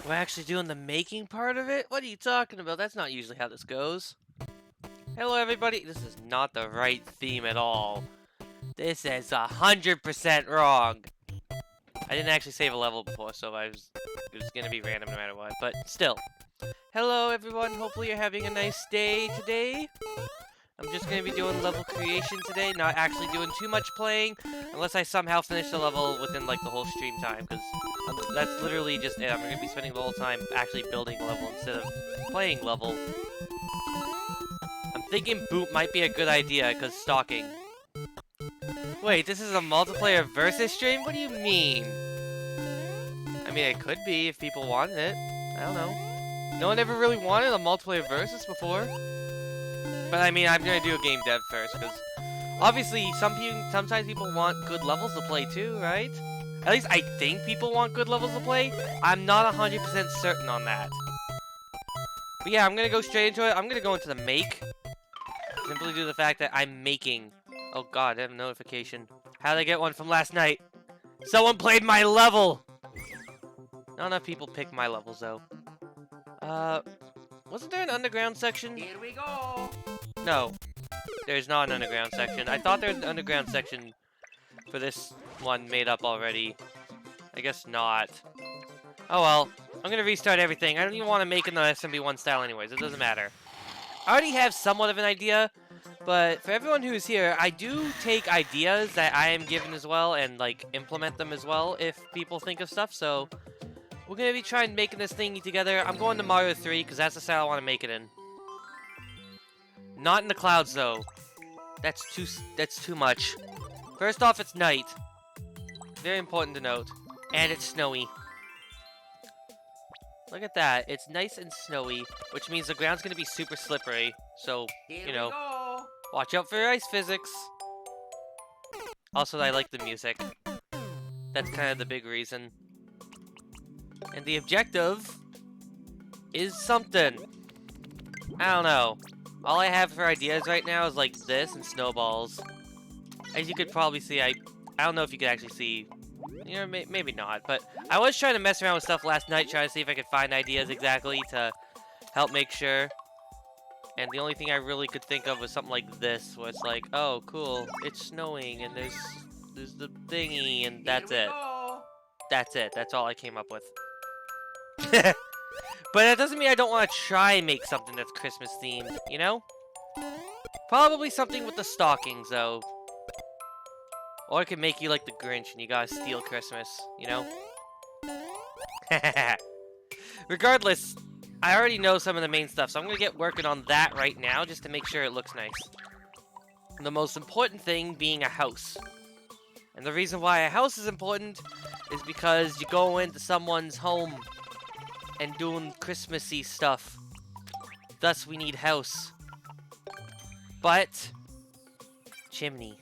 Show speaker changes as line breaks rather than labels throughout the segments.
We're actually doing the making part of it? What are you talking about? That's not usually how this goes. Hello everybody, this is not the right theme at all. This is 100% wrong. I didn't actually save a level before, so it was gonna be random no matter what, but still. Hello everyone, hopefully you're having a nice day today. I'm just gonna be doing level creation today, not actually doing too much playing, unless I somehow finish the level within like the whole stream time, because that's literally just it. I'm gonna be spending the whole time actually building level instead of playing level. I'm thinking boot might be a good idea, because stalking. Wait, this is a multiplayer versus stream? What do you mean? I mean, it could be if people wanted it. I don't know. No one ever really wanted a multiplayer versus before. But I mean, I'm gonna do a game dev first, because obviously sometimes people want good levels to play too, right? At least I think people want good levels to play. I'm not 100% certain on that. But yeah, I'm gonna go straight into it. I'm gonna go into the make. Simply due to the fact that I'm making. Oh god, I have a notification. How did I get one from last night? Someone played my level! Not enough people pick my levels though. Wasn't there an underground section?
Here we go.
No, there's not an underground section. I thought there was an underground section for this one made up already. I guess not. Oh well, I'm gonna restart everything. I don't even want to make it in the SMB1 style anyways, it doesn't matter. I already have somewhat of an idea, but for everyone who's here, I do take ideas that I am given as well and like implement them as well if people think of stuff, so we're gonna be trying making this thingy together. I'm going to Mario 3 because that's the style I want to make it in. Not in the clouds though. That's too much. First off, it's night. Very important to note. And it's snowy. Look at that. It's nice and snowy, which means the ground's gonna be super slippery. So,
Here
you know,
we go.
watch out for your ice physics. Also, I like the music. That's kind of the big reason. And the objective is something. I don't know. All I have for ideas right now is like this and snowballs. As you could probably see, I don't know if you could actually see. You know, maybe not. But I was trying to mess around with stuff last night, trying to see if I could find ideas exactly to help make sure. And the only thing I really could think of was something like this, where it's like, oh, cool, it's snowing, and there's the thingy, and that's it. That's it. That's all I came up with. But that doesn't mean I don't want to try and make something that's Christmas themed, you know? Probably something with the stockings, though. Or I could make you like the Grinch and you gotta steal Christmas, you know? Regardless, I already know some of the main stuff, so I'm gonna get working on that right now just to make sure it looks nice. The most important thing being a house. And the reason why a house is important is because you go into someone's home and doing Christmassy stuff. Thus, we need house. But chimney.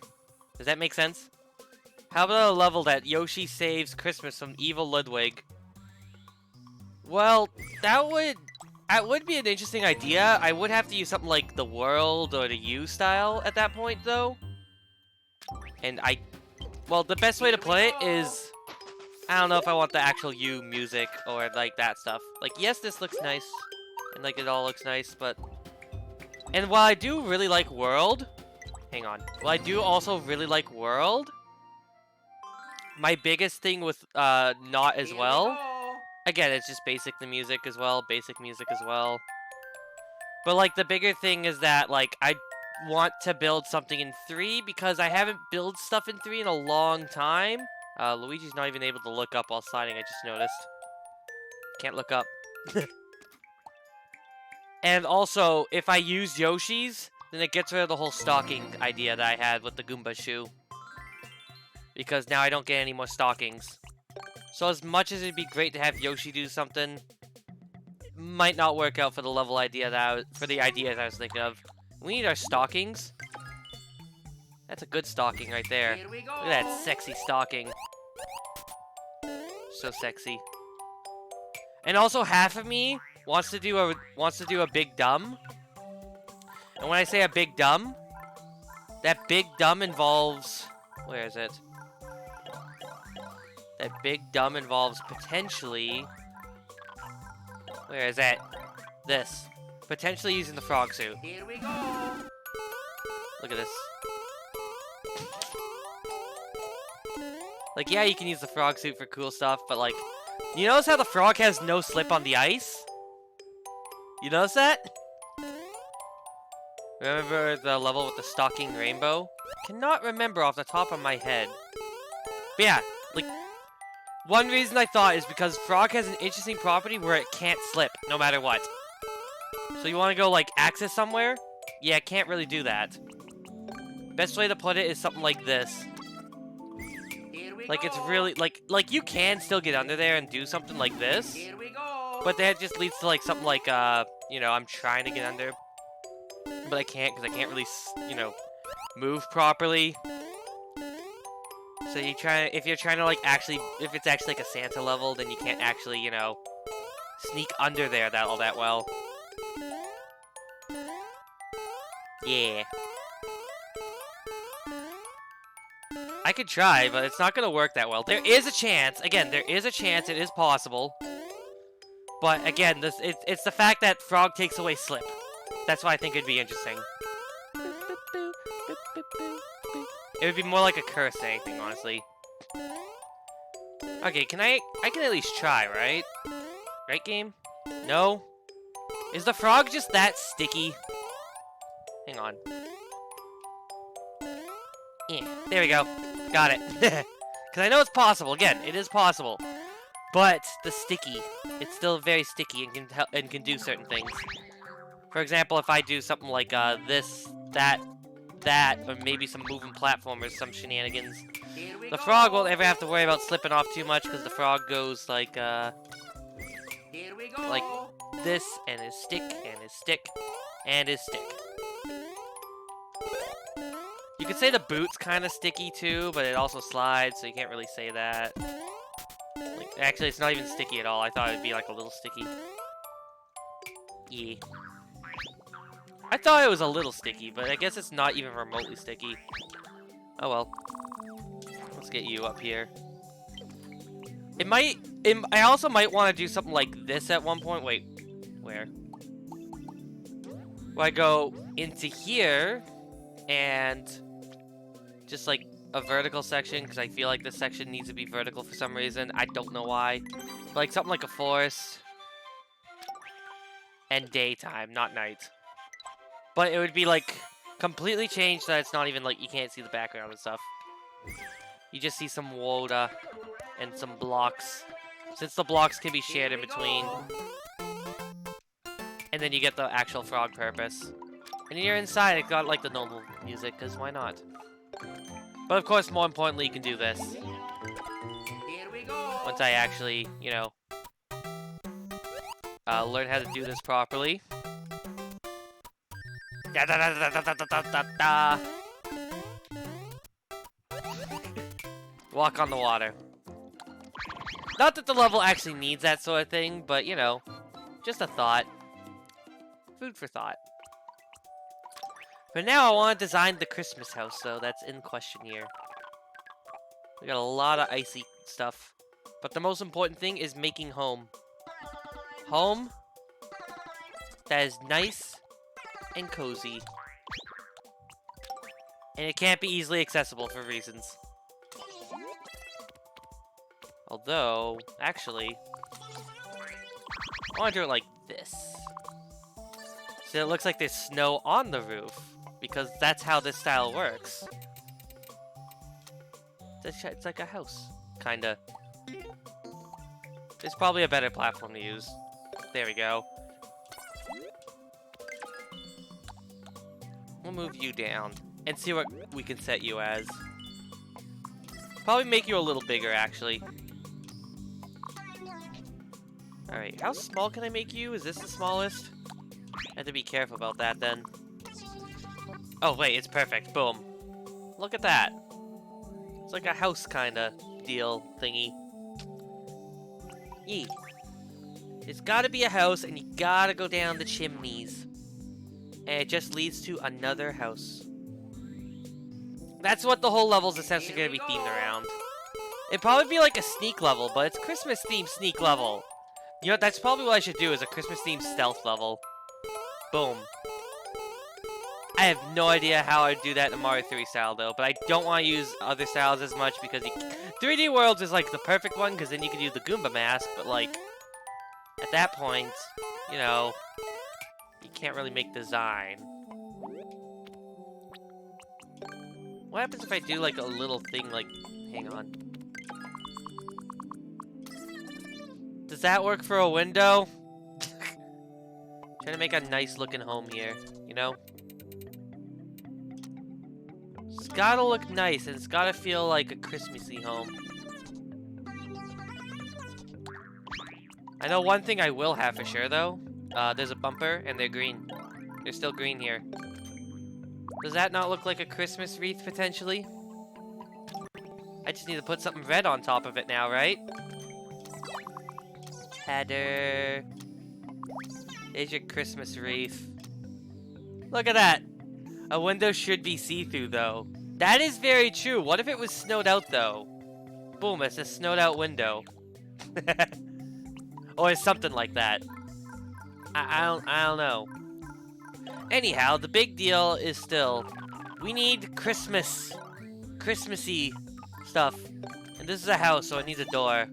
Does that make sense? How about a level that Yoshi saves Christmas from evil Ludwig? Well, that would be an interesting idea. I would have to use something like the World or the U style at that point, though. And well, the best way to play it is, I don't know if I want the actual U music or like that stuff. Like, yes, this looks nice, and like it all looks nice, but... And while I do really like World, hang on. While I do also really like World, my biggest thing with Not as well, again, it's just basic music as well, But like the bigger thing is that like I want to build something in 3 because I haven't built stuff in 3 in a long time. Luigi's not even able to look up while sliding, I just noticed. Can't look up. And also, if I use Yoshi's, then it gets rid of the whole stalking idea that I had with the Goomba shoe. Because now I don't get any more stockings. So as much as it'd be great to have Yoshi do something, might not work out for the level idea for the ideas I was thinking of. We need our stockings. That's a good stocking right there.
Here we go.
Look at that sexy stocking. So sexy. And also half of me wants to do a big dumb. And when I say a big dumb, that big dumb involves, where is it? That big dumb involves potentially Where is it? This. Potentially using the frog suit.
Here we go.
Look at this. Like, yeah, you can use the frog suit for cool stuff, but like, you notice how the frog has no slip on the ice? You notice that? Remember the level with the stalking rainbow? Cannot remember off the top of my head. But yeah, like, one reason I thought is because frog has an interesting property where it can't slip, no matter what. So you want to go, like, access somewhere? Yeah, it can't really do that. Best way to put it is something like this. Like, it's really, like you can still get under there and do something like this.
Here we go.
But that just leads to, like, something like, you know, I'm trying to get under. But I can't, because I can't really, you know, move properly. So you try, if you're trying to, like, actually, if it's actually, like, a Santa level, then you can't actually, you know, sneak under there all that well. Yeah. I could try, but it's not going to work that well. There is a chance. Again, there is a chance. It is possible. But again, it's the fact that frog takes away slip. That's why I think it'd be interesting. It would be more like a curse than anything, honestly. Okay, I can at least try, right? Right, game? No? Is the frog just that sticky? Hang on. Yeah, there we go. Got it. Because I know it's possible. Again, it is possible. But the sticky, it's still very sticky and can do certain things. For example, if I do something like this, that, or maybe some moving platformers, some shenanigans, the frog won't ever have to worry about slipping off too much because the frog goes like this, and his stick, and his stick, and his stick. You could say the boot's kind of sticky too, but it also slides, so you can't really say that. Like, actually, it's not even sticky at all. I thought it'd be like a little sticky. Yeah. I thought it was a little sticky, but I guess it's not even remotely sticky. Oh well. Let's get you up here. I also might want to do something like this at one point. Wait, where? Where I go into here and just like a vertical section, because I feel like this section needs to be vertical for some reason. I don't know why. But like something like a forest. And daytime, not night. But it would be like completely changed so that it's not even like you can't see the background and stuff. You just see some water and some blocks. Since the blocks can be shared in between. And then you get the actual frog purpose. And you're inside, it got like the normal music, because why not? But of course, more importantly, you can do this.
Here we go.
Once I actually, you know, learn how to do this properly. Da da da da da da da da da. Walk on the water. Not that the level actually needs that sort of thing, but you know, just a thought. Food for thought. For now, I want to design the Christmas house, though. That's in question here. We got a lot of icy stuff. But the most important thing is making home. Home that is nice and cozy. And it can't be easily accessible for reasons. Although, actually, I want to do it like this. So it looks like there's snow on the roof. Because that's how this style works. It's like a house, kinda. There's probably a better platform to use. There we go. We'll move you down and see what we can set you as. Probably make you a little bigger, actually. Alright, how small can I make you? Is this the smallest? I have to be careful about that then. Oh wait, it's perfect. Boom. Look at that. It's like a house kind of deal thingy. Yee. It's gotta be a house and you gotta go down the chimneys. And it just leads to another house. That's what the whole level's essentially gonna be themed around. It'd probably be like a sneak level, but it's Christmas themed sneak level. You know, that's probably what I should do is a Christmas-themed stealth level. Boom. I have no idea how I'd do that in Mario 3 style, though, but I don't want to use other styles as much because 3D Worlds is, like, the perfect one because then you can do the Goomba mask, but, like, at that point, you know, you can't really make design. What happens if I do, like, a little thing, like, hang on. Does that work for a window? Trying to make a nice looking home here, you know? It's gotta look nice and it's gotta feel like a Christmassy home. I know one thing I will have for sure though. There's a bumper and they're green. They're still green here. Does that not look like a Christmas wreath potentially? I just need to put something red on top of it now, right? Header. There's your Christmas wreath. Look at that. A window should be see-through though. That is very true. What if it was snowed out though? Boom, it's a snowed out window. Or something like that. I don't know. Anyhow, the big deal is still, we need Christmas. Christmassy stuff. And this is a house, so it needs a door.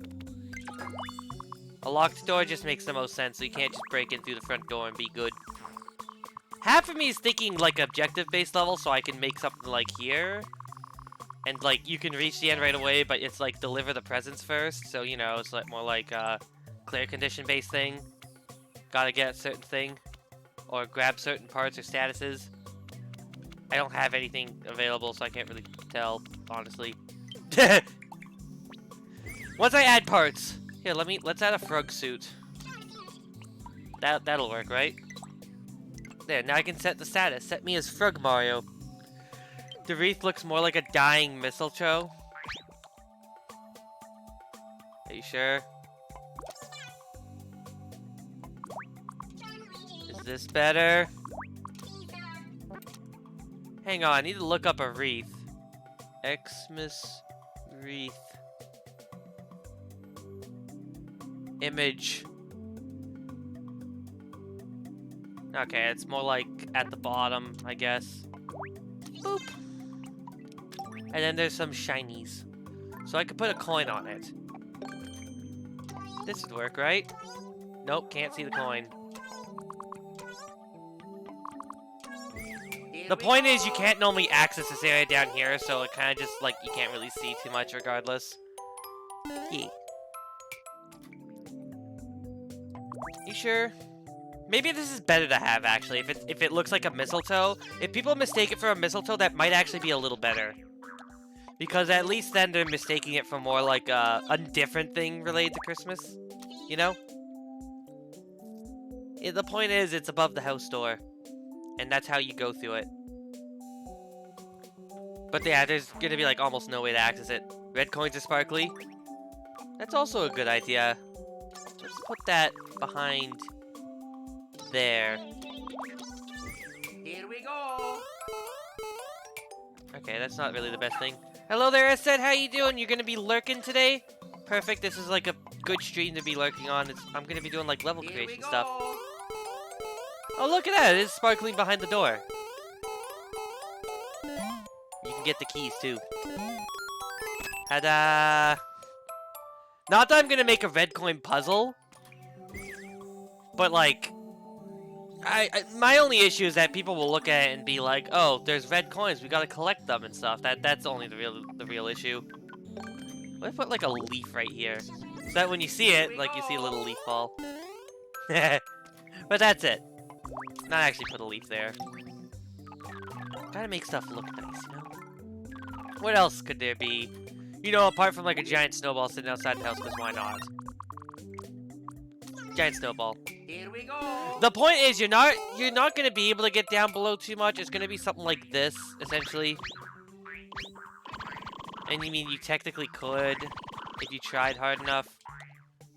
A locked door just makes the most sense, so you can't just break in through the front door and be good. Half of me is thinking, like, objective-based level, so I can make something like here. And, like, you can reach the end right away, but it's, like, deliver the presents first. So, you know, it's, like, more like a clear condition-based thing. Gotta get a certain thing. Or grab certain parts or statuses. I don't have anything available, so I can't really tell, honestly. Once I add parts... Here, let's add a frog suit. That'll work, right? There, now I can set the status. Set me as Frog Mario. The wreath looks more like a dying mistletoe. Are you sure? Is this better? Hang on, I need to look up a wreath. Xmas wreath. Image. Okay, it's more like at the bottom, I guess. Boop. And then there's some shinies. So I could put a coin on it. This would work, right? Nope, can't see the coin. The point is you can't normally access this area down here, so it kind of just, like, you can't really see too much regardless. Yeah. You sure? Maybe this is better to have, actually. If it looks like a mistletoe, if people mistake it for a mistletoe, that might actually be a little better. Because at least then they're mistaking it for more like a different thing related to Christmas. You know? The point is, it's above the house door. And that's how you go through it. But yeah, there's gonna be like almost no way to access it. Red coins are sparkly. That's also a good idea. Let's put that behind there.
Here we go.
Okay, that's not really the best thing. Hello there, Esed. How you doing? You're gonna be lurking today? Perfect. This is like a good stream to be lurking on. I'm gonna be doing like level
Here we
creation
go.
stuff. Oh, look at that. It is sparkling behind the door. You can get the keys too. Ta-da! Not that I'm gonna make a red coin puzzle, but like, my only issue is that people will look at it and be like, "Oh, there's red coins. We gotta collect them and stuff." That's only the real issue. What if I put like a leaf right here, so that when you see it, like you see a little leaf fall. But that's it. Not actually put a leaf there. Gotta make stuff look nice, you know? What else could there be? You know, apart from like a giant snowball sitting outside the house, because why not? Giant snowball.
Here we go.
The point is, you're not gonna be able to get down below too much. It's gonna be something like this, essentially. And you mean you technically could, if you tried hard enough.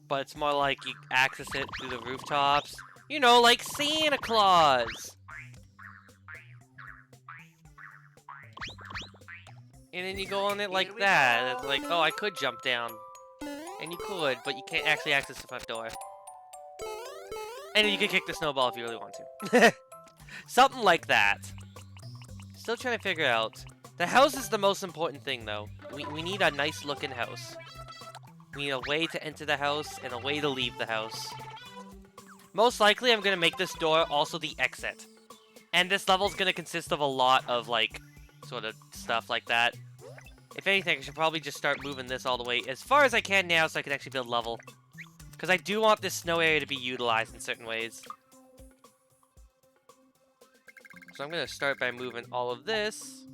But it's more like you access it through the rooftops. You know, like Santa Claus! And then you go on it like that. It's like, oh, I could jump down. And you could, but you can't actually access the front door. And you can kick the snowball if you really want to. Something like that. Still trying to figure out. The house is the most important thing, though. We need a nice looking house. We need a way to enter the house and a way to leave the house. Most likely, I'm going to make this door also the exit. And this level is going to consist of a lot of, like, sort of stuff like that. If anything, I should probably just start moving this all the way as far as I can now so I can actually build level. Because I do want this snow area to be utilized in certain ways. So I'm going to start by moving all of this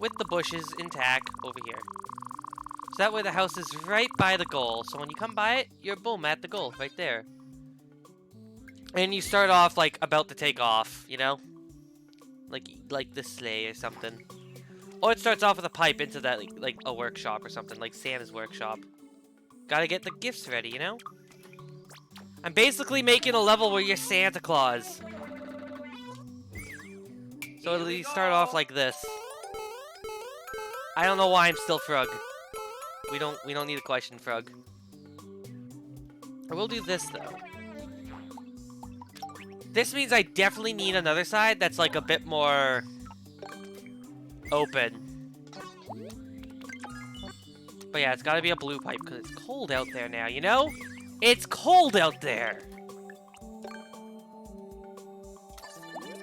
with the bushes intact over here. So that way the house is right by the goal. So when you come by it, you're boom at the goal right there. And you start off like about to take off, you know? Like the sleigh or something. Or it starts off with a pipe into that like a workshop or something, like Santa's workshop. Gotta get the gifts ready, you know? I'm basically making a level where you're Santa Claus. So at least start off like this. I don't know why I'm still Frog. We don't need a question, Frog. I will do this though. This means I definitely need another side that's like a bit more open. But yeah, it's gotta be a blue pipe because it's cold out there now, you know? It's cold out there!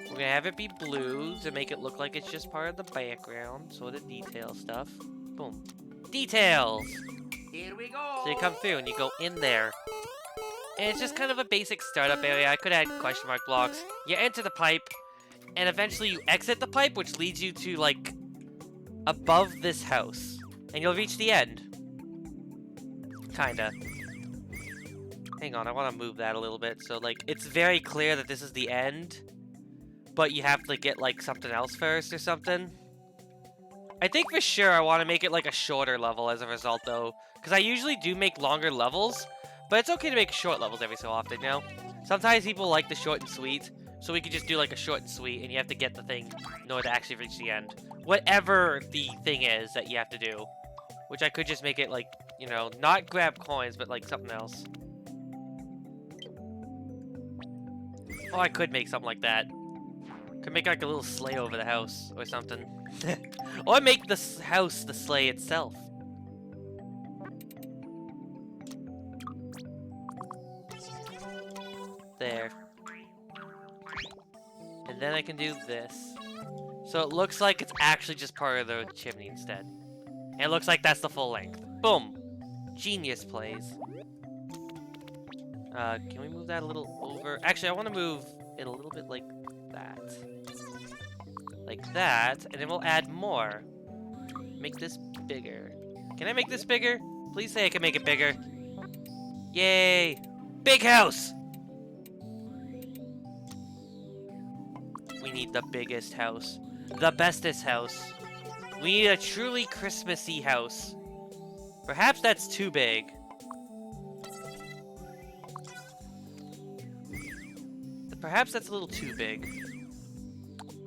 We're gonna have it be blue to make it look like it's just part of the background, sort of detail stuff. Boom. Details!
Here we go.
So you come through and you go in there. And it's just kind of a basic startup area. I could add question mark blocks. You enter the pipe, and eventually you exit the pipe, which leads you to, like, above this house. And you'll reach the end. Kinda. Hang on, I want to move that a little bit. So, like, it's very clear that this is the end. But you have to get, like, something else first or something. I think for sure I want to make it, like, a shorter level as a result, though. Because I usually do make longer levels. But it's okay to make short levels every so often, you know? Sometimes people like the short and sweet. So we could just do, like, a short and sweet. And you have to get the thing in order to actually reach the end. Whatever the thing is that you have to do. Which I could just make it, like, you know, not grab coins, but, like, something else. Oh, I could make something like that. Could make, like, a little sleigh over the house or something. Or make the house the sleigh itself. There. And then I can do this. So it looks like it's actually just part of the chimney instead. And it looks like that's the full length. Boom! Genius plays. Can we move that a little over? Actually, I want to move it a little bit like that. Like that, and then we'll add more. Make this bigger. Can I make this bigger? Please say I can make it bigger. Yay! Big house! We need the biggest house. The bestest house. We need a truly Christmassy house. Perhaps that's too big. Perhaps that's a little too big.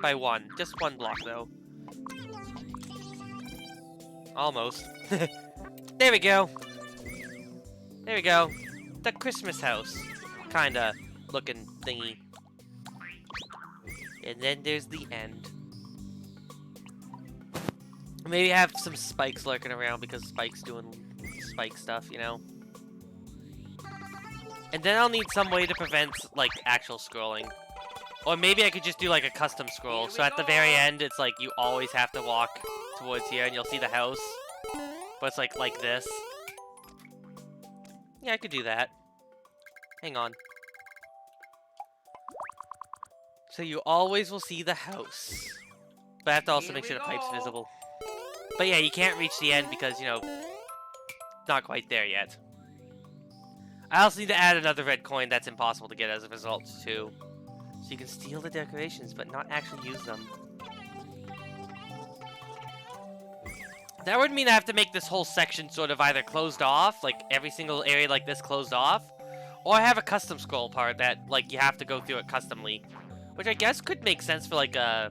By one. Just one block, though. Almost. There we go. There we go. The Christmas house. Kinda looking thingy. And then there's the end. Maybe have some spikes lurking around because Spike's doing Spike stuff, you know? And then I'll need some way to prevent, like, actual scrolling. Or maybe I could just do, like, a custom scroll. So at the very end, it's like you always have to walk towards here and you'll see the house. But it's like this. Yeah, I could do that. Hang on. So you always will see the house. But I have to also make sure the pipe's visible. But yeah, you can't reach the end because, you know, not quite there yet. I also need to add another red coin that's impossible to get as a result, too. So you can steal the decorations, but not actually use them. That would mean I have to make this whole section sort of either closed off, like every single area like this closed off, or have a custom scroll part that, like, you have to go through it customly. Which I guess could make sense for, like, a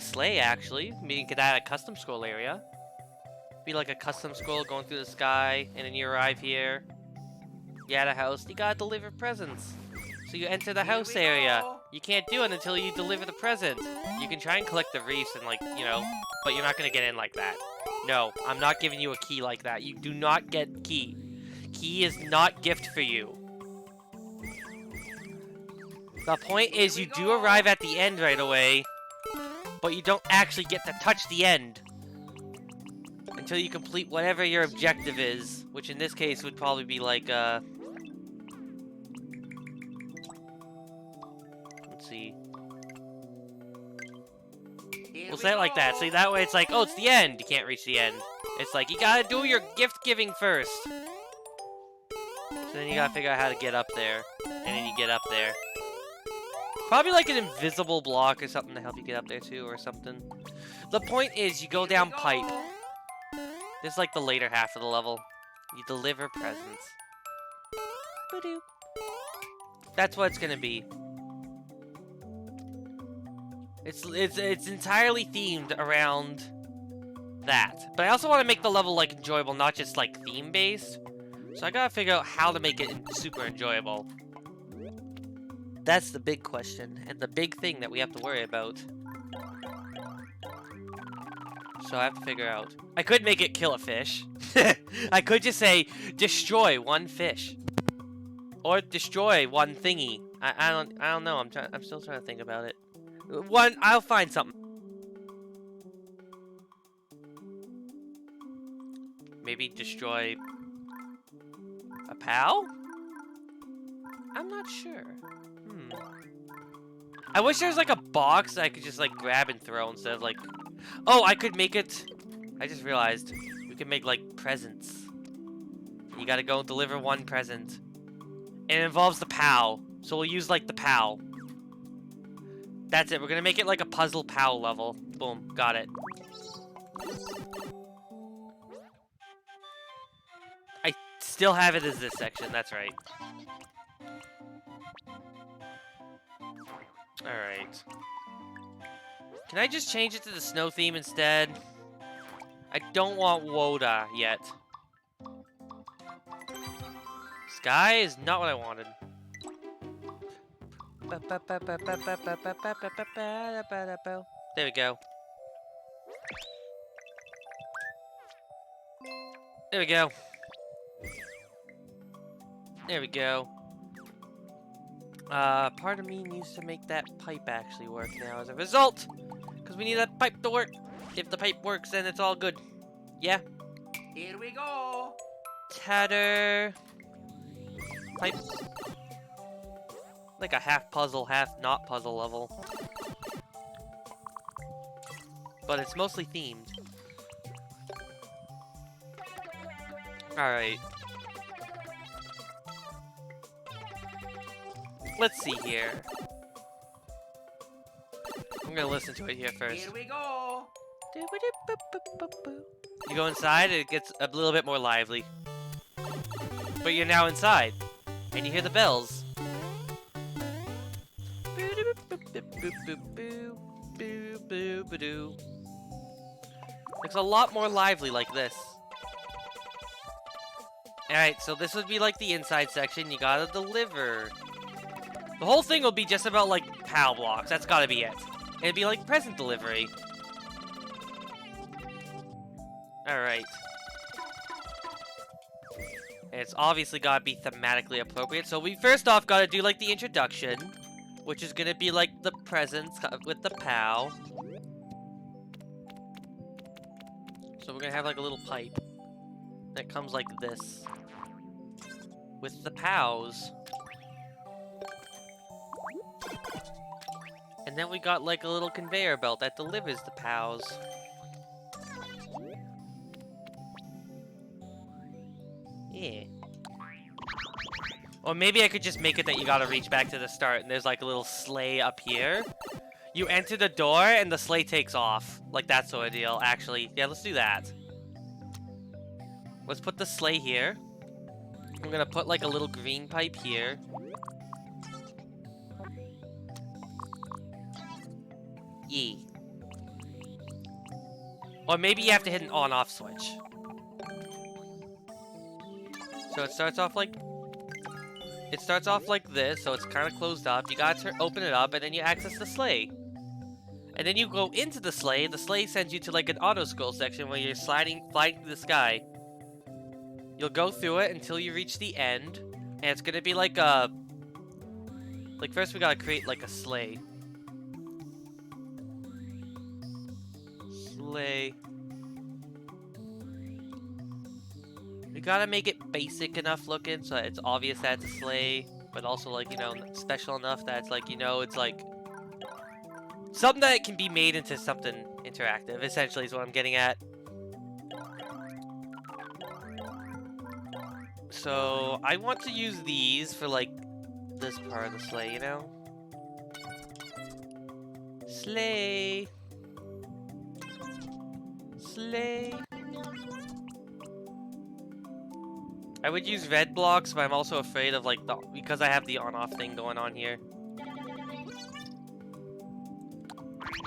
sleigh, actually. Maybe you could add a custom scroll area. Be like a custom scroll going through the sky, and then you arrive here. You're at a house, you gotta deliver presents. So you enter the
Here
house
we
area.
go.
You can't do it until you deliver the present. You can try and collect the wreaths and like, you know, but you're not gonna get in like that. No, I'm not giving you a key like that. You do not get key. Key is not gift for you. The point is you do arrive at the end right away, but you don't actually get to touch the end until you complete whatever your objective is, which in this case would probably be like, let's see. We'll say it like that. See, that way it's like, oh, it's the end. You can't reach the end. It's like, you gotta do your gift giving first. So then you gotta figure out how to get up there. And then you get up there. Probably like an invisible block or something to help you get up there too, or something. The point is, you go down pipe. This is like the later half of the level. You deliver presents. Ba-doo. That's what it's gonna be. It's entirely themed around that. But I also want to make the level like enjoyable, not just like theme based. So I gotta figure out how to make it super enjoyable. That's the big question, and the big thing that we have to worry about. So I have to figure out. I could make it kill a fish. I could just say, destroy one fish. Or destroy one thingy. I don't know, I'm still trying to think about it. I'll find something. Maybe destroy a POW? I'm not sure. I wish there was like a box that I could just like grab and throw instead of like... Oh, I could make it... I just realized. We could make like presents. You gotta go and deliver one present. And it involves the POW. So we'll use like the POW. That's it. We're gonna make it like a puzzle POW level. Boom. Got it. I still have it as this section. That's right. Alright. Can I just change it to the snow theme instead? I don't want Woda yet. Sky is not what I wanted. There we go. There we go. There we go. Part of me needs to make that pipe actually work now as a result. Because we need that pipe to work. If the pipe works, then it's all good. Yeah?
Here we go.
Tatter. Pipe. Like a half puzzle, half not puzzle level. But it's mostly themed. Alright. Let's see here. I'm gonna listen to it here first.
Here we go.
You go inside, it gets a little bit more lively. But you're now inside, and you hear the bells. It's a lot more lively like this. Alright, so this would be like the inside section. You gotta deliver. The whole thing will be just about like POW blocks. That's gotta be it. It'd be like present delivery. Alright. And it's obviously gotta be thematically appropriate. So we first off gotta do like the introduction, which is gonna be like the presents with the POW. So we're gonna have like a little pipe that comes like this with the POWs. And then we got like a little conveyor belt that delivers the POWs. Yeah. Or maybe I could just make it that you gotta reach back to the start and there's like a little sleigh up here. You enter the door and the sleigh takes off. Like that sort of deal, actually. Yeah, let's do that. Let's put the sleigh here. I'm gonna put like a little green pipe here. Yeah. Or maybe you have to hit an on-off switch. So it starts off like it starts off like this, so it's kind of closed up. You gotta open it up, and then you access the sleigh. And then you go into the sleigh. The sleigh sends you to like an auto scroll section where you're flying through the sky. You'll go through it until you reach the end, and it's gonna be like a... Like first we gotta create like a sleigh. Sleigh. We gotta make it basic enough looking so that it's obvious that it's a sleigh, but also like, you know, special enough that it's like, you know, it's like something that can be made into something interactive, essentially is what I'm getting at. So I want to use these for like this part of the sleigh, you know? Sleigh. Sleigh. I would use red blocks, but I'm also afraid of like because I have the on-off thing going on here.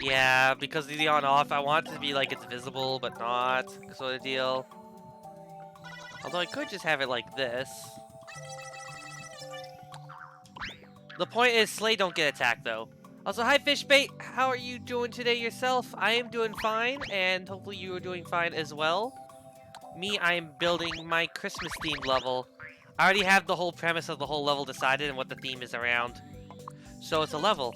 Yeah, because of the on-off, I want it to be like it's visible, but not sort of deal. Although I could just have it like this. The point is, sleigh don't get attacked though. Also, hi Fishbait, how are you doing today yourself? I am doing fine, and hopefully you are doing fine as well. Me, I am building my Christmas themed level. I already have the whole premise of the whole level decided and what the theme is around. So it's a level.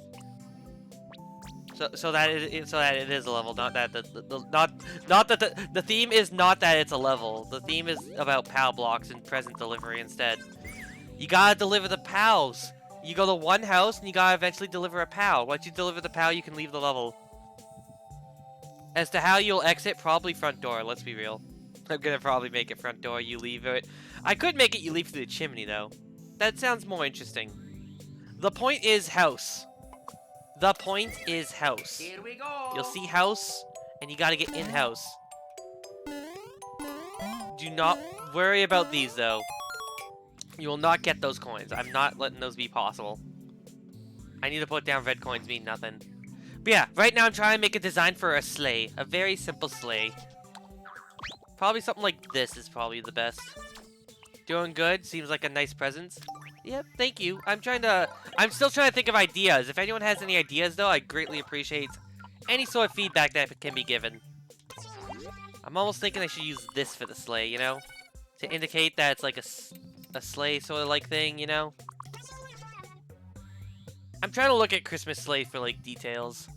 So that it is a level, not that the theme is not that it's a level. The theme is about POW blocks and present delivery instead. You gotta deliver the POWs. You go to one house and you gotta eventually deliver a POW. Once you deliver the POW, you can leave the level. As to how you'll exit, probably front door. Let's be real. I'm gonna probably make it front door, you leave it. I could make it you leave through the chimney, though. That sounds more interesting. The point is house. The point is house.
Here we go.
You'll see house, and you gotta get in house. Do not worry about these, though. You will not get those coins. I'm not letting those be possible. I need to put down red coins mean nothing. But yeah, right now I'm trying to make a design for a sleigh. A very simple sleigh. Probably something like this is probably the best. Doing good. Seems like a nice present. Yep, thank you. I'm still trying to think of ideas. If anyone has any ideas, though, I greatly appreciate any sort of feedback that can be given. I'm almost thinking I should use this for the sleigh, you know? To indicate that it's like a sleigh sort of like thing, you know? I'm trying to look at Christmas sleigh for, like, details.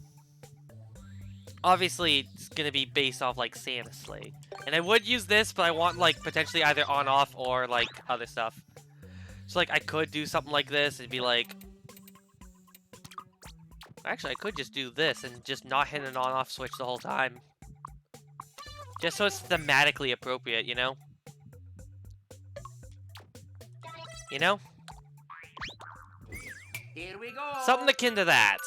Obviously, it's gonna be based off, like, Santa's sleigh. And I would use this, but I want, like, potentially either on-off or, like, other stuff. So, like, I could do something like this and be like... Actually, I could just do this and just not hit an on-off switch the whole time. Just so it's thematically appropriate, you know? You know?
Here we go.
Something akin to that.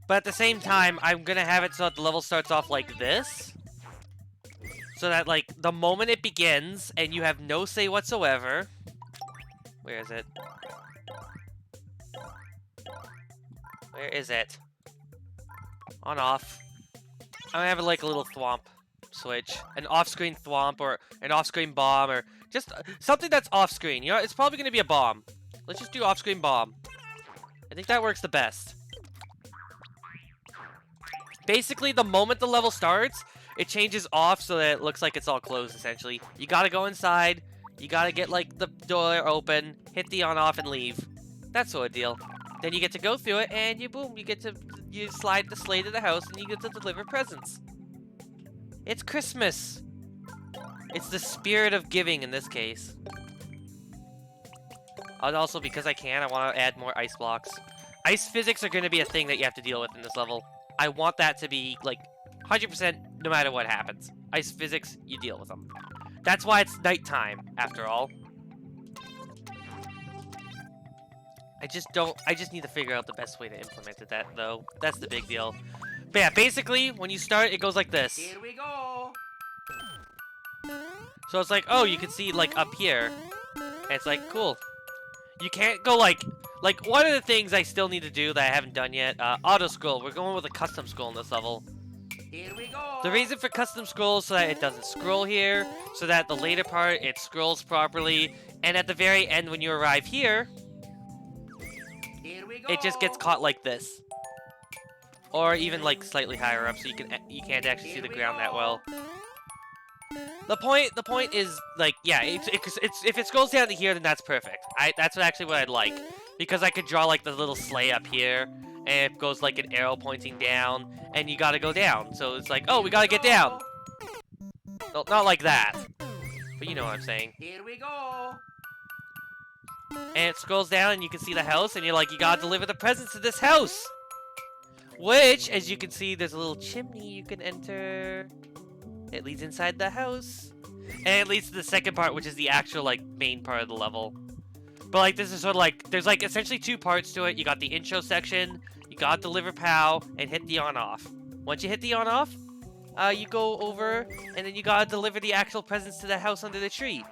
But at the same time, I'm gonna have it so that the level starts off like this. So that, like, the moment it begins, and you have no say whatsoever... Where is it? Where is it? On off. I'm gonna have it like a little thwomp switch. An off-screen thwomp, or an off-screen bomb, or just something that's off-screen. You know, it's probably gonna be a bomb. Let's just do off-screen bomb. I think that works the best. Basically, the moment the level starts, it changes off so that it looks like it's all closed, essentially. You gotta go inside, you gotta get, like, the door open, hit the on-off, and leave. That sort of deal. Then you get to go through it, and you slide the sleigh to the house, and you get to deliver presents. It's Christmas! It's the spirit of giving in this case. And also, because I can, I want to add more ice blocks. Ice physics are going to be a thing that you have to deal with in this level. I want that to be, like, 100% no matter what happens. Ice physics, you deal with them. That's why it's nighttime, after all. I just need to figure out the best way to implement that, though. That's the big deal. But yeah, basically, when you start, it goes like this.
Here we go.
So it's like, oh, you can see, like, up here. And it's like, cool. You can't go, like, one of the things I still need to do that I haven't done yet, auto-scroll. We're going with a custom scroll in this level.
Here we go.
The reason for custom scroll is so that it doesn't scroll here, so that the later part, it scrolls properly, And at the very end, when you arrive here,
Here we go.
it just gets caught like this. Or even like slightly higher up, so you can't actually see the ground that well. The point is like, yeah, it's if it scrolls down to here, then that's perfect. That's actually what I'd like, because I could draw like the little sleigh up here, and it goes like an arrow pointing down, and you gotta go down. So it's like, oh, we gotta get down. No, not like that, but you know what I'm saying.
Here we go.
And it scrolls down, and you can see the house, and you're like, you gotta deliver the presents to this house. Which, as you can see, there's a little chimney you can enter. It leads inside the house. And it leads to the second part, which is the actual, like, main part of the level. But, like, this is sort of like, there's, like, essentially two parts to it. You got the intro section, you gotta deliver POW, and hit the on-off. Once you hit the on-off, you go over, and then you gotta deliver the actual presents to the house under the tree.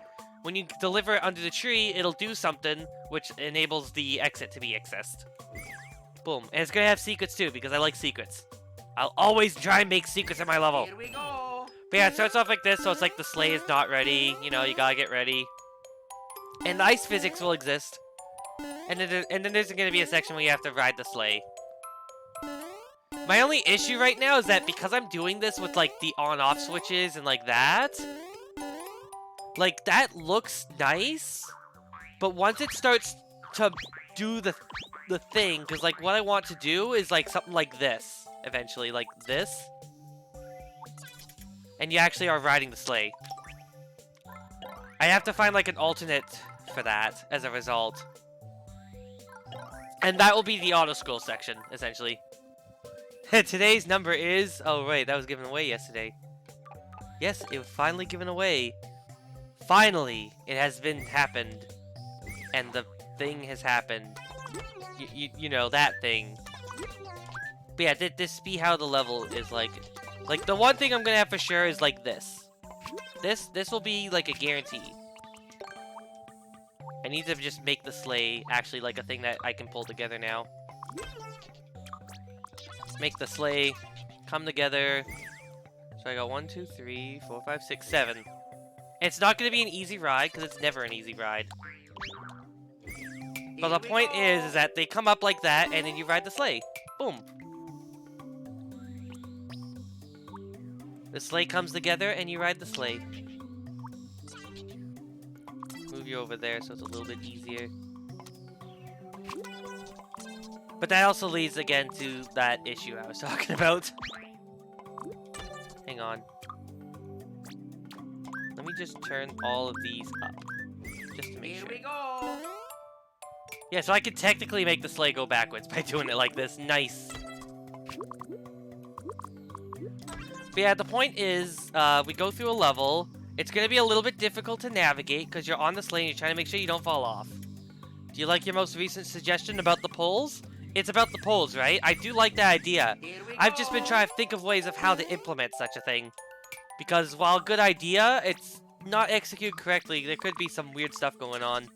When you deliver it under the tree, it'll do something, which enables the exit to be accessed. Boom. And it's gonna have secrets, too, because I like secrets. I'll always try and make secrets in my level.
Here we go.
But yeah, it starts off like this, so it's like the sleigh is not ready. You know, you gotta get ready. And the ice physics will exist. And then there's gonna be a section where you have to ride the sleigh. My only issue right now is that because I'm doing this with, like, the on-off switches and like that looks nice. But once it starts to do the thing, because, like, what I want to do is, like, something like this. Eventually, like this. And you actually are riding the sleigh. I have to find, like, an alternate for that as a result. And that will be the auto-scroll section, essentially. Today's number is... Oh, right, that was given away yesterday. Yes, it was finally given away. Finally, it has happened. And the thing has happened. You know, that thing. But yeah, this be how the level is like. Like, the one thing I'm gonna have for sure is, like, this. This will be, like, a guarantee. I need to just make the sleigh actually, like, a thing that I can pull together now. Make the sleigh come together. So I got 1, 2, 3, 4, 5, 6, 7. And it's not gonna be an easy ride, because it's never an easy ride. But the point is that they come up like that, and then you ride the sleigh. Boom. The sleigh comes together, and you ride the sleigh. Move you over there so it's a little bit easier. But that also leads again to that issue I was talking about. Hang on. Let me just turn all of these up. Just to make
Here
sure.
we go.
Yeah, so I could technically make the sleigh go backwards by doing it like this. Nice. But yeah, the point is, we go through a level. It's going to be a little bit difficult to navigate because you're on the sleigh and you're trying to make sure you don't fall off. Do you like your most recent suggestion about the poles? It's about the poles, right? I do like that idea. I've just been trying to think of ways of how to implement such a thing. Because while a good idea, it's not executed correctly. There could be some weird stuff going on.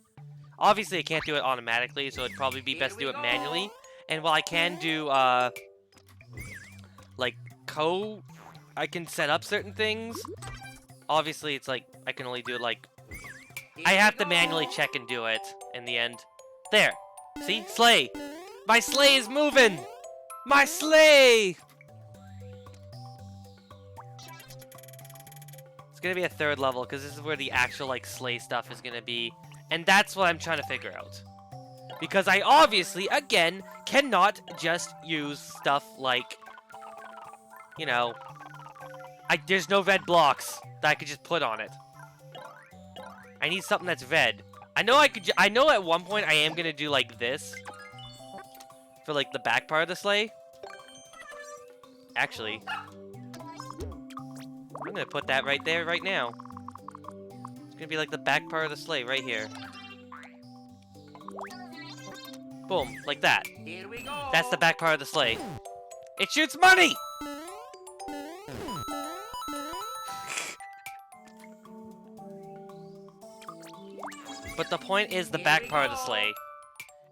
Obviously, I can't do it automatically, so it'd probably be best to do it manually. And while I can do, like, I can set up certain things. Obviously, it's like, I can only do it, like... I have to manually check and do it in the end. There. See? Sleigh. My sleigh is moving! My sleigh! It's gonna be a third level, because this is where the actual, like, sleigh stuff is gonna be. And that's what I'm trying to figure out. Because I obviously, again, cannot just use stuff like... You know... there's no red blocks that I could just put on it. I need something that's red. I know I know at one point I am gonna do like this. For like the back part of the sleigh. Actually. I'm gonna put that right there right now. It's gonna be like the back part of the sleigh right here. Boom, like that.
Here we go.
That's the back part of the sleigh. It shoots money! But the point is the back part of the sleigh.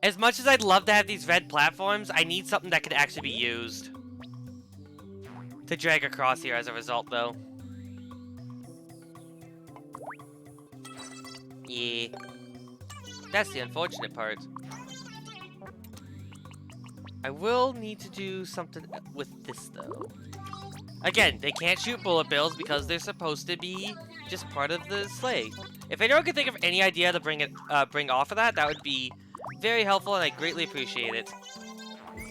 As much as I'd love to have these red platforms, I need something that could actually be used. To drag across here as a result, though. Yeah. That's the unfortunate part. I will need to do something with this, though. Again, they can't shoot bullet bills because they're supposed to be just part of the sleigh. If anyone could think of any idea to bring off of that, that would be very helpful, and I greatly appreciate it.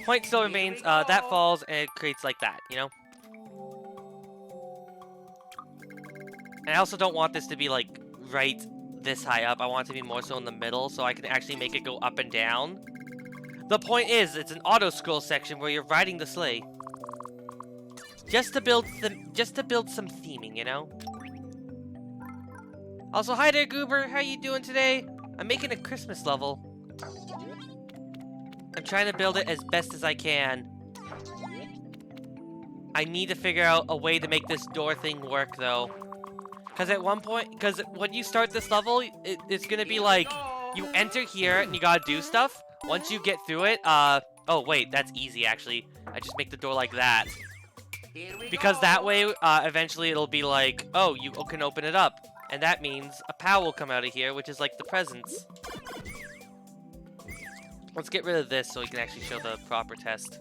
Point still remains, that falls, and it creates like that, you know? And I also don't want this to be, like, right this high up. I want it to be more so in the middle, so I can actually make it go up and down. The point is, it's an auto-scroll section where you're riding the sleigh. Just to build some theming, you know? Also, hi there, Goober. How you doing today? I'm making a Christmas level. I'm trying to build it as best as I can. I need to figure out a way to make this door thing work, though. Because at one point, because when you start this level, it's gonna be like, you enter here and you gotta do stuff. Once you get through it, oh wait, that's easy actually. I just make the door like that. Because that way, eventually it'll be like, oh, you can open it up. And that means a POW will come out of here, which is like the presents. Let's get rid of this so we can actually show the proper test.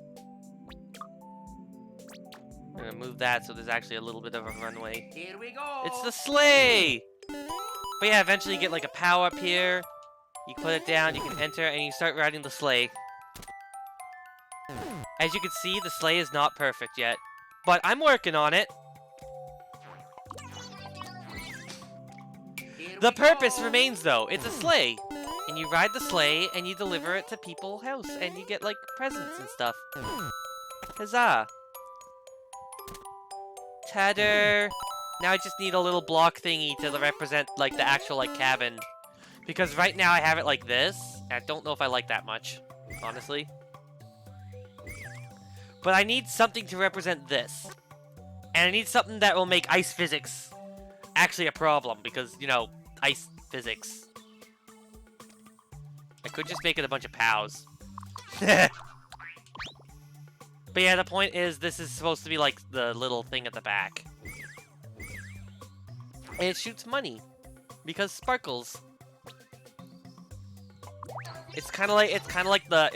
I'm gonna move that so there's actually a little bit of a runway.
Here we go.
It's the sleigh! But yeah, eventually you get like a POW up here. You put it down, you can enter, and you start riding the sleigh. As you can see, the sleigh is not perfect yet. But I'm working on it. The purpose remains though. It's a sleigh. And you ride the sleigh and you deliver it to people's house. And you get like presents and stuff. Huzzah. Tadder. Now I just need a little block thingy to represent like the actual like cabin. Because right now I have it like this. And I don't know if I like that much. Honestly. But I need something to represent this. And I need something that will make ice physics actually a problem. Because, you know, ice physics. I could just make it a bunch of POWs. But yeah, the point is, this is supposed to be like the little thing at the back. And it shoots money. Because sparkles. It's kind of like the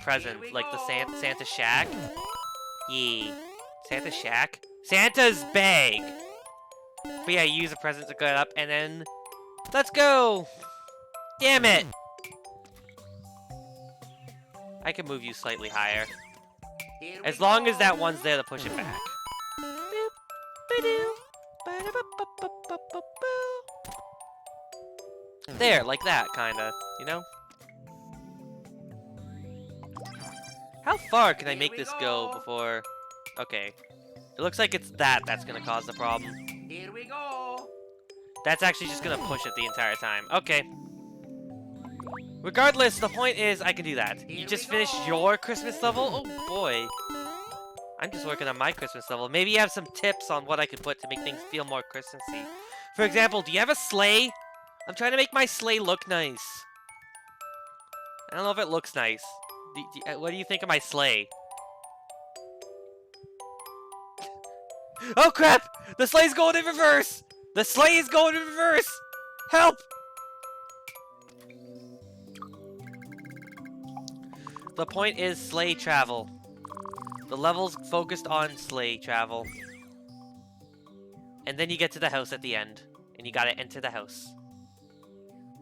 present, like the Santa Shack. Yeah, Santa Shack, Santa's bag. But yeah, you use a present to get up, and then let's go. Damn it! I can move you slightly higher, as long as that one's there to push it back. There, like that, kinda, you know? How far can I make this go before... Okay. It looks like it's that's gonna cause the problem.
Here we go.
That's actually just gonna push it the entire time. Okay. Regardless, the point is I can do that. You just finished your Christmas level? Oh boy. I'm just working on my Christmas level. Maybe you have some tips on what I could put to make things feel more Christmassy. For example, do you have a sleigh? I'm trying to make my sleigh look nice. I don't know if it looks nice. What do you think of my sleigh? Oh crap! The sleigh's going in reverse! The sleigh is going in reverse! Help! The point is sleigh travel. The level's focused on sleigh travel. And then you get to the house at the end. And you gotta enter the house.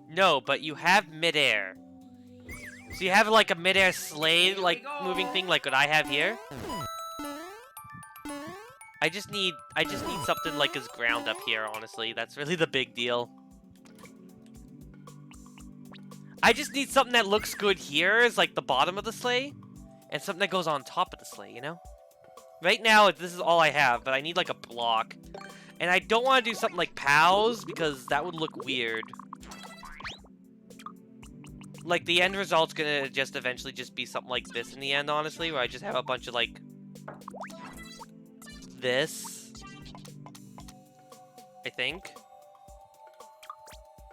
No, but you have midair. So you have like a midair sleigh like moving thing like what I have here. I just need something like as ground up here, honestly. That's really the big deal. I just need something that looks good here as like the bottom of the sleigh. And something that goes on top of the sleigh, you know? Right now, this is all I have, but I need like a block. And I don't want to do something like POWs because that would look weird. Like, the end result's gonna just eventually just be something like this in the end, honestly, where I just have a bunch of, like, this. I think.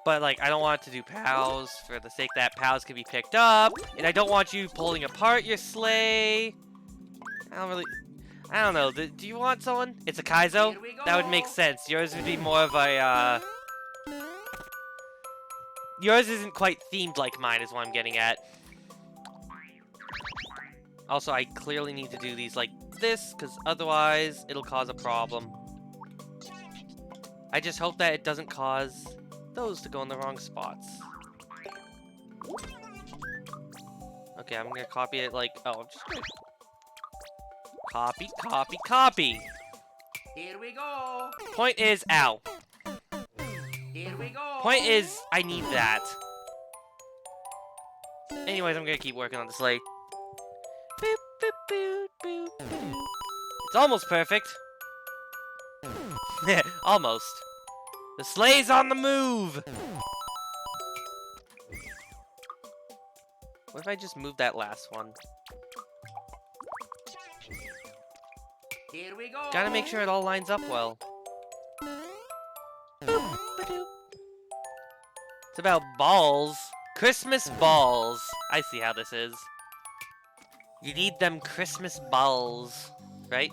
But, like, I don't want it to do POWs for the sake that POWs can be picked up. And I don't want you pulling apart your sleigh. I don't know. Do you want someone? It's a Kaizo? That would make sense. Yours would be more of a, yours isn't quite themed like mine is what I'm getting at. Also, I clearly need to do these like this, because otherwise it'll cause a problem. I just hope that it doesn't cause those to go in the wrong spots. Okay, I'm gonna copy it like, oh, I'm just gonna copy, copy, copy.
Here we go.
Point is, ow.
Here we go.
Point is, I need that. Anyways, I'm gonna keep working on the sleigh. Boop, boop, boop, boop, boop. It's almost perfect. Almost. The sleigh's on the move! What if I just move that last one?
Here we go.
Gotta make sure it all lines up well. Boop, ba-doop. It's about balls. Christmas balls. I see how this is. You need them Christmas balls, right?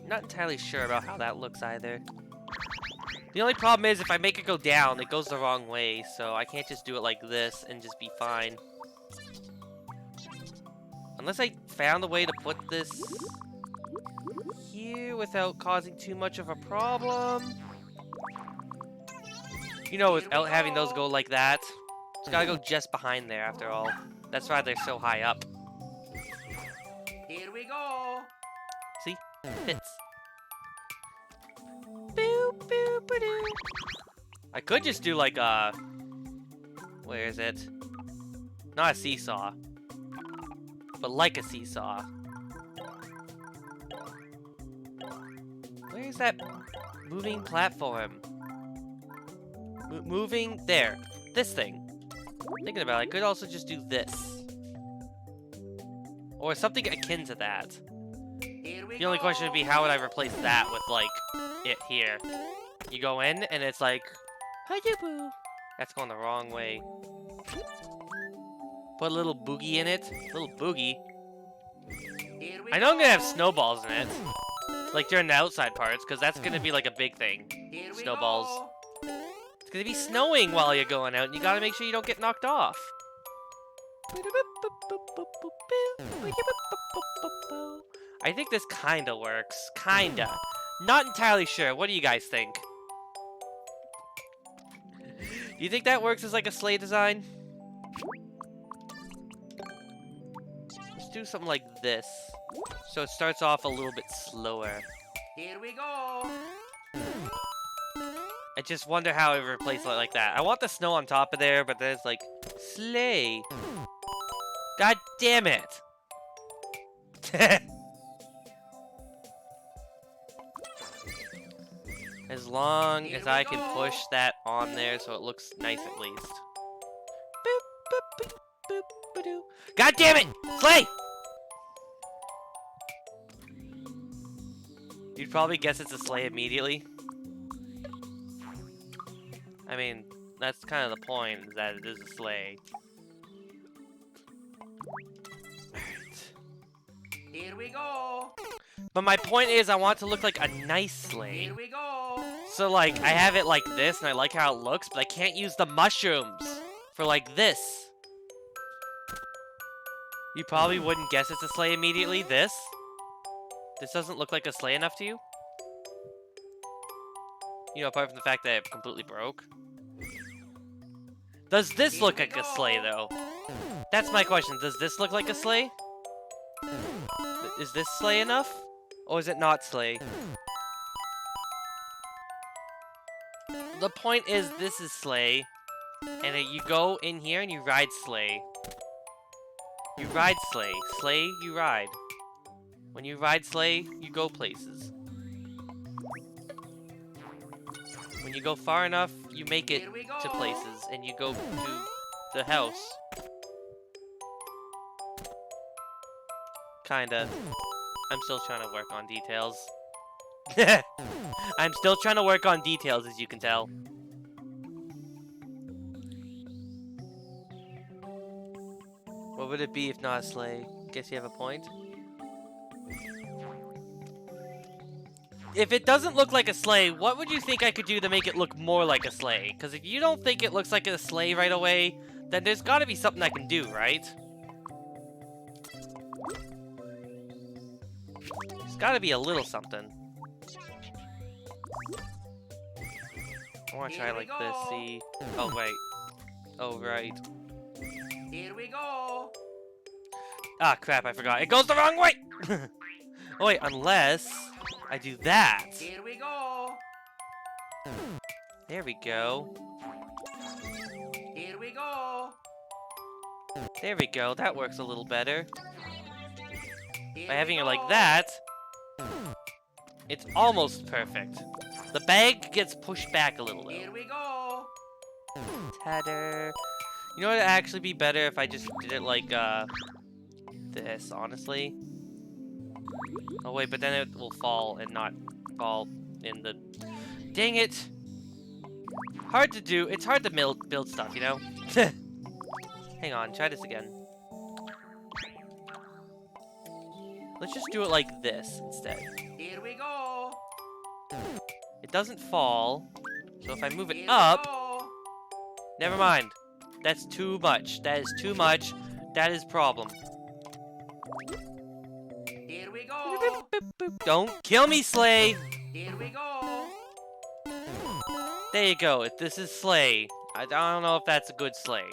Not entirely sure about how that looks either. The only problem is if I make it go down, it goes the wrong way, so I can't just do it like this and just be fine. Unless I found a way to put this here without causing too much of a problem. You know, without having those go like that. It's gotta go just behind there after all. That's why they're so high up.
Here we go.
See? Fits. Boop, boop, ba-doo. I could just do like a... Where is it? Not a seesaw. But like a seesaw. Where is that moving platform? Moving... There. This thing. Thinking about it, I could also just do this. Or something akin to that. The only question would be, how would I replace that with, like, it here? You go in, and it's like, hi-ya-boo. That's going the wrong way. Put a little boogie in it. Little boogie. I know I'm gonna have snowballs in it. Like, during the outside parts, because that's gonna be, like, a big thing. Snowballs. It's gonna be snowing while you're going out, and you gotta make sure you don't get knocked off. I think this kinda works. Kinda. Not entirely sure. What do you guys think? Do you think that works as like a sleigh design? Let's do something like this. So it starts off a little bit slower.
Here we go.
I just wonder how I replace it like that. I want the snow on top of there, but then it's like, sleigh. God damn it. As long as I can push that on there so it looks nice at least. Boop, boop, boop, boop, ba-doo. God damn it! Sleigh! You'd probably guess it's a sleigh immediately. I mean, that's kind of the point, is that it is a sleigh. Alright.
Here we go.
But my point is, I want it to look like a nice sleigh.
Here we go.
So, like, I have it like this, and I like how it looks, but I can't use the mushrooms for, like, this. You probably wouldn't guess it's a sleigh immediately. This? This doesn't look like a sleigh enough to you? You know, apart from the fact that it completely broke. Does this look like a sleigh, though? That's my question. Does this look like a sleigh? Is this sleigh enough? Or is it not sleigh? The point is, this is sleigh. And you go in here and you ride sleigh. You ride sleigh. Sleigh, you ride. When you ride sleigh, you go places. When you go far enough, you make it to places, and you go to the house. Kinda. I'm still trying to work on details. I'm still trying to work on details, as you can tell. What would it be if not a sleigh? Guess you have a point? if it doesn't look like a sleigh, what would you think I could do to make it look more like a sleigh? Because if you don't think it looks like a sleigh right away, then there's got to be something I can do, right? There's got to be a little something. I want to try like this, see? Oh, wait. Oh, right.
Here we go.
Ah, crap, I forgot. It goes the wrong way! Oh, wait, unless I do that.
Here we go.
There we go.
Here we go.
There we go. That works a little better.
Here
By
we
having it like
go.
that, it's almost perfect. The bag gets pushed back a little, though.
Here we go.
Tatter. You know what would actually be better if I just did it like, this, honestly? Oh, wait, but then it will fall and not fall in the... Dang it! Hard to do. It's hard to build stuff, you know? Hang on, try this again. Let's just do it like this instead.
Here we go.
It doesn't fall, so if I move
Here
it
we
up...
go.
Never mind. That's too much. That is too much. That is problem.
Here we go.
Don't kill me, sleigh!
Here we go.
There you go. If this is sleigh. I don't know if that's a good sleigh.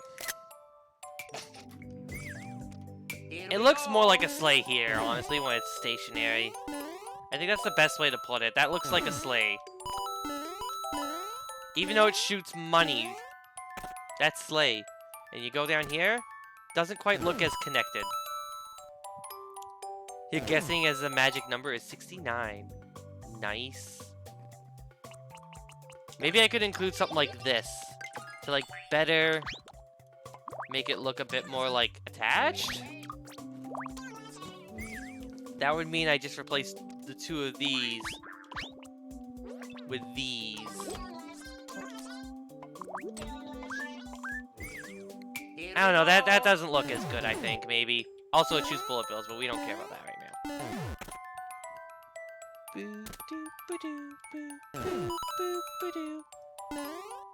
Here
It
we
looks
go.
more like a sleigh here, honestly, when it's stationary. I think that's the best way to put it. That looks like a sleigh. Even though it shoots money. That's sleigh. And you go down here, doesn't quite look as connected. You're guessing as the magic number is 69. Nice. Maybe I could include something like this to like better make it look a bit more like attached. That would mean I just replaced the two of these with these.
Here
I don't
we
know, that
go.
doesn't look as good, I think, maybe. Also, it shoots bullet bills, but we don't care about that right now.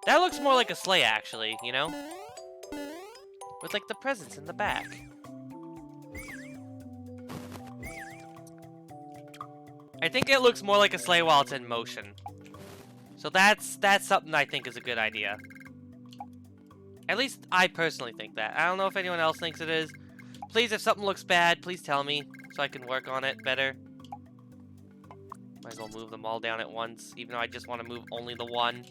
That looks more like a sleigh, actually, you know? With, like, the presents in the back. I think it looks more like a sleigh while it's in motion. So that's something I think is a good idea. At least I personally think that. I don't know if anyone else thinks it is. Please, if something looks bad, please tell me so I can work on it better. Might as well move them all down at once, even though I just want to move only the one.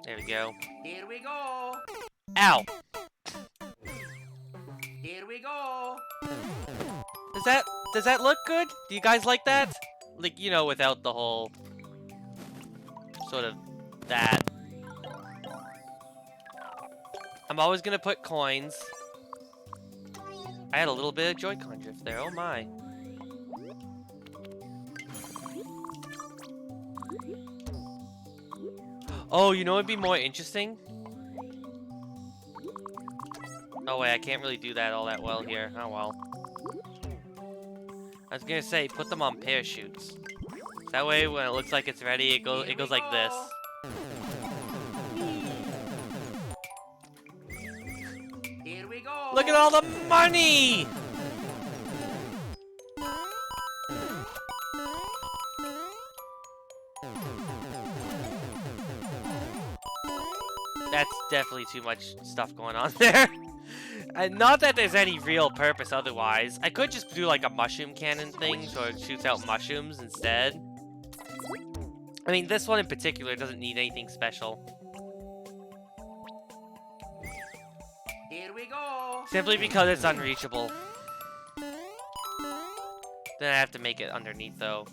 There we go.
Here we go.
Ow!
Here we go.
Does that look good? Do you guys like that? Like, you know, without the whole sort of that. I'm always gonna put coins. I had a little bit of Joy-Con drift there, oh my. Oh, you know what'd be more interesting? Oh wait, I can't really do that all that well here. Oh well. I was gonna say, put them on parachutes. That way, when it looks like it's ready, it goes like this.
Here we go.
Look at all the money! That's definitely too much stuff going on there. Not that there's any real purpose otherwise. I could just do like a mushroom cannon thing so it shoots out mushrooms instead. I mean, this one in particular doesn't need anything special.
Here we go.
Simply because it's unreachable. Then I have to make it underneath though.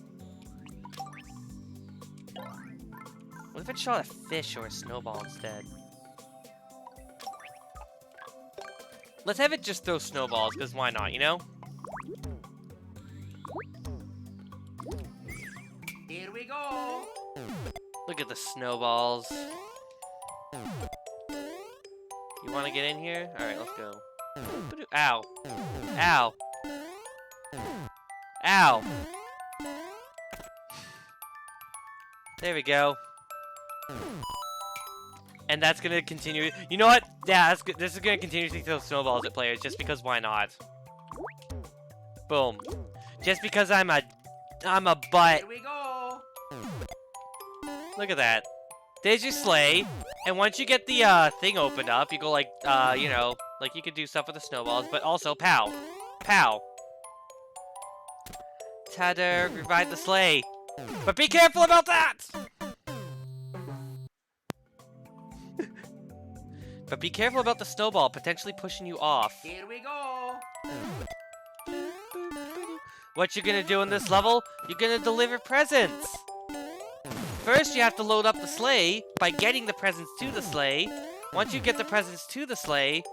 What if it shot a fish or a snowball instead? Let's have it just throw snowballs, because why not, you know?
Here we go.
Look at the snowballs. You want to get in here? Alright, let's go. Ow. Ow. Ow. There we go. And that's gonna continue. You know what? Yeah, that's good. This is gonna continuously throw snowballs at players just because why not? Boom. Just because I'm a butt.
Here we go.
Look at that. There's your sleigh. And once you get the thing opened up, you go like you know, like you could do stuff with the snowballs, but also pow. Pow. Ta-da, revive the sleigh. But be careful about that! But be careful about the snowball potentially pushing you off.
Here we go.
What you're gonna do in this level, you're gonna deliver presents. First, you have to load up the sleigh by getting the presents to the sleigh. Once you get the presents to the sleigh,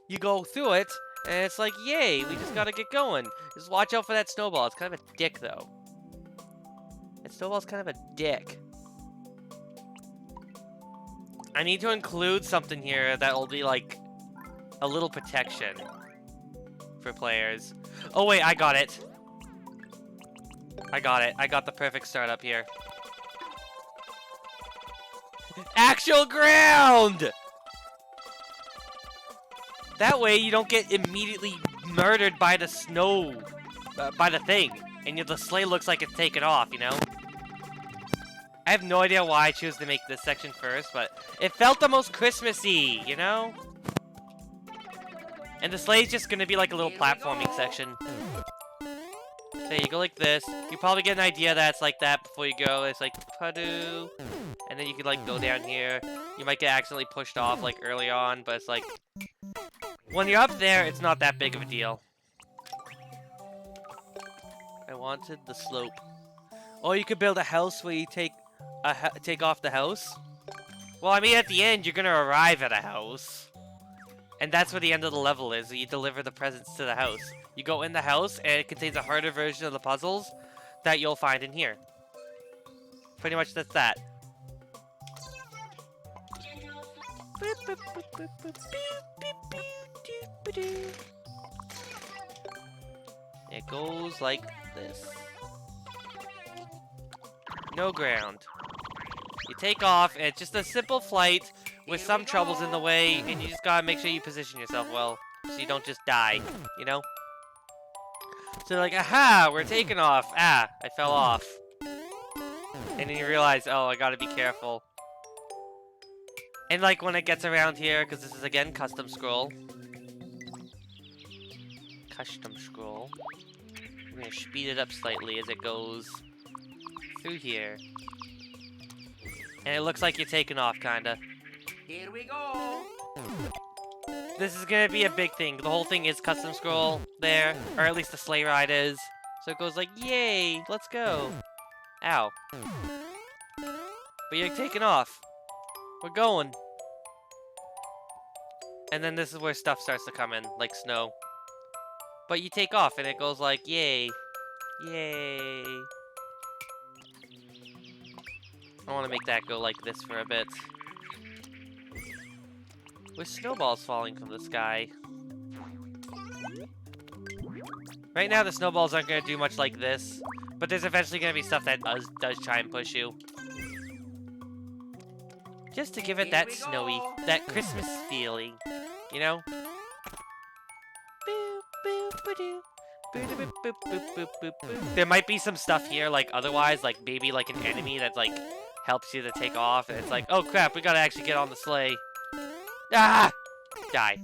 you go through it, and it's like, yay, we just gotta get going. Just watch out for that snowball. It's kind of a dick, though. That snowball's kind of a dick. I need to include something here that'll be, like, a little protection for players. Oh, wait, I got it. I got it. I got the perfect startup here. Actual ground! That way you don't get immediately murdered by the snow, by the thing. And the sleigh looks like it's taken off, you know? I have no idea why I choose to make this section first, but it felt the most Christmassy, you know? And the sleigh's just gonna be like a little platforming section. So you go like this. You probably get an idea that it's like that before you go. It's like, Padu. And then you can like go down here. You might get accidentally pushed off like early on, but it's like, when you're up there, it's not that big of a deal. I wanted the slope. Or you could build a house where you take off the house. Well, I mean, at the end, you're gonna arrive at a house. And that's where the end of the level is. You deliver the presents to the house. You go in the house, and it contains a harder version of the puzzles that you'll find in here. Pretty much that's that. It goes like this. No ground. You take off, and it's just a simple flight with some troubles in the way, and you just gotta make sure you position yourself well, so you don't just die, you know? So like, aha, we're taking off. Ah, I fell off. And then you realize, oh, I gotta be careful. And like when it gets around here, because this is again custom scroll. Custom scroll. I'm gonna speed it up slightly as it goes through here. And it looks like you're taking off, kinda.
Here we go.
This is gonna be a big thing. The whole thing is custom scroll there, or at least the sleigh ride is. So it goes like, yay, let's go. Ow. But you're taking off. We're going. And then this is where stuff starts to come in, like snow. But you take off and it goes like, yay. Yay. I want to make that go like this for a bit. With snowballs falling from the sky. Right now the snowballs aren't going to do much like this. But there's eventually going to be stuff that does try and push you. Just to give it that snowy, that Christmas feeling. You know? There might be some stuff here, like otherwise, like maybe like an enemy that like helps you to take off, and it's like, oh crap, we gotta actually get on the sleigh. Ah! Die.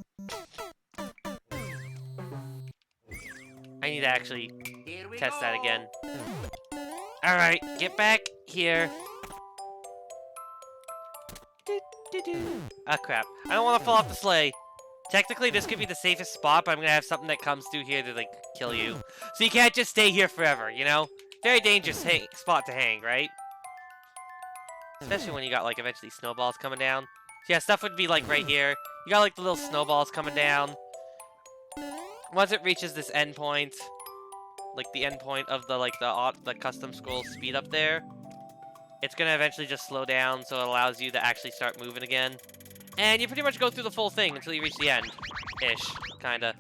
I need to actually test that again. Alright, get back here. Ah, crap. I don't want to fall off the sleigh. Technically, this could be the safest spot, but I'm going to have something that comes through here to, like, kill you. So you can't just stay here forever, you know? Very dangerous spot to hang, right? Especially when you got, like, eventually snowballs coming down. So yeah, stuff would be, like, right here. You got, like, the little snowballs coming down. Once it reaches this end point, like, the end point of the, like, the custom scroll speed up there, it's going to eventually just slow down, so it allows you to actually start moving again. And you pretty much go through the full thing until you reach the end. Ish. Kinda.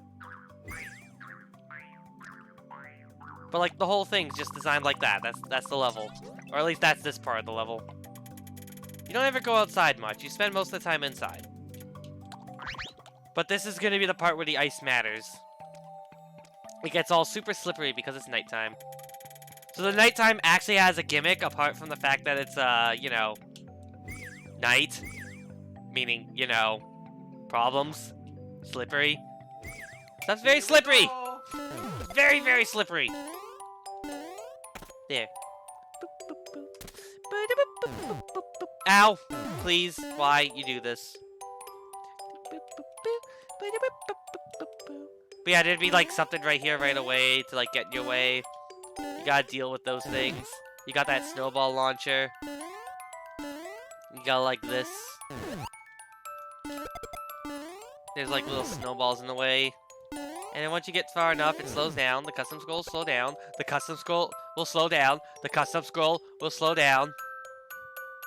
But like the whole thing's just designed like that. That's the level. Or at least that's this part of the level. You don't ever go outside much. You spend most of the time inside. But this is gonna be the part where the ice matters. It gets all super slippery because it's nighttime. So the nighttime actually has a gimmick apart from the fact that it's, you know, night. Meaning, you know, problems. Slippery. That's very slippery! Very, very slippery! There. Ow! Please, why you do this? But yeah, there'd be like something right here right away to like get in your way. You gotta deal with those things. You got that snowball launcher. You got like this. There's like little snowballs in the way. And then once you get far enough, it slows down. The custom scroll will slow down. The custom scroll will slow down. The custom scroll will slow down.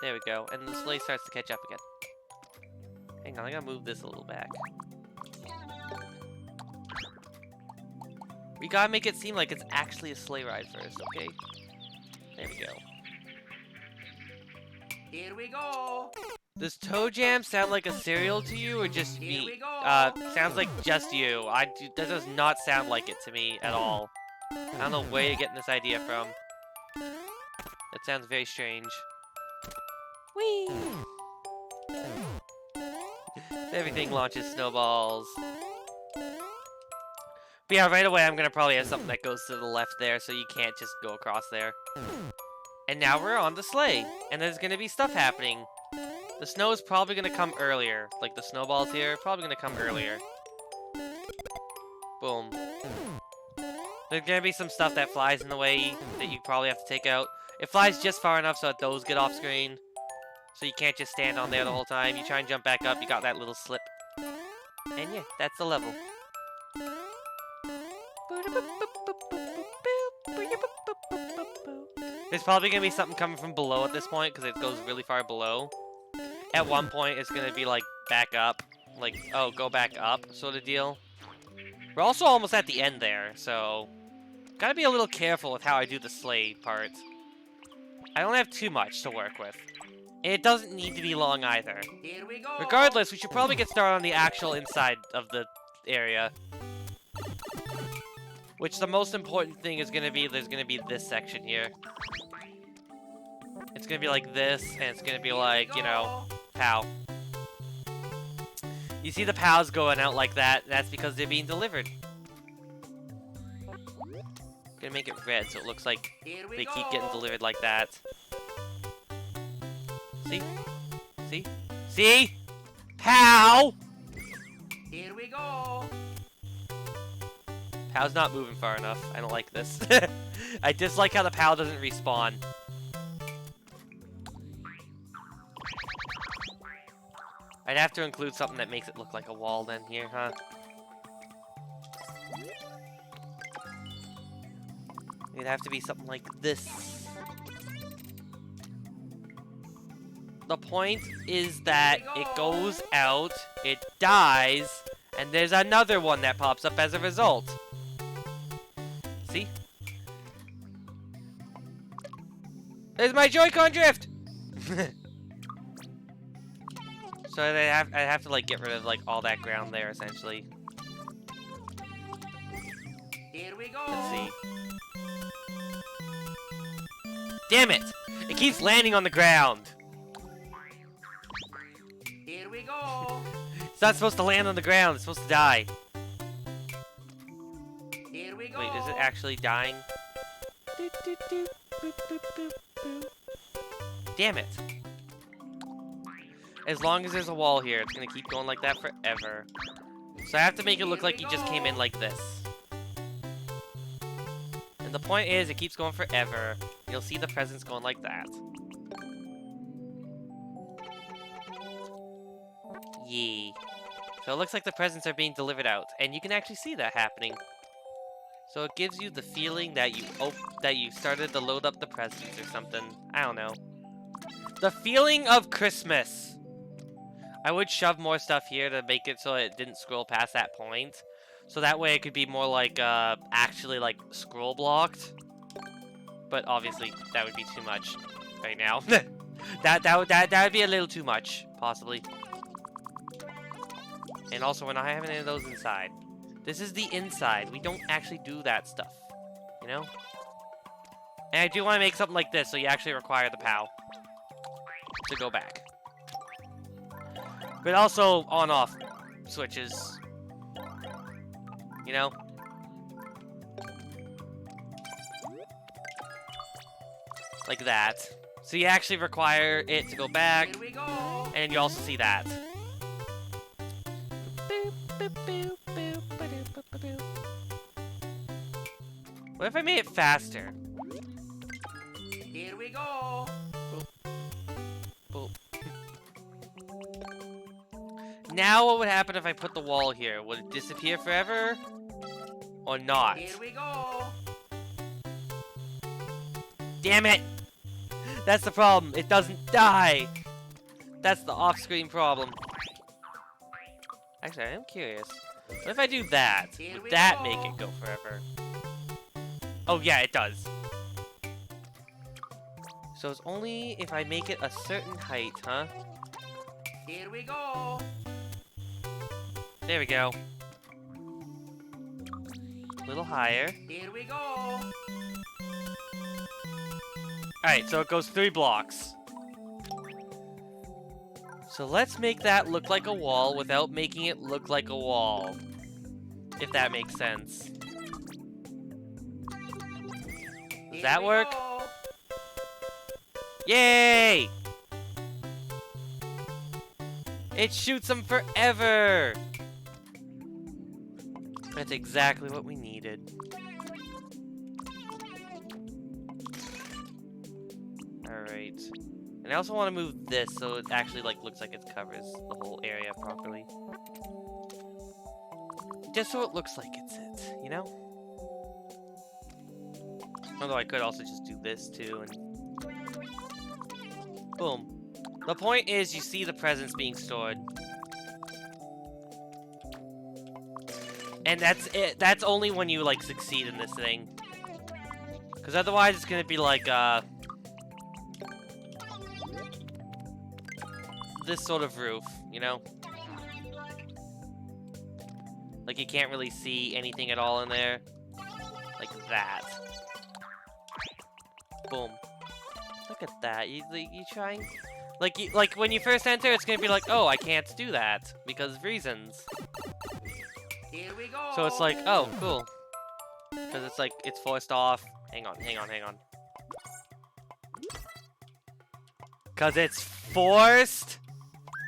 There we go. And the sleigh starts to catch up again. Hang on, I gotta move this a little back. We gotta make it seem like it's actually a sleigh ride first, okay? There we go.
Here we go.
Does Toe Jam sound like a cereal to you, or just
Here
me?
we go.
Sounds like just you. That does not sound like it to me at all. I don't know where you're getting this idea from. That sounds very strange. Whee! Everything launches snowballs. But yeah, right away I'm gonna probably have something that goes to the left there, so you can't just go across there. And now we're on the sleigh, and there's gonna be stuff happening. The snow is probably gonna come earlier. Like the snowballs here, probably gonna come earlier. Boom. There's gonna be some stuff that flies in the way that you probably have to take out. It flies just far enough so that those get off screen. So you can't just stand on there the whole time. You try and jump back up, you got that little slip. And yeah, that's the level. There's probably gonna be something coming from below at this point because it goes really far below. At one point, it's gonna be like back up, like, oh, go back up sort of deal. We're also almost at the end there, so gotta be a little careful with how I do the sleigh part. I don't have too much to work with. And it doesn't need to be long either.
Here we go.
Regardless, we should probably get started on the actual inside of the area. Which the most important thing is gonna be, there's gonna be this section here. It's gonna be like this, and it's gonna be like, you know, POW. You see the POWs going out like that, that's because they're being delivered. Gonna make it red so it looks like they keep getting delivered like that. See? See? See? POW!
Here we go.
POW's not moving far enough. I don't like this. I dislike how the POW doesn't respawn. I'd have to include something that makes it look like a wall then here, huh? It'd have to be something like this. The point is that it goes out, it dies, and there's another one that pops up as a result. See? There's my Joy-Con drift! So I have to like get rid of like all that ground there essentially.
Here we go.
Let's see. Damn it! It keeps landing on the ground!
Here we go.
It's not supposed to land on the ground, it's supposed to die.
Here we go.
Wait, is it actually dying? Damn it. As long as there's a wall here, it's gonna keep going like that forever. So I have to make it look like you just came in like this. And the point is, it keeps going forever. You'll see the presents going like that. Yee. So it looks like the presents are being delivered out, and you can actually see that happening. So it gives you the feeling that you started to load up the presents or something. I don't know. The feeling of Christmas. I would shove more stuff here to make it so it didn't scroll past that point. So that way it could be more like, actually like scroll blocked. But obviously that would be too much right now. that would be a little too much, possibly. And also we're not having any of those inside. This is the inside. We don't actually do that stuff, you know? And I do want to make something like this so you actually require the POW to go back. But also on-off switches. You know? Like that. So you actually require it to go back.
Here we go.
And you also see that. What if I made it faster?
Here we go.
Boop. Now what would happen if I put the wall here? Would it disappear forever? Or not?
Here we go.
Damn it! That's the problem. It doesn't die. That's the off-screen problem. Actually, I am curious. What if I do that? Would that make it go forever? Oh yeah, it does. So it's only if I make it a certain height, huh?
Here we go.
There we go. A little higher.
Here we go.
Alright, so it goes 3 blocks. So let's make that look like a wall without making it look like a wall. If that makes sense. Does that work? Yay! It shoots them forever! That's exactly what we needed. Alright. And I also want to move this so it actually like looks like it covers the whole area properly. Just so it looks like it's it, you know? Although I could also just do this too and boom. The point is you see the presents being stored. And that's it. That's only when you like succeed in this thing. Because otherwise it's gonna be like this sort of roof, you know? Like you can't really see anything at all in there. Like that. Boom. Look at that. You trying? Like when you first enter, it's gonna be like, oh, I can't do that because of reasons.
Here we go.
So it's like, oh, cool. Because it's like it's forced off. Hang on. Because it's forced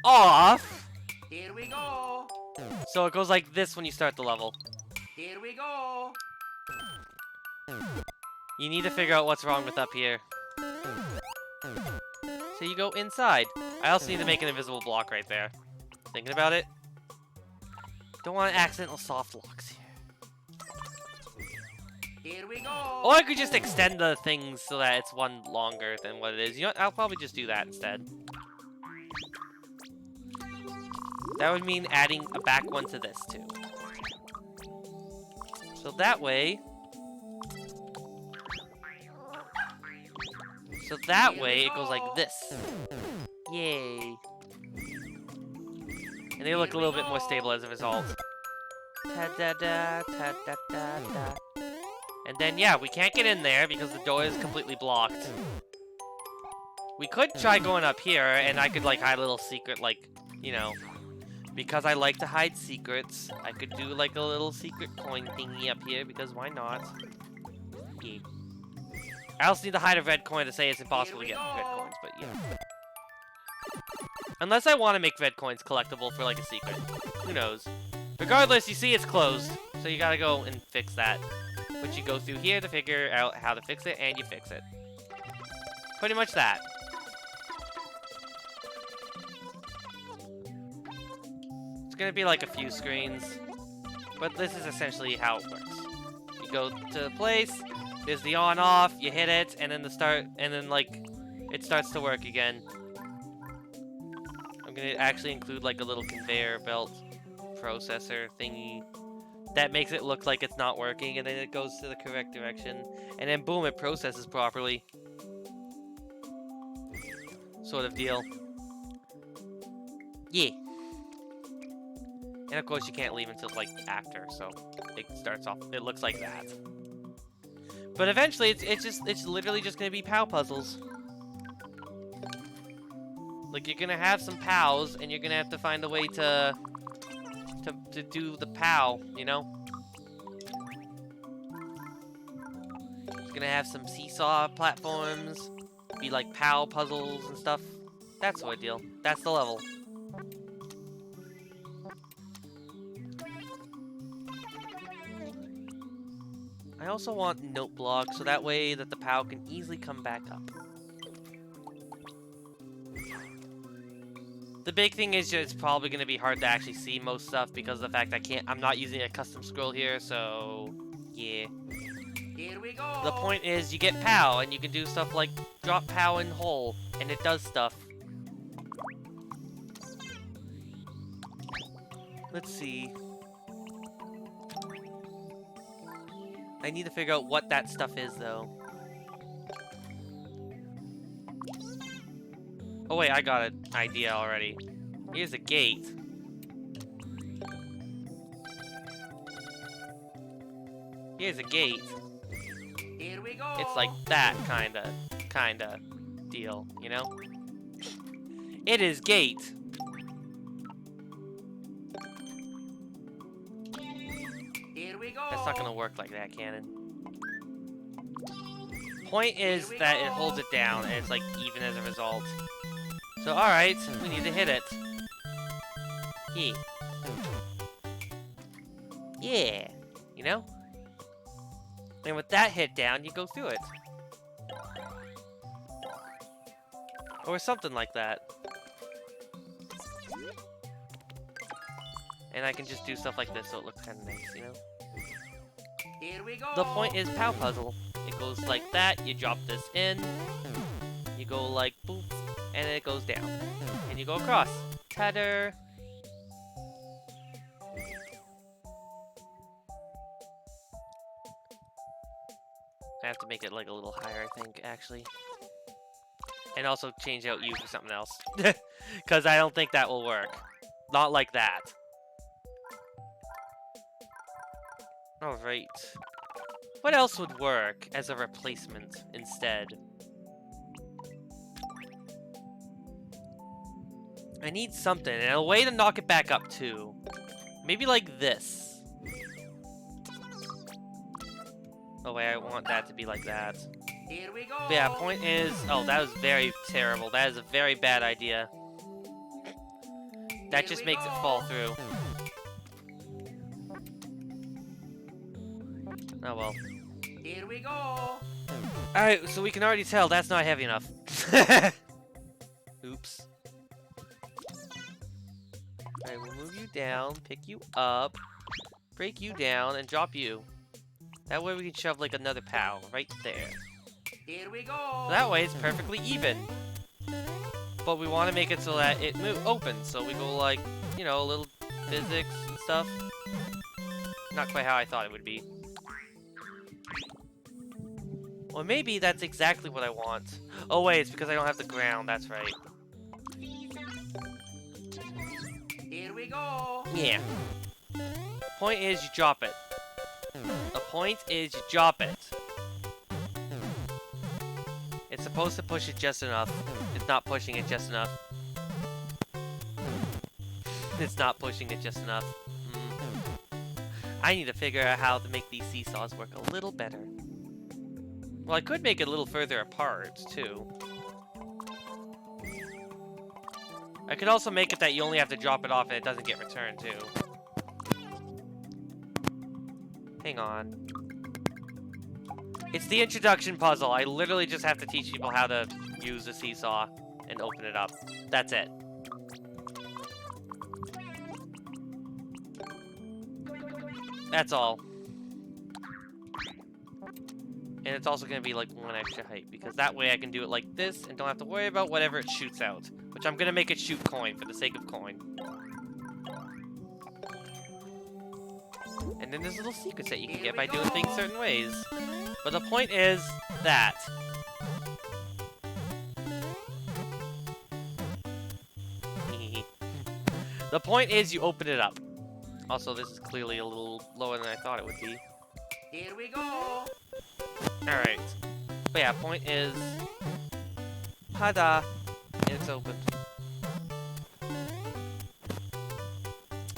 off.
Here we go.
So it goes like this when you start the level.
Here we go.
You need to figure out what's wrong with up here. So you go inside. I also need to make an invisible block right there. Thinking about it. Don't want accidental soft locks here.
Here we go.
Or I could just extend the things so that it's one longer than what it is. You know what? I'll probably just do that instead. That would mean adding a back one to this too. So that way... So that way it goes like this. Yay. And they look a little bit more stable as a result. Ta-da-da, ta-da-da-da. And then, yeah, we can't get in there because the door is completely blocked. We could try going up here, and I could, like, hide a little secret, like, you know. Because I like to hide secrets, I could do, like, a little secret coin thingy up here, because why not? Yeah. I also need to hide a red coin to say it's impossible to get red coins, but, yeah. Unless I want to make red coins collectible for, like, a secret. Who knows? Regardless, you see it's closed, so you gotta go and fix that. But you go through here to figure out how to fix it, and you fix it. Pretty much that. It's gonna be like a few screens, but this is essentially how it works. You go to the place, there's the on-off, you hit it, and then like, it starts to work again. I'm gonna actually include like a little conveyor belt processor thingy That makes it look like it's not working, and then it goes to the correct direction. And then boom, it processes properly. Sort of deal. Yeah. And of course you can't leave until like after, so it starts off, it looks like that. But eventually it's literally just gonna be POW puzzles. Like you're gonna have some POWs and you're gonna have to find a way to do the POW, you know? You're gonna have some seesaw platforms, be like POW puzzles and stuff. That sort of deal. That's the level. I also want note block so that way that the POW can easily come back up. The big thing is it's probably going to be hard to actually see most stuff because of the fact I'm not using a custom scroll here, so yeah.
Here we go.
The point is you get POW and you can do stuff like drop POW in hole and it does stuff. Let's see. I need to figure out what that stuff is though. Oh wait, I got an idea already. Here's a gate. Here's a gate.
Here we go.
It's like that kinda deal, you know? It is gate.
Here we go.
That's not gonna work like that, Cannon. Point is that it holds it down and it's like even as a result. So alright, we need to hit it. Yeah. Yeah. You know? And with that hit down, you go through it. Or something like that. And I can just do stuff like this so it looks kind of nice, you know?
Here we go.
The point is POW puzzle. It goes like that, you drop this in, you go like boop, and then it goes down. And you go across. Ta-da! I have to make it like a little higher, I think, actually. And also change out you for something else. Because I don't think that will work. Not like that. Alright. What else would work as a replacement instead? I need something, and a way to knock it back up too. Maybe like this. Oh wait, I want that to be like that.
Here we go.
But yeah, point is... Oh, that was very terrible. That is a very bad idea. That just makes it fall through. Oh well.
Here we go.
Alright, so we can already tell that's not heavy enough. Oops. Alright, we'll move you down, pick you up, break you down, and drop you. That way we can shove like another POW right there.
Here we go.
So that way it's perfectly even. But we want to make it so that it opens, so we go like, you know, a little physics and stuff. Not quite how I thought it would be. Or maybe that's exactly what I want. Oh wait, it's because I don't have the ground, that's right.
Here we go.
Yeah. Point is you drop it. The point is you drop it. It's supposed to push it just enough. It's not pushing it just enough. It's not pushing it just enough. I need to figure out how to make these seesaws work a little better. Well, I could make it a little further apart, too. I could also make it that you only have to drop it off and it doesn't get returned, too. Hang on. It's the introduction puzzle. I literally just have to teach people how to use the seesaw and open it up. That's it. That's all. And it's also going to be like one extra height, because that way I can do it like this and don't have to worry about whatever it shoots out. Which I'm going to make it shoot coin for the sake of coin. And then there's little secrets that you can get by doing things certain ways. But the point is that the point is you open it up. Also, this is clearly a little lower than I thought it would be.
Here we go.
Alright. But yeah, point is... Ta-da! It's open.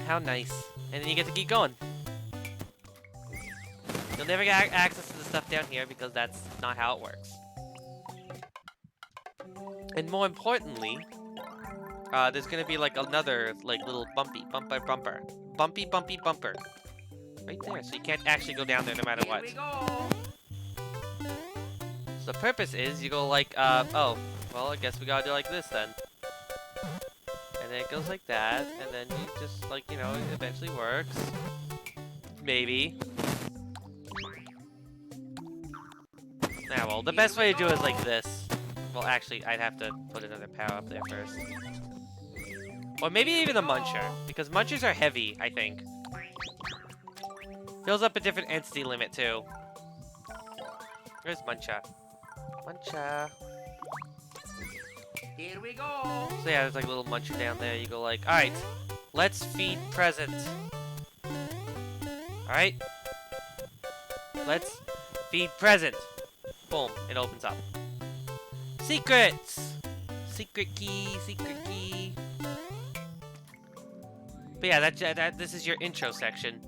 How nice. And then you get to keep going. You'll never get access to the stuff down here because that's not how it works. And more importantly, there's gonna be like another like little bumpy bumper. Right there, so you can't actually go down there no matter what.
Here we go.
So the purpose is you go like, oh, well, I guess we gotta do like this then. And then it goes like that, and then you just like, you know, it eventually works. Maybe. Nah, well, the best way to do it is like this. Well, actually, I'd have to put another power up there first. Or maybe even the Muncher, because Munchers are heavy, I think. Fills up a different entity limit, too. Where's Muncher? Muncher.
Here we go.
So yeah, there's like a little Muncher down there. You go like, alright, let's feed present. Alright? Let's feed present. Boom, it opens up. Secrets! Secret key, secret key. But yeah, this is your intro section.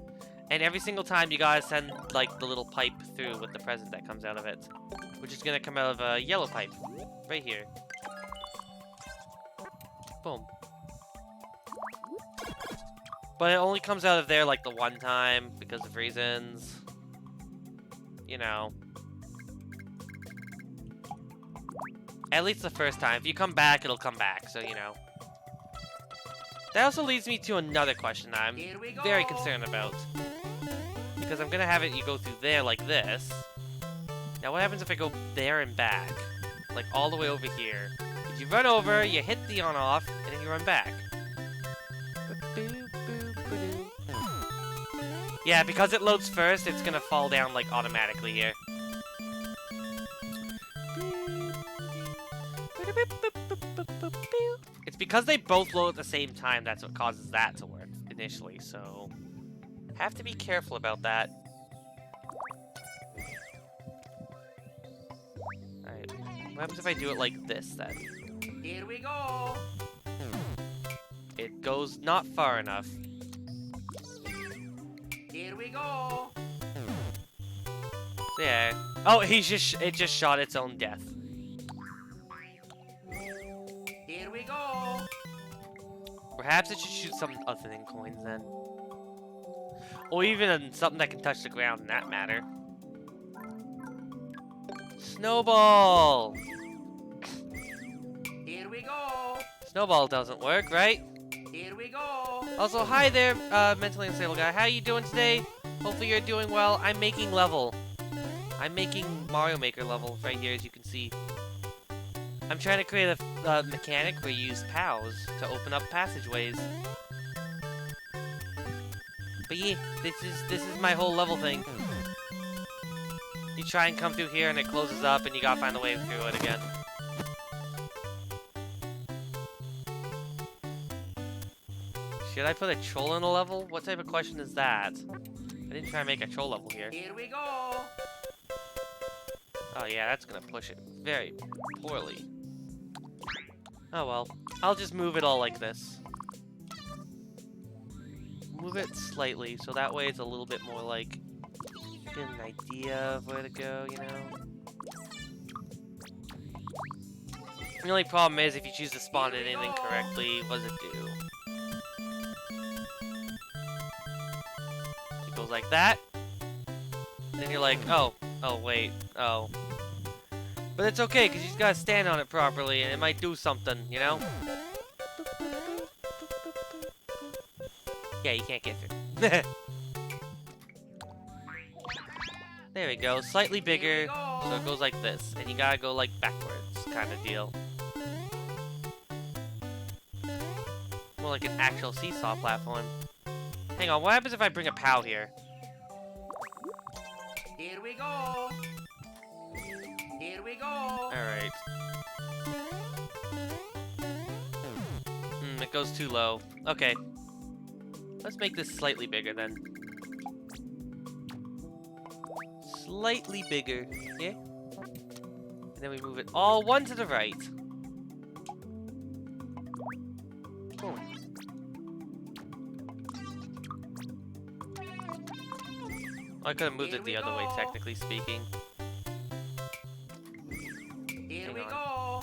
And every single time you gotta send like the little pipe through with the present that comes out of it. Which is gonna come out of a yellow pipe. Right here. Boom. But it only comes out of there like the one time because of reasons. You know. At least the first time. If you come back, it'll come back, so you know. That also leads me to another question that I'm very concerned about. Because I'm gonna have it, you go through there like this. Now what happens if I go there and back? Like all the way over here. If you run over, you hit the on-off, and then you run back. Yeah, because it loads first, it's gonna fall down like automatically here. It's because they both load at the same time, that's what causes that to work initially, so... have to be careful about that. Alright, what happens if I do it like this, then?
Here we go.
It goes not far enough.
Here we go.
So yeah. Oh, it just shot its own death.
Here we go.
Perhaps it should shoot something other than coins then. Or even something that can touch the ground in that matter. Snowball!
Here we go.
Snowball doesn't work, right?
Here we go.
Also, hi there, mentally unstable guy. How you doing today? Hopefully you're doing well. I'm making level. I'm making Mario Maker level right here, as you can see. I'm trying to create a mechanic where you use POWs to open up passageways. But yeah, this is my whole level thing. You try and come through here and it closes up and you gotta find a way through it again. Should I put a troll in a level? What type of question is that? I didn't try and make a troll level here.
Here we go.
Oh yeah, that's gonna push it very poorly. Oh well. I'll just move it all like this. Move it slightly, so that way it's a little bit more like... get an idea of where to go, you know? The only problem is if you choose to spawn it in incorrectly, what does it do? It goes like that. And then you're like, oh, wait, oh. But it's okay, because you just gotta stand on it properly, and it might do something, you know? Yeah, you can't get through. There we go, slightly bigger, so it goes like this. And you gotta go like backwards, kind of deal. More like an actual seesaw platform. Hang on, what happens if I bring a POW here?
Here we go. Here we go.
Alright. It goes too low. Okay. Let's make this slightly bigger then. Slightly bigger. Yeah? And then we move it all one to the right. Boom. I could have moved
Here
it the
we
other way,
go.
technically speaking.
Here
Hang
we
on.
go.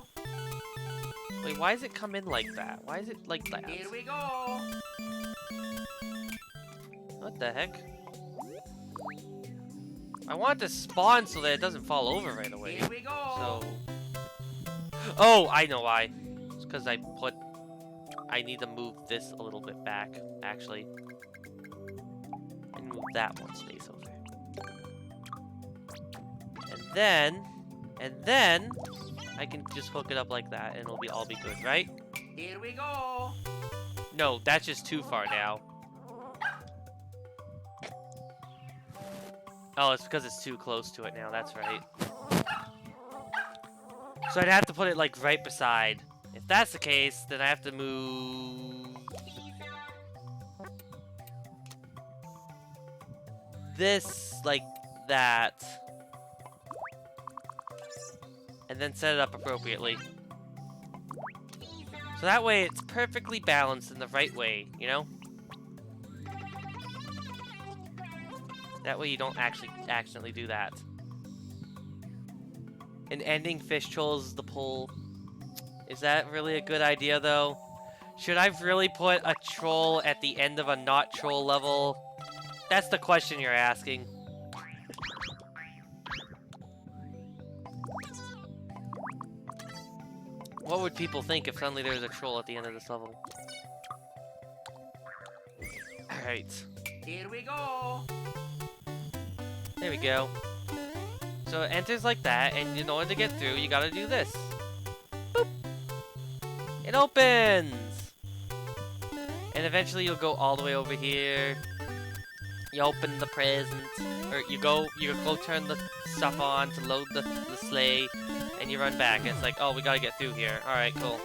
Wait, why does it come in like that? Why is it like that?
Here we go.
What the heck? I want it to spawn so that it doesn't fall over right away.
Here we go.
So... Oh, I know why. It's because I need to move this a little bit back, actually. And move that one space over. And then, I can just hook it up like that and it'll all be good, right?
Here we go.
No, that's just too far now. Oh, it's because it's too close to it now, that's right. So I'd have to put it like right beside. If that's the case, then I have to move this like that. And then set it up appropriately. So that way it's perfectly balanced in the right way, you know? That way you don't actually accidentally do that. And ending fish trolls is the pull. Is that really a good idea though? Should I really put a troll at the end of a not troll level? That's the question you're asking. What would people think if suddenly there was a troll at the end of this level? Alright.
Here we go.
There we go. So it enters like that, and in order to get through, you gotta do this. Boop! It opens! And eventually you'll go all the way over here. You open the present, or you go turn the stuff on to load the sleigh, and you run back. And it's like, oh, we gotta get through here. Alright, cool.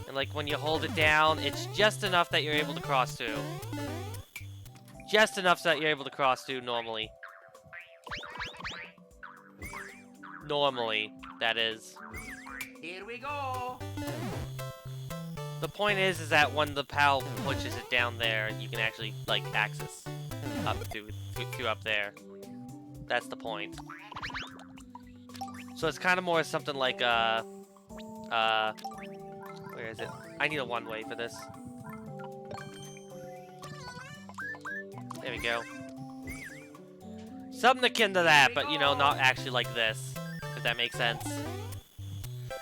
And like when you hold it down, it's just enough that you're able to cross through. Just enough so that you're able to cross through normally. Normally, that is.
Here we go.
The point is that when the PAL pushes it down there, you can actually, like, access up through up there. That's the point. So it's kind of more something like, where is it? I need a one-way for this. There we go. Something akin to that, but, you know, not actually like this. If that makes sense.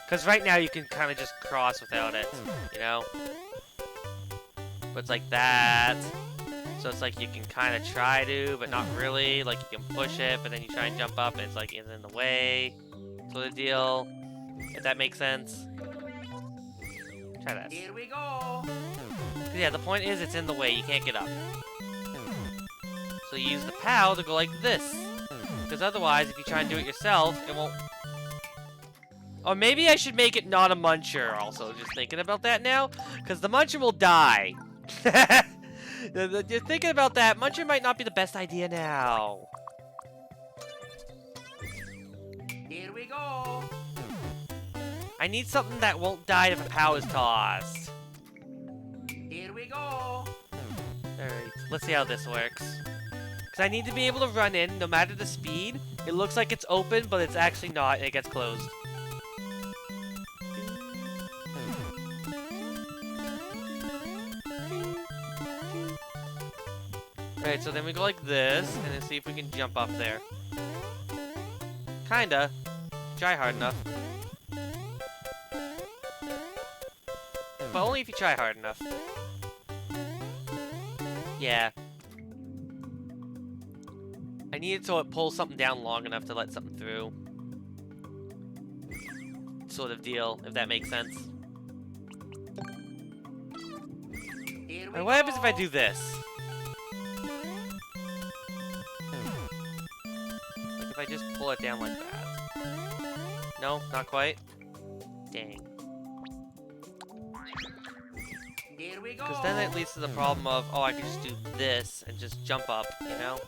Because right now you can kind of just cross without it, you know? But it's like that. So it's like you can kind of try to, but not really. Like you can push it, but then you try and jump up and it's like it's in the way. Sort of deal. If that makes sense. Try that.
Here we go.
Yeah, the point is it's in the way. You can't get up. So you use the PAL to go like this. Because otherwise, if you try and do it yourself, it won't... Or maybe I should make it not a muncher also, just thinking about that now. Because the muncher will die. You're thinking about that, muncher might not be the best idea now.
Here we go.
I need something that won't die if a PAL is tossed.
Here we go.
Alright, let's see how this works. Because I need to be able to run in, no matter the speed. It looks like it's open, but it's actually not, and it gets closed. Alright, so then we go like this, and then see if we can jump up there. Kinda. Try hard enough. But only if you try hard enough. Yeah. I need it so it pulls something down long enough to let something through. Sort of deal, if that makes sense.
Here we
Alright, what happens if I
go.
do this? if I just pull it down like that? No, not quite. Dang.
Here we go.
Because then it leads to the problem of, oh, I can just do this and just jump up, you know?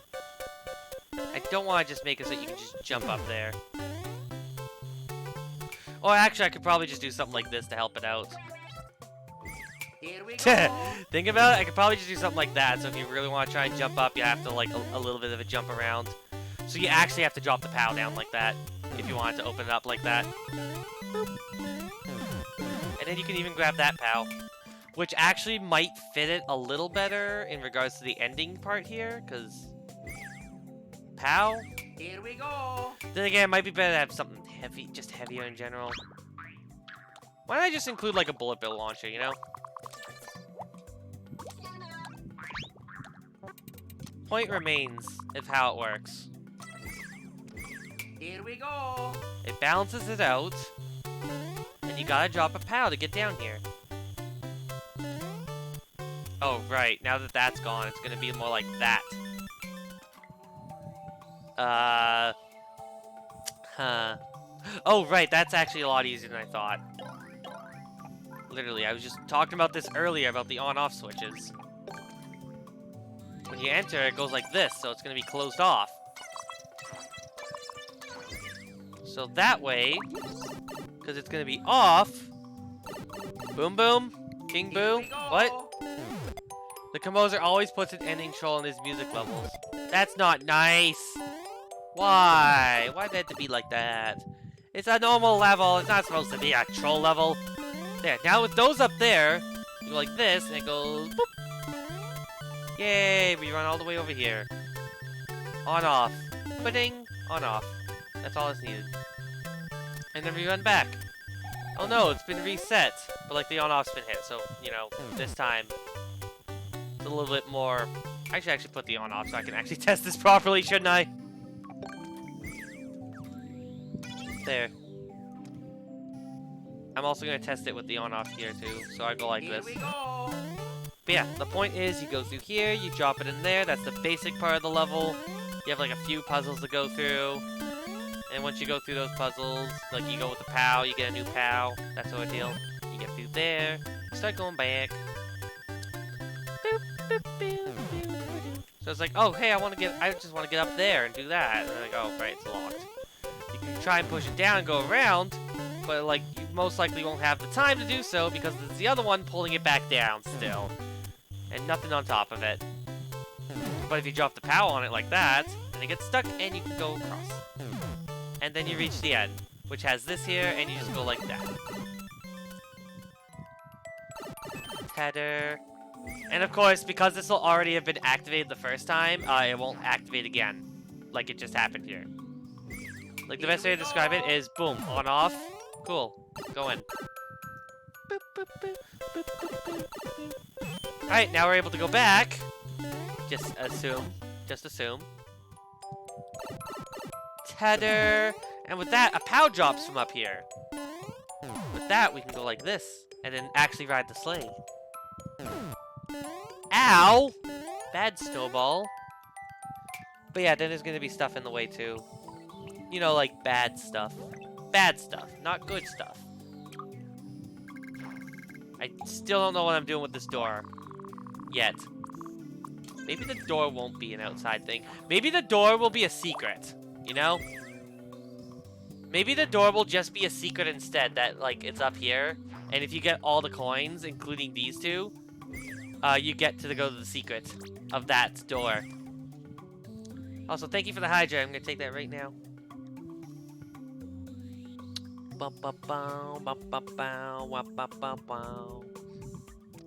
I don't want to just make it so you can just jump up there. Or actually, I could probably just do something like this to help it out.
Here we go.
Think about it, I could probably just do something like that. So if you really want to try and jump up, you have to like a little bit of a jump around. So you actually have to drop the POW down like that if you wanted to open it up like that. Boop. And then you can even grab that POW, which actually might fit it a little better in regards to the ending part here, because POW.
Here we go.
Then again, it might be better to have something heavy, just heavier in general. Why don't I just include like a bullet bill launcher, you know? Point remains of how it works.
Here we go.
It balances it out, and you gotta drop a POW to get down here. Oh, right. Now that that's gone, it's gonna be more like that. Oh, right. That's actually a lot easier than I thought. Literally, I was just talking about this earlier, about the on-off switches. When you enter, it goes like this, so it's gonna be closed off. So that way, because it's gonna be off. Boom boom, king boo. What? The composer always puts an ending troll in his music levels. That's not nice. Why? Why'd it have to be like that? It's a normal level. It's not supposed to be a troll level. There. Now with those up there, you go like this, and it goes boop. Yay! We run all the way over here. On off. Ba-ding. On off. That's all that's needed. And then we run back. Oh no, it's been reset. But like the on-off's been hit, so, you know, this time it's a little bit more... I should actually put the on-off so I can actually test this properly, shouldn't I? There. I'm also going to test it with the on-off here too, so I go like this.
Here we go.
But yeah, the point is you go through here, you drop it in there, that's the basic part of the level. You have like a few puzzles to go through. And once you go through those puzzles, like you go with the POW, you get a new POW, that sort of deal. You get through there, start going back. So it's like, oh hey, I just want to get up there and do that. And they're like, oh right, it's locked. You can try and push it down and go around, but like you most likely won't have the time to do so because there's the other one pulling it back down still. And nothing on top of it. But if you drop the POW on it like that, then it gets stuck and you can go across. And then you reach the end, which has this here, and you just go like that. Tether. And of course, because this will already have been activated the first time, it won't activate again, like it just happened here. Like the best way to describe it is, boom, on off, cool, go in. Boop, boop, boop, boop, boop, boop, boop. Alright, now we're able to go back. Just assume. Tether. And with that, a POW drops from up here. With that, we can go like this, and then actually ride the sleigh. Ow! Bad snowball. But yeah, then there's gonna be stuff in the way too. You know, like bad stuff. Bad stuff, not good stuff. I still don't know what I'm doing with this door. Yet. Maybe the door won't be an outside thing. Maybe the door will be a secret. You know? Maybe the door will just be a secret instead, that, like, it's up here. And if you get all the coins, including these two, you get to go to the secret of that door. Also, thank you for the Hydra. I'm gonna take that right now.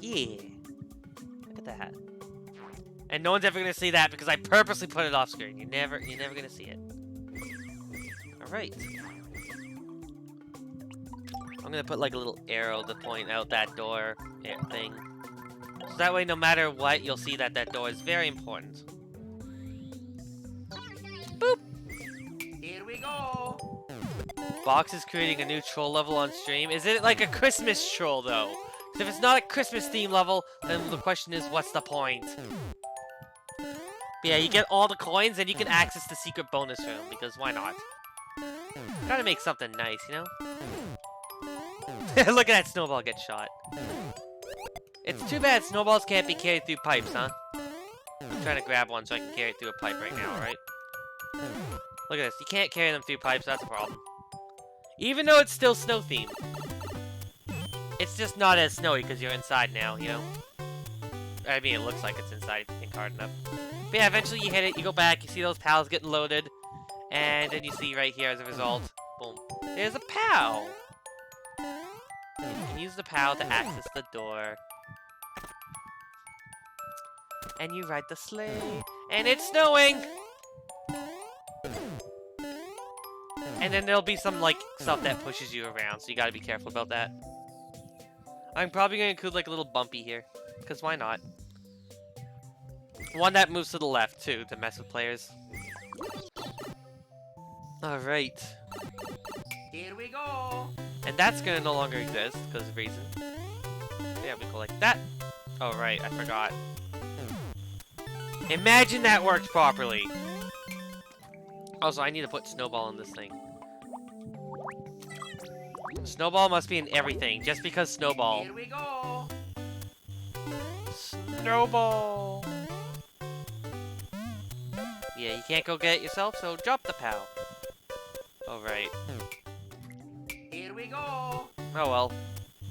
Yeah. Look at that. And no one's ever gonna see that because I purposely put it off screen. You're never gonna see it. Alright. I'm gonna put like a little arrow to point out that door thing. So that way, no matter what, you'll see that that door is very important. Boop!
Here we go.
Box is creating a new troll level on stream. Is it like a Christmas troll, though? Because if it's not a Christmas theme level, then the question is, what's the point? But yeah, you get all the coins and you can access the secret bonus room, because why not? Gotta make something nice, you know? Look at that snowball get shot. It's too bad snowballs can't be carried through pipes, huh? I'm trying to grab one so I can carry it through a pipe right now, alright? Look at this. You can't carry them through pipes, that's a problem. Even though it's still snow themed. It's just not as snowy because you're inside now, you know? I mean, it looks like it's inside if you think hard enough. But yeah, eventually you hit it, you go back, you see those pals getting loaded. And then you see right here as a result, boom, there's a pal! And you can use the pal to access the door. And you ride the sleigh. And it's snowing! And then there'll be some, like, stuff that pushes you around, so you gotta be careful about that. I'm probably gonna include, like, a little bumpy here. Because why not? One that moves to the left, too, to mess with players. Alright.
Here we go.
And that's gonna no longer exist, because of reason. Yeah, we go like that. Oh, right, I forgot. Imagine that worked properly! Also, I need to put Snowball in this thing. Snowball must be in everything, just because Snowball.
Here we go.
Snowball! Yeah, you can't go get it yourself, so drop the pal. Alright.
Here we go.
Oh well.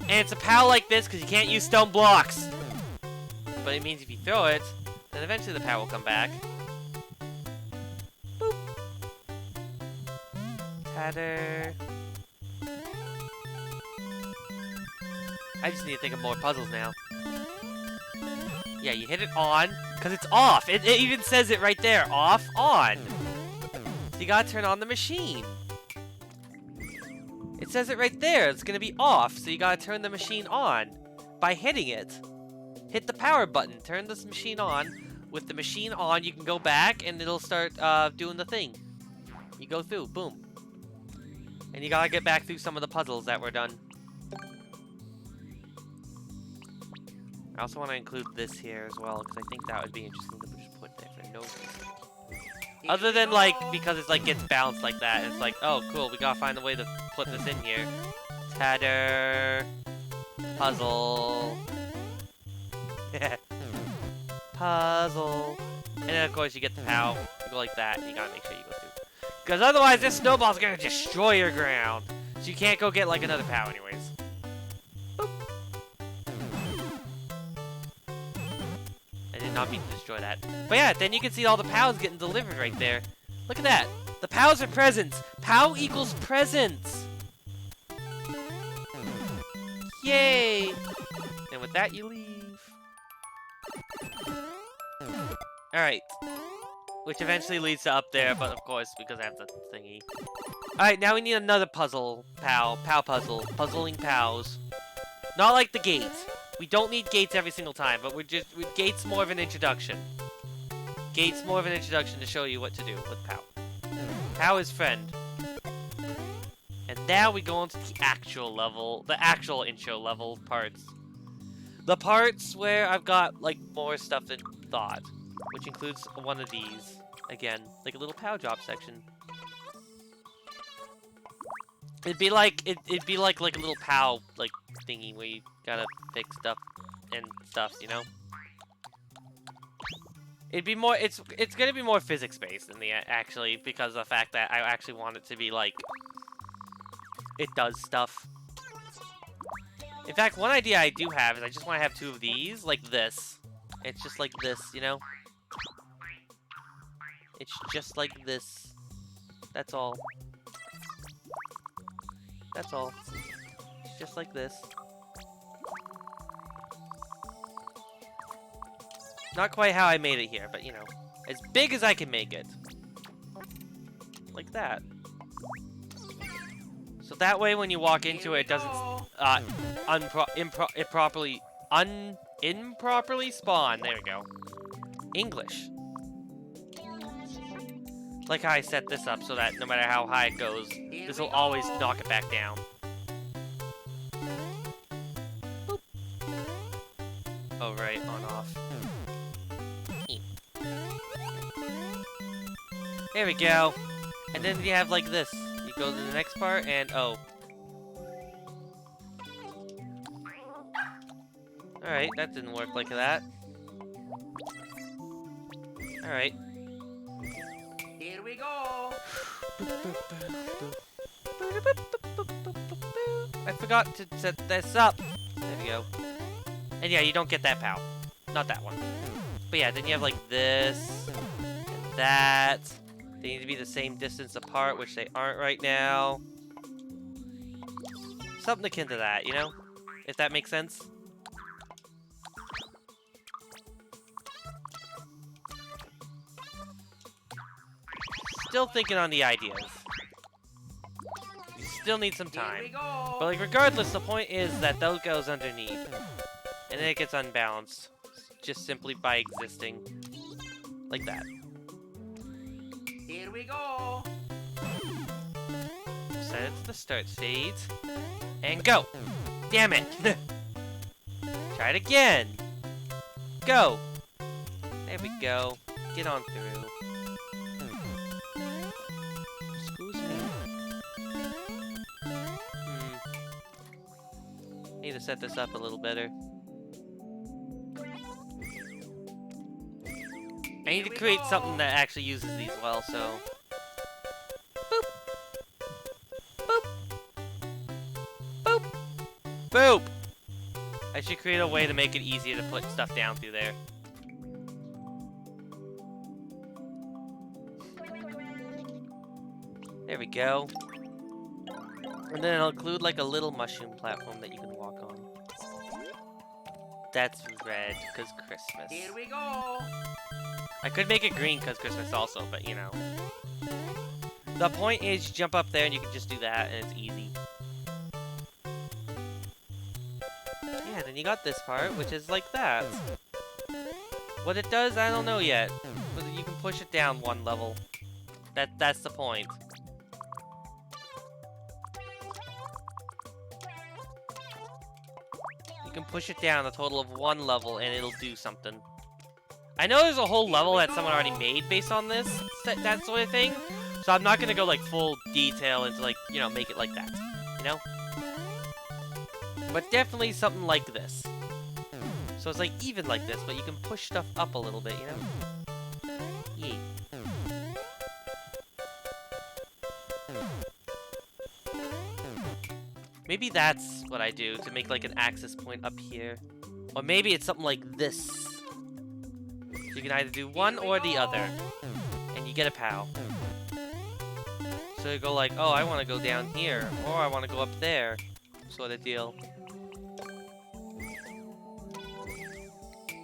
And it's a pal like this because you can't use stone blocks! But it means if you throw it, then eventually the pal will come back. Boop! Tatter. I just need to think of more puzzles now. Yeah, you hit it on, because it's off. It even says it right there. Off, on. So you gotta turn on the machine. It says it right there. It's gonna be off, so you gotta turn the machine on by hitting it. Hit the power button. Turn this machine on. With the machine on, you can go back, and it'll start doing the thing. You go through. Boom. And you gotta get back through some of the puzzles that were done. I also want to include this here as well, because I think that would be interesting to just put there for no reason. Other than, like, because it's, like, gets balanced like that. It's like, oh, cool, we gotta find a way to put this in here. Tatter. Puzzle. Puzzle. And then, of course, you get the POW. You go like that, and you gotta make sure you go through. Because otherwise, this snowball's gonna destroy your ground. So you can't go get, like, another POW anyways. Not mean to destroy that. But yeah, then you can see all the POWs getting delivered right there. Look at that. The POWs are presents. POW equals presents. Yay. And with that, you leave. Alright. Which eventually leads to up there, but of course, because I have the thingy. Alright, now we need another puzzle. POW puzzle. Puzzling POWs. Not like the gates. We don't need gates every single time, but gates more of an introduction. Gates more of an introduction to show you what to do with POW. POW is friend. And now we go into the actual level, the actual intro level parts. The parts where I've got, like, more stuff than thought. Which includes one of these. Again, like a little POW drop section. It'd be like a little POW, like, thingy where you gotta fix stuff and stuff, you know? It'd be more, it's gonna be more physics-based in the, actually, because of the fact that I actually want it to be, like, it does stuff. In fact, one idea I do have is I just want to have two of these, like this. It's just like this, you know? It's just like this. That's all. That's all. It's just like this. Not quite how I made it here, but you know, as big as I can make it. Like that. So that way when you walk into it, it doesn't improperly spawn. There we go. English. Like how I set this up so that no matter how high it goes, this will always knock it back down. Boop. Oh right, on off. Here we go. And then you have like this. You go to the next part and oh. Alright, that didn't work like that. Alright.
Here we go.
I forgot to set this up. There we go. And yeah, you don't get that POW. Not that one. But yeah, then you have like this and that. They need to be the same distance apart, which they aren't right now. Something akin to that, you know? If that makes sense. Still thinking on the ideas. Still need some
Here
time.
we go.
But like regardless, the point is that those goes underneath. And then it gets unbalanced. Just simply by existing. Like that.
Here we go.
Set it to the start stage. And go! Damn it! Try it again! Go! There we go. Get on through. Excuse me. Need to set this up a little better. I need to create something that actually uses these well, so... Boop! Boop! Boop! Boop! I should create a way to make it easier to put stuff down through there. There we go. And then I'll include like a little mushroom platform that you can walk on. That's red, because Christmas.
Here we go.
I could make it green because Christmas also, but you know. The point is you jump up there and you can just do that and it's easy. Yeah, then you got this part, which is like that. What it does, I don't know yet. But you can push it down one level. That's the point. You can push it down a total of one level and it'll do something. I know there's a whole level that someone already made based on this, that sort of thing. So I'm not gonna go like full detail into like, you know, make it like that, you know? But definitely something like this. So it's like even like this, but you can push stuff up a little bit, you know? Yeah. Maybe that's what I do to make like an access point up here. Or maybe it's something like this. You can either do one or the other, and you get a POW. So you go like, oh, I want to go down here, or I want to go up there, sort of deal.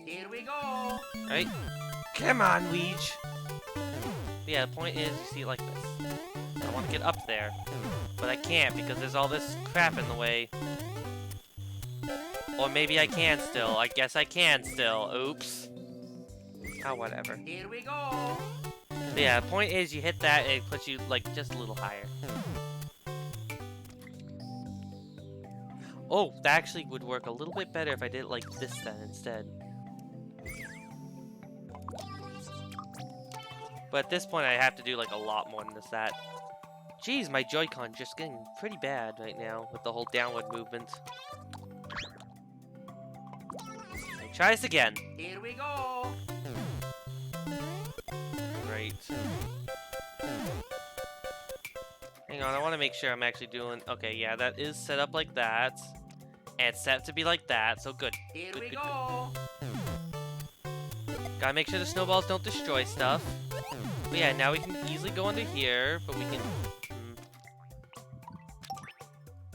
Here we go.
Right? Come on, Weege! Yeah, the point is, you see it like this. I want to get up there, but I can't because there's all this crap in the way. Or maybe I can still. I guess I can still. Oops. Oh, whatever.
Here we go.
But yeah, the point is you hit that and it puts you like just a little higher. Oh, that actually would work a little bit better if I did it like this then instead. But at this point I have to do like a lot more than this that. Jeez, my Joy-Con just getting pretty bad right now with the whole downward movement. Okay, try this again.
Here we go.
Great. Hang on, I want to make sure I'm actually doing... Okay, yeah, that is set up like that. And it's set to be like that, so good.
Here
Good,
we
good,
go.
Gotta make sure the snowballs don't destroy stuff. But yeah, now we can easily go under here, but we can...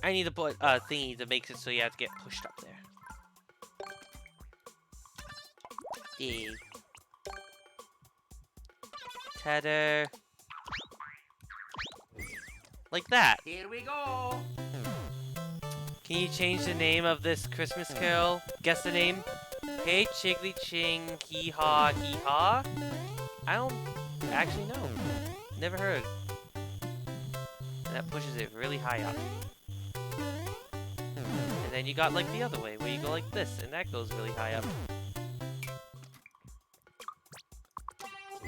I need to put a thingy that makes it so you have to get pushed up there. Yeah. Tether. Like that.
Here we go.
Can you change the name of this Christmas carol? Guess the name? Hey Chiggly Ching Hee Haw Hee Haw? I don't actually know. Never heard. And that pushes it really high up. And then you got like the other way where you go like this and that goes really high up.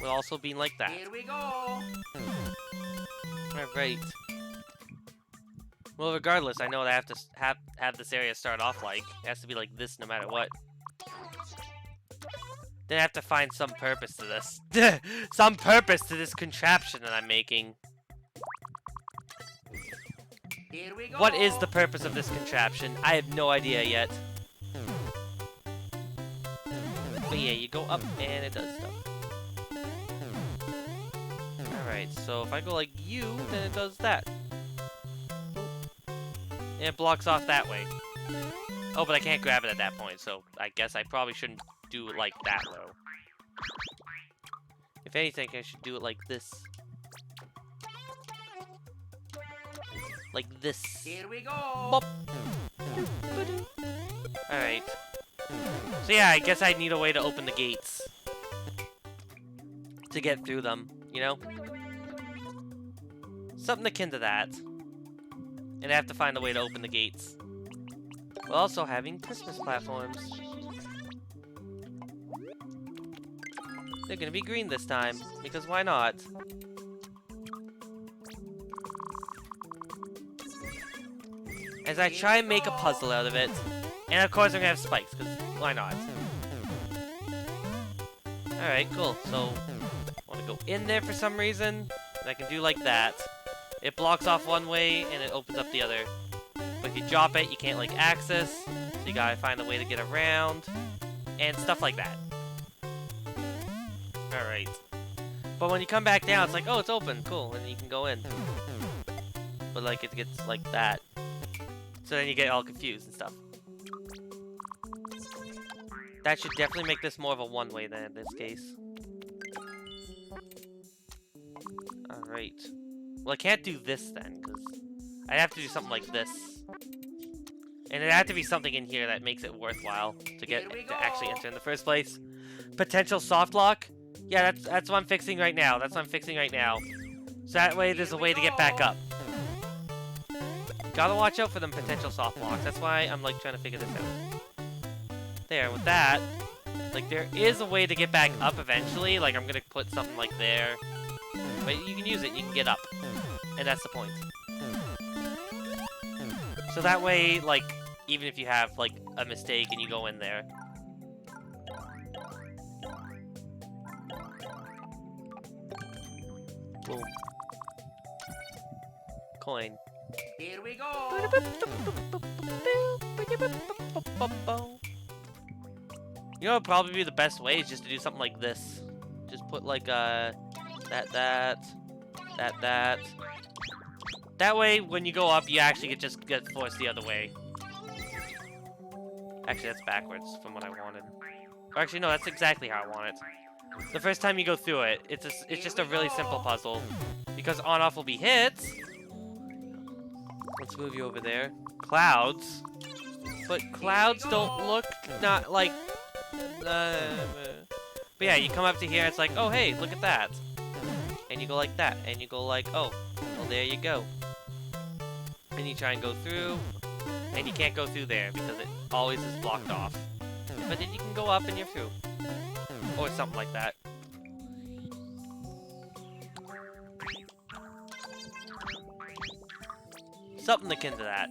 with also being like that.
Here we go.
Alright. Well, regardless, I know that I have to have this area start off like. It has to be like this no matter what. Then I have to find some purpose to this. Some purpose to this contraption that I'm making.
Here we go.
What is the purpose of this contraption? I have no idea yet. But yeah, you go up and it does stuff. Alright, so if I go like you, then it does that. And it blocks off that way. Oh, but I can't grab it at that point, so I guess I probably shouldn't do it like that low. If anything, I should do it like this. Like this.
Here we go.
Bop. Alright. So yeah, I guess I need a way to open the gates. To get through them, you know? Something akin to that. And I have to find a way to open the gates. While also having Christmas platforms. They're gonna be green this time, because why not? As I try and make a puzzle out of it. And of course I'm gonna have spikes, because why not? Alright, cool. So, I want to go in there for some reason. And I can do like that. It blocks off one way, and it opens up the other. But if you drop it, you can't, like, access. So you gotta find a way to get around. And stuff like that. Alright. But when you come back down, it's like, oh, it's open. Cool. And you can go in. But, like, it gets like that. So then you get all confused and stuff. That should definitely make this more of a one-way then in this case. Alright. Well, I can't do this then, because I'd have to do something like this. And it'd have to be something in here that makes it worthwhile to get to actually enter in the first place. Potential soft lock? Yeah, that's what I'm fixing right now. That's what I'm fixing right now. So that way there's a way to get back up. Gotta watch out for them potential soft locks. That's why I'm like trying to figure this out. There, with that, like there is a way to get back up eventually. Like I'm gonna put something like there. But you can use it, you can get up. And that's the point. So that way, like, even if you have, like, a mistake and you go in there. Boom. Coin.
Here we go.
You know what would probably be the best way is just to do something like this. Just put like that. That way, when you go up, you actually just get forced the other way. Actually, that's backwards from what I wanted. Or actually, no, that's exactly how I want it. The first time you go through it, it's just a really simple puzzle. Because on-off will be hits. Let's move you over there. Clouds. But clouds don't look not like... But yeah, you come up to here, it's like, oh, hey, look at that. And you go like that. And you go like, oh, well, there you go. And you try and go through. And you can't go through there because it always is blocked off. But then you can go up and you're through. Or something like that. Something akin to that.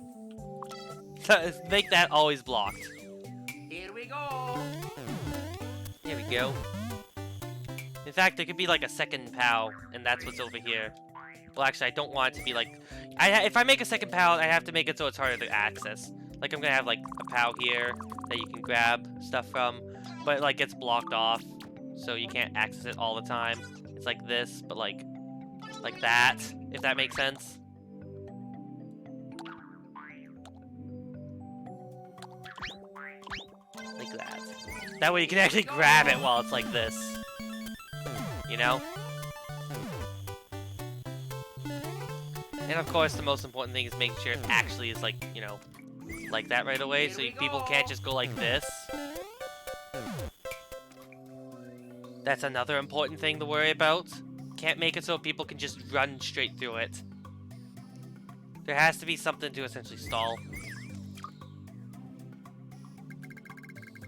Make that always blocked.
Here we go.
Here we go. In fact, there could be like a second POW, and that's what's over here. Well, actually, I don't want it to be like... if I make a second POW, I have to make it so it's harder to access. Like, I'm gonna have like a POW here that you can grab stuff from, but it like gets blocked off, so you can't access it all the time. It's like this, but like that, if that makes sense. Like that. That way you can actually grab it while it's like this. You know? And of course, the most important thing is making sure it actually is like, you know, like that right away, so people can't just go like this. That's another important thing to worry about. Can't make it so people can just run straight through it. There has to be something to essentially stall.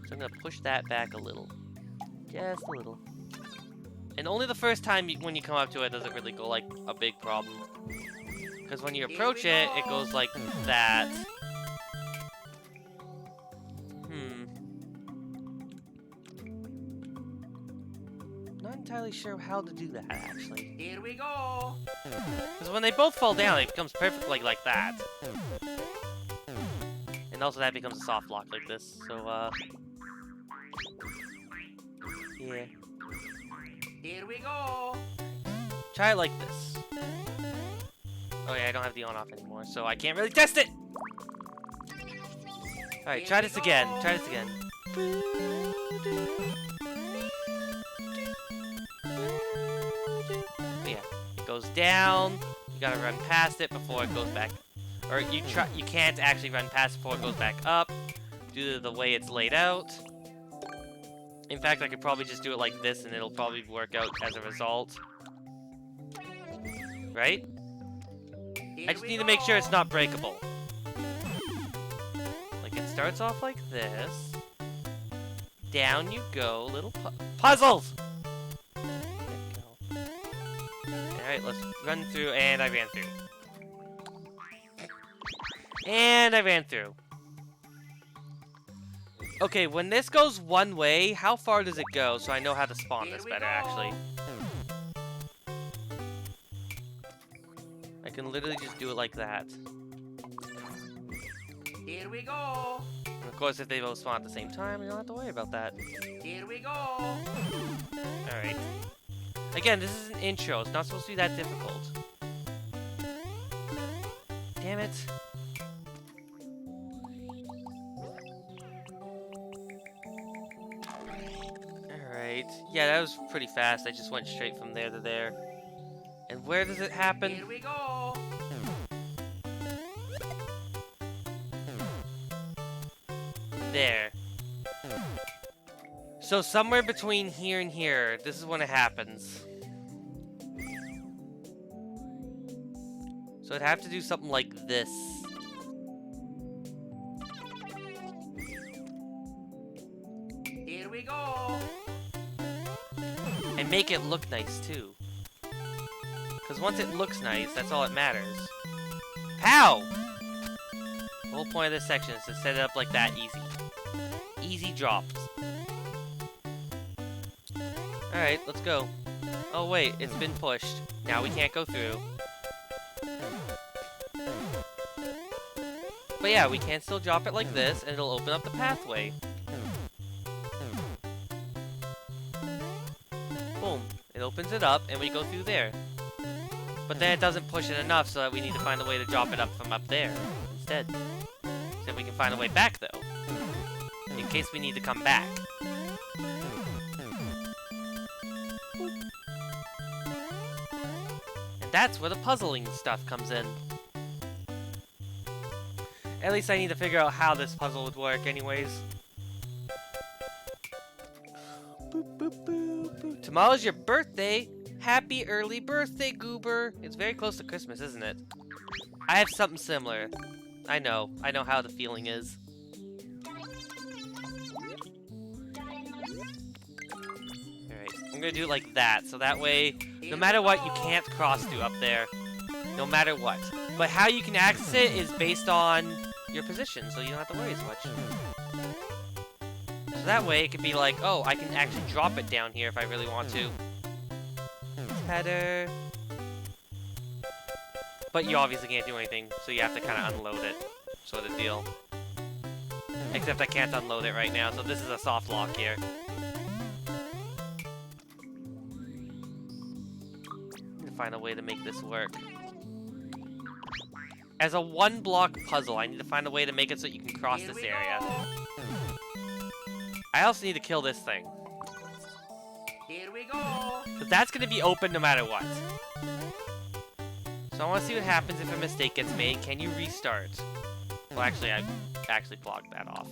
So I'm gonna push that back a little. Just a little. And only the first time when you come up to it does it really go like a big problem. Because when you approach it, it goes like that. Not entirely sure how to do that, actually.
Here we go.
Because when they both fall down, it becomes perfectly like that. And also that becomes a soft lock like this, so, yeah.
Here we go.
Try it like this. Oh yeah, I don't have the on-off anymore, so I can't really test it! Alright, try this again. Try this again. Yeah, it goes down. You gotta run past it before it goes back. Or you can't actually run past it before it goes back up due to the way it's laid out. In fact, I could probably just do it like this and it'll probably work out as a result. Right? I just need to make sure it's not breakable. Like, it starts off like this. Down you go, little puzzles! There you go. Alright, let's run through, and I ran through. And I ran through. Okay, when this goes one way, how far does it go? So I know how to spawn this better, actually. I can literally just do it like that.
Here we go.
And of course, if they both spawn at the same time, you don't have to worry about that.
Here we go.
Alright. Again, this is an intro. It's not supposed to be that difficult. Damn it. Alright. Yeah, that was pretty fast. I just went straight from there to there. And where does it happen?
Here we go.
There. So somewhere between here and here, this is when it happens. So I'd have to do something like this.
Here we go.
And make it look nice too. Because once it looks nice, that's all that matters. Pow! The whole point of this section is to set it up like that easy. Easy drops. Alright, let's go. Oh wait, it's been pushed. Now we can't go through. But yeah, we can still drop it like this, and it'll open up the pathway. Boom. It opens it up, and we go through there. But then it doesn't push it enough, so that we need to find a way to drop it up from up there instead. So we can find a way back, though. In case we need to come back. And that's where the puzzling stuff comes in. At least I need to figure out how this puzzle would work anyways. Boop, boop, boop, boop. Tomorrow's your birthday! Happy early birthday, Goober! It's very close to Christmas, isn't it? I have something similar. I know how the feeling is. Alright, I'm gonna do it like that, so that way, no matter what, you can't cross through up there. No matter what. But how you can access it is based on your position, so you don't have to worry as much. So that way, it can be like, oh, I can actually drop it down here if I really want to. Header. But you obviously can't do anything, so you have to kind of unload it, sort of deal. Except I can't unload it right now, so this is a soft lock here. Need to find a way to make this work. As a one-block puzzle, I need to find a way to make it so you can cross this area. I also need to kill this thing.
Here we go.
Because that's going to be open no matter what. So I want to see what happens if a mistake gets made. Can you restart? Well, actually, I actually blocked that off.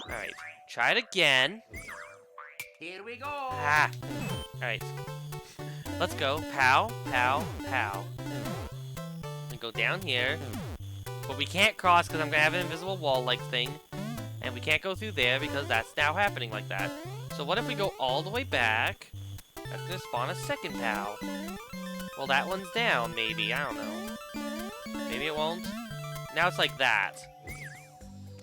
Alright, try it again.
Here we go.
Ah! Alright. Let's go. Pow, pow, pow. And go down here. But we can't cross because I'm going to have an invisible wall-like thing. And we can't go through there because that's now happening like that. So what if we go all the way back? That's gonna spawn a second POW. Well, that one's down, maybe. I don't know. Maybe it won't. Now it's like that.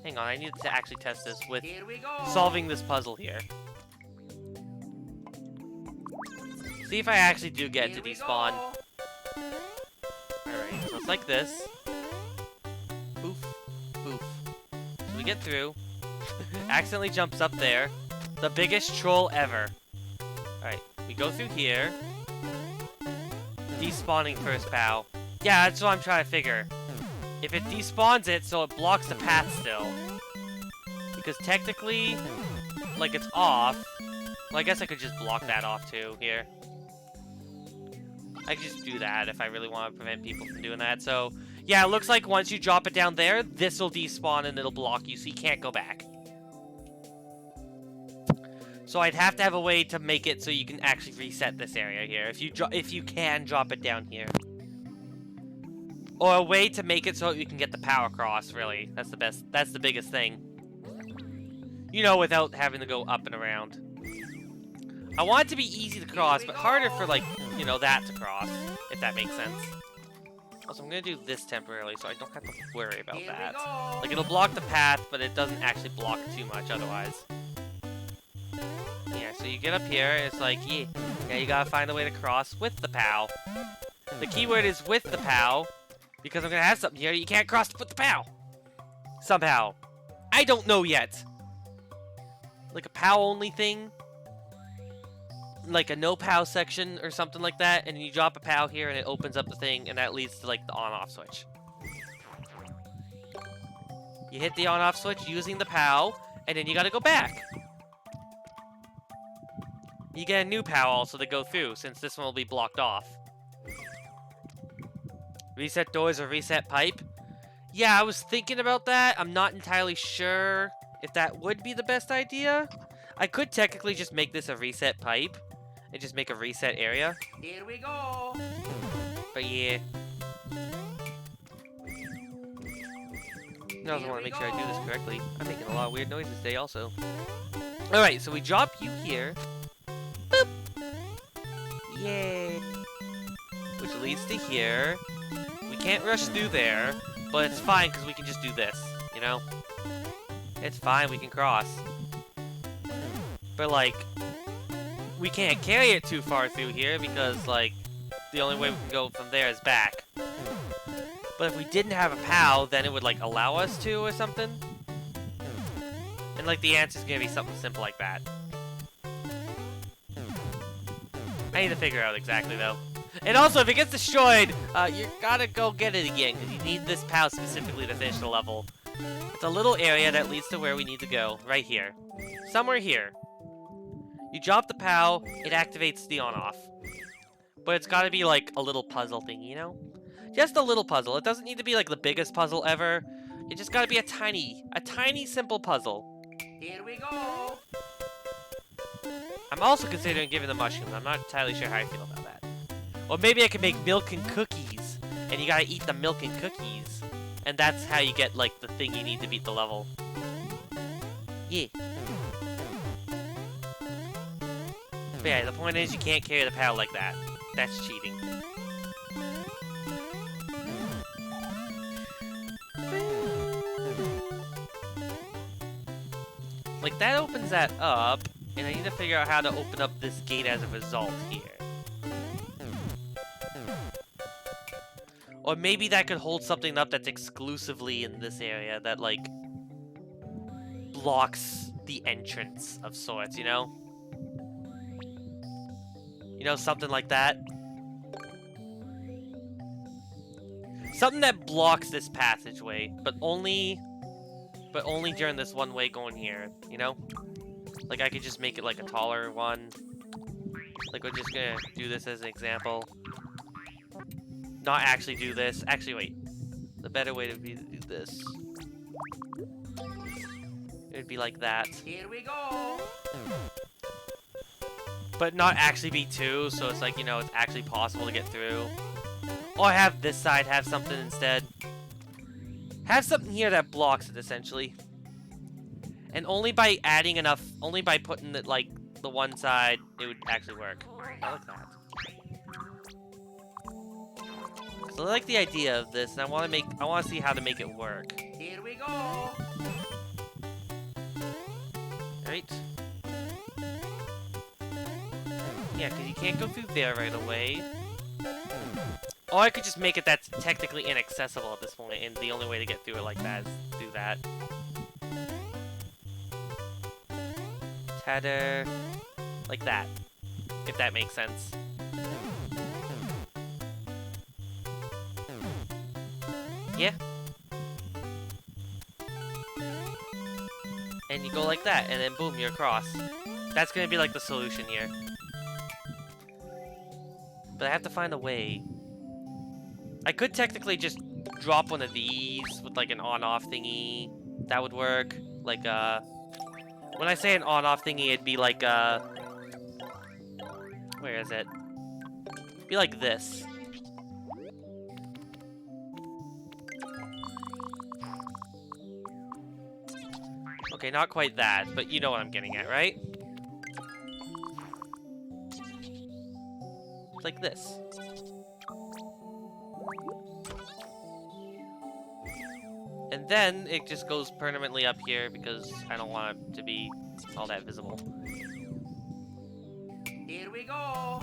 Hang on, I need to actually test this with
Here we go.
solving this puzzle here. See if I actually do get
Here
to
we
despawn.
go.
Alright, so it's like this. Poof, poof. So we get through. Accidentally jumps up there. The biggest troll ever. Alright, we go through here. Despawning first POW. Yeah, that's what I'm trying to figure. If it despawns it, so it blocks the path still. Because technically, like, it's off. Well, I guess I could just block that off too, here. I could just do that if I really want to prevent people from doing that. So, yeah, it looks like once you drop it down there, this will despawn and it'll block you, so you can't go back. So I'd have to have a way to make it so you can actually reset this area here, if you can drop it down here. Or a way to make it so you can get the POW across, really. That's the biggest thing. You know, without having to go up and around. I want it to be easy to cross, but harder for, like, you know, that to cross, if that makes sense. Also, I'm gonna do this temporarily, so I don't have to worry about
Here we
that.
go.
Like, it'll block the path, but it doesn't actually block too much otherwise. Yeah, so you get up here, and it's like, yeah, you gotta find a way to cross with the POW. The keyword is with the POW, because I'm gonna have something here you can't cross with the POW. Somehow. I don't know yet. Like a POW only thing. Like a no POW section or something like that, and you drop a POW here and it opens up the thing, and that leads to like the on-off switch. You hit the on-off switch using the POW, and then you gotta go back. You get a new POW also to go through, since this one will be blocked off. Reset doors or reset pipe? Yeah, I was thinking about that. I'm not entirely sure if that would be the best idea. I could technically just make this a reset pipe and just make a reset area.
Here we go.
But yeah. I also want to make sure I do this correctly. I'm making a lot of weird noises today also. Alright, so we drop you here. Boop! Yay! Which leads to here. We can't rush through there, but it's fine because we can just do this, you know? It's fine, we can cross. But like, we can't carry it too far through here because like, the only way we can go from there is back. But if we didn't have a POW, then it would like allow us to or something. And like the answer's gonna be something simple like that. I need to figure out exactly though. And also, if it gets destroyed, you gotta go get it again, because you need this POW specifically to finish the level. It's a little area that leads to where we need to go, right here. Somewhere here. You drop the POW, it activates the on-off. But it's gotta be like a little puzzle thing, you know? Just a little puzzle. It doesn't need to be like the biggest puzzle ever. It just gotta be a tiny simple puzzle.
Here we go.
I'm also considering giving the mushrooms. I'm not entirely sure how I feel about that. Or maybe I could make milk and cookies, and you gotta eat the milk and cookies. And that's how you get, like, the thing you need to beat the level. Yeah. But yeah, the point is you can't carry the POW like that. That's cheating. Like, that opens that up, and I need to figure out how to open up this gate as a result here. Or maybe that could hold something up that's exclusively in this area that, like, blocks the entrance of sorts, you know? You know, something like that. Something that blocks this passageway, but only during this one way going here, you know? Like, I could just make it, like, a taller one. Like, we're just gonna do this as an example. Not actually do this. Actually, wait. The better way would be to do this. It would be like that.
Here we go.
But not actually be two, so it's like, you know, it's actually possible to get through. Or have this side have something instead. Have something here that blocks it, essentially. And only by adding enough, only by putting, like, the one side, it would actually work. I like that. So I like the idea of this, and I want to see how to make it work.
Here we go.
Right? Yeah, because you can't go through there right away. Or I could just make it that's technically inaccessible at this point, and the only way to get through it like that is do that. Tether. Like that. If that makes sense. Yeah. And you go like that, and then boom, you're across. That's gonna be like the solution here. But I have to find a way. I could technically just drop one of these with like an on-off thingy. That would work. Like, when I say an on-off thingy, it'd be like, where is it? It'd be like this. Okay, not quite that, but you know what I'm getting at, right? Like this. And then it just goes permanently up here because I don't want it to be all that visible.
Here we go.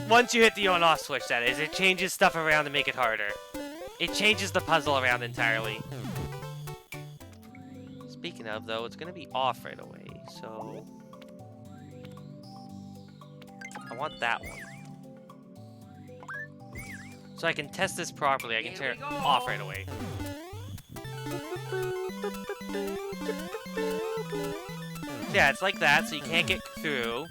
Once you hit the on-off switch, that is, it changes stuff around to make it harder. It changes the puzzle around entirely. Speaking of, though, it's going to be off right away, so... I want that one. So I can test this properly, I can turn it off right away. Yeah, it's like that, so you can't get through.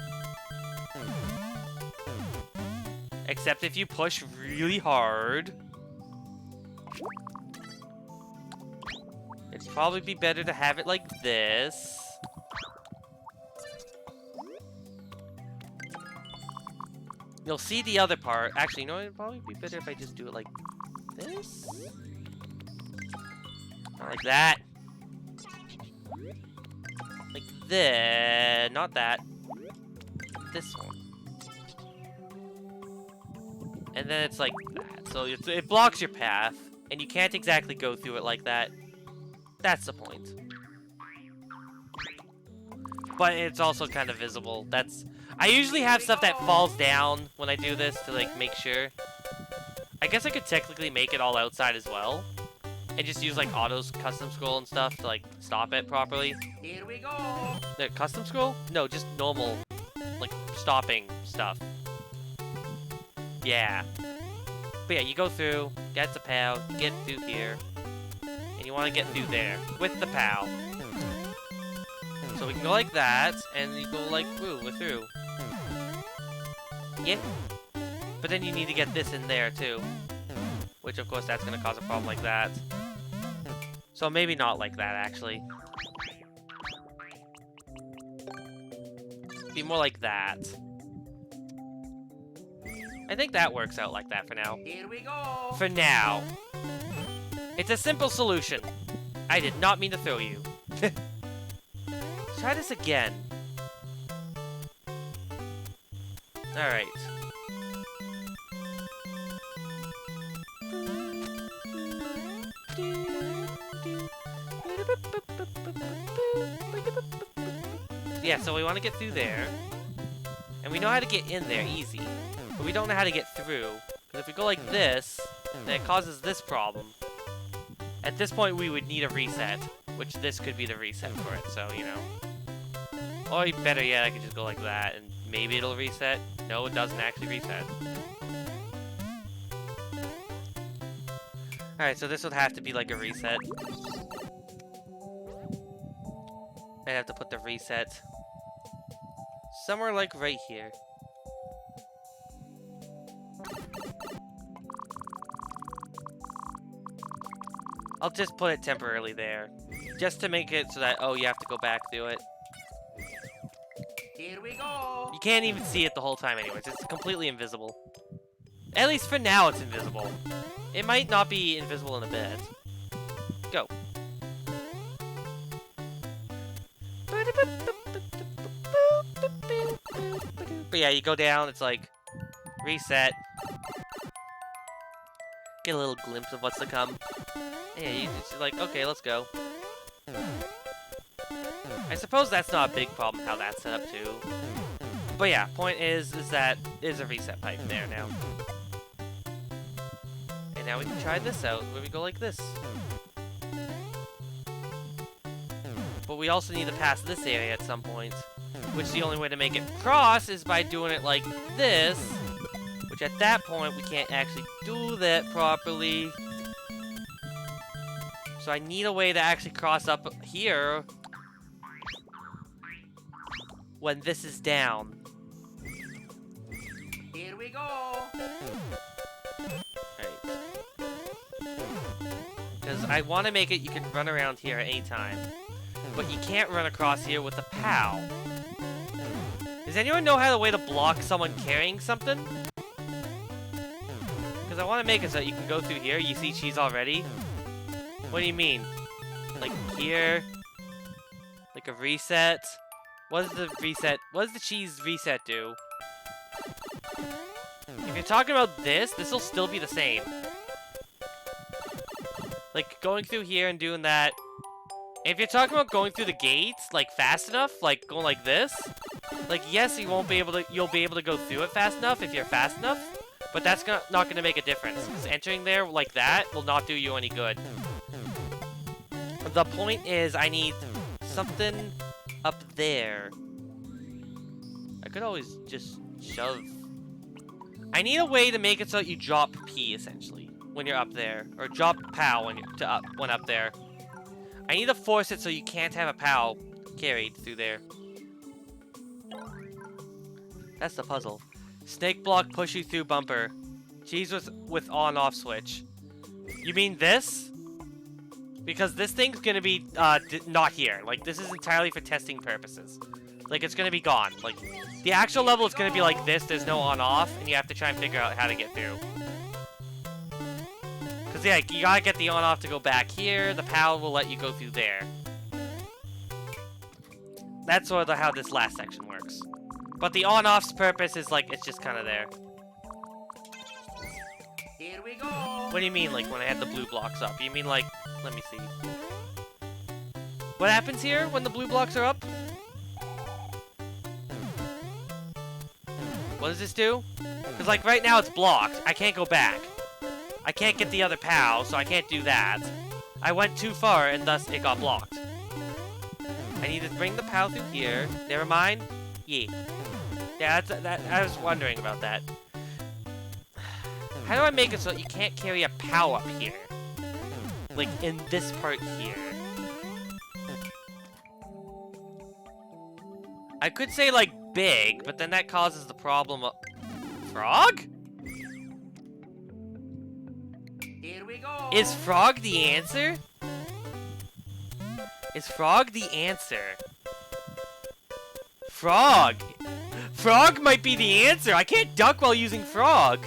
Except if you push really hard. It'd probably be better to have it like this. You'll see the other part. Actually, you know, it'd probably be better if I just do it like this. Not like that. Like this. Not that. This one. And then it's like that. So it blocks your path, and you can't exactly go through it like that. That's the point. But it's also kind of visible. I usually have stuff that falls down when I do this to, like, make sure. I guess I could technically make it all outside as well. And just use, like, autos custom scroll and stuff to, like, stop it properly.
Here we go.
The custom scroll? No, just normal, like, stopping stuff. Yeah. But yeah, you go through, get the POW, you get through here. And you want to get through there with the POW. So we can go like that, and you go like, ooh, we're through. Yeah. But then you need to get this in there, too. Which, of course, that's going to cause a problem like that. So maybe not like that, actually. Be more like that. I think that works out like that for now.
Here we go.
For now. It's a simple solution. I did not mean to throw you. Try this again. Alright. Yeah, so we want to get through there. And we know how to get in there easy. But we don't know how to get through. Because if we go like this, then it causes this problem. At this point, we would need a reset. Which this could be the reset for it, so, you know. Or better yet, I could just go like that, and maybe it'll reset. No, it doesn't actually reset. Alright, so this would have to be like a reset. I'd have to put the reset somewhere like right here. I'll just put it temporarily there. Just to make it so that, oh, you have to go back through it.
Here we go.
You can't even see it the whole time anyways. It's completely invisible. At least for now it's invisible. It might not be invisible in a bit. Go. But yeah, you go down, it's like, reset. Get a little glimpse of what's to come. Yeah, you just like, okay, let's go. I suppose that's not a big problem how that's set up too. But yeah, point is that there's a reset pipe there now. And now we can try this out, where we go like this. But we also need to pass this area at some point. Which the only way to make it cross is by doing it like this. Which at that point, we can't actually do that properly. So I need a way to actually cross up here when this is down.
Here we go.
Right. Because I want to make it you can run around here at any time. But you can't run across here with a POW. Does anyone know how the way to block someone carrying something? Because I want to make it so that you can go through here. You see cheese already? What do you mean? Like here? Like a reset? What does the reset? What does the cheese reset do? If you're talking about this will still be the same. Like going through here and doing that. If you're talking about going through the gates, like fast enough, like going like this, like yes, you'll be able to go through it fast enough if you're fast enough, but that's not gonna make a difference. Because entering there like that will not do you any good. The point is, I need something up there. I could always just shove. I need a way to make it so that you drop P essentially when you're up there, or drop POW when up there. I need to force it so you can't have a POW carried through there. That's the puzzle. Snake block push you through bumper. Cheese with on-off switch. You mean this? Because this thing's gonna be not here. Like this is entirely for testing purposes. Like it's gonna be gone. Like the actual level is gonna be like this. There's no on-off, and you have to try and figure out how to get through. Cause yeah, you gotta get the on-off to go back here. The POW will let you go through there. That's sort of how this last section works. But the on-off's purpose is like it's just kind of there.
Here we go.
What do you mean, like when I had the blue blocks up? You mean like, let me see. What happens here when the blue blocks are up? What does this do? Because like right now it's blocked. I can't go back. I can't get the other POW, so I can't do that. I went too far and thus it got blocked. I need to bring the POW through here. Never mind. Yeah. Yeah, I was wondering about that. How do I make it so that you can't carry a POW up here? Like, in this part here. I could say, like, big, but then that causes the problem of... Frog?
Here we go.
Is Frog the answer? Is Frog the answer? Frog! Frog might be the answer! I can't duck while using Frog!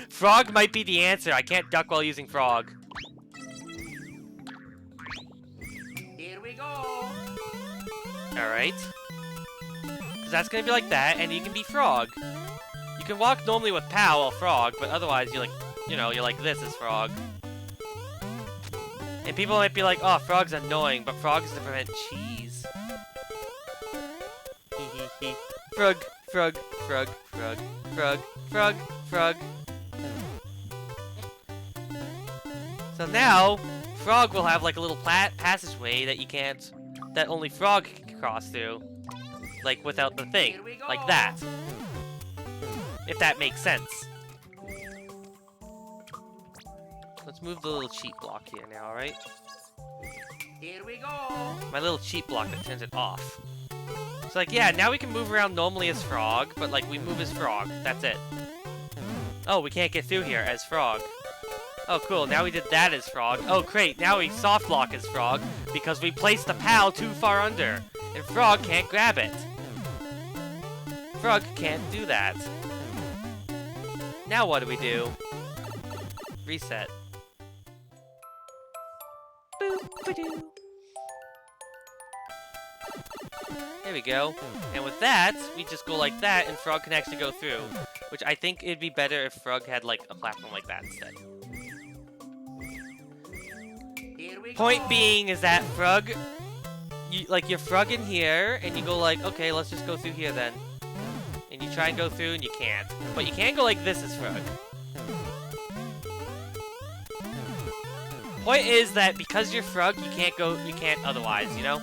Frog might be the answer. I can't duck while using Frog.
Here we go.
Alright. Because that's going to be like that, and you can be Frog. You can walk normally with POW while Frog, but otherwise you're like, you know, you're like this as Frog. And people might be like, oh, Frog's annoying, but Frog is to prevent cheese. Hee hee hee. Frog, Frog, Frog, Frog, Frog, Frog, Frog. So now, Frog will have like a little passageway that you can't, that only Frog can cross through. Like without the thing. Like that. If that makes sense. Let's move the little cheat block here now, alright?
Here we go.
My little cheat block that turns it off. So like, yeah, now we can move around normally as Frog, but like we move as Frog. That's it. Oh, we can't get through here as Frog. Oh, cool. Now we did that as Frog. Oh, great. Now we soft lock as Frog because we placed the POW too far under. And Frog can't grab it. Frog can't do that. Now what do we do? Reset. Boop-a-doo. There we go. And with that, we just go like that, and Frog can actually go through. Which I think it'd be better if Frog had, like, a platform like that instead.
Here we
Point
go.
being is that Frog, you're Frog in here, and you go like, okay, let's just go through here then. And you try and go through, and you can't. But you can go like this as Frog. Point is that because you're Frog, you can't otherwise, you know?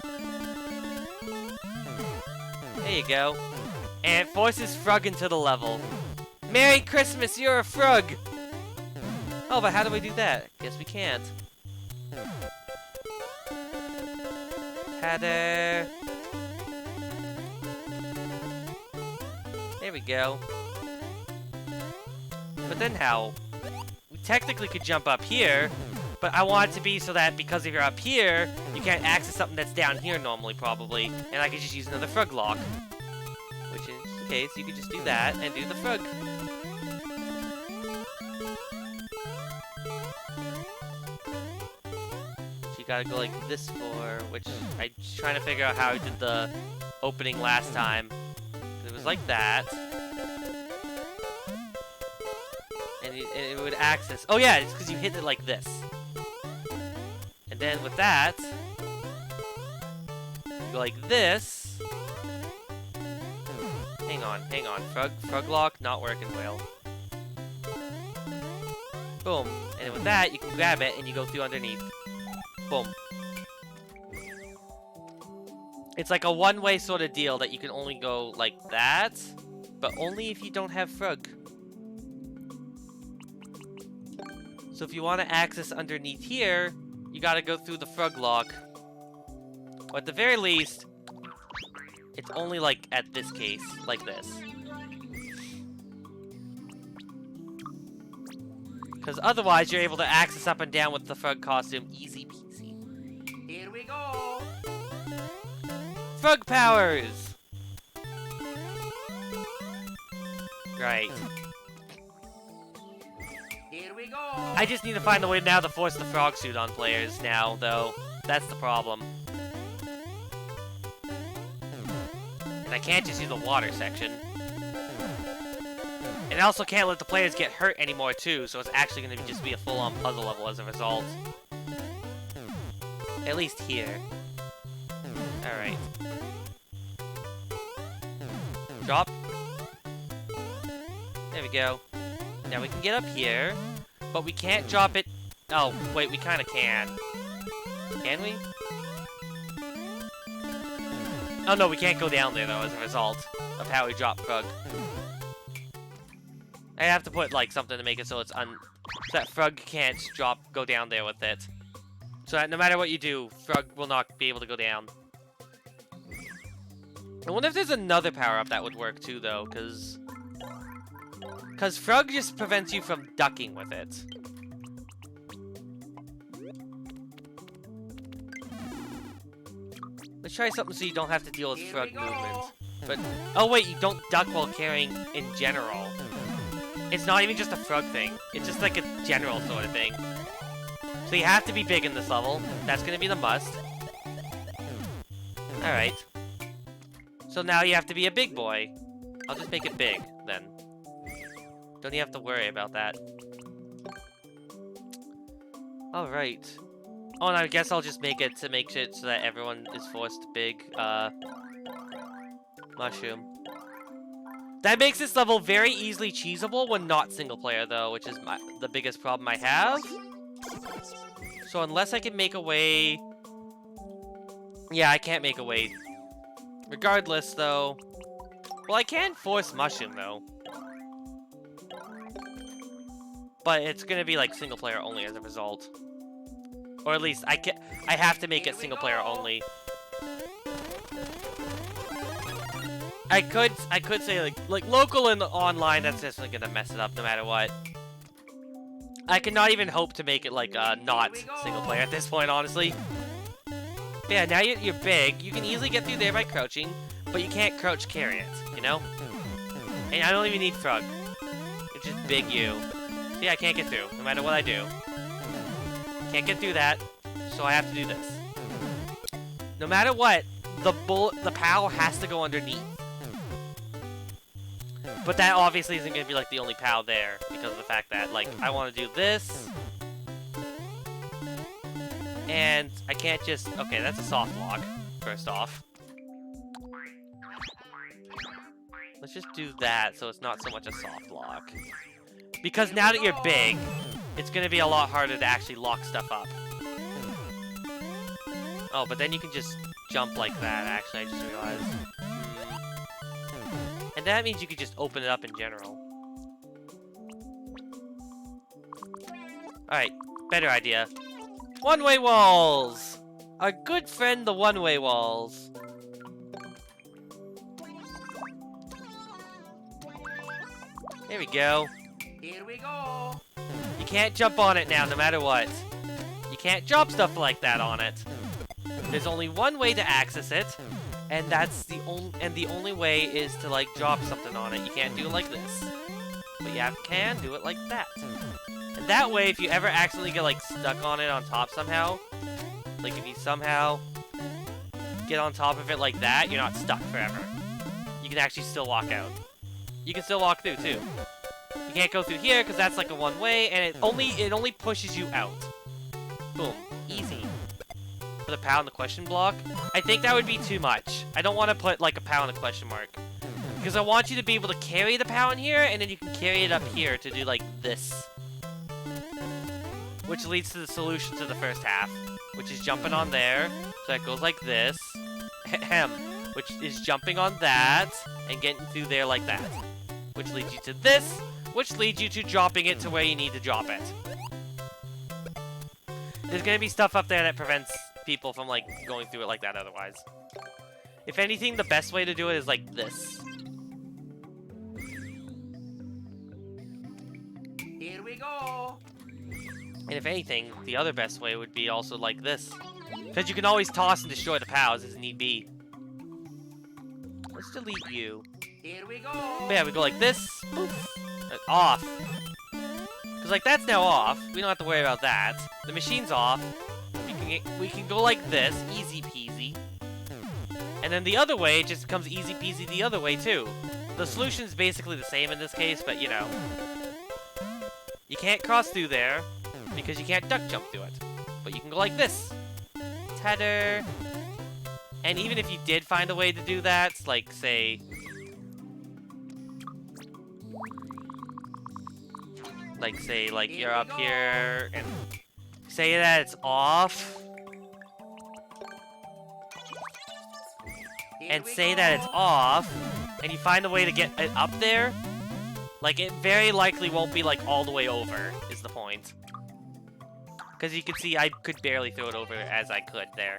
There you go. And it forces Frog into the level. Merry Christmas, you're a Frog! Oh, but how do we do that? Guess we can't. Header. There we go. But then how? We technically could jump up here, but I want it to be so that because if you're up here, you can't access something that's down here normally, probably. And I could just use another Frog lock. Which is the case, you could just do that and do the Frog. You gotta go like this for, which I'm trying to figure out how I did the opening last time. It was like that. And it would access, oh yeah, it's because you hit it like this. And then with that, you go like this. Hang on, Frog lock, not working well. Boom, and then with that, you can grab it and you go through underneath. Boom. It's like a one-way sort of deal that you can only go like that, but only if you don't have Frog. So if you want to access underneath here, you gotta go through the Frog lock. Or at the very least, it's only like at this case, like this. Because otherwise you're able to access up and down with the Frog costume easy peasy.
Here we go.
Frog powers! Right.
Here we go.
I just need to find a way now to force the frog suit on players now, though. That's the problem. And I can't just use the water section. And I also can't let the players get hurt anymore, too, so it's actually going to just be a full-on puzzle level as a result. At least here. Alright. Drop. There we go. Now we can get up here, but we can't drop it. Oh, wait, we kind of can. Can we? Oh no, we can't go down there though as a result of how we drop Frog. I have to put like something to make it so it's so that Frog can't go down there with it. So that no matter what you do, Frog will not be able to go down. I wonder if there's another power-up that would work too though, because Frog just prevents you from ducking with it. Let's try something so you don't have to deal with
Here
Frog
we go.
movement. But, oh wait, you don't duck while carrying in general. It's not even just a Frog thing. It's just like a general sort of thing. So you have to be big in this level. That's gonna be the must. Alright. So now you have to be a big boy. I'll just make it big, then. Don't you have to worry about that. Alright. Oh, and I guess I'll just make it to make it so that everyone is forced big, mushroom. That makes this level very easily cheesable when not single player, though, which is the biggest problem I have. So unless I can make a way... Yeah, I can't make a way. Regardless, though... Well, I can force mushroom, though. But it's gonna be, like, single player only as a result. Or at least, I have to make it single player only. I could say, like local and online, that's just gonna mess it up no matter what. I cannot even hope to make it, like, not single player at this point, honestly. But yeah, now you're big. You can easily get through there by crouching, but you can't crouch carry it, you know? And I don't even need Frog. It's just big you. See, I can't get through, no matter what I do. Can't get through that. So so I have to do this. No matter what, the POW has to go underneath. But that obviously isn't going to be like the only POW there because of the fact that like I want to do this. And I can't just... Okay, that's a soft lock, first off. Let's just do that so it's not so much a soft lock. Because now that you're big, it's going to be a lot harder to actually lock stuff up. Oh, but then you can just jump like that, actually, I just realized. And that means you could just open it up in general. Alright, better idea. One-way walls! Our good friend, the one-way walls. There we go.
Here we go.
You can't jump on it now, no matter what. You can't drop stuff like that on it. There's only one way to access it, and that's the only way is to like drop something on it. You can't do it like this, but you can do it like that. And that way, if you ever accidentally get like stuck on it on top somehow, like if you somehow get on top of it like that, you're not stuck forever. You can actually still walk out. You can still walk through too. You can't go through here because that's like a one way, and it only pushes you out. Boom, easy. For the POW and the question block, I think that would be too much. I don't want to put like a POW and a question mark because I want you to be able to carry the POW in here, and then you can carry it up here to do like this, which leads to the solution to the first half, which is jumping on there. So that goes like this, which is jumping on that and getting through there like that, which leads you to this, which leads you to dropping it to where you need to drop it. There's gonna be stuff up there that prevents people from like going through it like that otherwise. If anything, the best way to do it is like this.
Here we go.
And if anything, the other best way would be also like this. Because you can always toss and destroy the POWs as need be. Let's delete you.
Here we go.
But yeah, we go like this. Poof. Off. Because like that's now off. We don't have to worry about that. The machine's off. We can go like this. Easy peasy. And then the other way, it just becomes easy peasy the other way too. The solution's basically the same in this case, but you know. You can't cross through there because you can't duck jump through it. But you can go like this. Tether. And even if you did find a way to do that, like say... Like you're up here and say that it's off. And say that it's off, and you find a way to get it up there, like it very likely won't be like all the way over, is the point. Because you can see I could barely throw it over as I could there.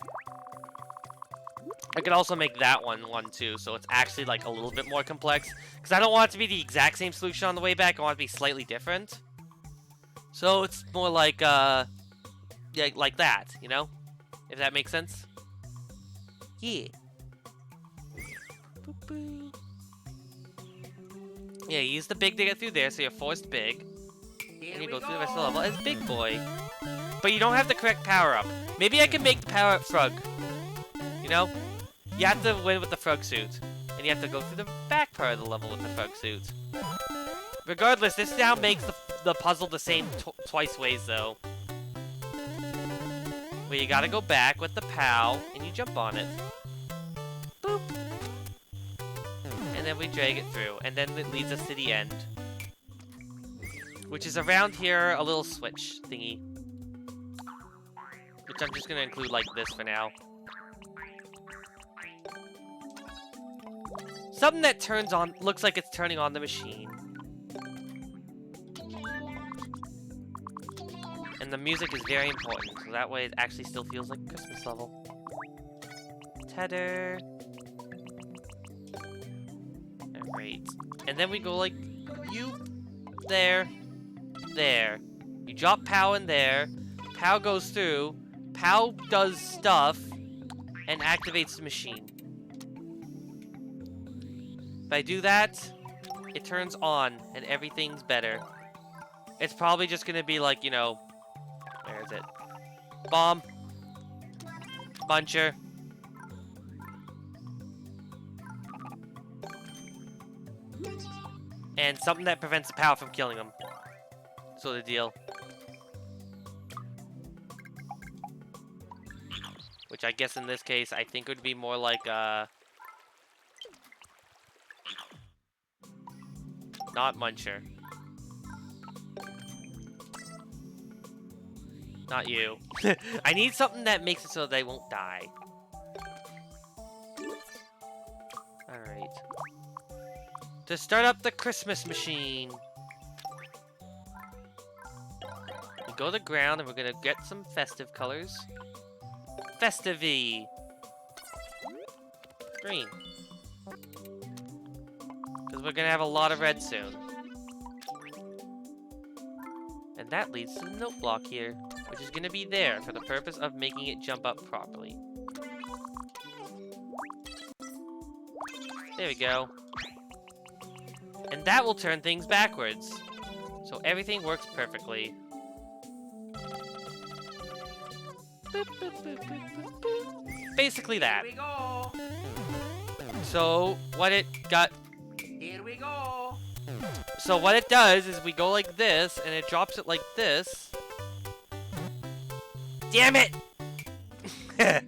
I could also make that one too, so it's actually like a little bit more complex. Because I don't want it to be the exact same solution on the way back, I want it to be slightly different. So it's more like, yeah, like that, you know? If that makes sense. Yeah. Boop, boop. Yeah, you use the big to get through there, so you're forced big. And you go through the rest of the level as Big Boy. But you don't have the correct power-up. Maybe I can make the power-up Frog. You know? You have to win with the Frog suit. And you have to go through the back part of the level with the Frog suit. Regardless, this now makes the puzzle the same twice ways, though. Where you gotta go back with the POW, and you jump on it. Boop. And then we drag it through, and then it leads us to the end. Which is around here, a little switch thingy. Which I'm just gonna include like this for now. Something that turns on, looks like it's turning on the machine. And the music is very important, so that way it actually still feels like a Christmas level. Tether. Alright. And then we go like, you, there, there. You drop POW in there, POW goes through, POW does stuff, and activates the machine. If I do that, it turns on, and everything's better. It's probably just gonna be like, you know, where is it? Bomb. Muncher. And something that prevents the power from killing him. Sort of deal. Which I guess in this case, I think would be more like, not Muncher. Not you. I need something that makes it so they won't die. Alright. To start up the Christmas machine. We go to the ground and we're gonna get some festive colors. Festive-y. Green. Because we're gonna have a lot of red soon. And that leads to the note block here, which is gonna be there for the purpose of making it jump up properly. There we go. And that will turn things backwards. So everything works perfectly. Boop, boop, boop, boop, boop, boop. Basically that.
Here we go.
So what it got...
Here we go.
So what it does is we go like this, and it drops it like this. Damn it! I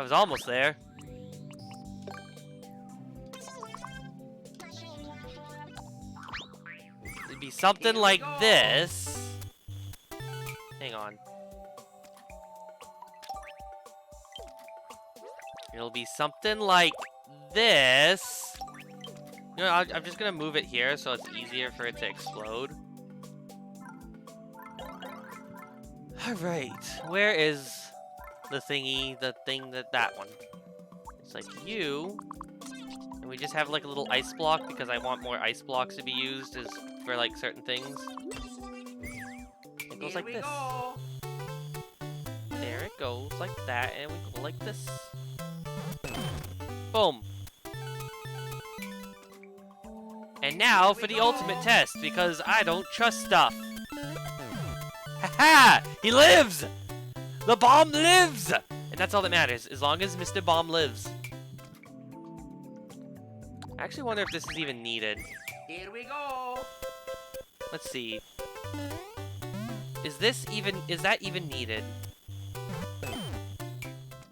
was almost there. It'd be something like this. Hang on. It'll be something like this. You know, I'm just gonna move it here so it's easier for it to explode. Alright, where is the thingy, that one? It's like you. And we just have like a little ice block because I want more ice blocks to be used as for like certain things. It goes like this. There it goes, like that, and we go like this. Boom. And now for the ultimate test, because I don't trust stuff. Haha! He lives! The bomb lives! And that's all that matters, as long as Mr. Bomb lives. I actually wonder if this is even needed.
Here we go.
Let's see. Is that even needed?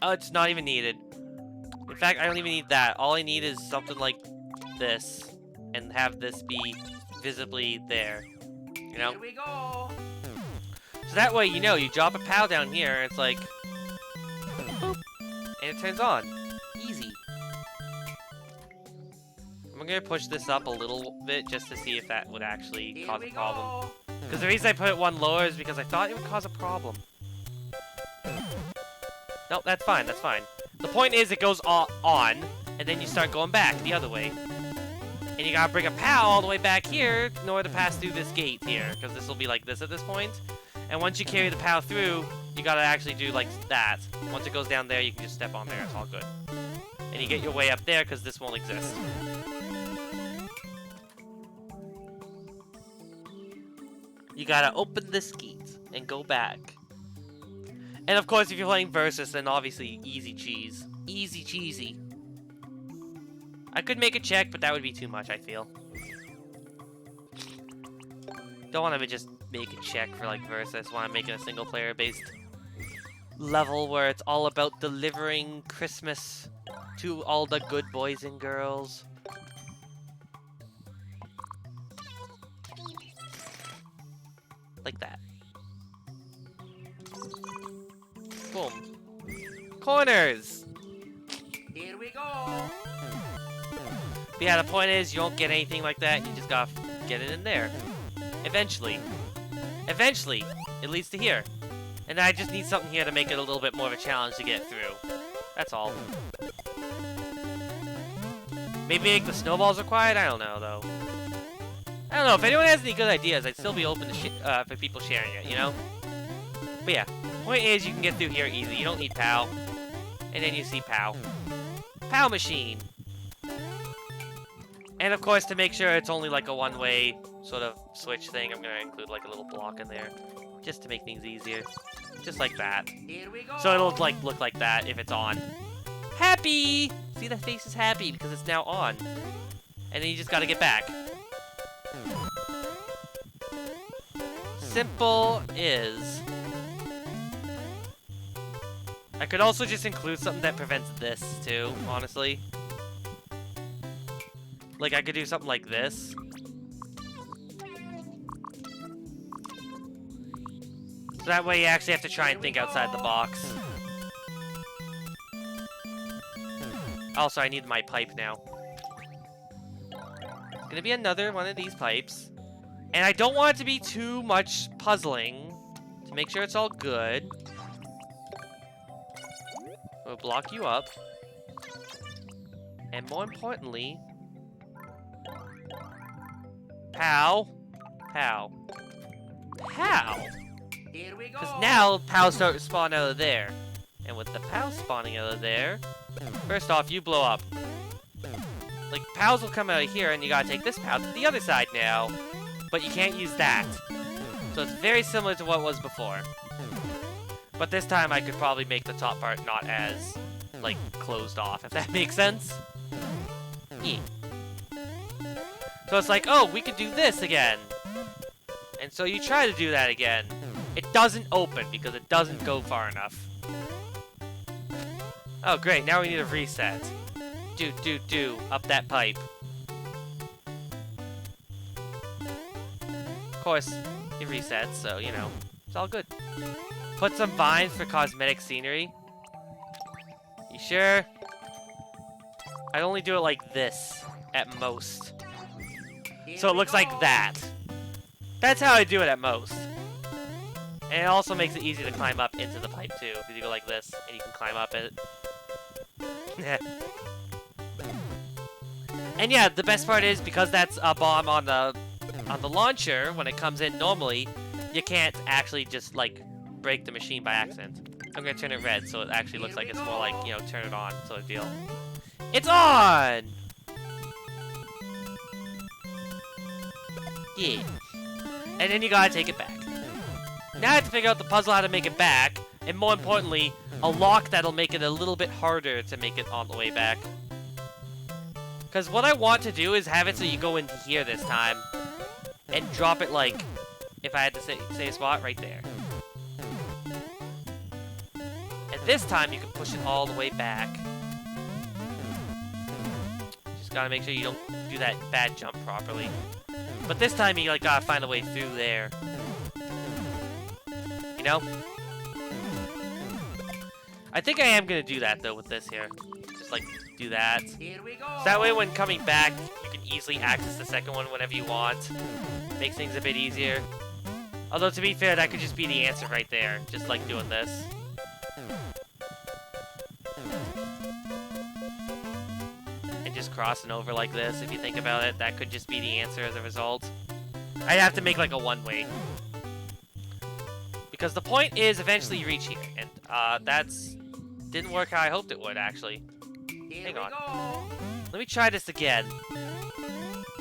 Oh, it's not even needed. In fact, I don't even need that. All I need is something like this. And have this be visibly there. You know?
Here we go.
So that way, you know, you drop a POW down here, and it's like... boop, and it turns on. Easy. I'm gonna push this up a little bit just to see if that would actually cause a problem. Because the reason I put it one lower is because I thought it would cause a problem. Nope, that's fine, that's fine. The point is it goes on, and then you start going back the other way. And you gotta bring a POW all the way back here in order to pass through this gate here, because this will be like this at this point. And once you carry the POW through, you gotta actually do like that. Once it goes down there, you can just step on there, it's all good. And you get your way up there, because this won't exist. You gotta open this gate and go back. And of course, if you're playing Versus, then obviously easy cheese. Easy cheesy. I could make a check, but that would be too much, I feel. Don't want to just make a check for like Versus. Want to make it a single player based level where it's all about delivering Christmas to all the good boys and girls. Like that. Boom. Corners!
Here we go.
But yeah, the point is, you won't get anything like that, you just gotta get it in there. Eventually. Eventually, it leads to here. And I just need something here to make it a little bit more of a challenge to get through. That's all. Maybe make the snowballs required? I don't know, though. I don't know, if anyone has any good ideas, I'd still be open to for people sharing it, you know? But yeah, point is, you can get through here easy. You don't need POW. And then you see POW. POW machine! And of course, to make sure it's only like a one-way sort of switch thing, I'm gonna include like a little block in there. just to make things easier. Just like that.
Here we go.
So it'll like look like that if it's on. Happy! See, the face is happy because it's now on. And then you just gotta get back. Simple is. I could also just include something that prevents this too, honestly. Like I could do something like this. So that way you actually have to try and think outside the box. Also, I need my pipe now. It's gonna be another one of these pipes. And I don't want it to be too much puzzling to make sure it's all good. We'll block you up. And more importantly... Pow. Pow. Pow!
Here we go.
Because now, POWs start to spawn out of there. And with the POWs spawning out of there... First off, you blow up. Like, POWs will come out of here, and you gotta take this POW to the other side now. But you can't use that. So it's very similar to what was before. But this time I could probably make the top part not as, like, closed off, if that makes sense. Yeah. So it's like, oh, we could do this again. And so you try to do that again. It doesn't open because it doesn't go far enough. Oh, great, now we need a reset. Up that pipe. Of course, it resets, so, you know, it's all good. Put some vines for cosmetic scenery. You sure? I'd only do it like this, at most. So it looks like that. That's how I do it at most. And it also makes it easy to climb up into the pipe, too. Because you go like this, and you can climb up it. And yeah, the best part is, because that's a bomb on the launcher, when it comes in normally, you can't actually just, like, break the machine by accident. I'm gonna turn it red, so it actually looks like it's more like, you know, turn it on sort of deal. It's on! Yeah. And then you gotta take it back. Now I have to figure out the puzzle how to make it back, and more importantly, a lock that'll make it a little bit harder to make it all the way back. Because what I want to do is have it so you go into here this time, and drop it like, if I had to say a spot, right there. And this time you can push it all the way back. Just gotta make sure you don't do that bad jump properly. But this time you like gotta find a way through there. You know? I think I am gonna do that though with this here. Just like do that.
Here we go.
So that way when coming back, you can easily access the second one whenever you want. Makes things a bit easier. Although to be fair, that could just be the answer right there. Just like doing this. And just crossing over like this, if you think about it, that could just be the answer as a result. I'd have to make like a one-way. Because the point is eventually you reach here, and that's didn't work how I hoped it would, actually. Hang on. Let me try this again.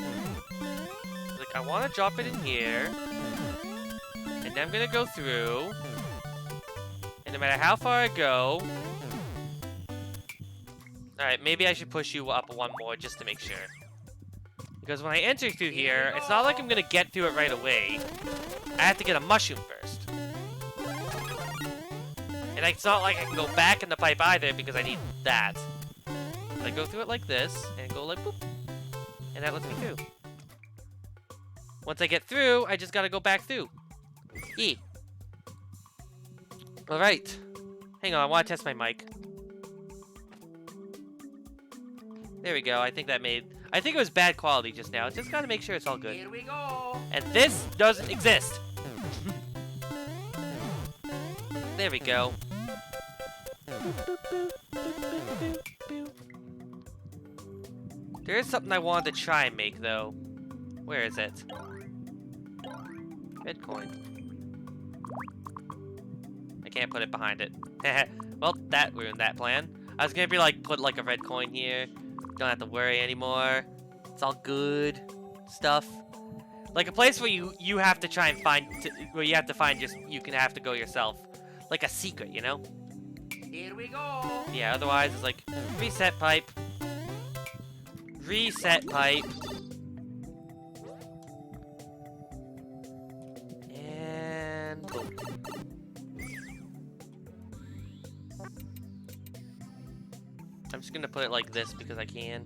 Like, I want to drop it in here. And then I'm going to go through. And no matter how far I go... Alright, maybe I should push you up one more just to make sure. Because when I enter through here, it's not like I'm going to get through it right away. I have to get a mushroom first. And it's not like I can go back in the pipe either because I need that. But I go through it like this, and go like boop. And that lets me through. Once I get through, I just gotta go back through. E. Alright. Hang on, I wanna test my mic. There we go, I think it was bad quality just now. Just gotta make sure it's all good.
Here we go.
And this doesn't exist. There we go. There is something I wanted to try and make, though. Where is it? Red coin. I can't put it behind it. Well, that ruined that plan. I was gonna be like, put like a red coin here. Don't have to worry anymore. It's all good stuff. Like a place where you have to try and find, where you have to find just, you can have to go yourself. Like a secret, you know?
Here we go.
Yeah, otherwise it's like, reset pipe. Reset pipe. And boom. I'm just gonna put it like this because I can.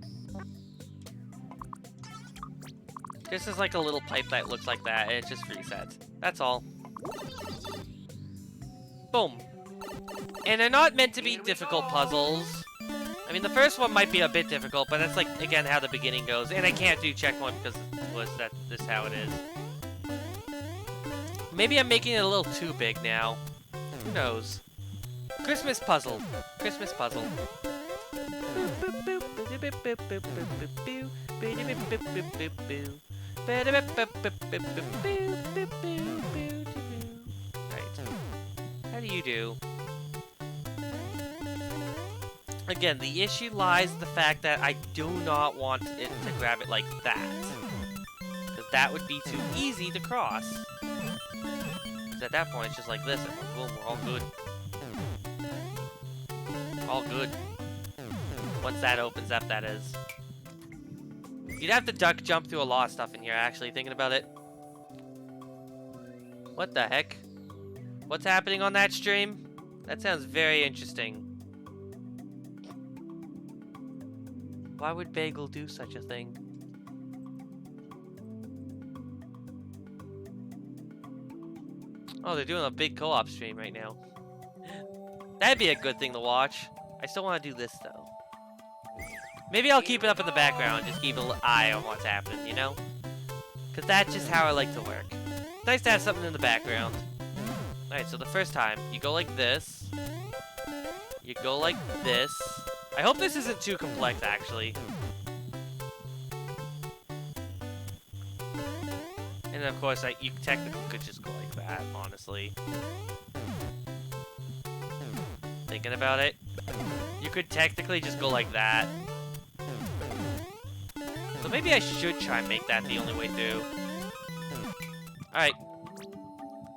This is like a little pipe that looks like that, and it just resets. That's all. Boom. And they're not meant to be difficult puzzles. I mean, the first one might be a bit difficult, but that's like, again, how the beginning goes. And I can't do checkpoint because this is how it is. Maybe I'm making it a little too big now. Who knows? Christmas puzzle. Christmas puzzle. Right. How do you do? Again, the issue lies in the fact that I do not want it to grab it like that. Because that would be too easy to cross. Because at that point, it's just like this, and boom, we're all good. All good. Once that opens up, that is. You'd have to duck jump through a lot of stuff in here, actually, thinking about it. What the heck? What's happening on that stream? That sounds very interesting. Why would Bagel do such a thing? Oh, they're doing a big co-op stream right now. That'd be a good thing to watch. I still want to do this, though. Maybe I'll keep it up in the background, just keep an eye on what's happening, you know? Because that's just how I like to work. It's nice to have something in the background. Alright, so the first time, you go like this. You go like this. I hope this isn't too complex, actually. And then, of course, you technically could just go like that, honestly. Thinking about it, you could technically just go like that. So maybe I should try and make that the only way through. Alright.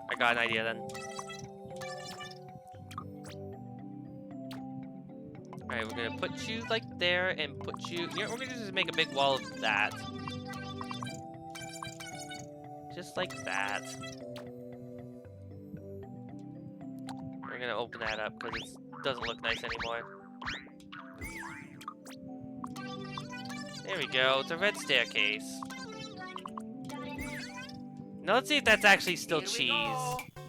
I got an idea then. Alright, we're gonna put you like there and put you... You know, we're gonna just make a big wall of that. Just like that. We're gonna open that up because it doesn't look nice anymore. There we go, it's a red staircase. Now let's see if that's actually still cheese.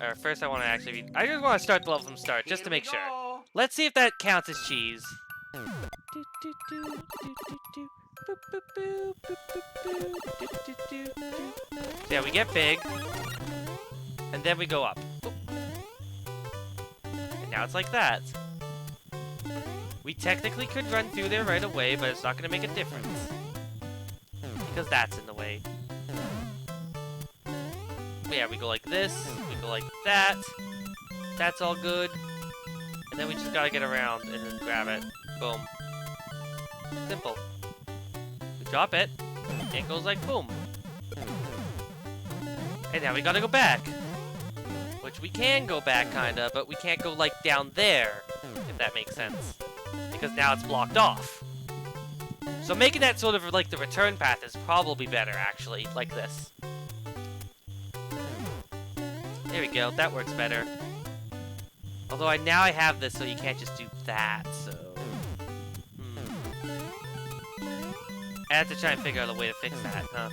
Or first I want to actually... I just want to start the level from start, just to make sure. Let's see if that counts as cheese. So yeah, we get big. And then we go up. And now it's like that. We technically could run through there right away, but it's not going to make a difference. Because that's in the way. But yeah, we go like this, we go like that. That's all good. And then we just gotta get around and then grab it. Boom. Simple. We drop it, and it goes like boom. And now we gotta go back. Which we can go back, kinda, but we can't go like down there, if that makes sense. Because now it's blocked off. So making that sort of like the return path is probably better, actually, like this. There we go, that works better. Although now I have this, so you can't just do that, so... I have to try and figure out a way to fix that, huh?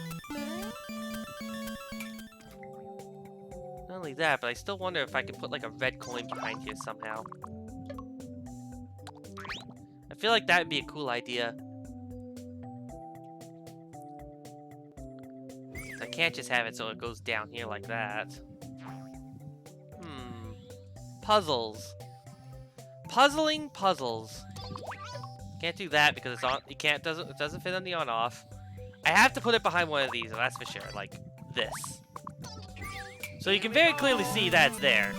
Not only that, but I still wonder if I could put like a red coin behind here somehow. I feel like that would be a cool idea. I can't just have it so it goes down here like that. Puzzles. Puzzling puzzles. Can't do that because it's on. It doesn't fit on the on-off. I have to put it behind one of these, that's for sure. Like this. So you can very clearly see that it's there.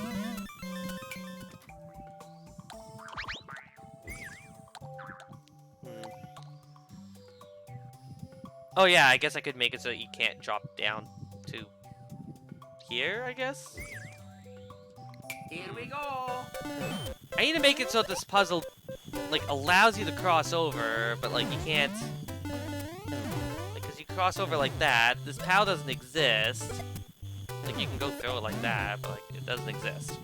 Oh yeah, I guess I could make it so you can't drop down. here, I guess?
Here we go.
I need to make it so this puzzle, like, allows you to cross over, but, like, you can't... Like, because you cross over like that, this POW doesn't exist. Like, you can go through it like that, but, like, it doesn't exist.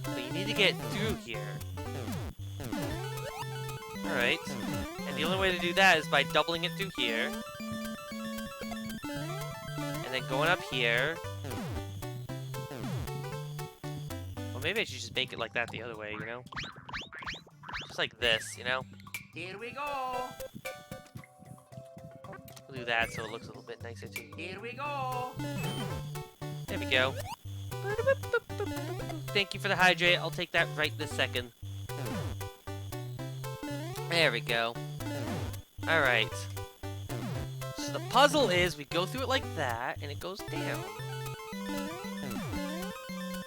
But you need to get through here. Alright. And the only way to do that is by doubling it through here. And then going up here. Well, maybe I should just make it like that the other way, you know? Just like this, you know?
Here we go.
We'll do that so it looks a little bit nicer too.
Here we go.
There we go. Thank you for the hydrate. I'll take that right this second. There we go. Alright. So the puzzle is we go through it like that, and it goes down.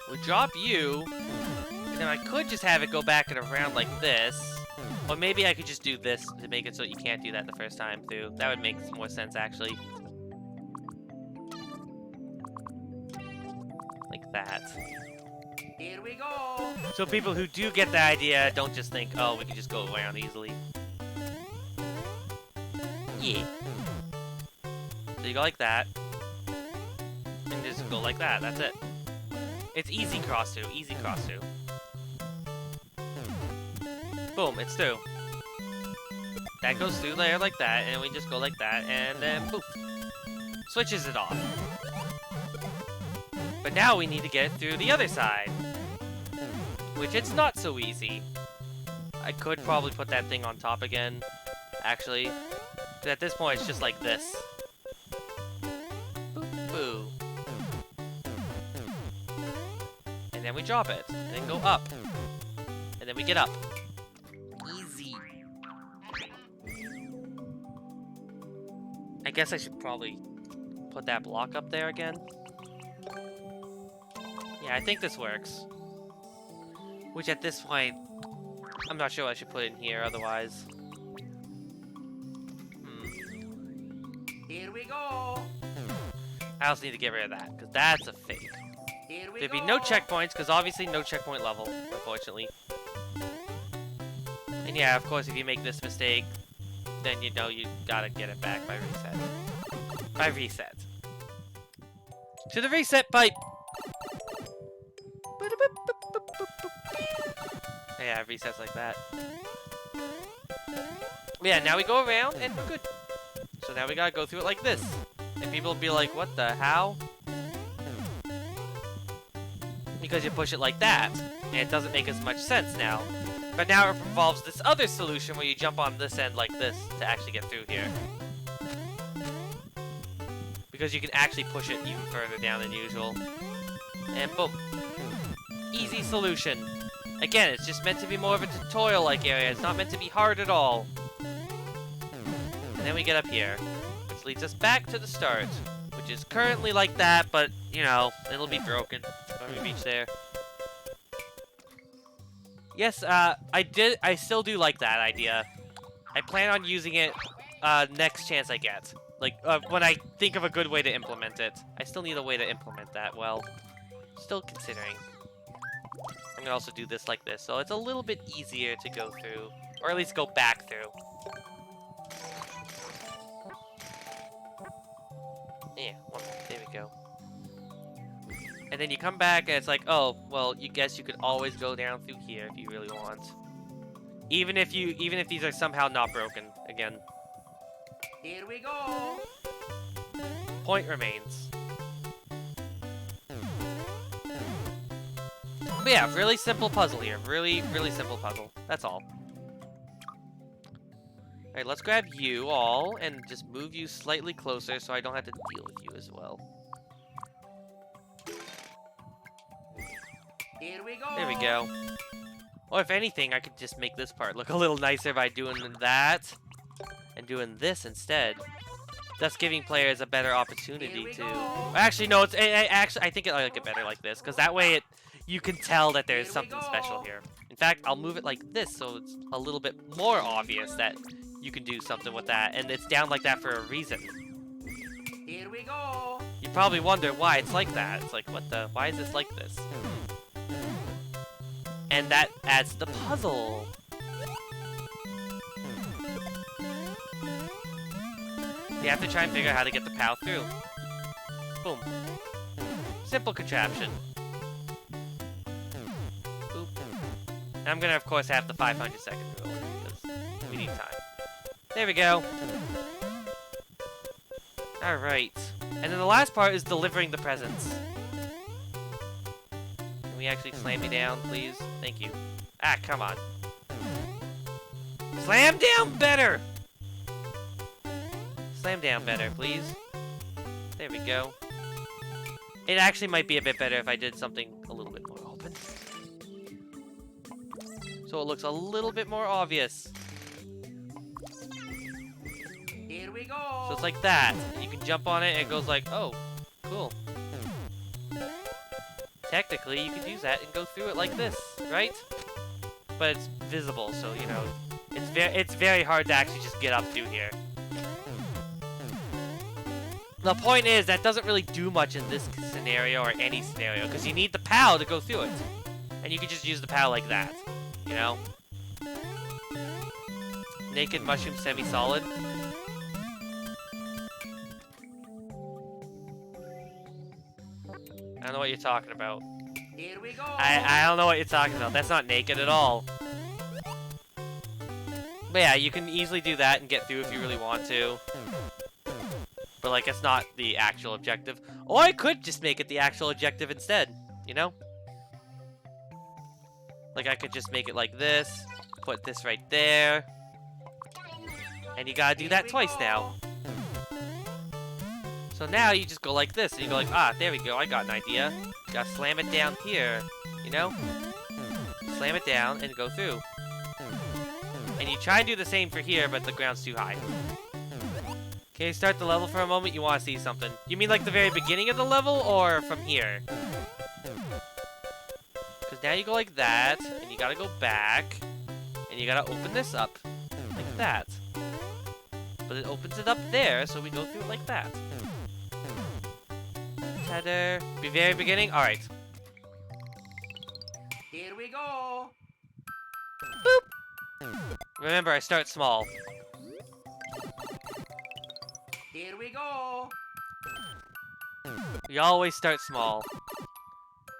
We drop you, and then I could just have it go back and around like this. Or maybe I could just do this to make it so you can't do that the first time through. That would make more sense, actually. Like that.
Here we go.
So people who do get the idea don't just think, oh, we can just go around easily. Yeah. So you go like that. And just go like that, that's it. It's easy cross through, easy cross through. Boom, it's through. That goes through there like that, and we just go like that, and then poof. Switches it off. But now we need to get through the other side. Which it's not so easy. I could probably put that thing on top again, actually. But at this point, it's just like this. Boop, boo. And then we drop it, and then go up. And then we get up. Easy. I guess I should probably put that block up there again. Yeah, I think this works. Which at this point, I'm not sure what I should put in here otherwise.
Here we go.
I also need to get rid of that, because that's a fake.
Here we
There'd
go.
be no checkpoints, because obviously no checkpoint level, unfortunately. And yeah, of course, if you make this mistake, then you know you gotta get it back by reset. By reset. To the reset pipe! Yeah, it resets like that. Yeah, now we go around and we're good. So now we gotta go through it like this. And people will be like, what the how? Because you push it like that. And it doesn't make as much sense now. But now it involves this other solution where you jump on this end like this to actually get through here. Because you can actually push it even further down than usual. And boom. Easy solution. Again, it's just meant to be more of a tutorial-like area. It's not meant to be hard at all. And then we get up here, which leads us back to the start, which is currently like that, but, you know, it'll be broken when we reach there. Yes, I still do like that idea. I plan on using it, next chance I get. Like, when I think of a good way to implement it. I still need a way to implement that well. Still considering. I'm gonna also do this like this, so it's a little bit easier to go through. Or at least go back through. Yeah, there we go. And then you come back and it's like, oh, well, you guess you could always go down through here if you really want. Even if these are somehow not broken again.
Here we go.
Point remains. But yeah, really simple puzzle here. Really, really simple puzzle. That's all. Alright, let's grab you all and just move you slightly closer so I don't have to deal with you as well.
Here we go.
There we go. Or if anything, I could just make this part look a little nicer by doing that and doing this instead. Thus giving players a better opportunity to... Actually, no, I think I like it better like this, because that way you can tell that there's something special here. In fact, I'll move it like this so it's a little bit more obvious that you can do something with that, and it's down like that for a reason.
Here we go.
You probably wonder why it's like that. It's like, what the? Why is this like this? And that adds to the puzzle. You have to try and figure out how to get the POW through. Boom. Simple contraption. Boop. And I'm gonna, of course, have the 500-second rule, because we need time. There we go. Alright. And then the last part is delivering the presents. Can we actually slam me down, please? Thank you. Ah, come on. Slam down better! Slam down better, please. There we go. It actually might be a bit better if I did something a little bit more open. So it looks a little bit more obvious.
Here we go.
So it's like that. You can jump on it and it goes like, oh, cool. Technically, you could use that and go through it like this, right? But it's visible, so, you know, it's very hard to actually just get up through here. The point is, that doesn't really do much in this scenario or any scenario, because you need the POW to go through it. And you can just use the POW like that, you know? Naked mushroom semi-solid. I don't know what you're talking about.
Here we go.
I don't know what you're talking about. That's not naked at all. But yeah, you can easily do that and get through if you really want to. But like, it's not the actual objective. Or I could just make it the actual objective instead, you know? Like, I could just make it like this, put this right there. And you gotta do that twice now. So now you just go like this, and you go like, ah, there we go, I got an idea. Gotta slam it down here, you know? Slam it down and go through. And you try and do the same for here, but the ground's too high. Okay, start the level for a moment, you want to see something. You mean like the very beginning of the level, or from here? Because now you go like that, and you gotta go back, and you gotta open this up, like that. But it opens it up there, so we go through it like that. Tether. Be very beginning? Alright.
Here we go.
Remember, I start small.
Here we go.
We always start small.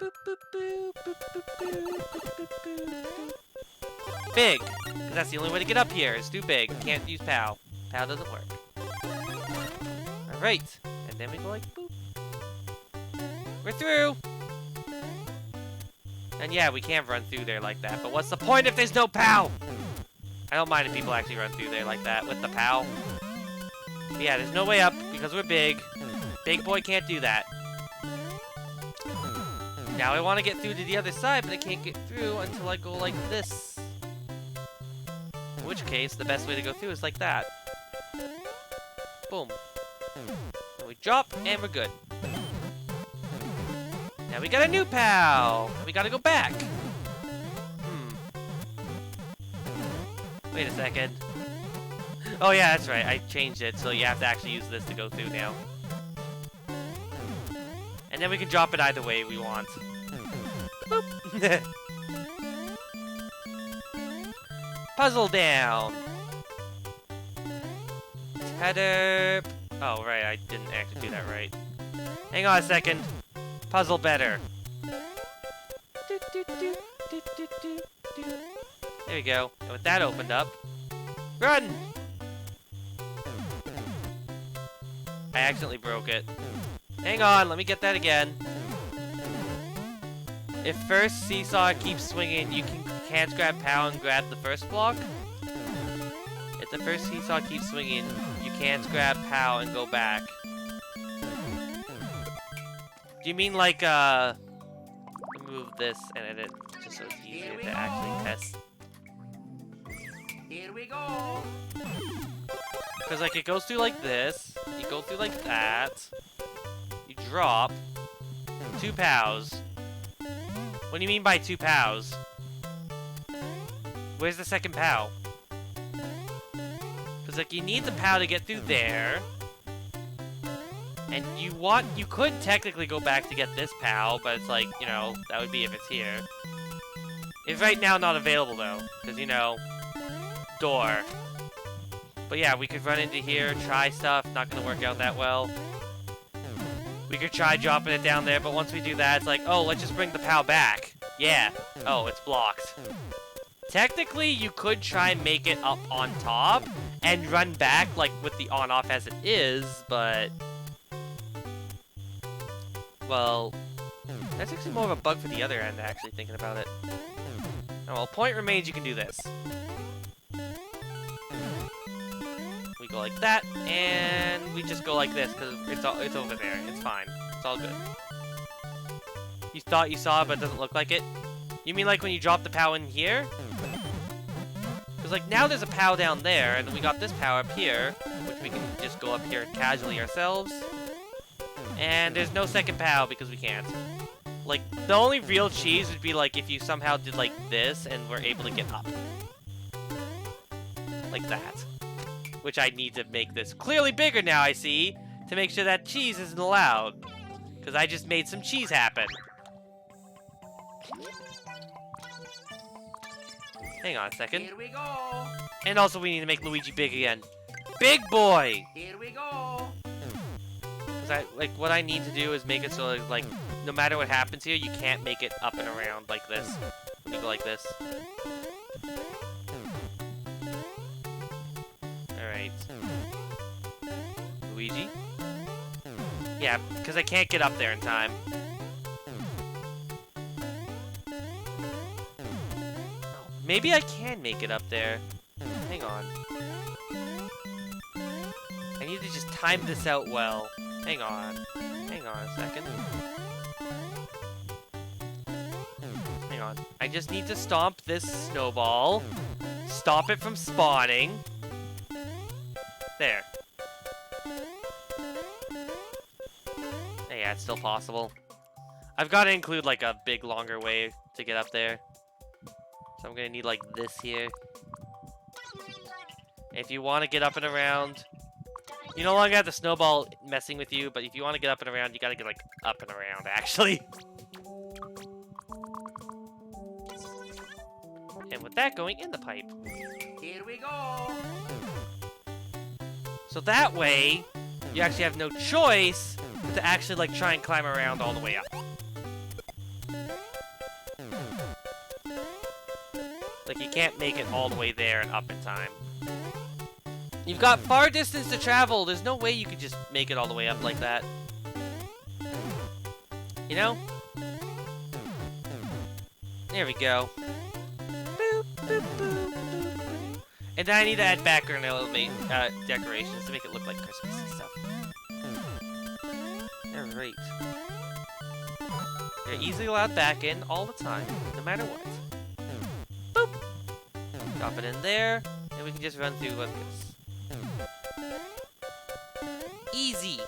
Boop, boop, boop, boop, boop, boop, boop, boop, boop. Big! Because that's the only way to get up here, is too big. Can't use POW. POW doesn't work. Alright. And then we go like boop. We're through! And yeah, we can run through there like that, but what's the point if there's no POW? I don't mind if people actually run through there like that with the POW. But yeah, there's no way up because we're big. Big boy can't do that. Now I want to get through to the other side, but I can't get through until I go like this. In which case, the best way to go through is like that. Boom. And we drop, and we're good. Now we got a new POW! And we gotta go back. Wait a second. Oh yeah, that's right. I changed it, so you have to actually use this to go through now. And then we can drop it either way we want. Boop. Puzzle down. Tether. Oh, right. I didn't actually do that right. Hang on a second. Puzzle better. There we go. And with that opened up, run! I accidentally broke it. Hang on, let me get that again. If first seesaw keeps swinging, you can't grab POW and grab the first block. If the first seesaw keeps swinging, you can't grab POW and go back. Do you mean like, move this and edit just so it's easier to actually test?
Here we go.
Because, like, it goes through like this, you go through like that, you drop, 2 POWs. What do you mean by 2 POWs? Where's the second POW? Because, like, you need the POW to get through there, And you could technically go back to get this POW, but it's like, you know, that would be if it's here. It's right now not available though, because, you know, door. But yeah, we could run into here, try stuff, not gonna work out that well. We could try dropping it down there, but once we do that, it's like, oh, let's just bring the POW back. Yeah. Oh, it's blocked. Technically, you could try and make it up on top and run back, like, with the on-off as it is, but... Well, that's actually more of a bug for the other end, actually, thinking about it. Oh, well, point remains you can do this. We go like that, and we just go like this, because it's over there. It's fine. It's all good. You thought you saw it, but it doesn't look like it? You mean like when you drop the POW in here? Because, like, now there's a POW down there, and we got this POW up here, which we can just go up here casually ourselves. And there's no second POW because we can't. Like, the only real cheese would be, like, if you somehow did, like, this and were able to get up. Like that. Which I need to make this clearly bigger now, I see, to make sure that cheese isn't allowed. Because I just made some cheese happen. Hang on a second.
Here we go.
And also we need to make Luigi big again. Big boy!
Here we go.
Because what I need to do is make it so, like, no matter what happens here, you can't make it up and around like this. When you go like this. Alright. Luigi? Yeah, because I can't get up there in time. Maybe I can make it up there. Hang on. I need to just time this out well. Hang on. Hang on a second. Hang on. I just need to stomp this snowball. Stop it from spawning. There. Yeah, it's still possible. I've got to include, like, a big, longer way to get up there. So I'm gonna need, like, this here. If you want to get up and around, you no longer have the snowball messing with you, but if you want to get up and around, you gotta get, like, up and around, actually. And with that going in the pipe.
Here we go.
So that way, you actually have no choice but to actually, like, try and climb around all the way up. Like, you can't make it all the way there and up in time. You've got far distance to travel. There's no way you could just make it all the way up like that. You know? There we go. Boop, boop, boop, boop. And then I need to add background element decorations to make it look like Christmas and stuff. Alright. You're easily allowed back in all the time, no matter what. Boop! Drop it in there, and we can just run through like this. Easy!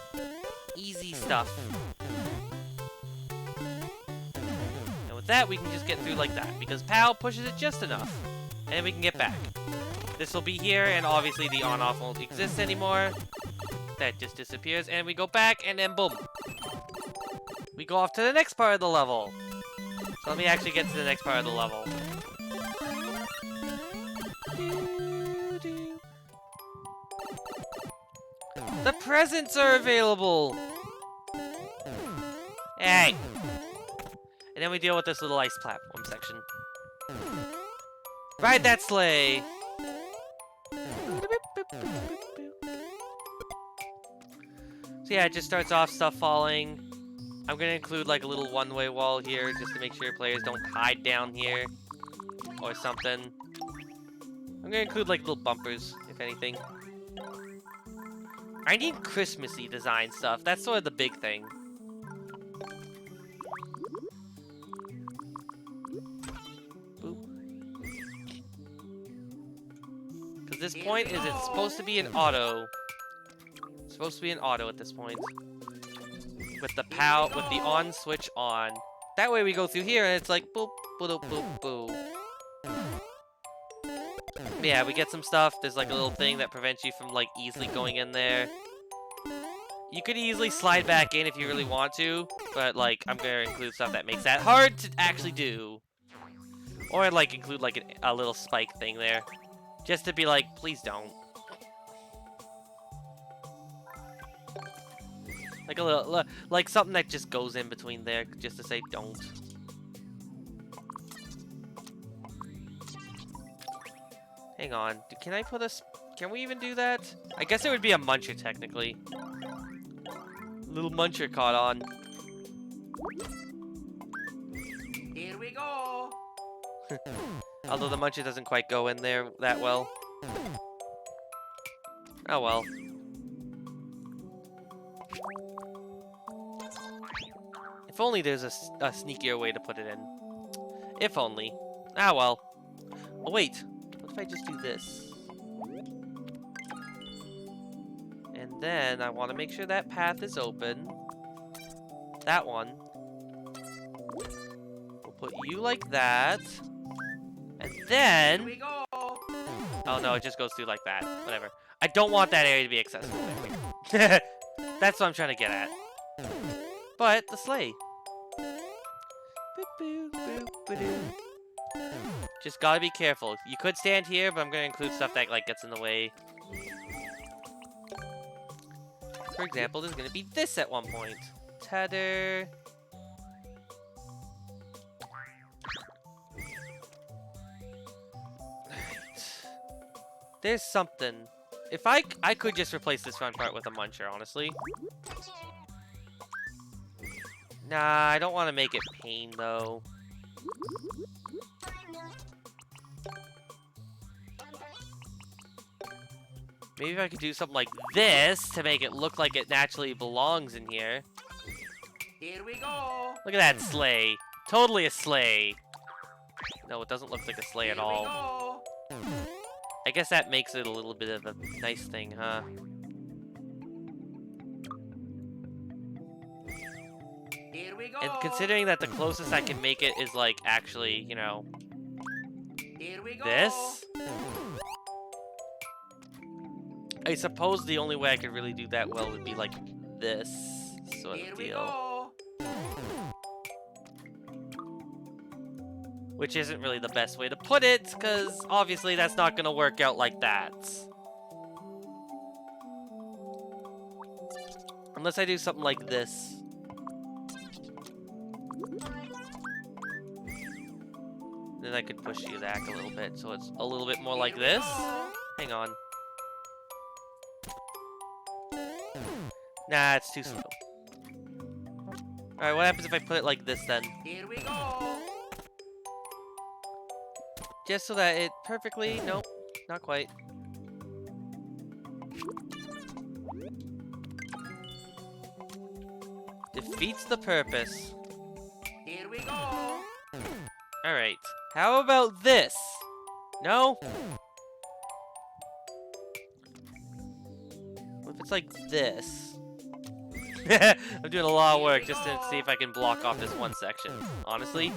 Easy stuff. And with that, we can just get through like that, because POW pushes it just enough. And then we can get back. This will be here, and obviously the on-off won't exist anymore. That just disappears, and we go back, and then boom. We go off to the next part of the level. So let me actually get to the next part of the level. The presents are available! Hey! And then we deal with this little ice platform section. Ride that sleigh! So yeah, it just starts off stuff falling. I'm gonna include like a little one-way wall here just to make sure players don't hide down here or something. I'm gonna include like little bumpers, if anything. I need Christmassy design stuff. That's sort of the big thing. Boop. Because this point is it's supposed to be an auto. It's supposed to be an auto at this point. With the POW, with the on switch on. That way we go through here and it's like boop, boop, boop, boop. Yeah, we get some stuff. There's like a little thing that prevents you from like easily going in there. You could easily slide back in if you really want to, but like I'm gonna include stuff that makes that hard to actually do. Or I'd like include like a little spike thing there, just to be like, please don't. Like a little, like something that just goes in between there, just to say don't. Hang on, can I put a? Can we even do that? I guess it would be a muncher technically. Little muncher caught on.
Here we go.
Although the muncher doesn't quite go in there that well. Oh well. If only there's a sneakier way to put it in. If only. Ah well. Oh wait. What if I just do this? And then I want to make sure that path is open. That one. We'll put you like that. And then...
Here we go.
Oh no, it just goes through like that. Whatever. I don't want that area to be accessible. There. That's what I'm trying to get at. But the sleigh. Just gotta be careful. You could stand here, but I'm gonna include stuff that like gets in the way. For example, there's gonna be this at one point. Tether. There's something. If I could just replace this front part with a muncher, honestly. Nah, I don't want to make it pain, though. Maybe if I could do something like this to make it look like it naturally belongs in here.
Here we go.
Look at that sleigh. Totally a sleigh. No, it doesn't look like a sleigh at all. I guess that makes it a little bit of a nice thing, huh?
Here we go.
And considering that the closest I can make it is like actually, you know,
Here we go.
this. I suppose the only way I could really do that well would be like this sort
Here
of
we
deal.
go.
Which isn't really the best way to put it, because obviously that's not going to work out like that. Unless I do something like this. Then I could push you back a little bit, so it's a little bit more like
Here we
this.
go.
Hang on. Nah, it's too slow. Alright, what happens if I put it like this then?
Here we go.
Just so that it perfectly... Nope, not quite. Defeats the purpose.
Here we go.
Alright, how about this? No? What if it's like this? I'm doing a lot of work just to see if I can block off this one section. Honestly.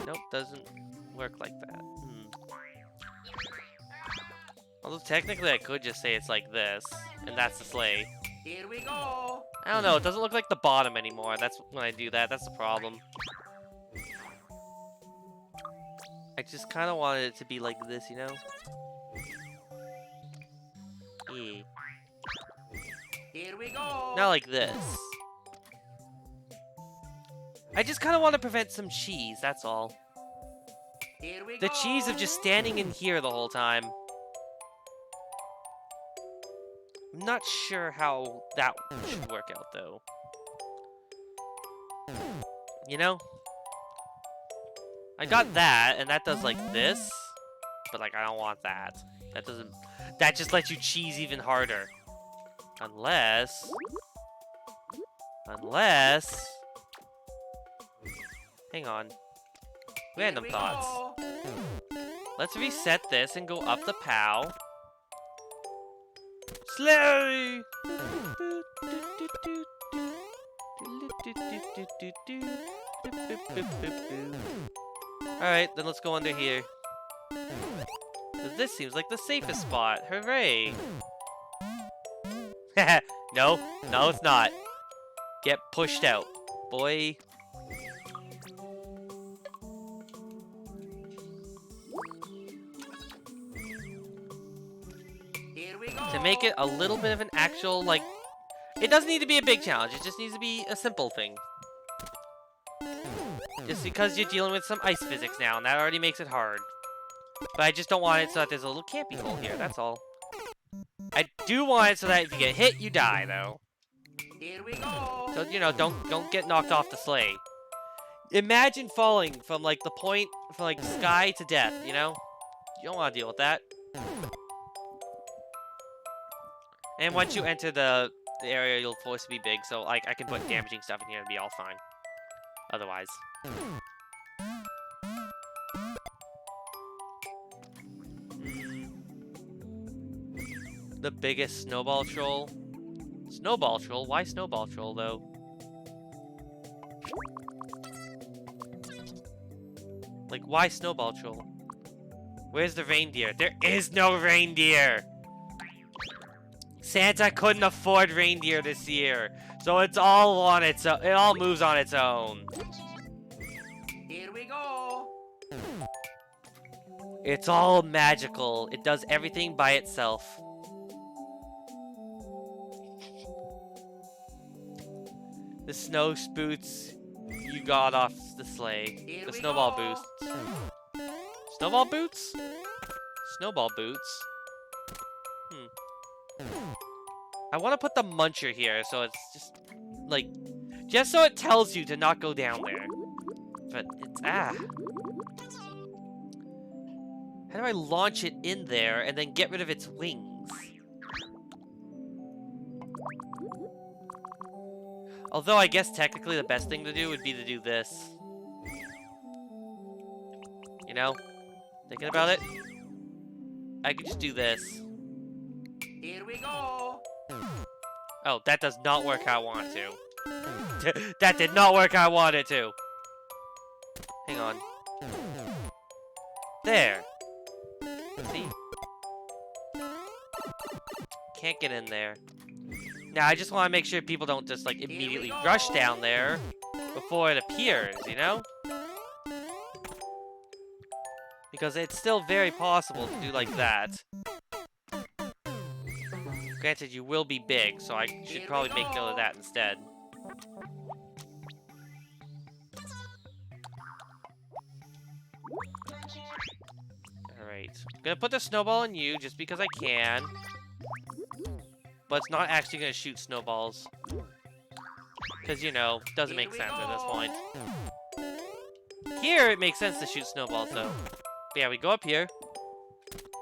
Nope, doesn't work like that. Although technically I could just say it's like this, and that's the sleigh.
Here we go.
I don't know, it doesn't look like the bottom anymore. That's when I do that, that's the problem. I just kind of wanted it to be like this, you know? Yeah.
Here we go.
Not like this. I just kind of want to prevent some cheese, that's all.
Here we
The
go.
cheese of just standing in here the whole time. I'm not sure how that should work out, though. You know? I got that, and that does like this. But like, I don't want that. That doesn't... That just lets you cheese even harder. Unless... Hang on. Random
Here we
thoughts.
go.
Let's reset this and go up the POW. Slay! Alright, then let's go under here. 'Cause this seems like the safest spot. Hooray! No, no, it's not. Get pushed out, boy.
Here we go.
To make it a little bit of an actual, like, it doesn't need to be a big challenge. It just needs to be a simple thing. Just because you're dealing with some ice physics now, and that already makes it hard. But I just don't want it so that there's a little camping hole here, that's all. I do want it so that if you get hit, you die, though.
Here we go.
So, you know, don't get knocked off the sleigh. Imagine falling from, like, the point, from, like, sky to death, you know? You don't want to deal with that. And once you enter the area, you'll force to be big, so, like, I can put damaging stuff in here and be all fine. Otherwise. The biggest snowball troll? Snowball troll? Why snowball troll, though? Like, why snowball troll? Where's the reindeer? There is no reindeer! Santa couldn't afford reindeer this year, so it's all on its own. It all moves on its own.
Here we go.
It's all magical. It does everything by itself. The snow boots you got off the sleigh.
Here
The
we
snowball
go.
boots. Snowball boots? Snowball boots. I want to put the muncher here, so it's just, like, just so it tells you to not go down there. But it's, How do I launch it in there and then get rid of its wings? Although I guess technically the best thing to do would be to do this. You know? Thinking about it? I could just do this.
Here we go.
Oh, that does not work how I want it to. That did not work how I wanted it to. Hang on. There. See? Can't get in there. Now, I just want to make sure people don't just, like, immediately rush down there before it appears, you know? Because it's still very possible to do like that. Granted, you will be big, so I should probably make note of that instead. Alright. I'm gonna put the snowball on you just because I can. But it's not actually gonna shoot snowballs. Because, you know, doesn't make sense at this point. Here, it makes sense to shoot snowballs, though. But yeah, we go up here.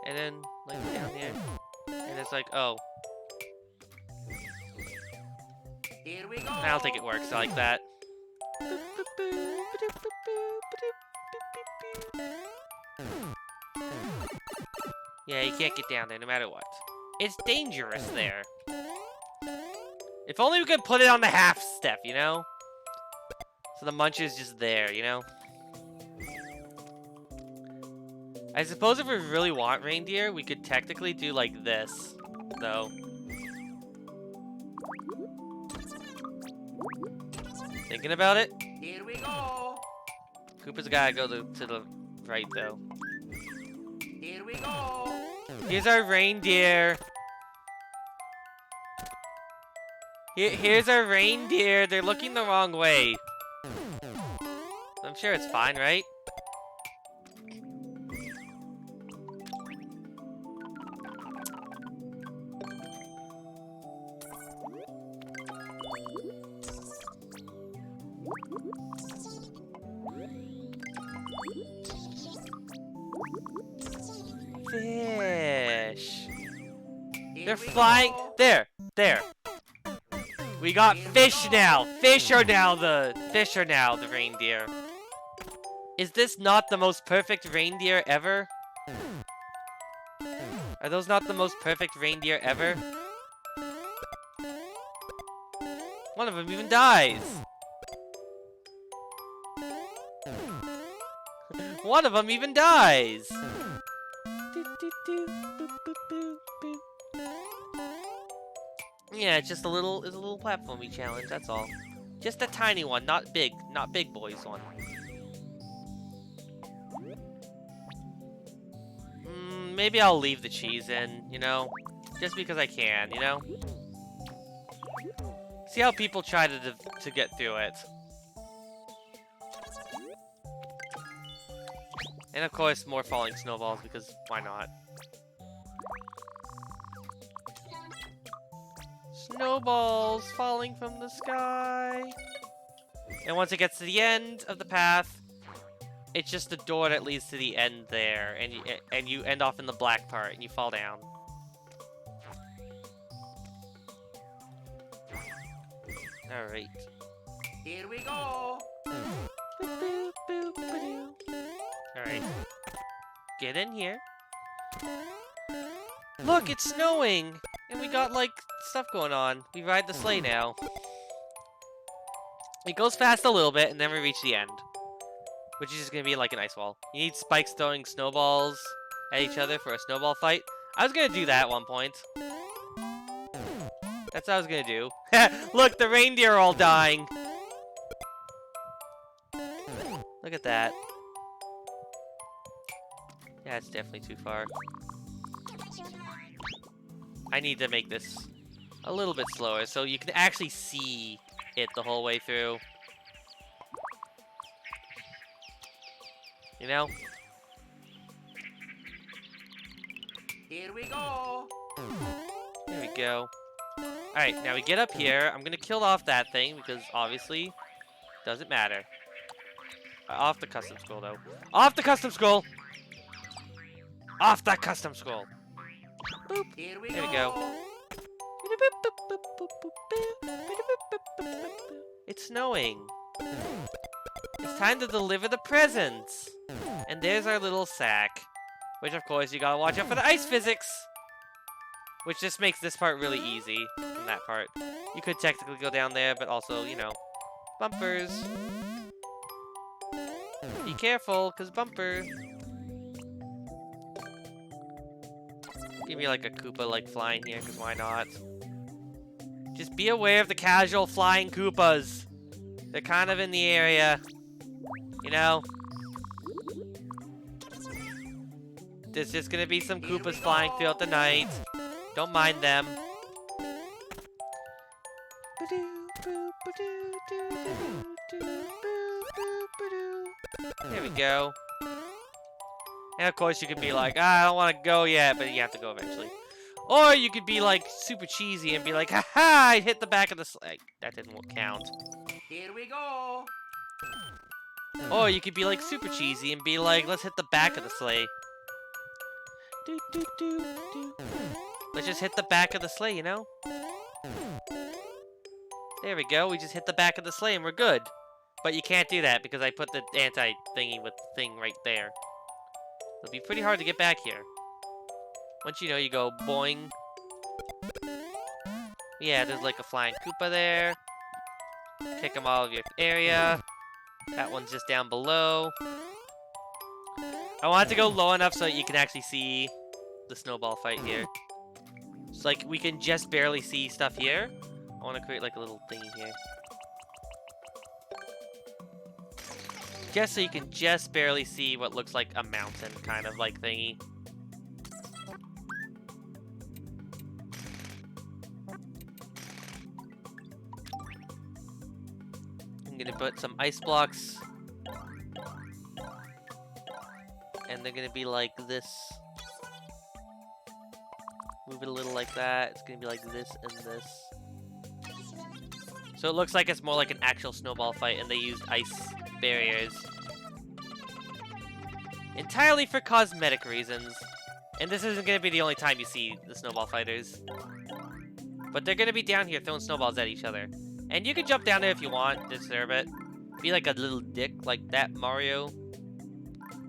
And then, like, down here. And it's like, oh.
Here we go.
I don't think it works like that. Yeah, you can't get down there no matter what. It's dangerous there. If only we could put it on the half step, you know? So the muncher's just there, you know? I suppose if we really want reindeer, we could technically do like this, though. Thinking about it?
Here we go.
Koopa's gotta go to the right, though.
Here we go.
Here's our reindeer. Here's our reindeer. They're looking the wrong way. I'm sure it's fine, right? Fish.
Here
They're
we
flying.
go.
There. We got fish now. Fish are now the reindeer. Is this not the most perfect reindeer ever? Are those not the most perfect reindeer ever? One of them even dies. One of them even dies. Yeah, it's just it's a little platformy challenge, that's all. Just a tiny one, not big boys one. Maybe I'll leave the cheese in, you know? Just because I can, you know? See how people try to get through it. And of course, more falling snowballs, because why not? Snowballs falling from the sky. And once it gets to the end of the path, it's just the door that leads to the end there, and you end off in the black part, and you fall down. All right.
Here we go.
All right. Get in here. Look, it's snowing, and we got like stuff going on. We ride the sleigh now. It goes fast a little bit, and then we reach the end, which is just gonna be like an ice wall. You need spikes throwing snowballs at each other for a snowball fight. I was gonna do that at one point. That's what I was gonna do. Look, the reindeer are all dying. Look at that. Yeah, it's definitely too far. I need to make this a little bit slower so you can actually see it the whole way through. You know?
Here we go.
There we go. Alright, now we get up here. I'm gonna kill off that thing because obviously doesn't matter. Off the custom scroll though. Off the custom scroll! Off that custom scroll! Boop.
Here we
There we
go.
go. It's snowing. It's time to deliver the presents. And there's our little sack. Which of course you gotta watch out for the ice physics. Which just makes this part really easy in that part. You could technically go down there, but also, you know, bumpers. Be careful, cause bumper. Give me like a Koopa like flying here, cause why not? Just be aware of the casual flying Koopas. They're kind of in the area. You know? There's just gonna be some Koopas flying throughout the night. Don't mind them. There we go. And of course you could be like, I don't want to go yet, but you have to go eventually. Or you could be like super cheesy and be like, haha, I hit the back of the sleigh. That didn't count.
Here we go.
Or you could be like super cheesy and be like, let's hit the back of the sleigh. Let's just hit the back of the sleigh, you know? There we go, we just hit the back of the sleigh and we're good. But you can't do that because I put the anti-thingy with the thing right there. It'll be pretty hard to get back here. Once you know, you go boing. Yeah, there's like a flying Koopa there. Kick them all of your area. That one's just down below. I want it to go low enough so that you can actually see the snowball fight here. It's like we can just barely see stuff here. I want to create like a little thingy here. Just so you can just barely see what looks like a mountain kind of like thingy. I'm gonna put some ice blocks. And they're gonna be like this. Move it a little like that. It's gonna be like this and this. So it looks like it's more like an actual snowball fight and they used ice barriers. Entirely for cosmetic reasons. And this isn't gonna be the only time you see the snowball fighters. But they're gonna be down here throwing snowballs at each other. And you can jump down there if you want, disturb it. Be like a little dick like that, Mario.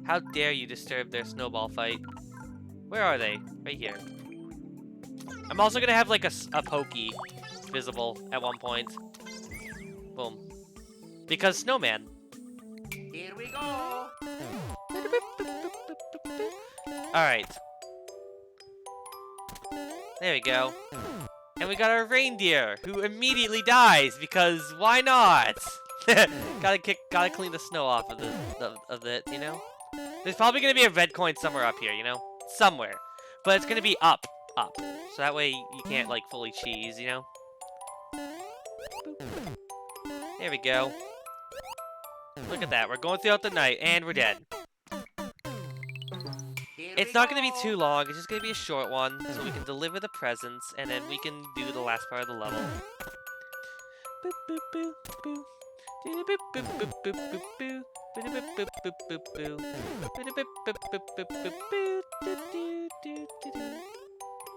How dare you disturb their snowball fight? Where are they? Right here. I'm also gonna have like a Pokey visible at one point. Boom. Because snowman.
Here we go.
Alright. There we go. And we got our reindeer, who immediately dies, because why not? gotta clean the snow off of it, you know? There's probably gonna be a red coin somewhere up here, you know? Somewhere. But it's gonna be up. So that way you can't, like, fully cheese, you know? There we go. Look at that, we're going throughout the night, and we're dead. It's not going to be too long, it's just going to be a short one, so we can deliver the presents, and then we can do the last part of the level. Boop, boop, boop, boop. Boop, boop, boop, boop, boop, boop, boop. Boop, boop, boop, boop, boop, boop. Boop, boop, boop, boop, boop, boop, boop. Do, do, do, do, do.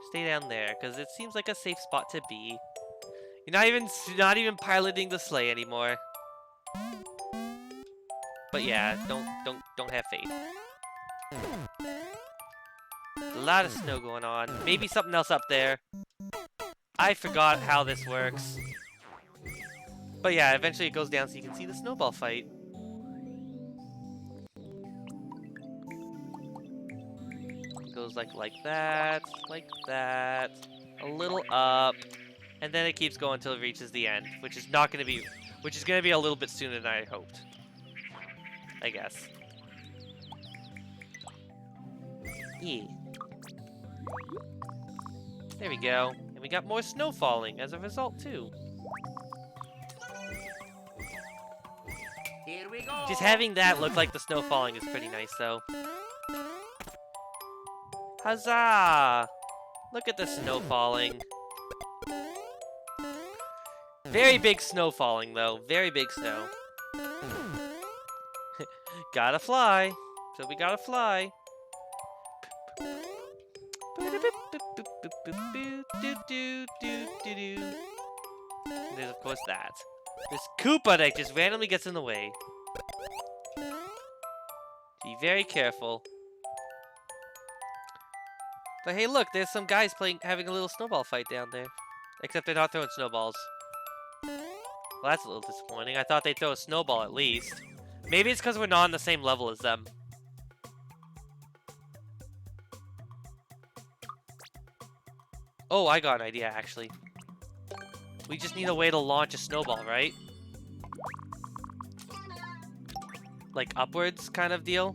Stay down there, because it seems like a safe spot to be. You're not even piloting the sleigh anymore. But yeah, don't have faith. A lot of snow going on. Maybe something else up there. I forgot how this works. But yeah, eventually it goes down so you can see the snowball fight. It goes like that, a little up, and then it keeps going until it reaches the end, which is gonna be a little bit sooner than I hoped. I guess. Yeah. There we go. And we got more snow falling as a result, too.
Here we go.
Just having that look like the snow falling is pretty nice, though. Huzzah! Look at the snow falling. Very big snow falling, though. Very big snow. Gotta fly. So we gotta fly. And there's of course that. This Koopa that just randomly gets in the way. Be very careful. But hey, look, there's some guys having a little snowball fight down there. Except they're not throwing snowballs. Well, that's a little disappointing. I thought they'd throw a snowball at least. Maybe it's because we're not on the same level as them. Oh, I got an idea, actually. We just need a way to launch a snowball, right? Like upwards kind of deal?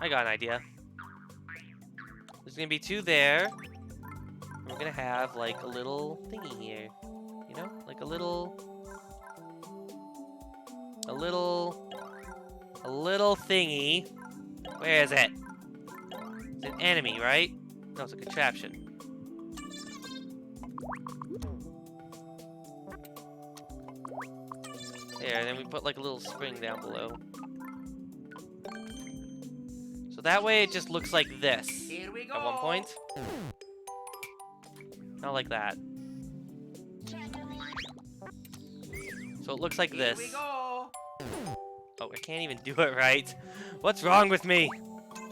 I got an idea. There's gonna be two there. And we're gonna have like a little thingy here. You know? Like a little thingy. Where is it? It's an enemy, right? No, it's a contraption. There, and then we put like a little spring down below. So that way it just looks like this
Here we go.
at one point. Not like that. So it looks like
Here
this.
we go.
Oh, I can't even do it right. What's wrong with me?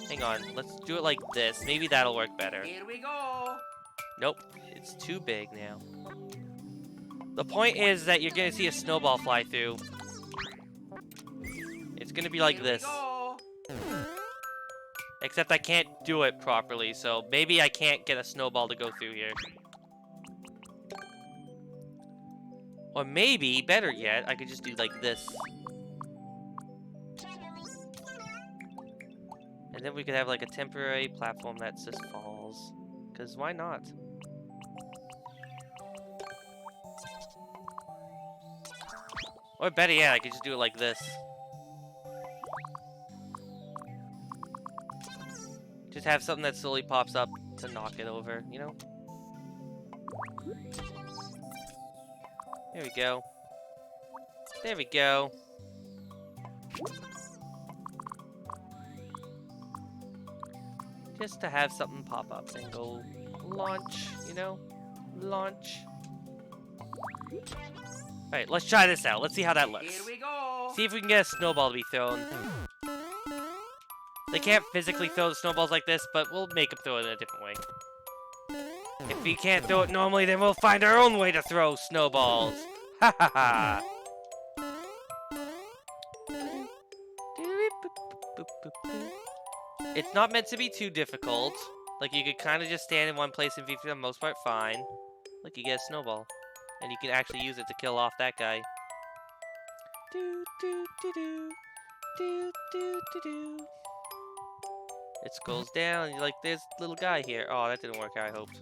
Hang on, let's do it like this. Maybe that'll work better.
Here we go.
Nope, it's too big now. The point is that you're gonna see a snowball fly through. It's gonna be like
Here
this.
We go.
Except I can't do it properly, so maybe I can't get a snowball to go through here. Or maybe, better yet, I could just do like this. And then we could have like a temporary platform that just falls. Because why not? Or better yet, I could just do it like this. Just have something that slowly pops up to knock it over, you know? There we go. There we go. Just to have something pop up and go launch, you know? Launch. Alright, let's try this out. Let's see how that looks.
Here we go.
See if we can get a snowball to be thrown. They can't physically throw the snowballs like this, but we'll make them throw it in a different way. If we can't throw it normally, then we'll find our own way to throw snowballs. Ha ha ha! It's not meant to be too difficult. Like, you could kind of just stand in one place and be, for the most part, fine. Like, you get a snowball. And you can actually use it to kill off that guy. Do, do, do, do. Do, do, do, do. It scrolls down, and you're like, there's a little guy here. Oh, that didn't work how I hoped.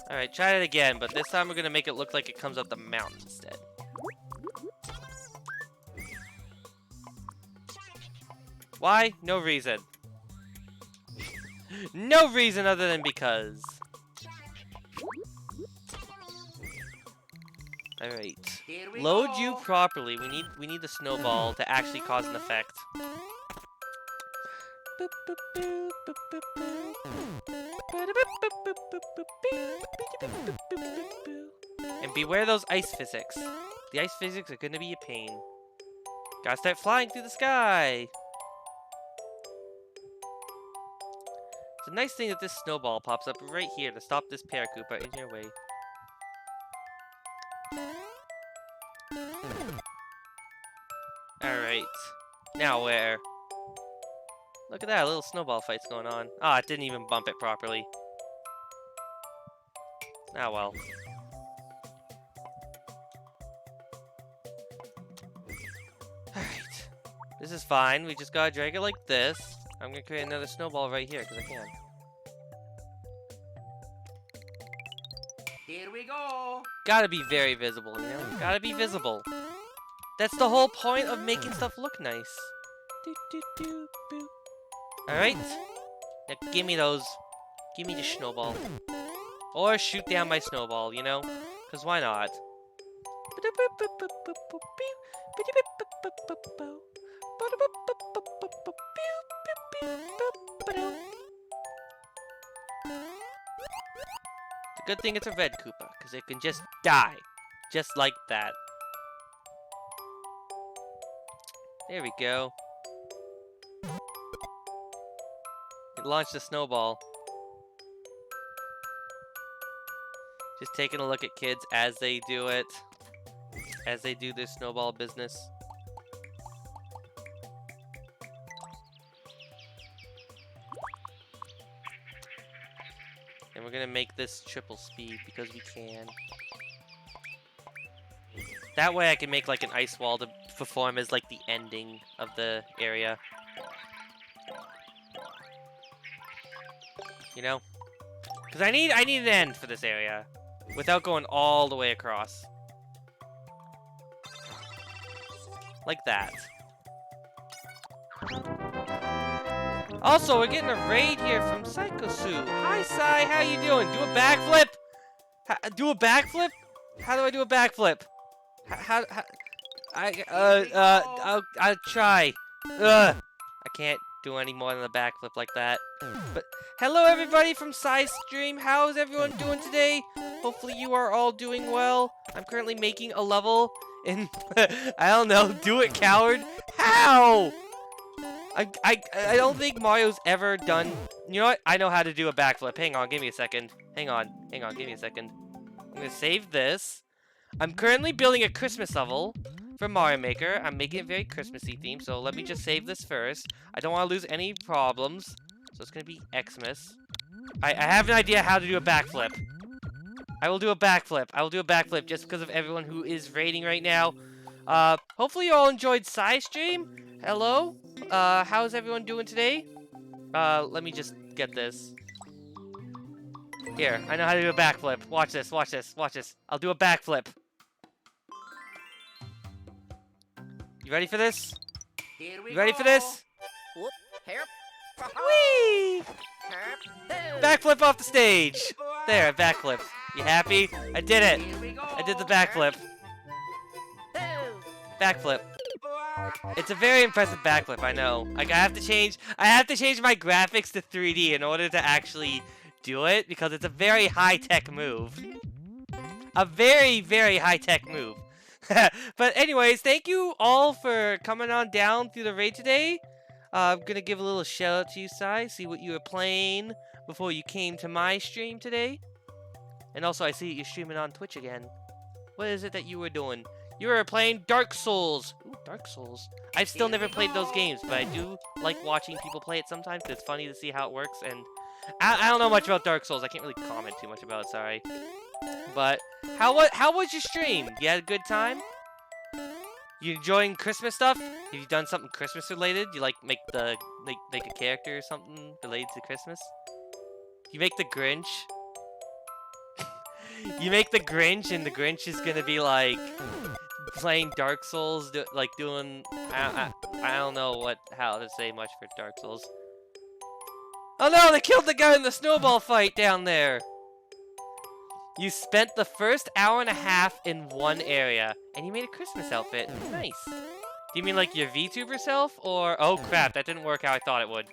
Alright, try it again, but this time we're gonna make it look like it comes up the mountain instead. Why? No reason. No reason other than because. Alright. Load you properly. We need the snowball to actually cause an effect. And beware those ice physics. The ice physics are gonna be a pain. Gotta start flying through the sky. It's a nice thing that this snowball pops up right here to stop this Paratrooper in your way. Alright. Now where? Look at that, a little snowball fight's going on. Ah, it didn't even bump it properly. Ah, well. Alright. This is fine. We just gotta drag it like this. I'm gonna create another snowball right here, because I can.
Here we go.
Gotta be very visible, you know? Gotta be visible. That's the whole point of making stuff look nice. Alright. Now give me those. Give me the snowball. Or shoot down my snowball, you know? Because why not? It's a good thing it's a red Koopa, because it can just die. Just like that. There we go. It launched a snowball. Just taking a look at kids as they do it. As they do their snowball business. And we're gonna make this triple speed because we can. That way I can make like an ice wall to perform as like the ending of the area. You know? Because I need an end for this area. Without going all the way across. Like that. Also, we're getting a raid here from Psycho Sue. Hi, Sai, how you doing? Do a backflip? Do a backflip? How do I do a backflip? I'll try. Ugh. I can't do any more than a backflip like that. But hello everybody from Sai's stream. How's everyone doing today? Hopefully you are all doing well. I'm currently making a level in I don't know, do it coward. How? I don't think Mario's ever done. You know what? I know how to do a backflip. Hang on, give me a second. Hang on, give me a second. I'm gonna save this. I'm currently building a Christmas level for Mario Maker. I'm making it very Christmassy themed, so let me just save this first. I don't want to lose any problems. So it's gonna be Xmas. I have an idea how to do a backflip. I will do a backflip. I will do a backflip just because of everyone who is raiding right now. Hopefully you all enjoyed Sai's stream. Hello? How's everyone doing today? Let me just get this. Here, I know how to do a backflip. Watch this, watch this, watch this. I'll do a backflip. You ready for this?
Here we
You ready for this?
Whoop, herp.
Whee! Backflip off the stage. There, I backflipped. You happy? I did it.
Here we go.
I did the backflip. Backflip. It's a very impressive backflip, I know. Like I have to change my graphics to 3D in order to actually do it because it's a very high-tech move. A very, very high-tech move. But anyways, thank you all for coming on down through the raid today. I'm gonna give a little shout out to you, Sai. See what you were playing before you came to my stream today. And also, I see you're streaming on Twitch again. What is it that you were doing? You are playing Dark Souls. Ooh, Dark Souls. I've still never played those games, but I do like watching people play it sometimes because it's funny to see how it works. And I don't know much about Dark Souls. I can't really comment too much about it, sorry. But how was your stream? You had a good time? You enjoying Christmas stuff? Have you done something Christmas related? You like make a character or something related to Christmas? You make the Grinch. You make the Grinch, and the Grinch is gonna be like playing Dark Souls, doing I don't know how to say much for Dark Souls. Oh no, they killed the guy in the snowball fight down there. You spent the first hour and a half in one area, and you made a Christmas outfit. Nice. Do you mean like your VTuber self, or... Oh crap, that didn't work how I thought it would.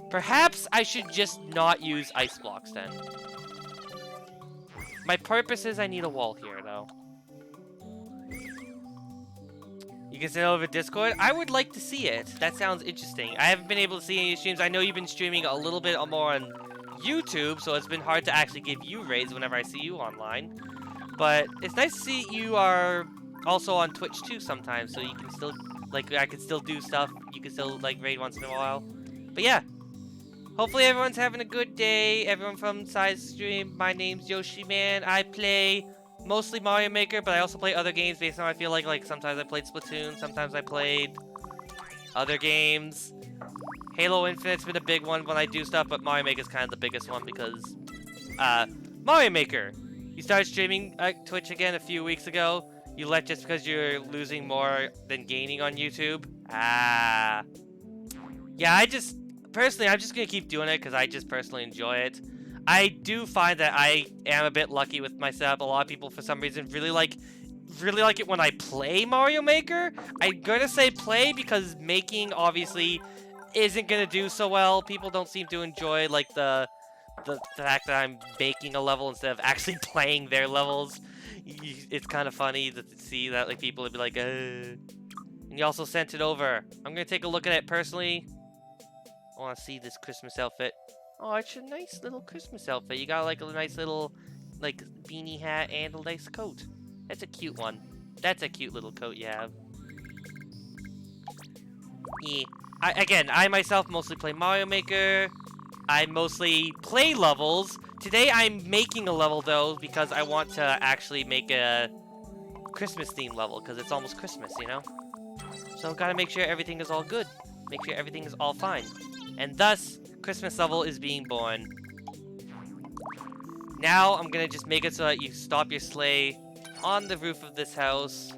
Perhaps I should just not use ice blocks then. My purpose is I need a wall here, though. You can send it over Discord? I would like to see it. That sounds interesting. I haven't been able to see any streams. I know you've been streaming a little bit more on YouTube, so it's been hard to actually give you raids whenever I see you online. But it's nice to see you are also on Twitch too sometimes, so you can still, like, I can still do stuff. You can still, like, raid once in a while. But yeah. Hopefully everyone's having a good day. Everyone from Side Stream. My name's Yoshi Man. I play mostly Mario Maker, but I also play other games based on how I feel like. Like, sometimes I played Splatoon, sometimes I played other games. Halo Infinite's been a big one when I do stuff, but Mario Maker's kind of the biggest one because, Mario Maker! You started streaming Twitch again a few weeks ago. You left just because you're losing more than gaining on YouTube. Yeah, personally, I'm just gonna keep doing it because I just personally enjoy it. I do find that I am a bit lucky with my setup. A lot of people, for some reason, really like it when I play Mario Maker. I'm gonna say play because making, obviously, isn't gonna do so well. People don't seem to enjoy, like, the fact that I'm making a level instead of actually playing their levels. It's kind of funny to see that, like, people would be like, And you also sent it over. I'm gonna take a look at it personally. I want to see this Christmas outfit. Oh, it's a nice little Christmas outfit. You got like a nice little, like, beanie hat and a nice coat. That's a cute one. That's a cute little coat you have. Yeah. I myself mostly play Mario Maker. I mostly play levels. Today I'm making a level though because I want to actually make a Christmas themed level because it's almost Christmas, you know? So gotta make sure everything is all good. Make sure everything is all fine. And thus, Christmas level is being born. Now, I'm gonna just make it so that you stop your sleigh on the roof of this house.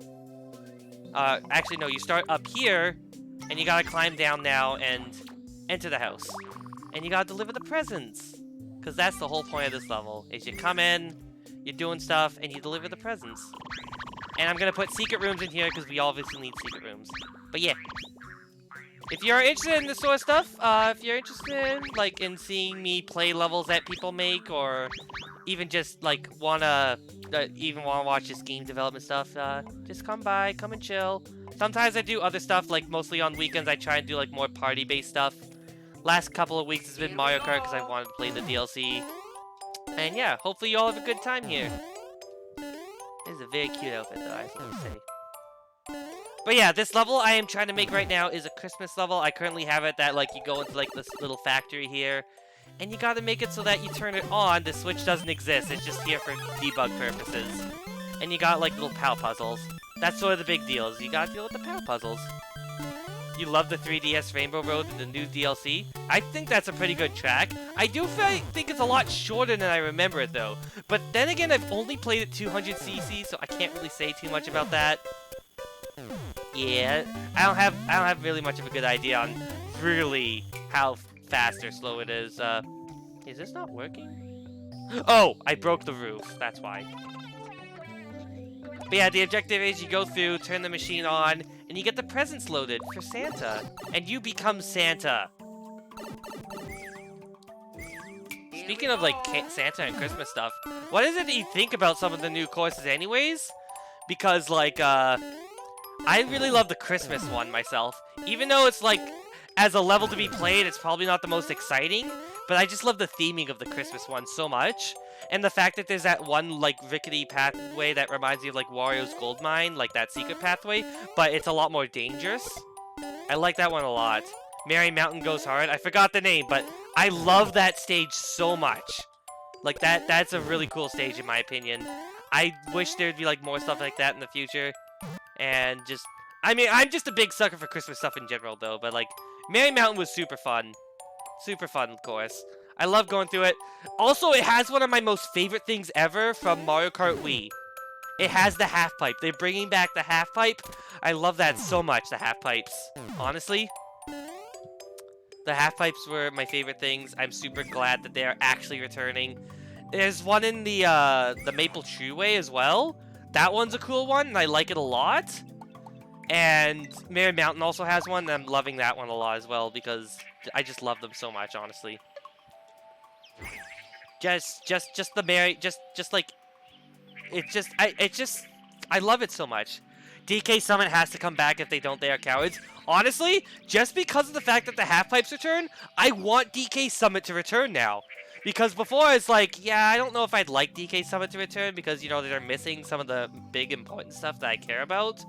Actually, no, you start up here, and you gotta climb down now and enter the house. And you gotta deliver the presents. Because that's the whole point of this level, is you come in, you're doing stuff, and you deliver the presents. And I'm gonna put secret rooms in here, because we obviously need secret rooms. But yeah. If you're interested in this sort of stuff, if you're interested, like, in seeing me play levels that people make, or even just, like, wanna watch this game development stuff, just come by, come and chill. Sometimes I do other stuff, like, mostly on weekends I try and do, like, more party-based stuff. Last couple of weeks has been Mario Kart, because I wanted to play the DLC. And yeah, hopefully you all have a good time here. This is a very cute outfit, though, I have to say. But yeah, this level I am trying to make right now is a Christmas level. I currently have it that, like, you go into, like, this little factory here, and you gotta make it so that you turn it on. The switch doesn't exist. It's just here for debug purposes. And you got, like, little POW puzzles. That's sort of the big deal, is you gotta deal with the POW puzzles. You love the 3DS Rainbow Road and the new DLC? I think that's a pretty good track. I do think it's a lot shorter than I remember it, though. But then again, I've only played it 200cc, so I can't really say too much about that. Yeah, I don't have really much of a good idea on really how fast or slow it is. Is this not working? Oh, I broke the roof. That's why. But yeah, the objective is you go through, turn the machine on, and you get the presents loaded for Santa. And you become Santa. Speaking of, like, Santa and Christmas stuff, what is it that you think about some of the new courses anyways? Because, like, I really love the Christmas one myself. Even though it's, like, as a level to be played, it's probably not the most exciting. but I just love the theming of the Christmas one so much. And the fact that there's that one, like, rickety pathway that reminds me of, like, Wario's Gold Mine, like that secret pathway, but it's a lot more dangerous. I like that one a lot. Merry Mountain Goes Hard. I forgot the name, but I love that stage so much. Like, that's a really cool stage, in my opinion. I wish there'd be, like, more stuff like that in the future. And just... I mean, I'm just a big sucker for Christmas stuff in general, though, but, like, Merry Mountain was super fun. Super fun, of course. I love going through it. Also, it has one of my most favorite things ever from Mario Kart Wii. It has the half pipe. They're bringing back the half pipe. I love that so much, the half pipes. Honestly, the half pipes were my favorite things. I'm super glad that they are actually returning. There's one in the Maple Treeway as well. That one's a cool one, and I like it a lot. And Merry Mountain also has one, and I'm loving that one a lot as well because I just love them so much, honestly. Just the Merry, just like, I love it so much. DK Summit has to come back. If they don't, they are cowards. Honestly, just because of the fact that the half-pipes return, I want DK Summit to return now. Because before, it's like, yeah, I don't know if I'd like DK Summit to return because, you know, they're missing some of the big important stuff that I care about.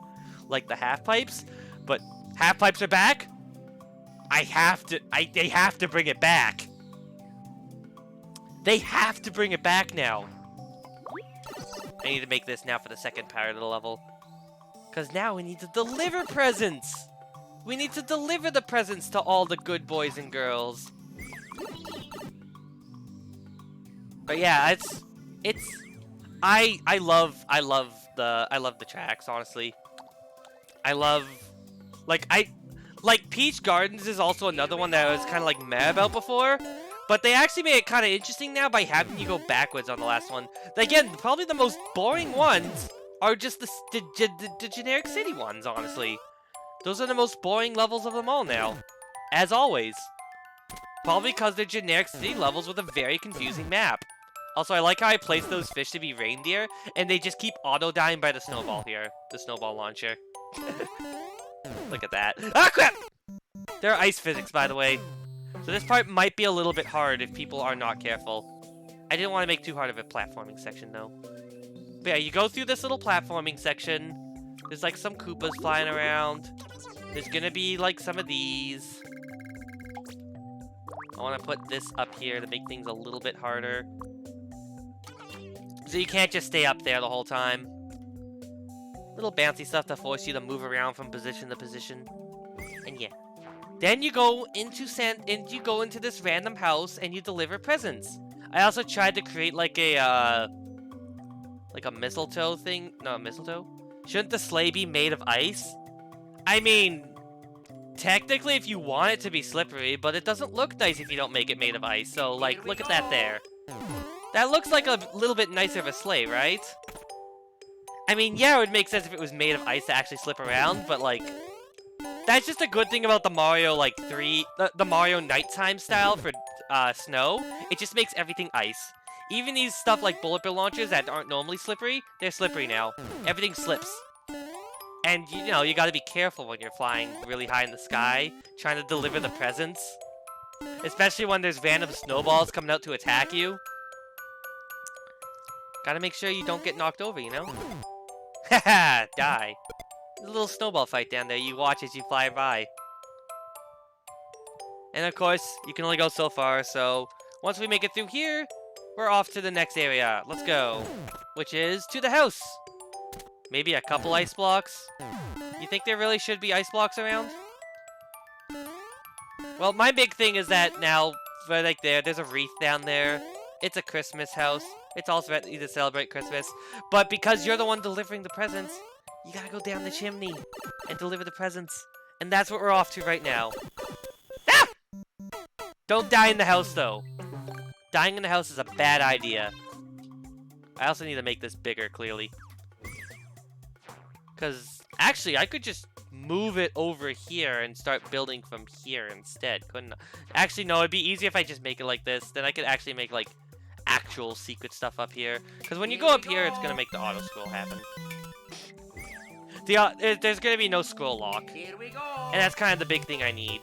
Like the half-pipes. But half-pipes are back. They have to bring it back. They have to bring it back now. I need to make this now for the second part of the level. Because now we need to deliver presents. We need to deliver the presents to all the good boys and girls. But yeah, I love the tracks, honestly. I love, like Peach Gardens is also another one that I was kind of like mad about before. But they actually made it kind of interesting now by having you go backwards on the last one. Again, probably the most boring ones are just the generic city ones, honestly. Those are the most boring levels of them all now. As always. Probably because they're generic city levels with a very confusing map. Also, I like how I placed those fish to be reindeer, and they just keep auto-dying by the snowball here. The snowball launcher. Look at that. Ah, crap! There are ice physics, by the way. So this part might be a little bit hard if people are not careful. I didn't want to make too hard of a platforming section, though. But yeah, you go through this little platforming section. There's like some Koopas flying around. There's gonna be like some of these. I want to put this up here to make things a little bit harder. So you can't just stay up there the whole time. Little bouncy stuff to force you to move around from position to position. And yeah. Then you go into this random house and you deliver presents. I also tried to create like a mistletoe thing. No, mistletoe? Shouldn't the sleigh be made of ice? I mean, technically if you want it to be slippery, but it doesn't look nice if you don't make it made of ice. So like, look at that there. That looks like a little bit nicer of a sleigh, right? I mean, yeah, it would make sense if it was made of ice to actually slip around, but like, that's just a good thing about the Mario, like, the Mario nighttime style for snow. It just makes everything ice. Even these stuff like bullet bill launchers that aren't normally slippery, they're slippery now. Everything slips. And, you know, you gotta be careful when you're flying really high in the sky, trying to deliver the presents. Especially when there's random snowballs coming out to attack you. Gotta make sure you don't get knocked over, you know? Haha, die. There's a little snowball fight down there. You watch as you fly by. And of course, you can only go so far, so once we make it through here, we're off to the next area. Let's go. Which is to the house. Maybe a couple ice blocks. You think there really should be ice blocks around? Well, my big thing is that now, right like there's a wreath down there. It's a Christmas house. It's also meant to celebrate Christmas. But because you're the one delivering the presents, you gotta go down the chimney and deliver the presents. And that's what we're off to right now. Ah! Don't die in the house, though. Dying in the house is a bad idea. I also need to make this bigger, clearly. Because, actually, I could just move it over here and start building from here instead, couldn't I? Actually, no, it'd be easier if I just make it like this. Then I could actually make, like, actual secret stuff up here. Because when you go up here, it's gonna make the auto-scroll happen. There's gonna be no scroll lock.
Here we go.
And that's kind of the big thing I need.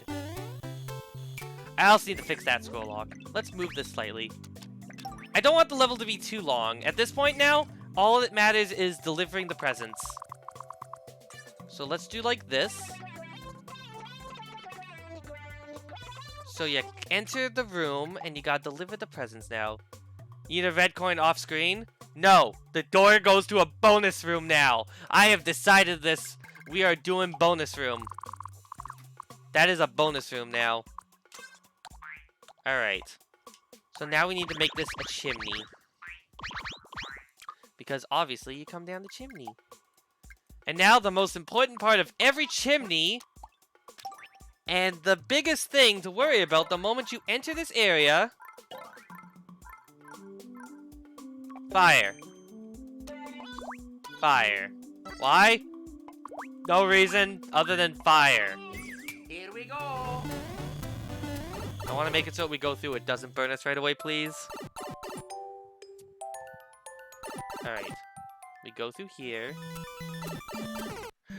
I also need to fix that scroll lock. Let's move this slightly. I don't want the level to be too long. At this point now, all that matters is delivering the presents. So let's do like this. So you enter the room, and you gotta deliver the presents now. You need a red coin off screen? No, the door goes to a bonus room now. I have decided this. We are doing bonus room. That is a bonus room now. Alright. So now we need to make this a chimney. Because obviously you come down the chimney. And now the most important part of every chimney, and the biggest thing to worry about the moment you enter this area. Fire. Fire. Why? No reason other than fire.
Here we go.
I want to make it so we go through it doesn't burn us right away, please. Alright. We go through here.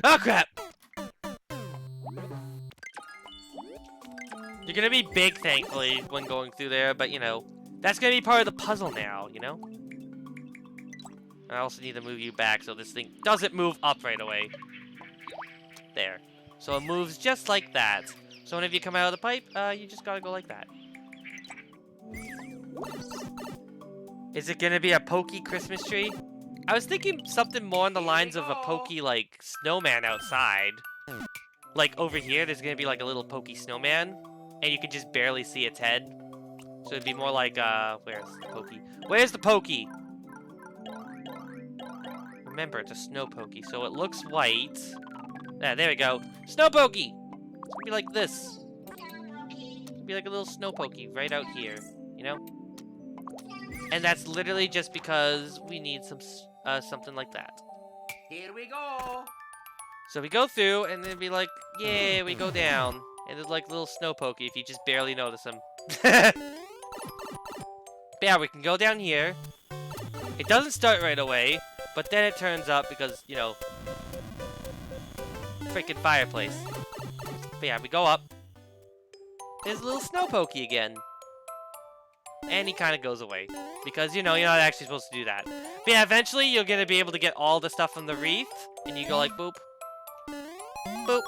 Oh, crap! You're gonna be big, thankfully, when going through there, but, you know, that's gonna be part of the puzzle now, you know? I also need to move you back so this thing doesn't move up right away. There. So it moves just like that. So whenever you come out of the pipe, you just gotta go like that. Is it gonna be a pokey Christmas tree? I was thinking something more on the lines of a pokey, like, snowman outside. Like, over here, there's gonna be, like, a little pokey snowman. And you can just barely see its head. So it'd be more like, where's the pokey? Where's the pokey? Remember, it's a snow pokey, so it looks white. Ah, there we go. Snow pokey! It's gonna be like this. It'll be like a little snow pokey right out here, you know? And that's literally just because we need some, something like that.
Here we go.
So we go through, and then be like, yeah, we go down. And it's like a little snow pokey if you just barely notice him. But yeah, we can go down here. It doesn't start right away, but then it turns up because, you know, freaking fireplace. But yeah, we go up. There's a little snow pokey again. And he kind of goes away. Because, you know, you're not actually supposed to do that. But yeah, eventually you're going to be able to get all the stuff from the wreath. And you go like, boop. Boop.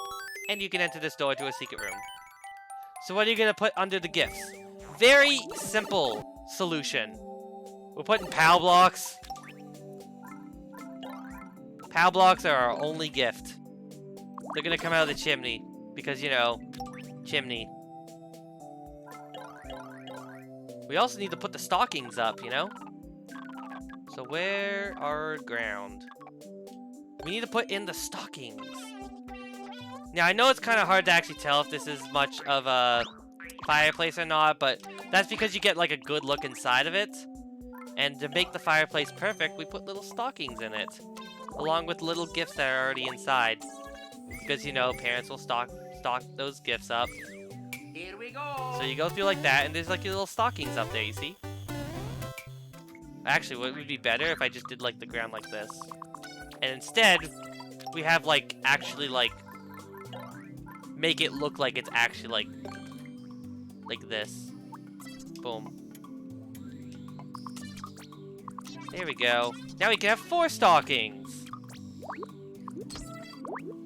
And you can enter this door to a secret room. So what are you going to put under the gifts? Very simple solution. We're putting POW blocks. POW blocks are our only gift. They're going to come out of the chimney. Because, you know, chimney. We also need to put the stockings up, you know? So where are ground? We need to put in the stockings. Now, I know it's kind of hard to actually tell if this is much of a fireplace or not, but that's because you get, like, a good look inside of it. And to make the fireplace perfect, we put little stockings in it. Along with little gifts that are already inside. Because, you know, parents will stock those gifts up.
Here we go.
So you go through like that, and there's, like, your little stockings up there, you see? Actually, what would be better if I just did, like, the ground like this? And instead, we have, like, actually, like, make it look like it's actually like this. Boom. There we go. Now we can have 4 stockings.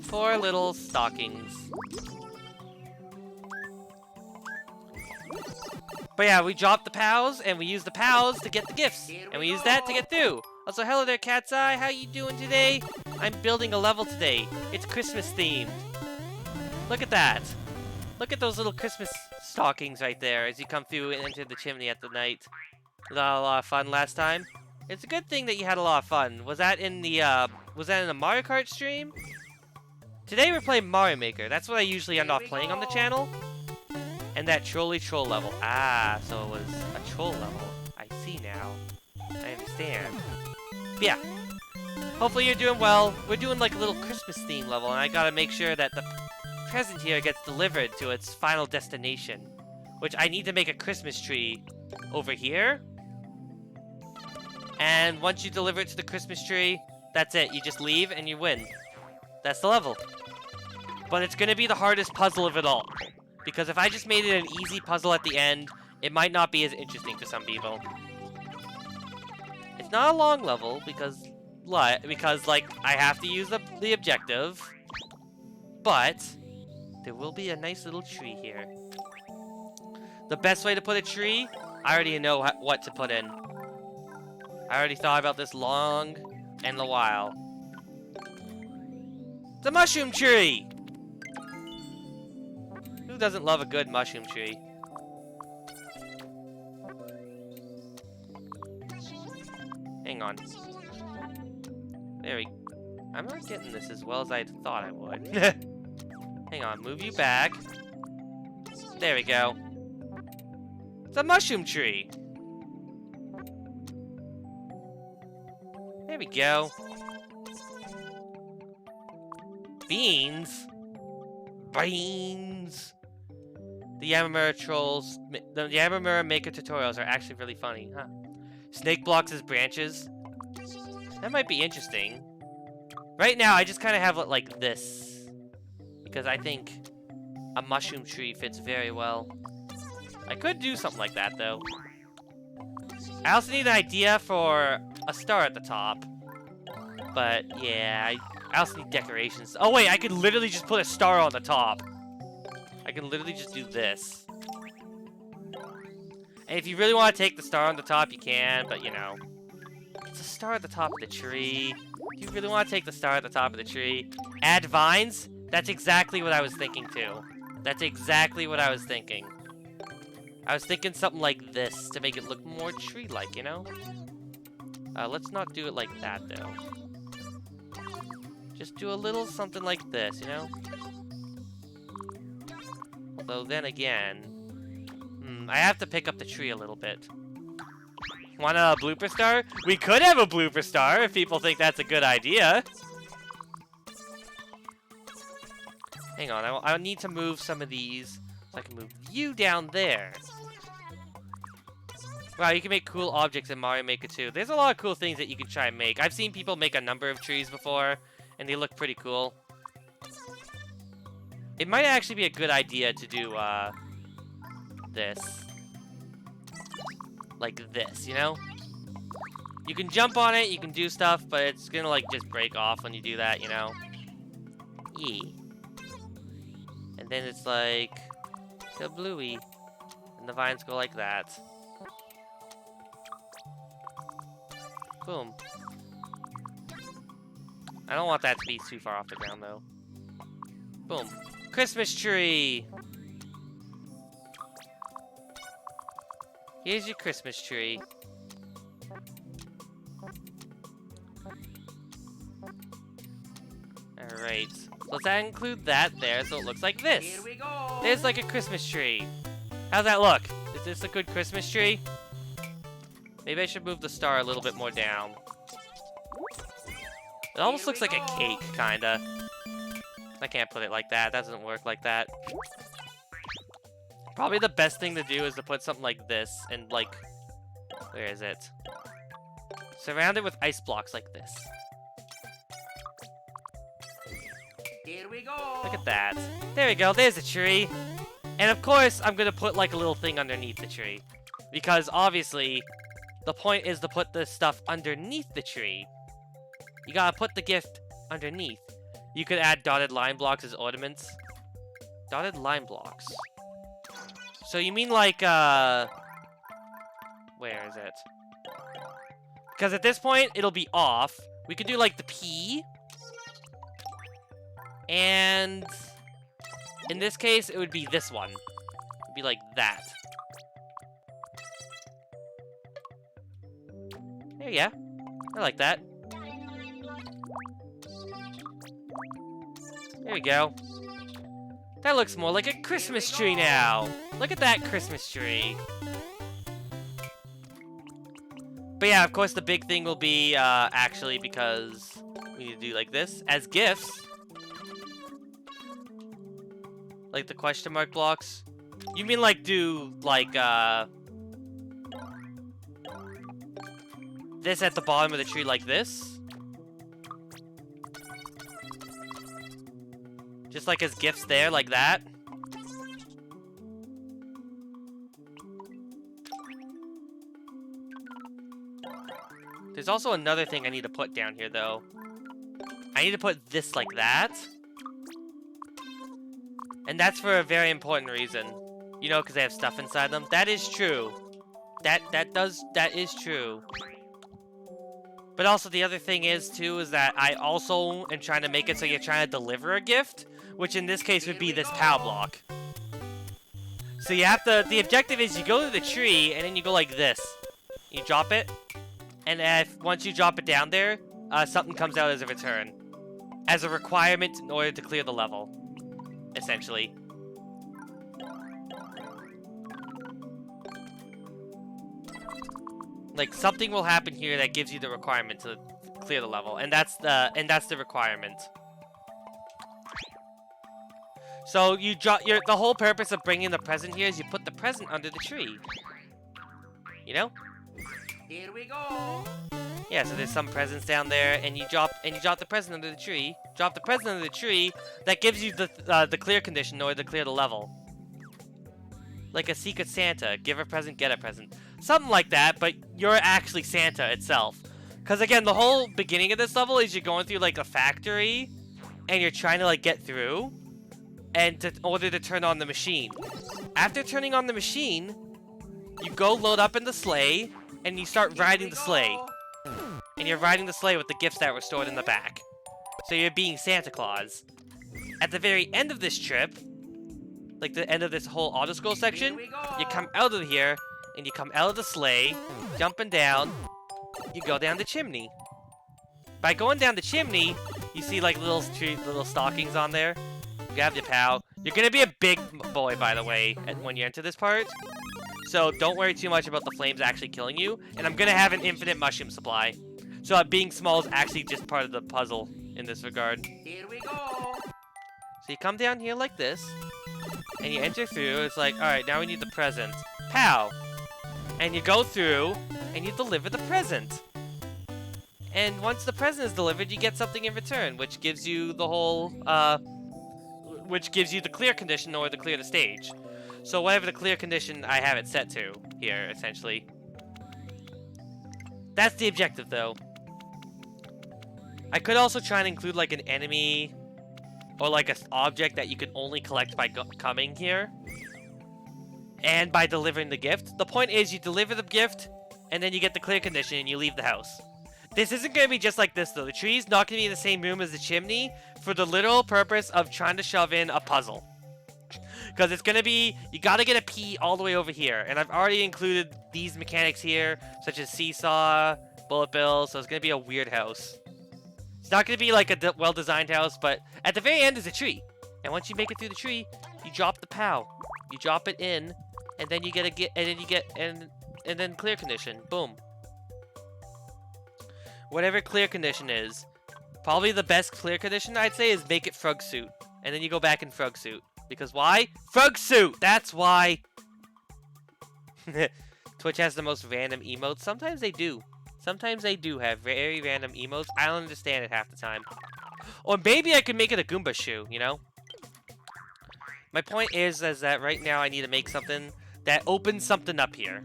4 little stockings. But yeah, we drop the POWs, and we use the POWs to get the gifts. And we use that to get through. Also, hello there, Cat's Eye. How you doing today? I'm building a level today. It's Christmas themed. Look at that. Look at those little Christmas stockings right there as you come through and enter the chimney at the night. Was that a lot of fun last time? It's a good thing that you had a lot of fun. Was that in the Mario Kart stream? Today we're playing Mario Maker. That's what I usually end off playing on the channel. And that Trolly Troll level. Ah, so it was a troll level. I see now. I understand. But yeah. Hopefully you're doing well. We're doing like a little Christmas theme level, and I gotta make sure that the present here gets delivered to its final destination. Which I need to make a Christmas tree over here. And once you deliver it to the Christmas tree, that's it. You just leave and you win. That's the level. But it's gonna be the hardest puzzle of it all. Because if I just made it an easy puzzle at the end, it might not be as interesting to some people. It's not a long level because like I have to use the objective, but there will be a nice little tree here. The best way to put a tree, I already know what to put in. I already thought about this long and a while. It's a mushroom tree! Who doesn't love a good mushroom tree? Hang on. There we... I'm not getting this as well as I thought I would. Hang on, move you back. There we go. It's a mushroom tree. There we go. Beans? Beans! The Yamamura trolls... The Yamamura Maker tutorials are actually really funny, huh? Snake blocks his branches. That might be interesting. Right now, I just kind of have it like this. Because I think a mushroom tree fits very well. I could do something like that, though. I also need an idea for a star at the top. But, yeah, I also need decorations. Oh, wait, I could literally just put a star on the top. I can literally just do this. And if you really want to take the star on the top, you can, but, you know. It's a star at the top of the tree. Do you really want to take the star at the top of the tree? Add vines? That's exactly what I was thinking, too. That's exactly what I was thinking. I was thinking something like this to make it look more tree-like, you know? Let's not do it like that, though. Just do a little something like this, you know? Although, then again... I have to pick up the tree a little bit. Want a blooper star? We could have a blooper star if people think that's a good idea. Hang on, I need to move some of these so I can move you down there. Wow, you can make cool objects in Mario Maker 2. There's a lot of cool things that you can try and make. I've seen people make a number of trees before, and they look pretty cool. It might actually be a good idea to do, this. Like this, you know? You can jump on it, you can do stuff, but it's gonna, like, just break off when you do that, you know? Yeah. And then it's like... so bluey. And the vines go like that. Boom. I don't want that to be too far off the ground, though. Boom. Christmas tree! Here's your Christmas tree. Alright. So let's include that there so it looks like this.
Here we go.
There's like a Christmas tree. How's that look? Is this a good Christmas tree? Maybe I should move the star a little bit more down. It almost looks like a cake, kinda. I can't put it like that. That doesn't work like that. Probably the best thing to do is to put something like this and, like... where is it? Surround it with ice blocks like this.
Here we go.
Look at that. There we go. There's a tree. And of course, I'm gonna put like a little thing underneath the tree. Because obviously, the point is to put this stuff underneath the tree. You gotta put the gift underneath. You could add dotted line blocks as ornaments. Dotted line blocks. So you mean like, where is it? Because at this point, it'll be off. We could do like the P. And in this case, it would be this one. It'd be like that. There you go. I like that. There we go. That looks more like a Christmas tree now. Look at that Christmas tree. But yeah, of course, the big thing will be, actually, because we need to do like this, as gifts. Like the question mark blocks. You mean like do, like, this at the bottom of the tree like this? Just like as gifts there, like that? There's also another thing I need to put down here, though. I need to put this like that. And that's for a very important reason. You know, because they have stuff inside them. That is true. That is true. But also the other thing is, too, is that I also am trying to make it so you're trying to deliver a gift, which in this case would be this POW block. So you have to, the objective is you go to the tree, and then you go like this. You drop it, and once you drop it down there, something comes out as a return. As a requirement in order to clear the level, essentially. Like, something will happen here that gives you the requirement to clear the level, and that's the requirement. So you drop the whole purpose of bringing the present here is you put the present under the tree. You know?
Here we go.
Yeah, so there's some presents down there, and you drop the present under the tree. Drop the present under the tree. That gives you the clear condition in order to clear the level. Like a Secret Santa, give a present, get a present. Something like that, but you're actually Santa itself. Because again, the whole beginning of this level is you're going through like a factory, and you're trying to like get through, and in order to turn on the machine. After turning on the machine, you go load up in the sleigh, and you start riding the sleigh. And you're riding the sleigh with the gifts that were stored in the back. So you're being Santa Claus. At the very end of this trip, like the end of this whole auto-scroll section, you come out of here, and you come out of the sleigh, jumping down, you go down the chimney. By going down the chimney, you see like little stockings on there. You have your POW. You're gonna be a big boy, by the way, when you enter this part. So don't worry too much about the flames actually killing you. And I'm gonna have an infinite mushroom supply. So being small is actually just part of the puzzle in this regard.
Here we go.
So you come down here like this, and you enter through. It's like, alright, now we need the present. POW! And you go through, and you deliver the present. And once the present is delivered, you get something in return, which gives you the whole, which gives you the clear condition or to clear the stage. So whatever the clear condition I have it set to here, essentially. That's the objective, though. I could also try and include like an enemy or like an object that you can only collect by coming here and by delivering the gift. The point is you deliver the gift and then you get the clear condition and you leave the house. This isn't going to be just like this, though. The tree's not going to be in the same room as the chimney for the literal purpose of trying to shove in a puzzle. Because it's going to be, you got to get a P all the way over here. And I've already included these mechanics here, such as seesaw, bullet bill, so it's going to be a weird house. It's not going to be like a well-designed house, but at the very end is a tree. And once you make it through the tree, you drop the POW. You drop it in, and then you get and then clear condition. Boom. Whatever clear condition is, probably the best clear condition I'd say is make it frog suit. And then you go back in frog suit. Because why? Frog suit! That's why! Twitch has the most random emotes. Sometimes they do. Sometimes they do have very random emotes. I don't understand it half the time. Or maybe I could make it a Goomba shoe, you know? My point is that right now I need to make something that opens something up here.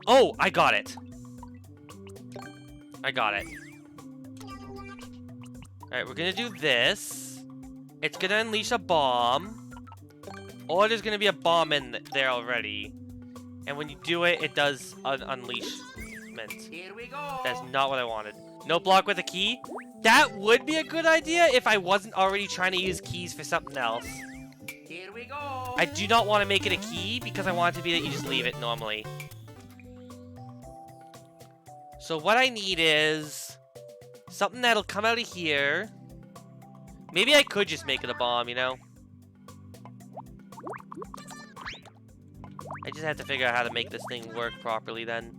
Oh, I got it. I got it. Alright, we're gonna do this. It's gonna unleash a bomb. Or there's gonna be a bomb in there already. And when you do it, it does an unleashment.
Here we go.
That's not what I wanted. No block with a key? That would be a good idea if I wasn't already trying to use keys for something else.
Here we go.
I do not want to make it a key because I want it to be that you just leave it normally. So what I need is something that'll come out of here. Maybe I could just make it a bomb, you know? I just have to figure out how to make this thing work properly then.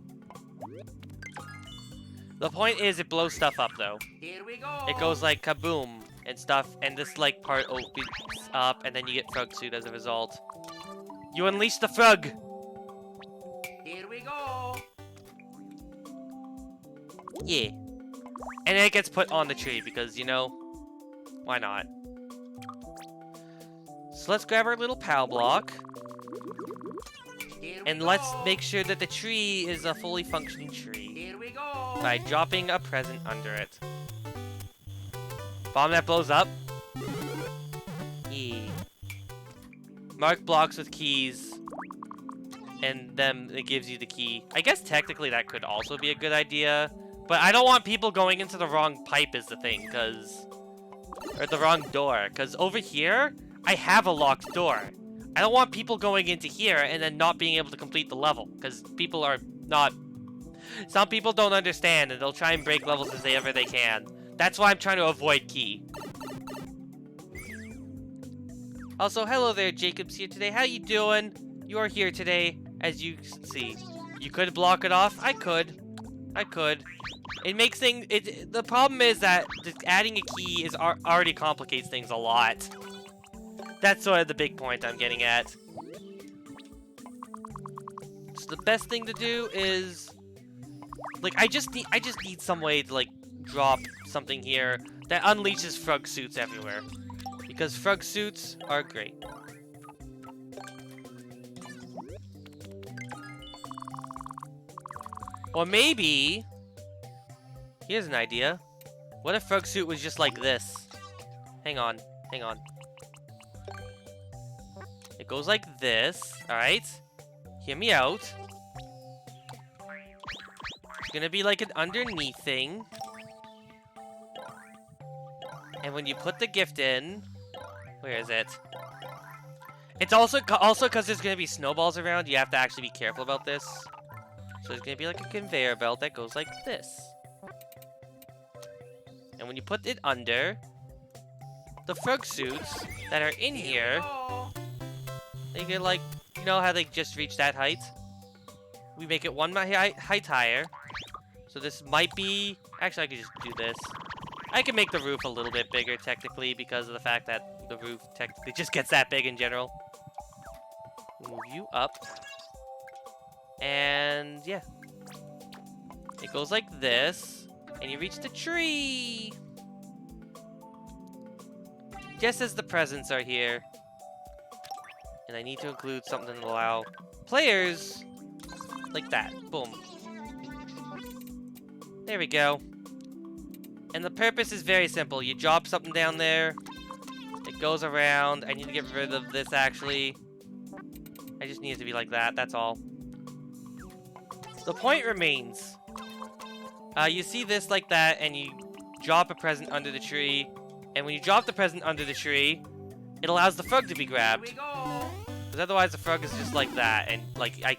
The point is it blows stuff up though.
Here we go.
It goes like kaboom and stuff, and this like part opens up and then you get frog suit as a result. You unleash the frog!
Here we go.
Yeah. And then it gets put on the tree because, you know, why not? So let's grab our little POW block.
Here we
And
go.
let's make sure that the tree is a fully functioning tree.
Here we go.
by dropping a present under it. Bomb that blows up. E. Mark blocks with keys. And then it gives you the key. I guess technically that could also be a good idea. But I don't want people going into the wrong pipe is the thing, because... Or the wrong door. Because over here, I have a locked door. I don't want people going into here and then not being able to complete the level. Because people are not... Some people don't understand and they'll try and break levels as ever they can. That's why I'm trying to avoid key. Also, hello there, Jacob's here today. How you doing? You are here today, as you see. You could block it off. I could. It makes things... The problem is that adding a key is already complicates things a lot. That's sort of the big point I'm getting at. So the best thing to do is... Like, I just need some way to, like, drop something here that unleashes frog suits everywhere. Because frog suits are great. Or maybe... Here's an idea. What if frog suit was just like this? Hang on. It goes like this, alright? Hear me out. It's gonna be like an underneath thing. And when you put the gift in... Where is it? It's also because there's gonna be snowballs around, you have to actually be careful about this. So there's gonna be like a conveyor belt that goes like this. And when you put it under, the frog suits that are in here, they get like, you know how they just reach that height? We make it one height higher. So this might be, actually I could just do this. I can make the roof a little bit bigger technically because of the fact that the roof technically just gets that big in general. Move you up. And yeah. It goes like this. And you reach the tree. Just as the presents are here. And I need to include something to allow players like that. Boom. There we go. And the purpose is very simple. You drop something down there. It goes around. I need to get rid of this actually. I just need it to be like that. That's all. The point remains. You see this like that, and you drop a present under the tree. And when you drop the present under the tree, it allows the frog to be grabbed. Because otherwise the frog is just like that. And like I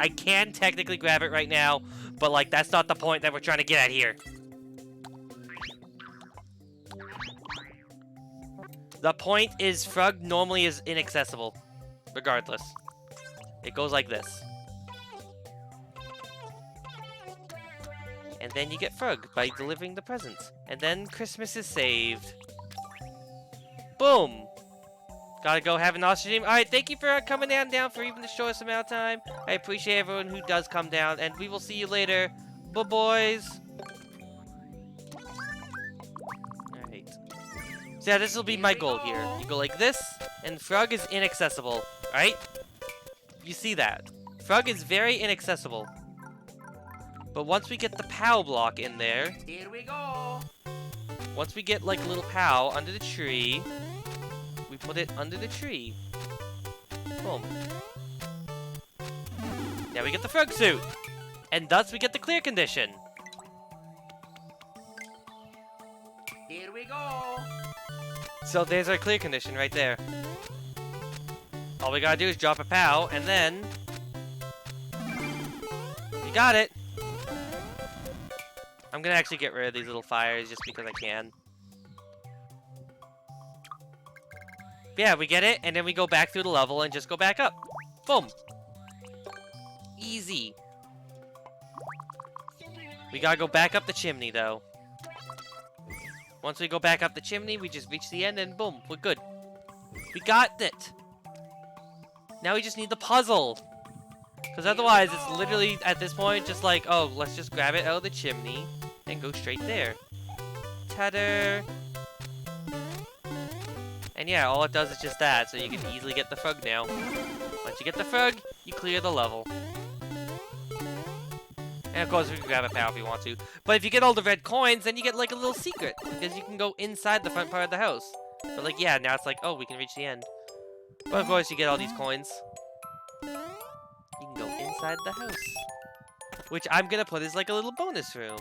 can technically grab it right now, but like that's not the point that we're trying to get at here. The point is frog normally is inaccessible. Regardless. It goes like this. And then you get frog by delivering the presents. And then Christmas is saved. Boom! Gotta go have an awesome dream. Alright, thank you for coming down for even the shortest amount of time. I appreciate everyone who does come down. And we will see you later. Bye, boys. Alright. So yeah, this will be my goal here. You go like this, and frog is inaccessible. Alright? You see that. Frog is very inaccessible. But once we get the POW block in there...
Here we go!
Once we get, like, a little POW under the tree... We put it under the tree. Boom. Now we get the frog suit. And thus we get the clear condition.
Here we go!
So there's our clear condition right there. All we gotta do is drop a POW, and then... You got it! I'm gonna actually get rid of these little fires just because I can. But yeah, we get it, and then we go back through the level and just go back up. Boom! Easy. We gotta go back up the chimney, though. Once we go back up the chimney, we just reach the end, and boom, we're good. We got it! Now we just need the puzzle! Because otherwise, it's literally, at this point, just like, oh, let's just grab it out of the chimney and go straight there. Ta-da! And yeah, all it does is just that, so you can easily get the frog now. Once you get the frog, you clear the level. And of course, we can grab a power if you want to. But if you get all the red coins, then you get like a little secret. Because you can go inside the front part of the house. But like, yeah, now it's like, oh, we can reach the end. But of course, you get all these coins. You can go inside the house. Which I'm gonna put as like a little bonus room.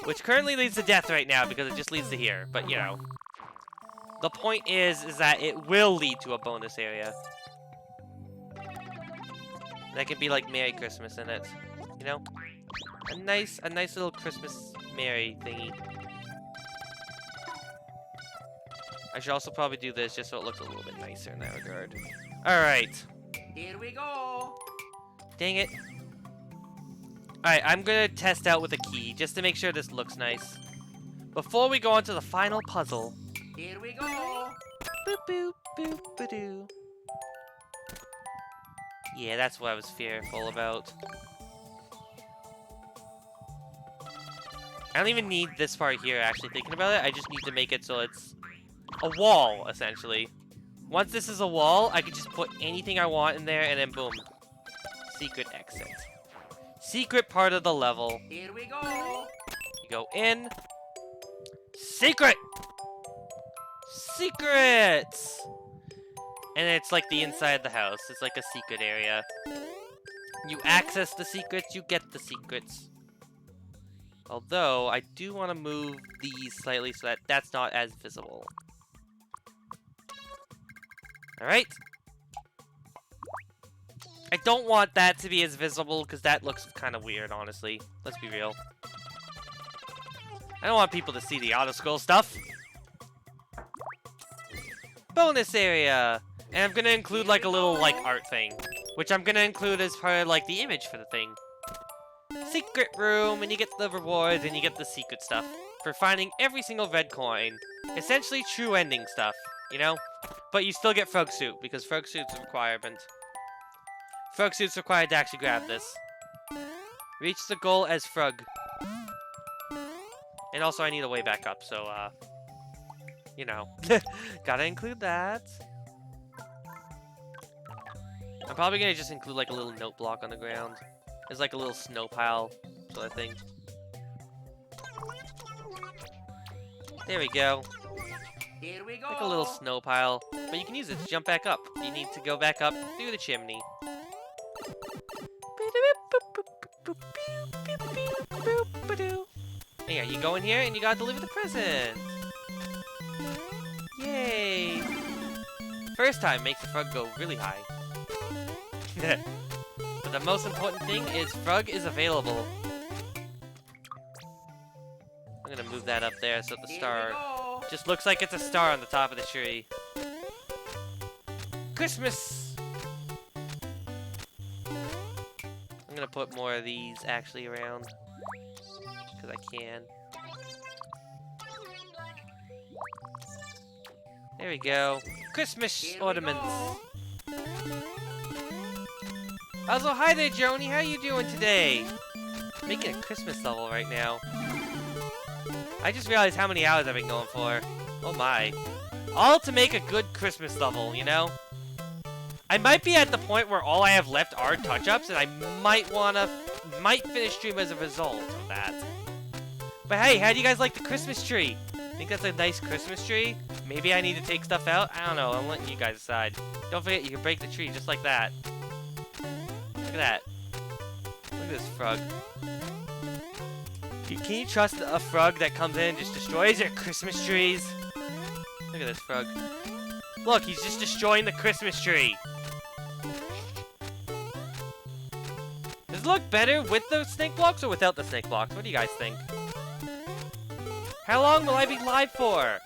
Which currently leads to death right now because it just leads to here. But you know. The point is that it will lead to a bonus area. That can be like Merry Christmas in it. You know? A nice little Christmas Merry thingy. I should also probably do this just so it looks a little bit nicer in that regard. Alright.
Here we go.
Dang it. Alright, I'm gonna test out with a key just to make sure this looks nice. Before we go on to the final puzzle.
Here we go.
Boop boop boop ba-doo. Yeah, that's what I was fearful about. I don't even need this part here, actually, thinking about it. I just need to make it so it's a wall, essentially. Once this is a wall, I can just put anything I want in there, and then boom. Secret exit. Secret part of the level.
Here we go.
You go in. Secret! Secrets! And it's like the inside of the house. It's like a secret area. You access the secrets, you get the secrets. Although, I do want to move these slightly so that that's not as visible. Alright. I don't want that to be as visible because that looks kind of weird, honestly. Let's be real. I don't want people to see the auto-scroll stuff. Bonus area! And I'm gonna include like a little like art thing. Which I'm gonna include as part of like the image for the thing. Secret room, and you get the rewards and you get the secret stuff. For finding every single red coin. Essentially true ending stuff, you know? But you still get frog suit, because frog suit's a requirement. Frog suit's required to actually grab this. Reach the goal as frog. And also I need a way back up, so you know. Gotta include that. I'm probably gonna just include like a little note block on the ground. There's like a little snow pile sort of thing. There we go.
Here we go.
Like a little snow pile. But you can use it to jump back up. You need to go back up through the chimney. And yeah, you go in here and you gotta deliver the present. Yay! First time makes the frog go really high. But the most important thing is frog is available. I'm gonna move that up there so the star just looks like it's a star on the top of the tree. Christmas! I'm gonna put more of these actually around. Because I can. There we go. Christmas ornaments. Also, hi there, Joni. How you doing today? Making a Christmas level right now. I just realized how many hours I've been going for. Oh my. All to make a good Christmas level, you know? I might be at the point where all I have left are touch-ups, and I might finish stream as a result of that. But hey, how do you guys like the Christmas tree? Think that's a nice Christmas tree? Maybe I need to take stuff out? I don't know, I'm letting you guys decide. Don't forget, you can break the tree just like that. Look at that. Look at this frog. Can you trust a frog that comes in and just destroys your Christmas trees? Look at this frog. Look, he's just destroying the Christmas tree. Does it look better with the snake blocks or without the snake blocks? What do you guys think? How long will I be live for?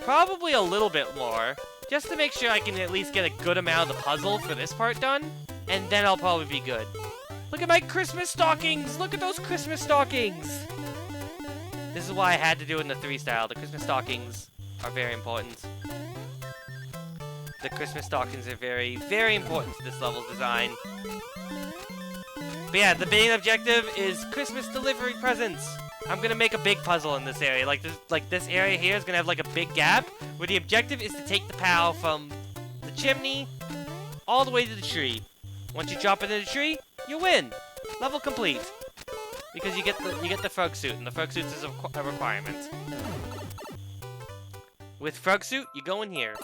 Probably a little bit more. Just to make sure I can at least get a good amount of the puzzle for this part done. And then I'll probably be good. Look at my Christmas stockings! Look at those Christmas stockings! This is why I had to do it in the 3 style. The Christmas stockings are very important. The Christmas stockings are very, very important to this level's design. But yeah, the main objective is Christmas delivery presents. I'm gonna make a big puzzle in this area. Like this area here is gonna have like a big gap, where the objective is to take the POW from the chimney all the way to the tree. Once you drop it in the tree, you win. Level complete. Because you get the frog suit, and the frog suit is a requirement. With frog suit, you go in here,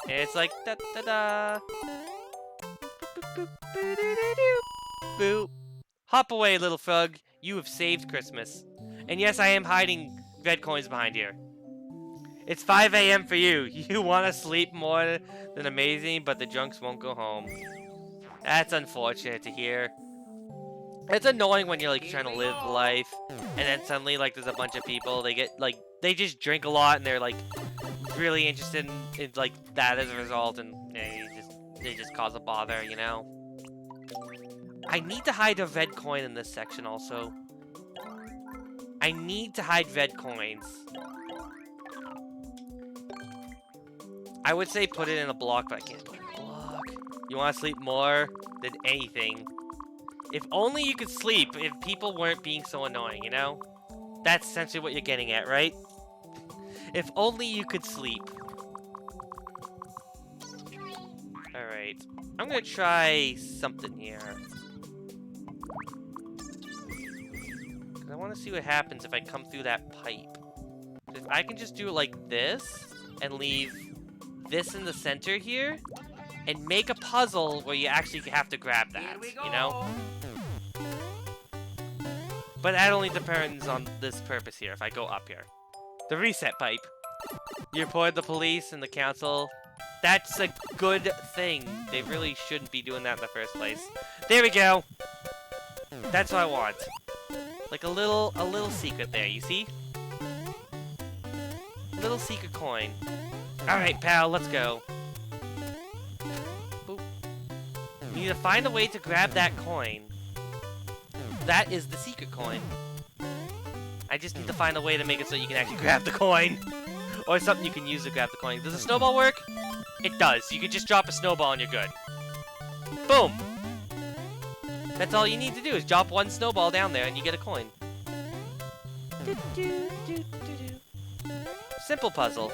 and it's like da da da. Boop, boop, boop, boop, boop. Hop away, little frog. You have saved Christmas. And yes, I am hiding red coins behind here. It's 5 a.m. for you. You want to sleep more than amazing, but the drunks won't go home. That's unfortunate to hear. It's annoying when you're like trying to live life, and then suddenly like there's a bunch of people. They get like they just drink a lot, and they're like really interested in like that as a result, and they just cause a bother, you know. I need to hide a red coin in this section also. I need to hide red coins. I would say put it in a block, but I can't put it in a block. You want to sleep more than anything. If only you could sleep if people weren't being so annoying, you know? That's essentially what you're getting at, right? If only you could sleep. Alright. I'm gonna try something here. I want to see what happens if I come through that pipe. If I can just do it like this, and leave this in the center here, and make a puzzle where you actually have to grab that, you know? But that only depends on this purpose here, if I go up here. The reset pipe. You report the police and the council. That's a good thing. They really shouldn't be doing that in the first place. There we go! That's what I want. Like a little secret there, you see? Little secret coin. Alright, pal, let's go. Boop. You need to find a way to grab that coin. That is the secret coin. I just need to find a way to make it so you can actually grab the coin. Or something you can use to grab the coin. Does a snowball work? It does. You can just drop a snowball and you're good. Boom! That's all you need to do is drop one snowball down there and you get a coin. Simple puzzle.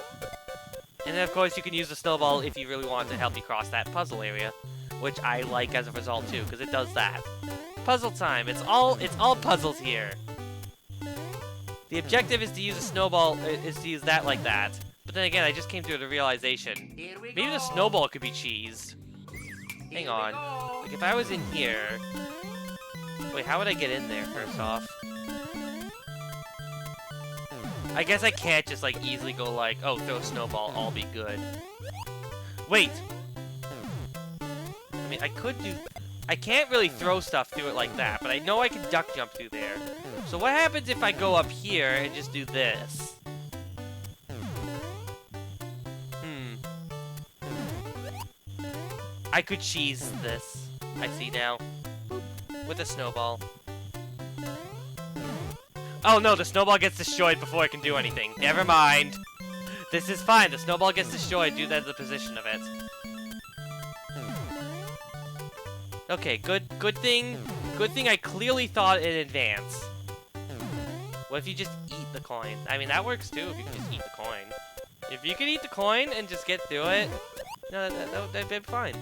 And then of course you can use the snowball if you really want to help you cross that puzzle area. Which I like as a result too, because it does that. Puzzle time. It's all puzzles here. The objective is to use a snowball, is to use that like that. But then again, I just came to the realization. Maybe the snowball could be cheesed. Hang on. Like if I was in here... Wait, how would I get in there, first off? I guess I can't just, like, easily go like, oh, throw a snowball, all be good. Wait! I mean, I could do... I can't really throw stuff through it like that, but I know I can duck jump through there. So what happens if I go up here and just do this? I could cheese this. I see now. With a snowball. Oh no, the snowball gets destroyed before I can do anything. Never mind. This is fine. The snowball gets destroyed due to the position of it. Okay, good thing I clearly thought in advance. What if you just eat the coin? I mean, that works too if you can just eat the coin. If you could eat the coin and just get through it, no, that'd be fine.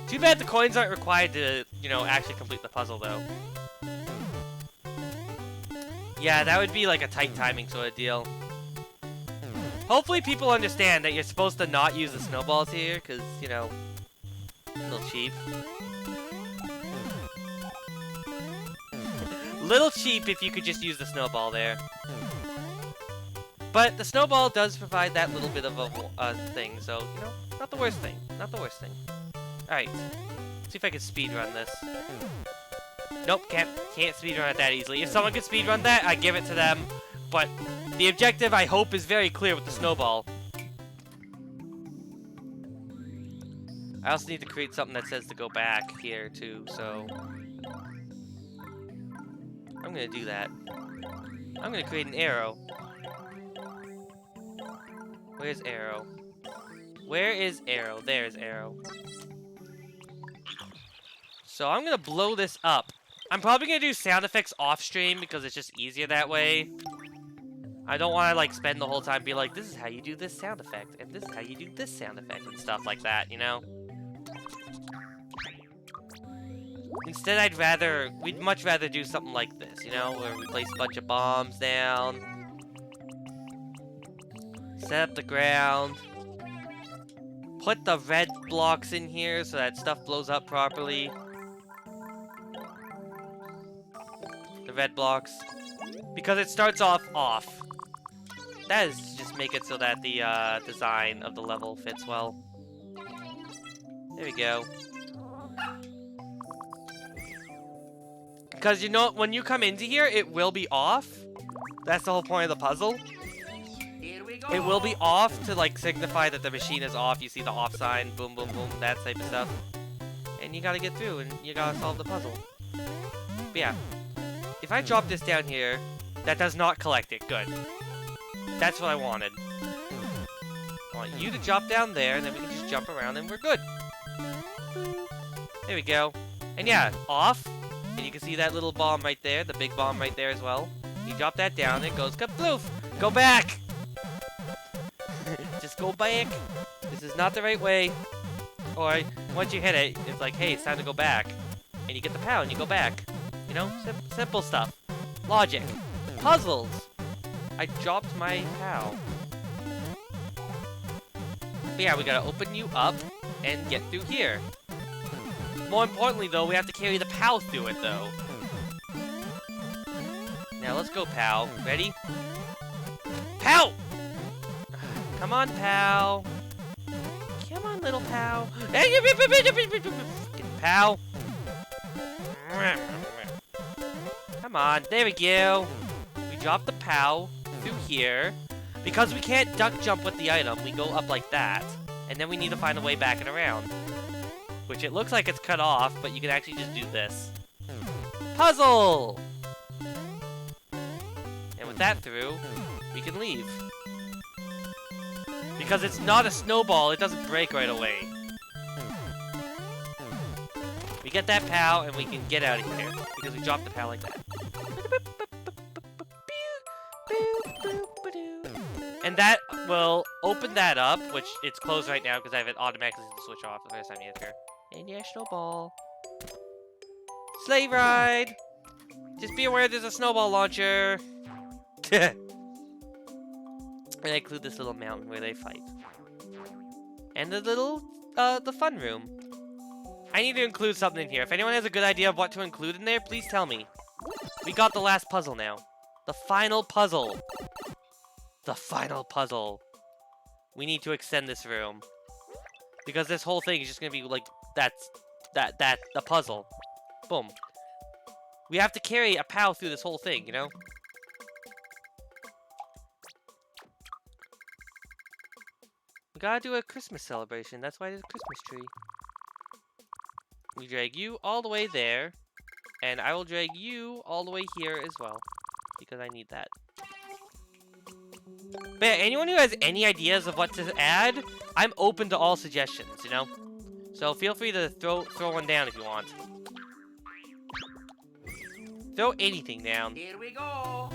Too bad the coins aren't required to, you know, actually complete the puzzle, though. Yeah, that would be like a tight timing sort of deal. Hopefully people understand that you're supposed to not use the snowballs here, because, you know, a little cheap. Little cheap if you could just use the snowball there. But the snowball does provide that little bit of a thing, so, you know, not the worst thing. Not the worst thing. Alright. See if I can speedrun this. Nope, can't speedrun it that easily. If someone could speedrun that, I give it to them. But the objective, I hope, is very clear with the snowball. I also need to create something that says to go back here, too, so... I'm gonna do that. I'm gonna create an arrow. Where's arrow? Where is arrow? There's arrow. So I'm gonna blow this up. I'm probably gonna do sound effects off stream because it's just easier that way. I don't want to like spend the whole time be like, this is how you do this sound effect, and this is how you do this sound effect, and stuff like that, you know? Instead, we'd much rather do something like this, you know, where we place a bunch of bombs down, set up the ground, put the red blocks in here so that stuff blows up properly. The red blocks, because it starts off. That is to just make it so that the design of the level fits well. There we go. Because you know, when you come into here, it will be off. That's the whole point of the puzzle.
Here we go.
It will be off to like signify that the machine is off. You see the off sign, boom, boom, boom, that type of stuff. And you gotta get through and you gotta solve the puzzle. But yeah, if I drop this down here, that does not collect it. Good. That's what I wanted. I want you to drop down there and then we can just jump around and we're good. There we go. And yeah, off. And you can see that little bomb right there, the big bomb right there as well. You drop that down, it goes kaploof! Go back! Just go back. This is not the right way. Or, once you hit it, it's like, hey, it's time to go back. And you get the POW and you go back. You know, simple stuff. Logic. Puzzles! I dropped my POW. But yeah, we gotta open you up and get through here. More importantly, though, we have to carry the POW through it, though. Now, let's go, POW. Ready? POW! Come on, POW. Come on, little POW. POW. Come on, there we go. We drop the POW through here. Because we can't duck jump with the item, we go up like that. And then we need to find a way back and around. Which it looks like it's cut off, but you can actually just do this. Puzzle! And with that through, we can leave. Because it's not a snowball, it doesn't break right away. We get that POW and we can get out of here. Because we dropped the POW like that. And that will open that up, which it's closed right now because I have it automatically switch off the first time you enter. And yeah, snowball. Sleigh ride! Just be aware there's a snowball launcher. And I include this little mountain where they fight. And the little, the fun room. I need to include something in here. If anyone has a good idea of what to include in there, please tell me. We got the last puzzle now. The final puzzle. The final puzzle. We need to extend this room. Because this whole thing is just gonna be like, the puzzle. Boom. We have to carry a POW through this whole thing, you know? We gotta do a Christmas celebration. That's why there's a Christmas tree. We drag you all the way there. And I will drag you all the way here as well. Because I need that. But yeah, anyone who has any ideas of what to add, I'm open to all suggestions, you know? So feel free to throw one down if you want. Throw anything down.
Here we go.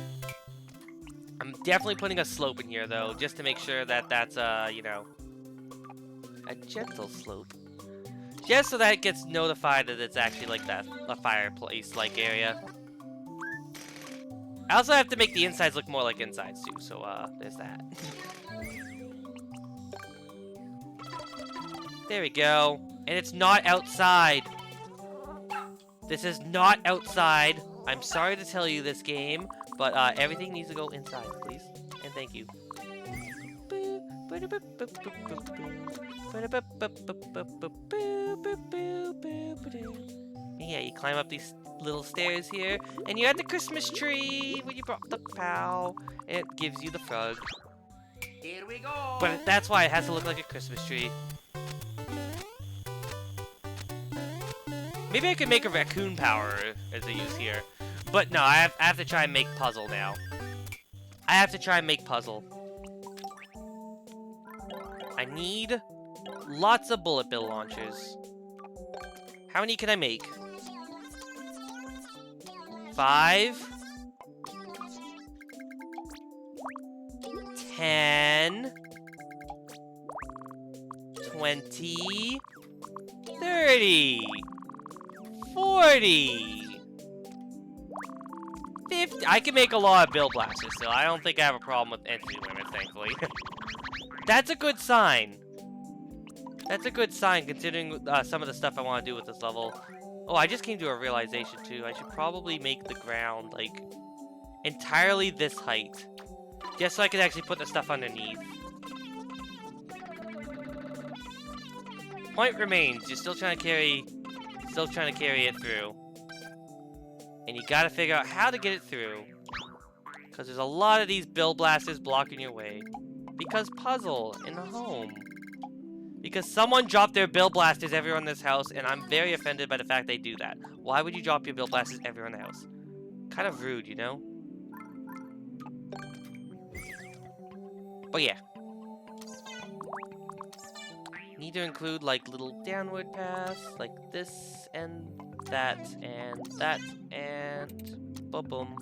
I'm definitely putting a slope in here, though, just to make sure that that's, you know, a gentle slope. Just so that it gets notified that it's actually like that, a fireplace-like area. I also have to make the insides look more like insides, too, so, there's that. There we go. And it's not outside. This is not outside. I'm sorry to tell you this game, but everything needs to go inside, please. And thank you. Yeah, you climb up these little stairs here, and you had the Christmas tree when you brought the POW, and it gives you the frog.
Here we go.
But that's why it has to look like a Christmas tree. Maybe I could make a raccoon power as I use here. But no, I have to try and make puzzle now. I have to try and make puzzle. I need lots of bullet bill launchers. How many can I make? 5. 10. 20. 30. 40. 50. I can make a lot of Bill Blasters still. I don't think I have a problem with entry limits, thankfully. That's a good sign. That's a good sign considering some of the stuff I want to do with this level. Oh, I just came to a realization too. I should probably make the ground like entirely this height. Just so I can actually put the stuff underneath. Point remains, you're still trying to carry it through. And you gotta figure out how to get it through. Because there's a lot of these Bill Blasters blocking your way. Because puzzle in the home. Because someone dropped their Bill Blasters everywhere in this house, and I'm very offended by the fact they do that. Why would you drop your Bill Blasters everywhere in the house? Kind of rude, you know? But yeah. Need to include like little downward paths, like this and that and that and boom boom.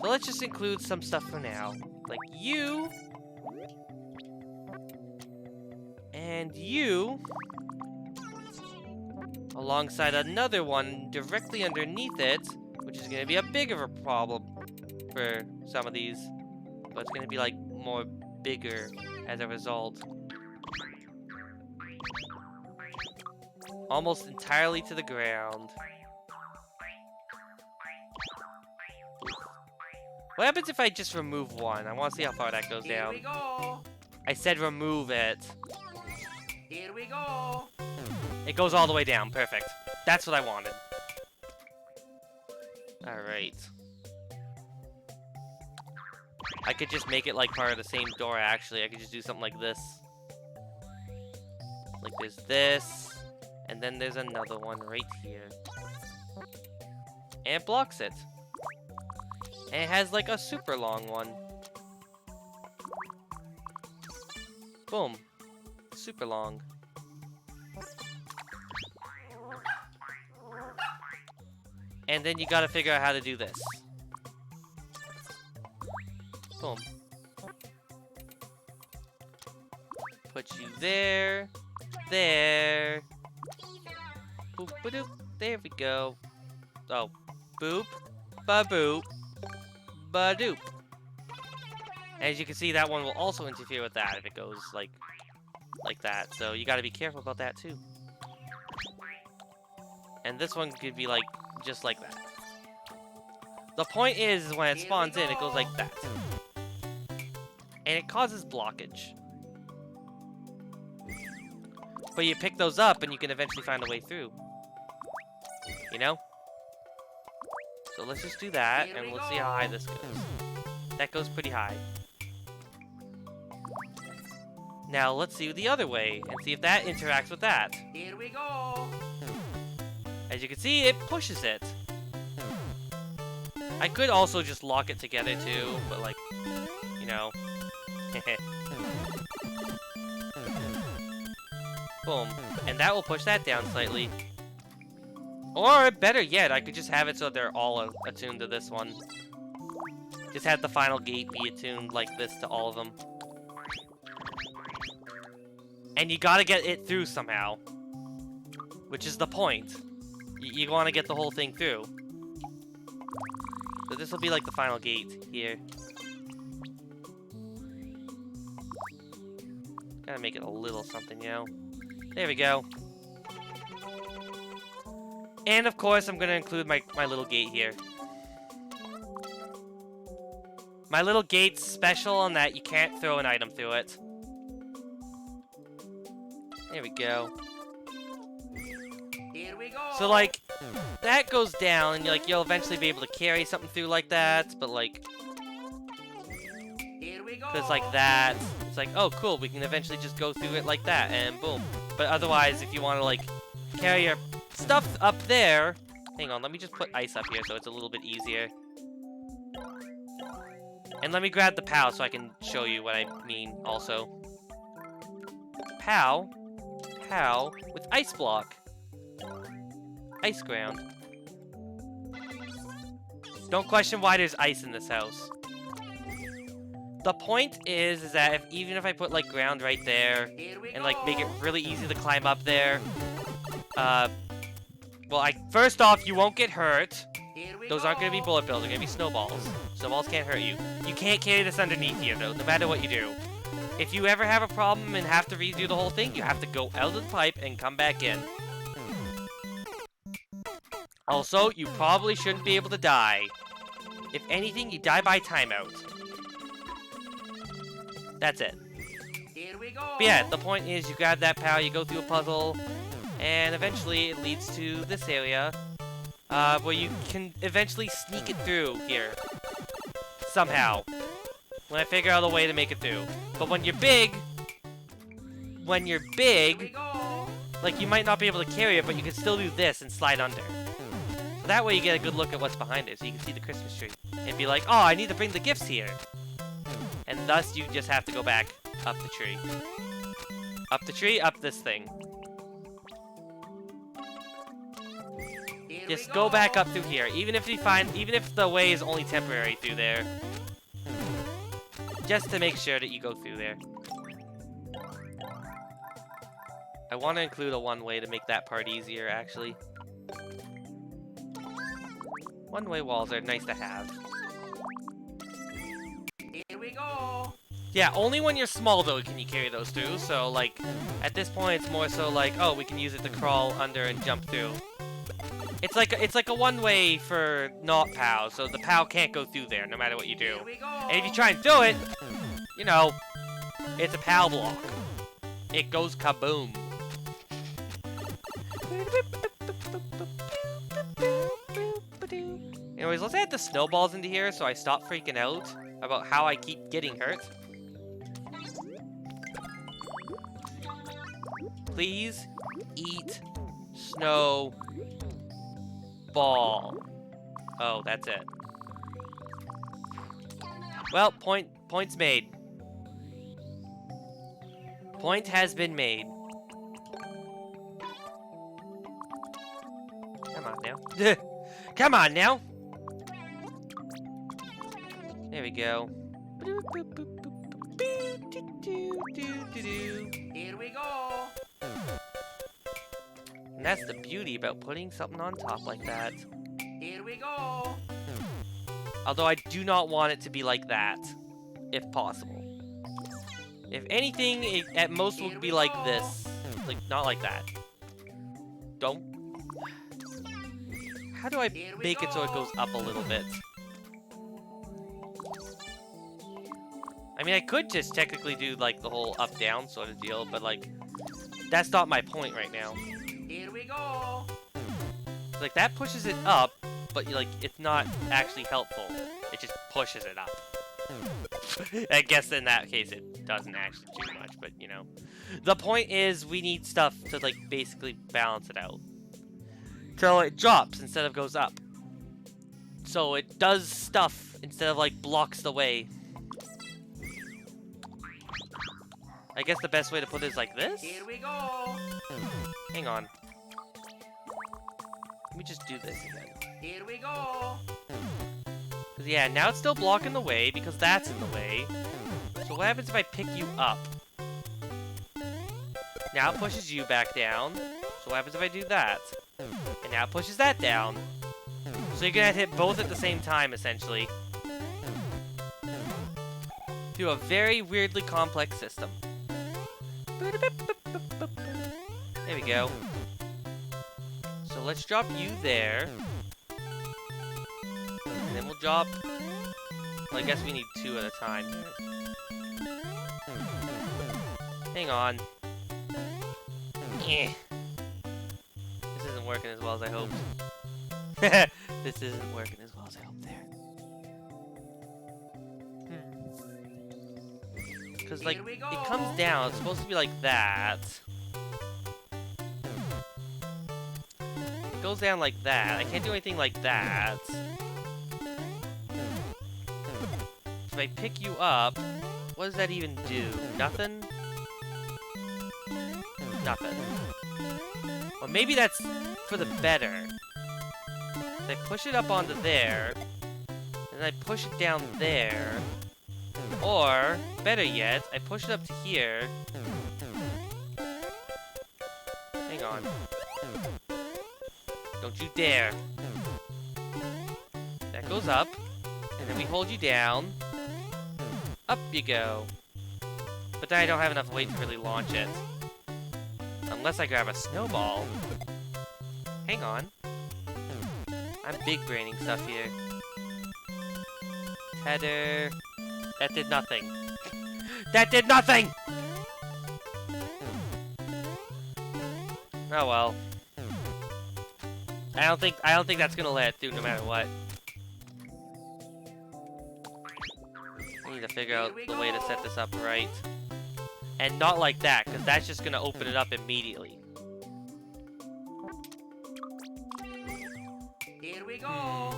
So let's just include some stuff for now. Like you and you alongside another one directly underneath it, which is gonna be a big of a problem for some of these. But it's gonna be like more bigger as a result. Almost entirely to the ground. What happens if I just remove one? I want to see how far that goes down.
Here we go.
I said remove it.
Here we go.
It goes all the way down. Perfect. That's what I wanted. Alright. I could just make it like part of the same door, actually. I could just do something like this. Like there's this, and then there's another one right here. And it blocks it. And it has like a super long one. Boom. Super long. And then you gotta figure out how to do this. Boom. Put you there. There. Boop ba doop. There we go. Oh. Boop. Ba boop. Ba doop. As you can see, that one will also interfere with that if it goes like that. So you gotta be careful about that too. And this one could be like just like that. The point is when it spawns in, it goes like that. And it causes blockage. But you pick those up and you can eventually find a way through. You know? So let's just do that and let's see how high this goes. That goes pretty high. Now let's see the other way and see if that interacts with that.
Here we go.
As you can see, it pushes it. I could also just lock it together too, but like, you know. Boom. And that will push that down slightly. Or, better yet, I could just have it so they're all attuned to this one. Just have the final gate be attuned like this to all of them. And you gotta get it through somehow. Which is the point. You want to get the whole thing through. So this will be like the final gate here. Gotta make it a little something, you know? There we go. And of course, I'm gonna include my little gate here. My little gate's special in that you can't throw an item through it. There we go.
Here we go.
So like, that goes down, and you'll eventually be able to carry something through like that, but like,
Here we go.
because like that, it's like, oh cool, we can eventually just go through it like that, and boom. But otherwise, if you want to like, carry your stuff up there, hang on, let me just put ice up here so it's a little bit easier. And let me grab the POW so I can show you what I mean also. POW with ice block. Ice ground. Don't question why there's ice in this house. The point is that even if I put like ground right there
Here we
and like
go.
make it really easy to climb up there, Well, first off, you won't get hurt.
Here we
Those
go.
aren't going to be bullet bills. They're going to be snowballs. Snowballs can't hurt you. You can't carry this underneath you, though, no matter what you do. If you ever have a problem and have to redo the whole thing, you have to go out of the pipe and come back in. Also, you probably shouldn't be able to die. If anything, you die by timeout. That's it.
Here we go.
But yeah, the point is you grab that power, you go through a puzzle, and eventually it leads to this area, where you can eventually sneak it through here. Somehow. When I figure out a way to make it through. But when you're big,
Here we go.
like you might not be able to carry it, but you can still do this and slide under. So that way you get a good look at what's behind it, so you can see the Christmas tree. And be like, oh, I need to bring the gifts here. And thus you just have to go back up the tree. Up the tree, up this thing.
Here
Just
we
go back up through here. Even if the way is only temporary through there. Just to make sure that you go through there. I want to include a one-way to make that part easier, actually. One-way walls are nice to have.
Here we go.
Yeah, only when you're small, though, can you carry those through. So, like, at this point, it's more so like, oh, we can use it to crawl under and jump through. It's like a one-way for not POW, so the POW can't go through there, no matter what you do.
Here we go.
And if you try and do it, you know, it's a POW block. It goes kaboom. Anyways, let's add the snowballs into here so I stop freaking out about how I keep getting hurt. Please eat snow ball. Oh, that's it. Well, point's made. Point has been made. Come on now. Come on now. There we go.
Here we go.
And that's the beauty about putting something on top like that.
Here we go.
Although I do not want it to be like that, if possible. If anything, it at most would be like this. Like, not like that. Don't. How do I make it so it goes up a little bit? I mean, I could just technically do, like, the whole up-down sort of deal, but, like, that's not my point right now.
Here we go.
Like, that pushes it up, but, like, it's not actually helpful. It just pushes it up. I guess in that case it doesn't actually do much, but, you know. The point is, we need stuff to, like, basically balance it out. So it drops instead of goes up. So it does stuff instead of, like, blocks the way. I guess the best way to put it is like this?
Here we go.
Hang on. Let me just do this again.
Here we go.
Because, yeah, now it's still blocking the way because that's in the way. So what happens if I pick you up? Now it pushes you back down. So what happens if I do that? And now it pushes that down. So you're going to hit both at the same time, essentially. Through a very weirdly complex system. There we go. So let's drop you there. And then we'll drop... Well, I guess we need two at a time. Hang on. Eh. This isn't working as well as I hoped. This isn't working as well as I hoped there. Because, like, it comes down. It's supposed to be like that. It goes down like that. I can't do anything like that. If I pick you up, what does that even do? Nothing? Nothing. Well, maybe that's for the better. If I push it up onto there, and I push it down there, or, better yet, I push it up to here. Hang on. Don't you dare. That goes up. And then we hold you down. Up you go. But then I don't have enough weight to really launch it. Unless I grab a snowball. Hang on. I'm big braining stuff here. Tether. That did nothing. That did nothing! Oh well. I don't think that's gonna let it through no matter what. I need to figure out the way to set this up right. And not like that, because that's just gonna open it up immediately.
Here we go.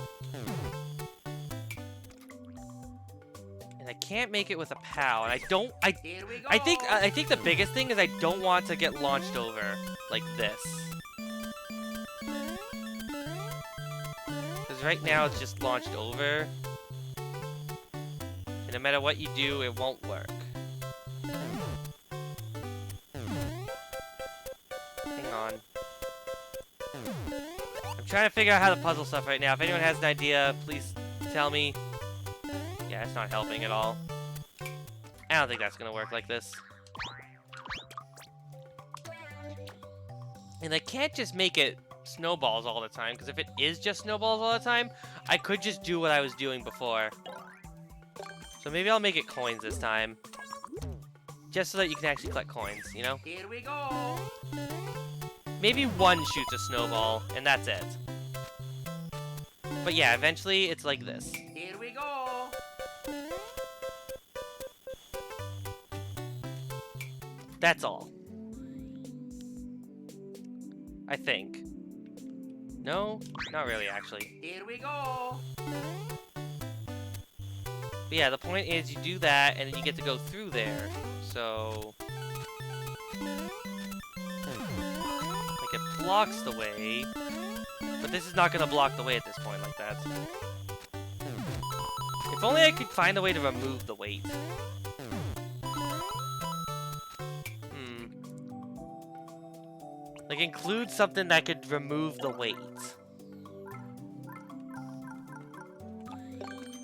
And I can't make it with a POW, and
Here we go.
I think the biggest thing is I don't want to get launched over like this. Because right now it's just launched over. And no matter what you do, it won't work. Hang on. I'm trying to figure out how to puzzle stuff right now. If anyone has an idea, please tell me. Yeah, it's not helping at all. I don't think that's gonna work like this. And I can't just make it snowballs all the time, because if it is just snowballs all the time, I could just do what I was doing before. So maybe I'll make it coins this time. Just so that you can actually collect coins, you know?
Here we go.
Maybe one shoots a snowball, and that's it. But yeah, eventually it's like this.
Here we go.
That's all. I think. No? Not really, actually.
Here we go.
But yeah, the point is you do that, and then you get to go through there. So... like, it blocks the way. But this is not going to block the way at this point like that. If only I could find a way to remove the weight. Like, include something that could remove the weight.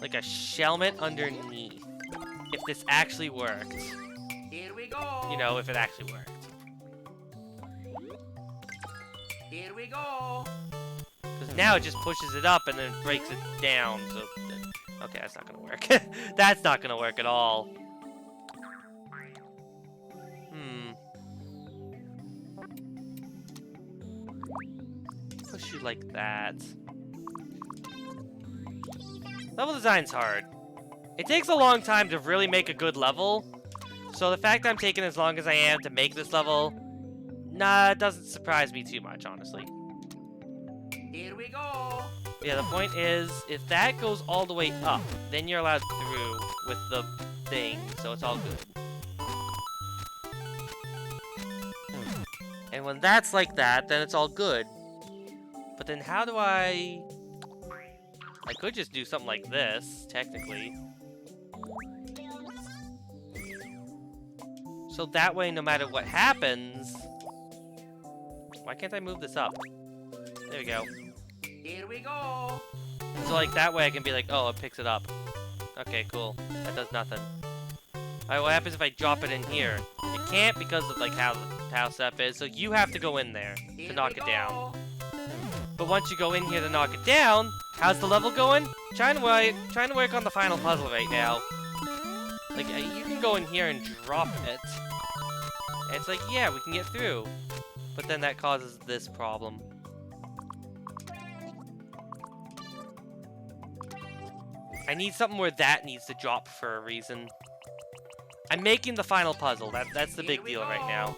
Like a shelmet underneath. If this actually worked.
Here we go.
You know, if it actually worked.
Here we go.
Because now it just pushes it up and then breaks it down. So, okay, that's not gonna work. That's not gonna work at all. Push you like that. Level design's hard. It takes a long time to really make a good level. So the fact I'm taking as long as I am to make this level, nah, it doesn't surprise me too much, honestly.
Here we go.
Yeah, the point is, if that goes all the way up, then you're allowed through with the thing, so it's all good. And when that's like that, then it's all good. But then how do I could just do something like this, technically. So that way, no matter what happens... Why can't I move this up? There we go.
Here we go.
So like that way I can be like, oh, it picks it up. Okay, cool. That does nothing. Alright, what happens if I drop it in here? It can't because of like how the house setup is, so you have to go in there to knock it down. But once you go in here to knock it down, how's the level going? Trying to work on the final puzzle right now. Like, you can go in here and drop it. And it's like, yeah, we can get through. But then that causes this problem. I need something where that needs to drop for a reason. I'm making the final puzzle. That's the big deal right now.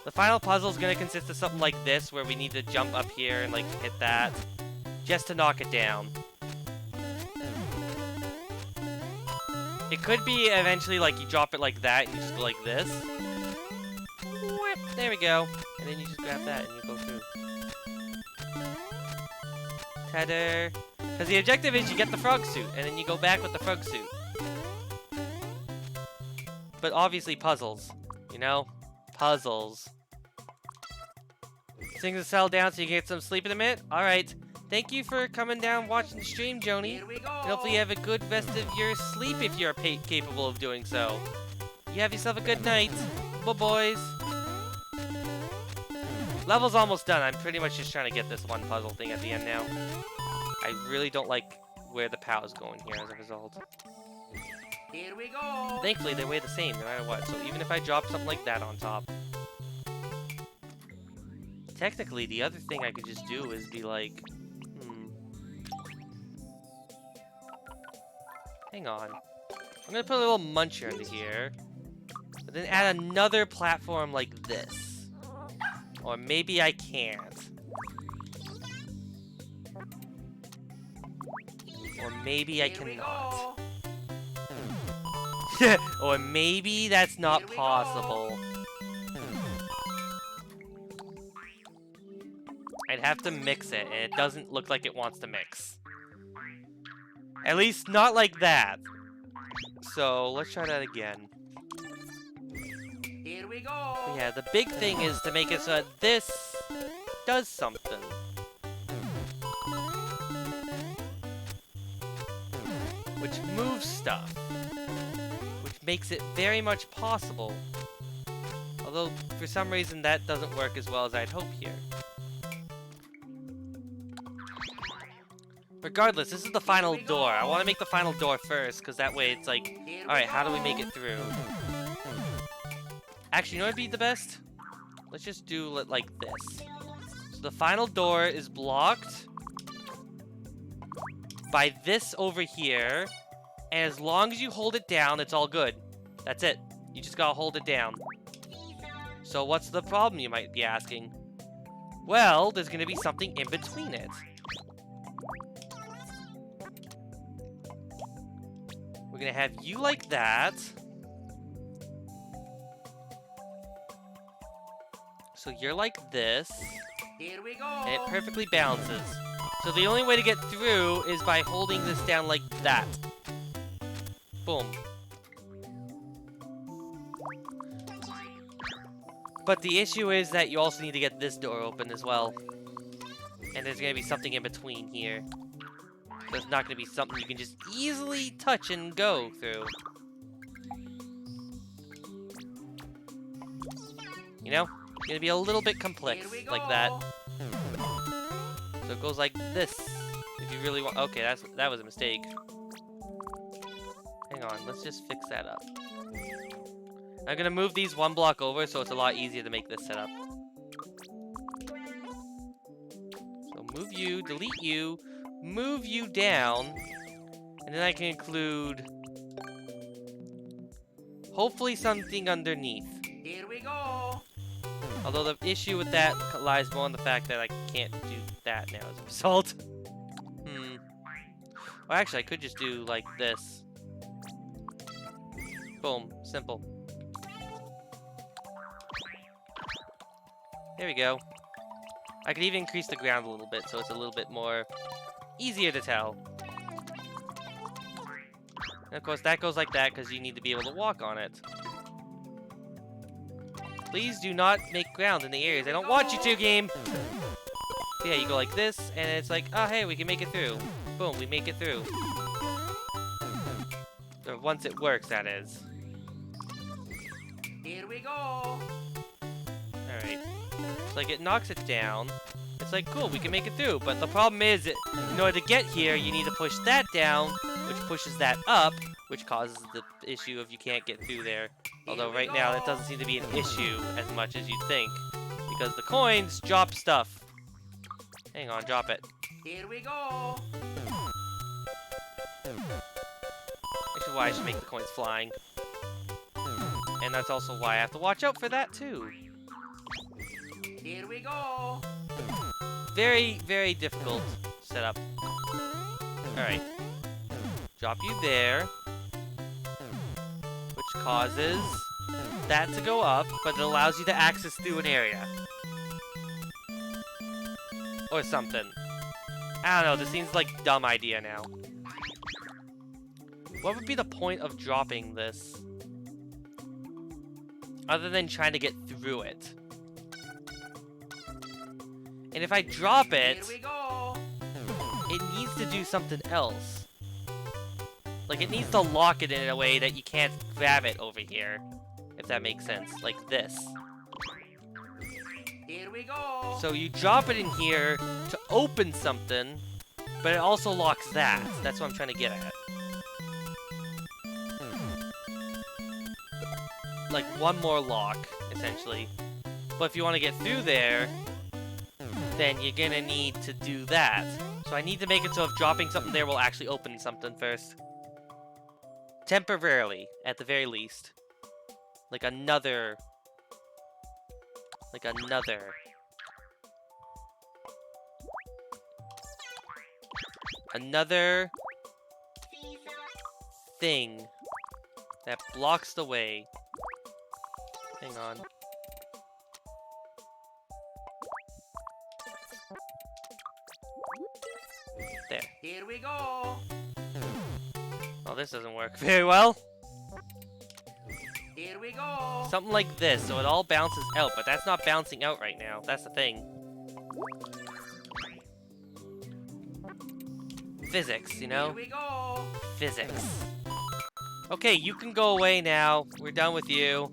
The final puzzle is going to consist of something like this, where we need to jump up here and like hit that, just to knock it down. It could be eventually like you drop it like that and you just go like this. Whip, there we go. And then you just grab that and you go through. Tether. Because the objective is you get the frog suit and then you go back with the frog suit. But obviously puzzles, you know? Puzzles. things will settle down so you can get some sleep in a minute? Alright. Thank you for coming down watching the stream, Joni.
Here we go.
And hopefully you have a good rest of your sleep if you're capable of doing so. You have yourself a good night. Bye, boys. Level's almost done. I'm pretty much just trying to get this one puzzle thing at the end now. I really don't like where the POW's going here as a result.
Here we go.
Thankfully, they weigh the same no matter what, so even if I drop something like that on top. Technically, the other thing I could just do is be like... Hang on. I'm gonna put a little muncher into here. But then add another platform like this. Or maybe I can't. Or maybe I cannot. Or maybe that's not possible. I'd have to mix it, and it doesn't look like it wants to mix. At least not like that. So let's try that again.
Here we go.
But yeah, the big thing is to make it so that this does something. Which moves stuff. Which makes it very much possible. Although, for some reason, that doesn't work as well as I'd hope here. Regardless, this is the final door. I want to make the final door first, because that way it's like, alright, how do we make it through? Actually, you know what would be the best? Let's just do it like this. So the final door is blocked by this over here, and as long as you hold it down, it's all good. That's it. You just gotta hold it down. So what's the problem, you might be asking? Well, there's gonna be something in between it. We're gonna have you like that. So you're like this.
Here we go.
And it perfectly balances. So the only way to get through is by holding this down like that. Boom. But the issue is that you also need to get this door open as well. And there's gonna be something in between here. So it's not gonna be something you can just easily touch and go through. You know? It's gonna be a little bit complex like that. So it goes like this. If you really want. Okay, that was a mistake. Hang on, let's just fix that up. I'm gonna move these one block over so it's a lot easier to make this setup. So move you, delete you, move you down, and then I can include hopefully something underneath.
Here we go.
Although the issue with that lies more on the fact that I can't do that now as a result. Well, actually, I could just do like this. Boom. Simple. There we go. I could even increase the ground a little bit so it's a little bit more easier to tell. And of course, that goes like that because you need to be able to walk on it. Please do not make ground in the areas I don't want you to, game! So yeah, you go like this, and it's like, oh hey, we can make it through. Boom, we make it through. Or once it works, that is.
Here we go.
Alright. It's like it knocks it down. It's like, cool, we can make it through. But the problem is, in order to get here, you need to push that down, which pushes that up, which causes the issue of you can't get through there. Although right now, that doesn't seem to be an issue as much as you'd think. Because the coins drop stuff. Hang on, drop it.
Here we go.
Which is why I should make the coins flying. And that's also why I have to watch out for that, too.
Here we go.
Very, very difficult setup. Alright. Drop you there. Which causes that to go up, but it allows you to access through an area. Or something. I don't know, this seems like a dumb idea now. What would be the point of dropping this? Other than trying to get through it. And if I drop
Here
it,
we go.
it needs to do something else. Like, it needs to lock it in a way that you can't grab it over here. If that makes sense. Like this.
Here we go.
So you drop it in here to open something, but it also locks that. That's what I'm trying to get at. Like one more lock, essentially. But if you want to get through there, then you're gonna need to do that. So I need to make it so if dropping something there will actually open something first. Temporarily, at the very least. Like another... Another thing that blocks the way. Hang on. There.
Here we go.
Oh, this doesn't work very well.
Here we go.
Something like this, so it all bounces out, but that's not bouncing out right now. That's the thing. Physics, you know?
Here we go.
Physics. Okay, you can go away now. We're done with you.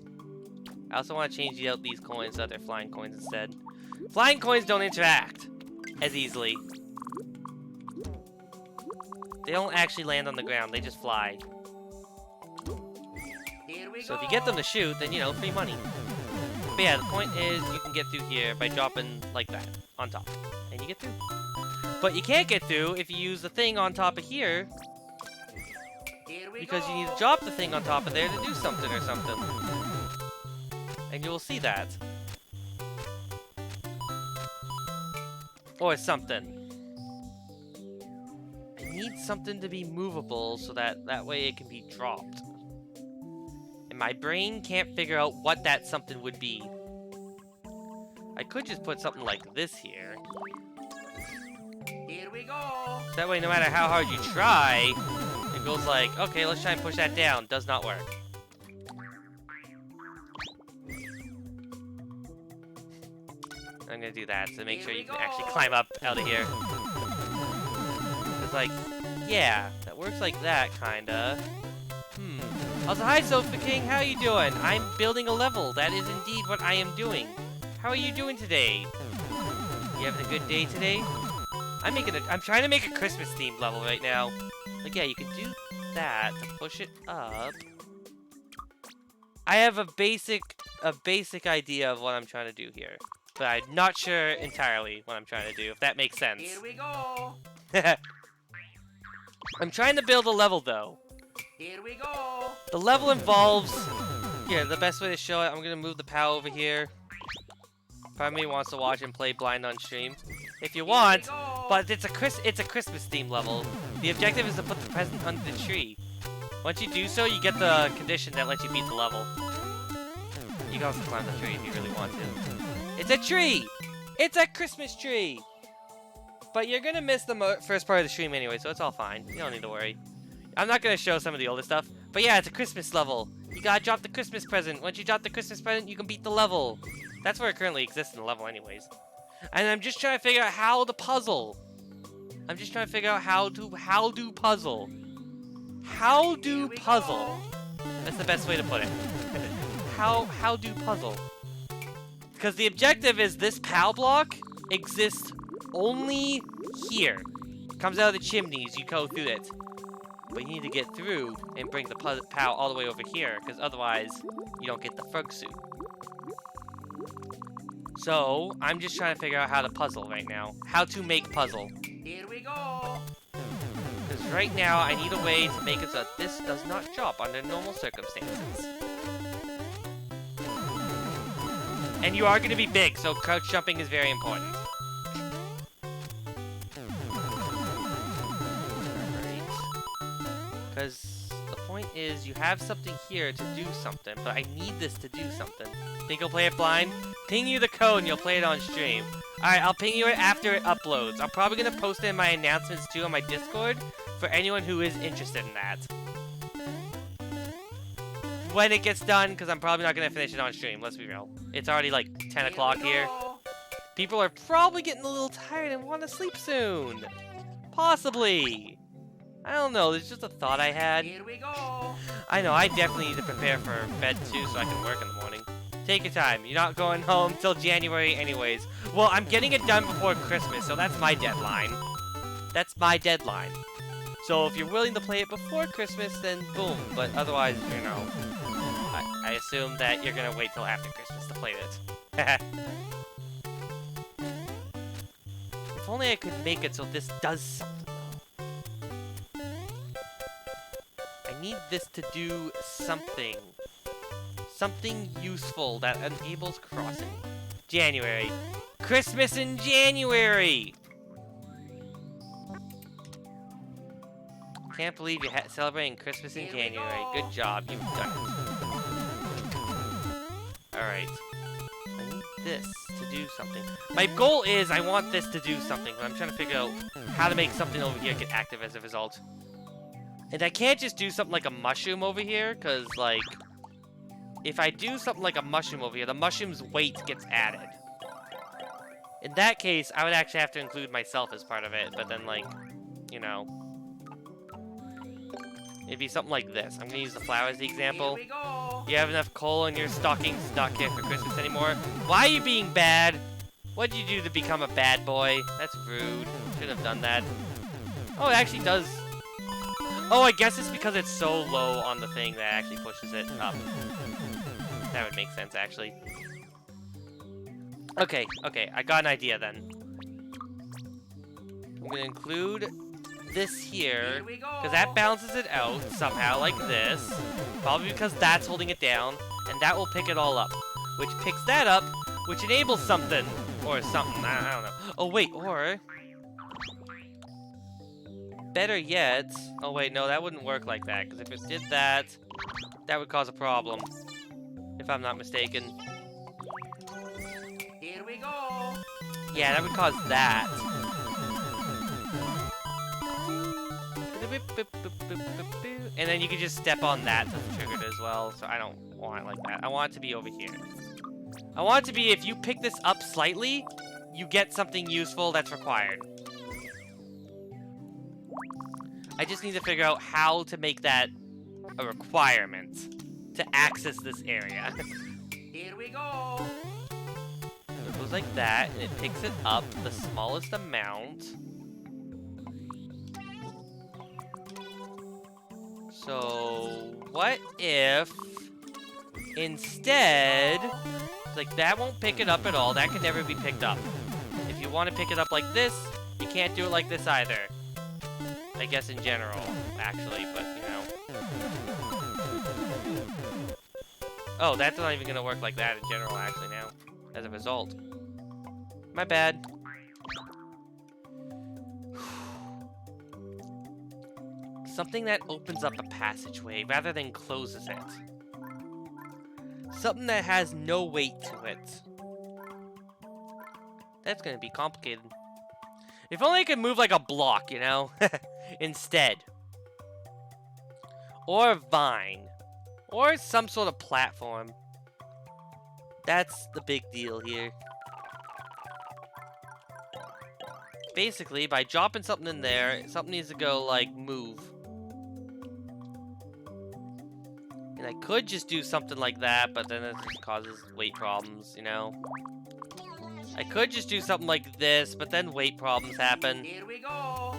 I also want to change out these coins so they're flying coins instead. Flying coins don't interact as easily. They don't actually land on the ground, they just fly.
Here we
So
go.
if you get them to shoot, then, you know, free money. But yeah, the point is you can get through here by dropping like that on top. And you get through. But you can't get through if you use the thing on top of here.
Here we
Because
go.
you need to drop the thing on top of there to do something or something. And you will see that. Or something. I need something to be movable so that way it can be dropped. And my brain can't figure out what that something would be. I could just put something like this here.
Here we go.
So that way, no matter how hard you try, it goes like, okay, let's try and push that down. Does not work. I'm gonna do that to make
Here
sure
we
you can
go.
actually climb up out of here. It's like, yeah, that works like that, kinda. Also, hi, Sofa King, how are you doing? I'm building a level. That is indeed what I am doing. How are you doing today? You having a good day today? I'm trying to make a Christmas themed level right now. Like, yeah, you can do that to push it up. I have a basic idea of what I'm trying to do here. But I'm not sure entirely what I'm trying to do, if that makes sense.
Here we go.
I'm trying to build a level, though.
Here we go.
The level involves... Here, the best way to show it, I'm gonna move the POW over here. Part of me wants to watch and play blind on stream. If you want,
Here we go.
but it's a Christmas themed level. The objective is to put the present under the tree. Once you do so, you get the condition that lets you beat the level. You can also climb the tree if you really want to. It's a tree! It's a Christmas tree! But you're gonna miss the first part of the stream anyway, so it's all fine. You don't need to worry. I'm not gonna show some of the older stuff, but yeah, it's a Christmas level. You gotta drop the Christmas present. Once you drop the Christmas present, you can beat the level. That's where it currently exists in the level anyways. And I'm just trying to figure out how to puzzle. I'm just trying to figure out how do puzzle. How do
Here we
puzzle.
go.
That's the best way to put it. How do puzzle. Because the objective is this POW block exists only here. It comes out of the chimneys, you go through it. But you need to get through and bring the POW all the way over here, because otherwise you don't get the frog suit. So, I'm just trying to figure out how to puzzle right now. How to make puzzle.
Here we go.
Because right now, I need a way to make it so that this does not drop under normal circumstances. And you are going to be big, so crouch jumping is very important. Because the point is, you have something here to do something, but I need this to do something. Think you'll play it blind? Ping you the code and you'll play it on stream. Alright, I'll ping you it after it uploads. I'm probably going to post it in my announcements too on my Discord for anyone who is interested in that. When it gets done, because I'm probably not going to finish it on stream, let's be real. It's already like 10 o'clock here. People are probably getting a little tired and want to sleep soon. Possibly. I don't know, it's just a thought I had.
Here we go.
I know, I definitely need to prepare for bed too so I can work in the morning. Take your time, you're not going home till January anyways. Well, I'm getting it done before Christmas, so that's my deadline. That's my deadline. So if you're willing to play it before Christmas, then boom. But otherwise, you know, I assume that you're gonna wait till after Christmas to play it. If only I could make it so this does something, though. I need this to do something. Something useful that enables crossing. January. Christmas in January! Can't believe you're celebrating Christmas in January. Good job, you've done it. Alright. I need this to do something. My goal is I want this to do something, but I'm trying to figure out how to make something over here get active as a result. And I can't just do something like a mushroom over here, because, like, if I do something like a mushroom over here, the mushroom's weight gets added. In that case, I would actually have to include myself as part of it, but then, like, you know, it'd be something like this. I'm gonna use the flower as the example.
Here we go.
You have enough coal in your stockings to not care for Christmas anymore. Why are you being bad? What did you do to become a bad boy? That's rude. Shouldn't have done that. Oh, it actually does. Oh, I guess it's because it's so low on the thing that actually pushes it up. That would make sense, actually. Okay, I got an idea then. I'm gonna include this here, because that balances it out somehow, like this. Probably because that's holding it down, and that will pick it all up. Which picks that up, which enables something. Or something, I don't know. Oh wait, or... better yet... oh wait, no, that wouldn't work like that, because if it did that, that would cause a problem. If I'm not mistaken.
Here we go.
Yeah, that would cause that. And then you can just step on that to trigger it as well, so I don't want it like that. I want it to be over here. I want it to be, if you pick this up slightly, you get something useful that's required. I just need to figure out how to make that a requirement to access this area.
Here we go.
So it goes like that, and it picks it up the smallest amount. So, what if instead, like that won't pick it up at all, that can never be picked up. If you want to pick it up like this, you can't do it like this either. I guess in general, actually, but you know. Oh, that's not even gonna work like that in general, actually, now, as a result. My bad. Something that opens up a passageway rather than closes it. Something that has no weight to it. That's gonna be complicated. If only I could move like a block, you know? Instead. Or a vine. Or some sort of platform. That's the big deal here. Basically, by dropping something in there, something needs to go, like, move. And I could just do something like that, but then it just causes weight problems, you know? I could just do something like this, but then weight problems happen.
Here we go.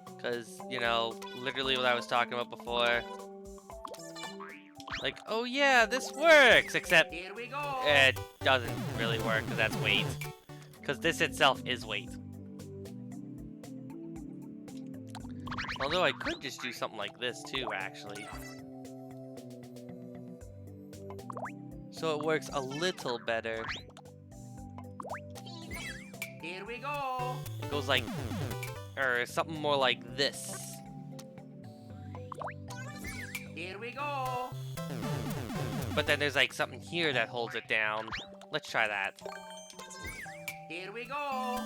Because, you know, literally what I was talking about before. Like, oh yeah, this works! Except,
Here we go.
it doesn't really work, because that's weight. Because this itself is weight. Although I could just do something like this too, actually. So it works a little better.
Here we go.
It goes like, or something more like this.
Here we go.
But then there's like something here that holds it down. Let's try that.
Here we go.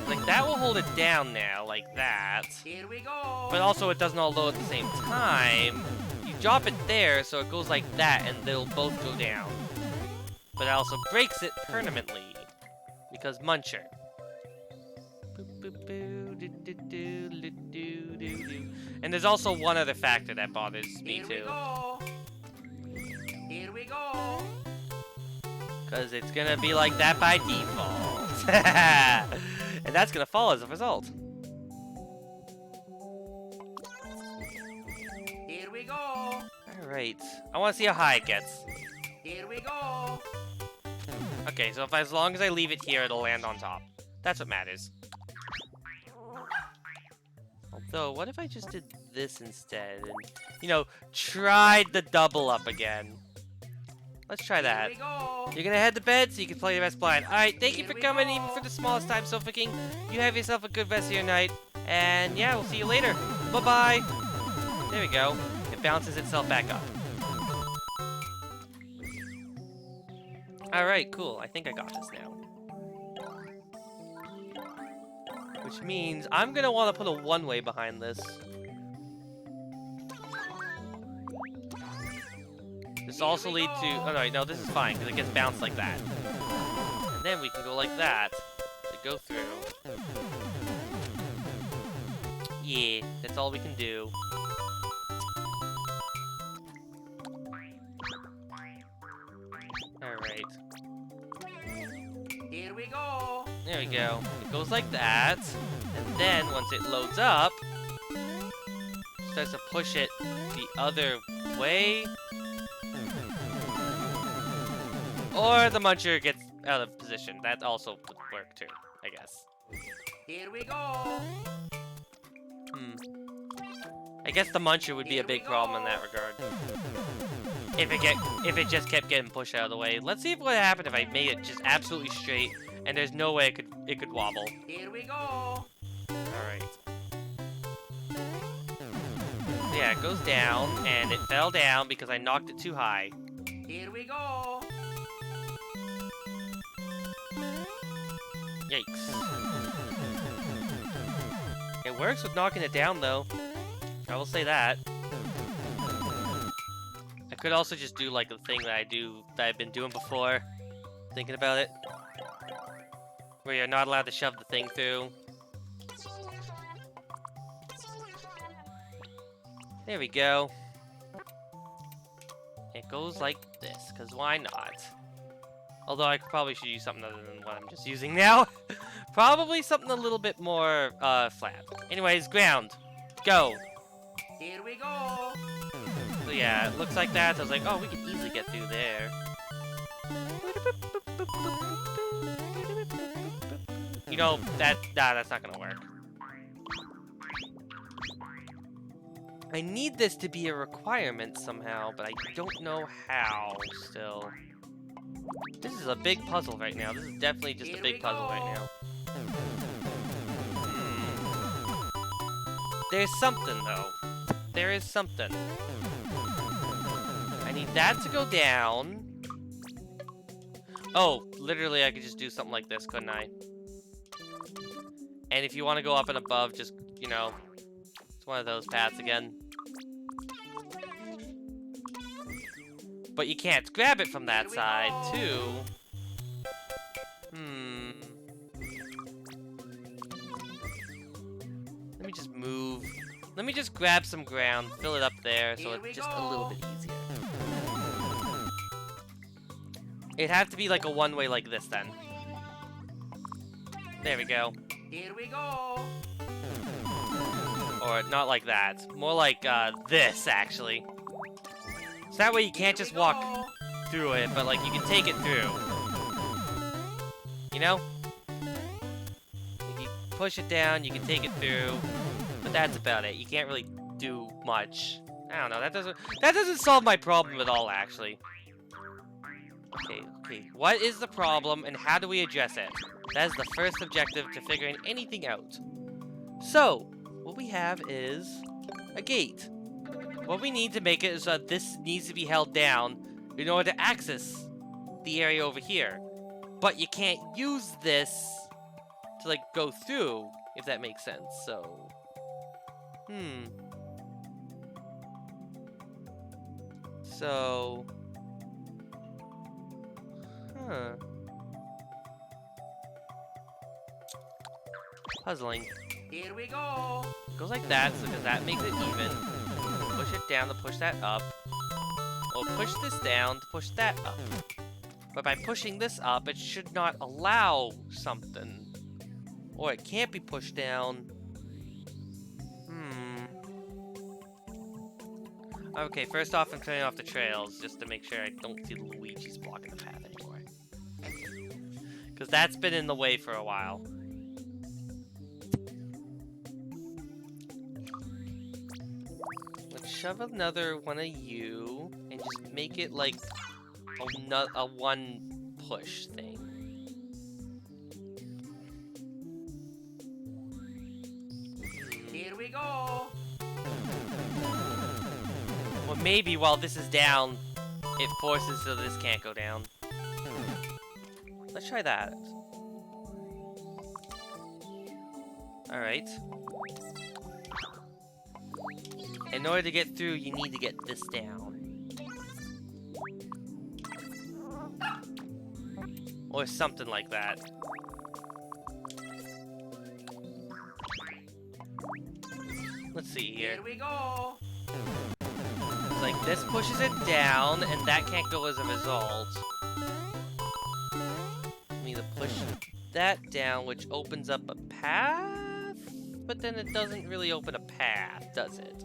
Like that will hold it down now, like that.
Here we go.
But also it doesn't all load at the same time. You drop it there, so it goes like that, and they'll both go down. but it also breaks it permanently because Muncher. And there's also one other factor that bothers me too.
Here we go.
Because it's gonna be like that by default. And that's gonna fall as a result.
Here we go.
Alright. I wanna see how high it gets.
Here we go.
Okay, so if as long as I leave it here, it'll land on top. That's what matters. Although, what if I just did this instead and, you know, tried the double up again? Let's try that.
Here we go.
You're gonna head to bed so you can play the rest blind. Alright, thank you
Here
for
we
coming,
go.
even for the smallest time, Sofa King. You have yourself a good rest of your night. And yeah, we'll see you later. Bye-bye. There we go. It bounces itself back up. Alright, cool. I think I got this now. Which means I'm gonna want to put a one-way behind this. This also lead to... Oh no, this is fine, because it gets bounced like that. And then we can go like that to go through. Yeah, that's all we can do. Alright.
Here we go.
There we go. It goes like that. And then, once it loads up, starts to push it the other way. Or the Muncher gets out of position. That also would work too, I guess.
Here we go.
I guess the Muncher would be a big problem in that regard. If it just kept getting pushed out of the way. Let's see what would happen if I made it just absolutely straight and there's no way it could wobble.
Here we go.
Alright. Yeah, it goes down, and it fell down because I knocked it too high.
Here we go.
Yikes. It works with knocking it down, though. I will say that. I could also just do, like, the thing that I've been doing before. Thinking about it. Where you're not allowed to shove the thing through. There we go. It goes like this, because why not? Although I probably should use something other than what I'm just using now. Probably something a little bit more flat. Anyways, ground. Go.
Here we go.
So yeah, it looks like that. So I was like, oh, we can easily get through there. You know, that's not gonna work. I need this to be a requirement somehow, but I don't know how still. This is a big puzzle right now. This is definitely just a big puzzle right now. There's something, though. There is something. I need that to go down. Oh, literally I could just do something like this, couldn't I? And if you want to go up and above, just, you know, it's one of those paths again. But you can't grab it from that side, too. Let me just move. Let me just grab some ground, fill it up there, so it's just a little bit easier. It'd have to be like a one-way like this, then. There we go.
Here we go.
Or not like that. More like, this, actually. So that way you can't just walk through it, but like you can take it through. You know? If you push it down, you can take it through. But that's about it. You can't really do much. I don't know, that doesn't solve my problem at all, actually. Okay. What is the problem and how do we address it? That is the first objective to figuring anything out. So, what we have is a gate. What we need to make it is that this needs to be held down in order to access the area over here. But you can't use this to, like, go through, if that makes sense, so... So... Huh. Puzzling.
Here we go.
It goes like that, so because that makes it even. Push it down to push that up. Or push this down to push that up. But by pushing this up, it should not allow something. Or it can't be pushed down. Okay, first off, I'm turning off the trails just to make sure I don't see Luigi's blocking the path anymore. Because that's been in the way for a while. Let's shove another one of you and just make it like a one push thing.
Here we go.
Well, maybe while this is down, it forces so this can't go down. Let's try that. Alright. In order to get through, you need to get this down. Or something like that. Let's see here.
Here we go.
It's like this pushes it down, and that can't go as a result. I need to push that down, which opens up a path, but then it doesn't really open a path, does it?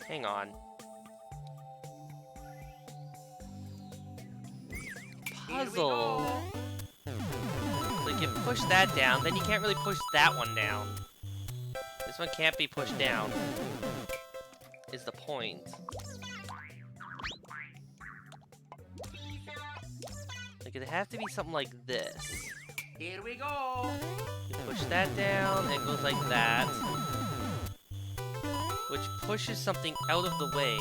Hang on. Puzzle. Like you push that down, then you can't really push that one down. This one can't be pushed down, is the point. Like it'd have to be something like this.
Here we go.
You push that down, it goes like that. Which pushes something out of the way.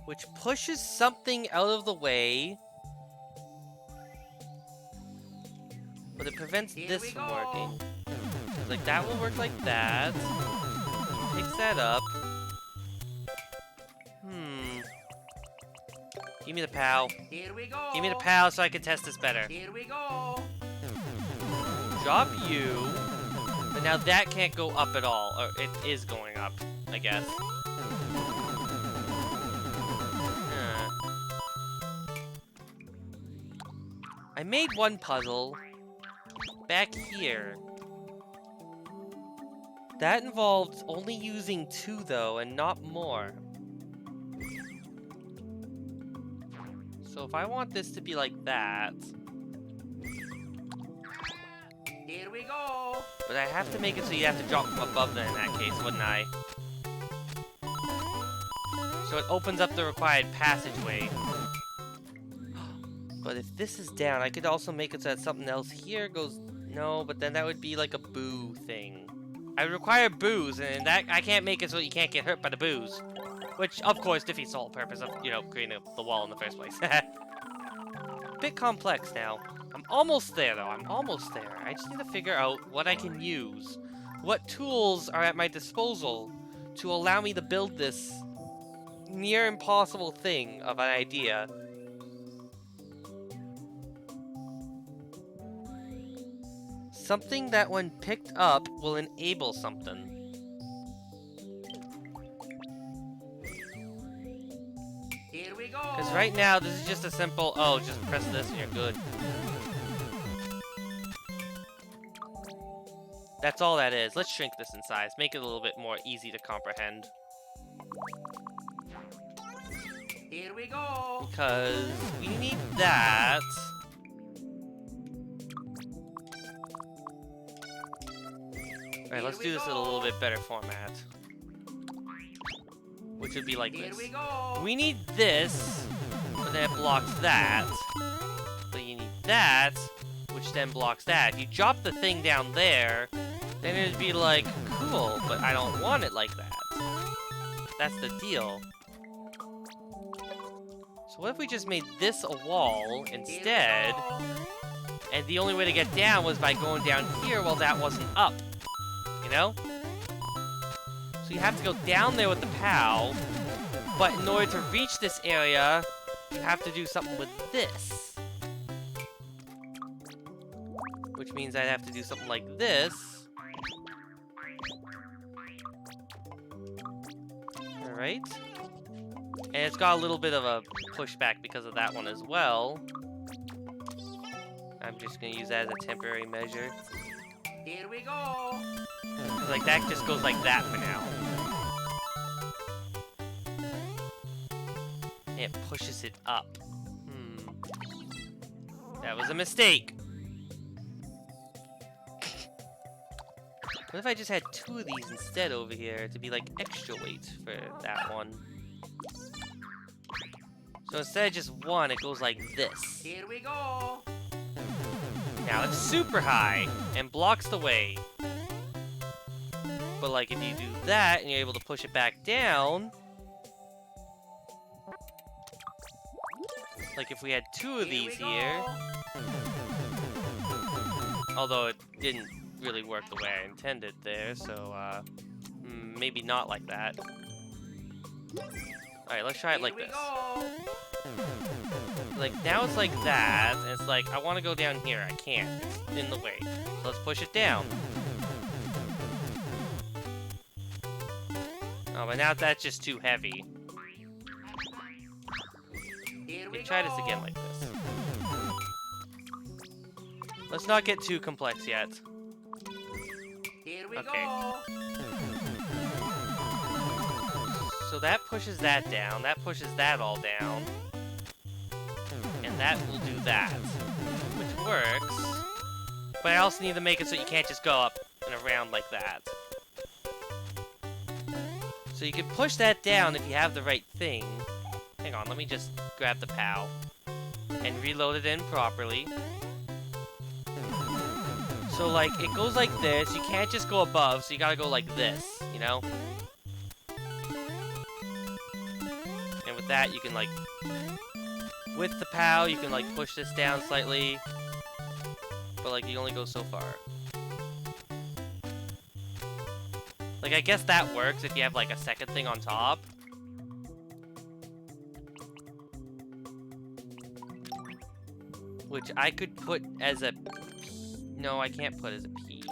Which pushes something out of the way. But it prevents this from working. Like that will work like that. Picks that up. Give me the POW.
Here we go.
Give me the POW so I can test this better.
Here we go.
Drop you. But now that can't go up at all. Or it is going up, I guess. I made one puzzle back here. That involved only using 2 though, and not more. So if I want this to be like that,
here we go.
but I have to make it so you have to drop from above then in that case, wouldn't I? So it opens up the required passageway. But if this is down, I could also make it so that something else here goes... No, but then that would be like a boo thing. I would require boos, and that I can't make it so you can't get hurt by the boos. Which, of course, defeats the whole purpose of, you know, creating the wall in the first place. Bit complex now. I'm almost there, though. I'm almost there. I just need to figure out what I can use. What tools are at my disposal to allow me to build this near impossible thing of an idea. Something that when picked up will enable something.
Here we go.
Because right now, this is just a simple, oh, just press this and you're good. That's all that is. Let's shrink this in size. Make it a little bit more easy to comprehend.
Here we go.
Because we need that. Alright, let's do this in a little bit better format. Which would be like
Here
this.
we go.
We need this, but then it blocks that. But you need that, which then blocks that. If you drop the thing down there, then it'd be like, cool, but I don't want it like that. That's the deal. So what if we just made this a wall instead, and the only way to get down was by going down here while that wasn't up? You know? So you have to go down there with the POW, but in order to reach this area, you have to do something with this. Which means I'd have to do something like this. Alright. And it's got a little bit of a pushback because of that one as well. I'm just gonna use that as a temporary measure.
Here we go.
Like, that just goes like that for now. And it pushes it up. That was a mistake. What if I just had 2 of these instead over here to be like extra weight for that one? So instead of just 1, it goes like this.
Here we go.
Now it's super high and blocks the way. But like if you do that and you're able to push it back down, like if we had 2 of these here, although it didn't really work the way I intended there, so maybe not like that. Alright, let's try it like this. Like, now it's like that, and it's like, I want to go down here. I can't. It's in the way. So let's push it down. Oh, but now that's just too heavy. Okay, try this again like this. Let's not get too complex yet. Okay. So that pushes that down, that pushes that all down. And that will do that. Which works. But I also need to make it so you can't just go up and around like that. So you can push that down if you have the right thing. Hang on, let me just grab the POW. And reload it in properly. So, like, it goes like this. You can't just go above, so you gotta go like this, you know? And with that, you can, like... With the POW, you can, like, push this down slightly. But, like, you only go so far. Like, I guess that works if you have, like, a second thing on top. Which I could put as a... No, I can't put as a P.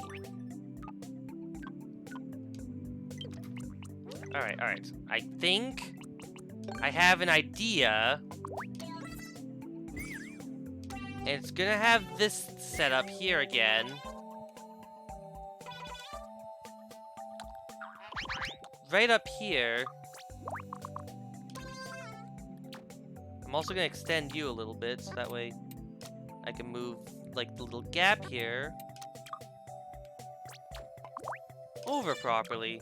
Alright, alright. I think I have an idea. And it's gonna have this set up here again. Right up here. I'm also gonna extend you a little bit, so that way I can move, like, the little gap here over properly.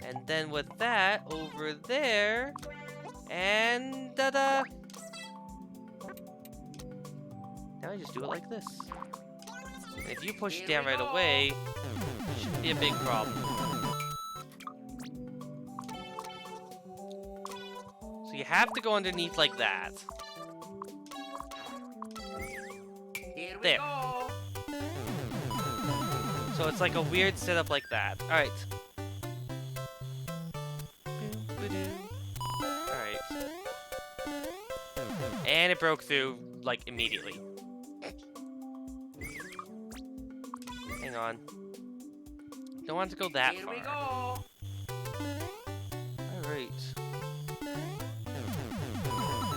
And then with that, over there, and da-da! Now I just do it like this. And if you push it down right away, it shouldn't be a big problem. So you have to go underneath like that. There. So it's like a weird setup like that. Alright. Alright. And it broke through, like, immediately. Hang on. Don't want to go that far. Alright.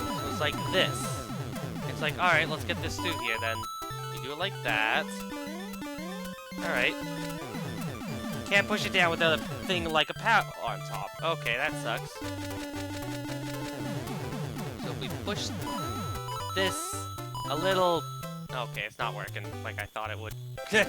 So it's like this. It's like, alright, let's get this through here then. You do it like that. Alright. Can't push it down without a thing like a POW on top. Okay, that sucks. So if we push this a little... Okay, it's not working like I thought it would. Because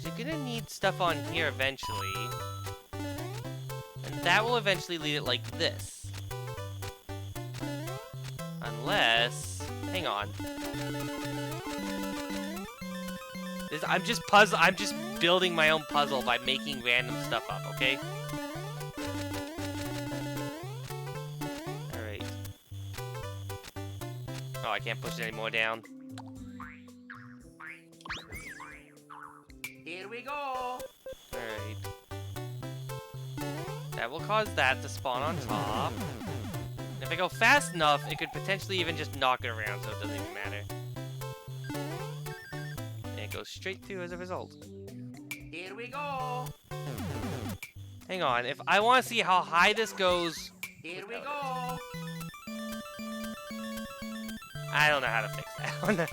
you're gonna need stuff on here eventually. And that will eventually lead it like this. Unless... Hang on. I'm just building my own puzzle by making random stuff up, okay? Alright. Oh, I can't push it any more down.
Here we go.
Alright. That will cause that to spawn on top. If I go fast enough, it could potentially even just knock it around, so it doesn't even matter. And it goes straight through as a result.
Here we go.
Hang on, if I want to see how high this goes...
Here we go.
I don't know how to fix that one.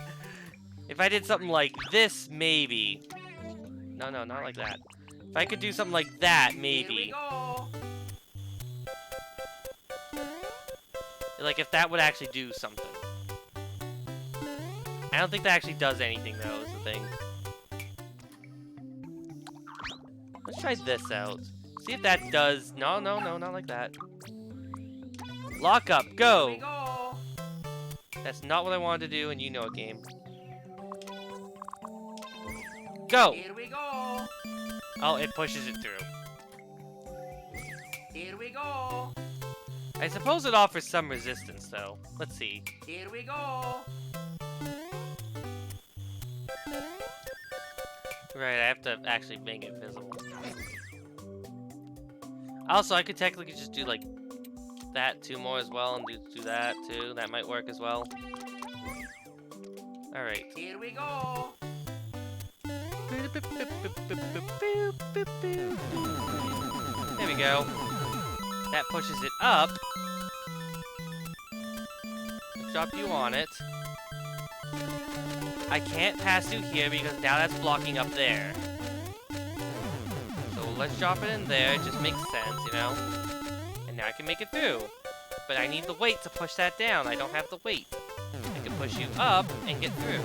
If I did something like this, maybe. No, not like that. If I could do something like that,
Here we
maybe.
go.
Like, if that would actually do something. I don't think that actually does anything, though, is the thing. Let's try this out. See if that does... No, not like that. Lock up,
Here we
go!
go.
That's not what I wanted to do, and you know it, game. Go!
Here we go.
Oh, it pushes it through.
Here we go.
I suppose it offers some resistance, though. Let's see.
Here we go.
Right, I have to actually make it visible. Also, I could technically just do, like, that 2 more as well, and do that, too. That might work as well. Alright.
Here we go.
There we go. That pushes it up. Let's drop you on it. I can't pass through here because now that's blocking up there. So let's drop it in there. It just makes sense, you know? And now I can make it through. But I need the weight to push that down. I don't have the weight. I can push you up and get through.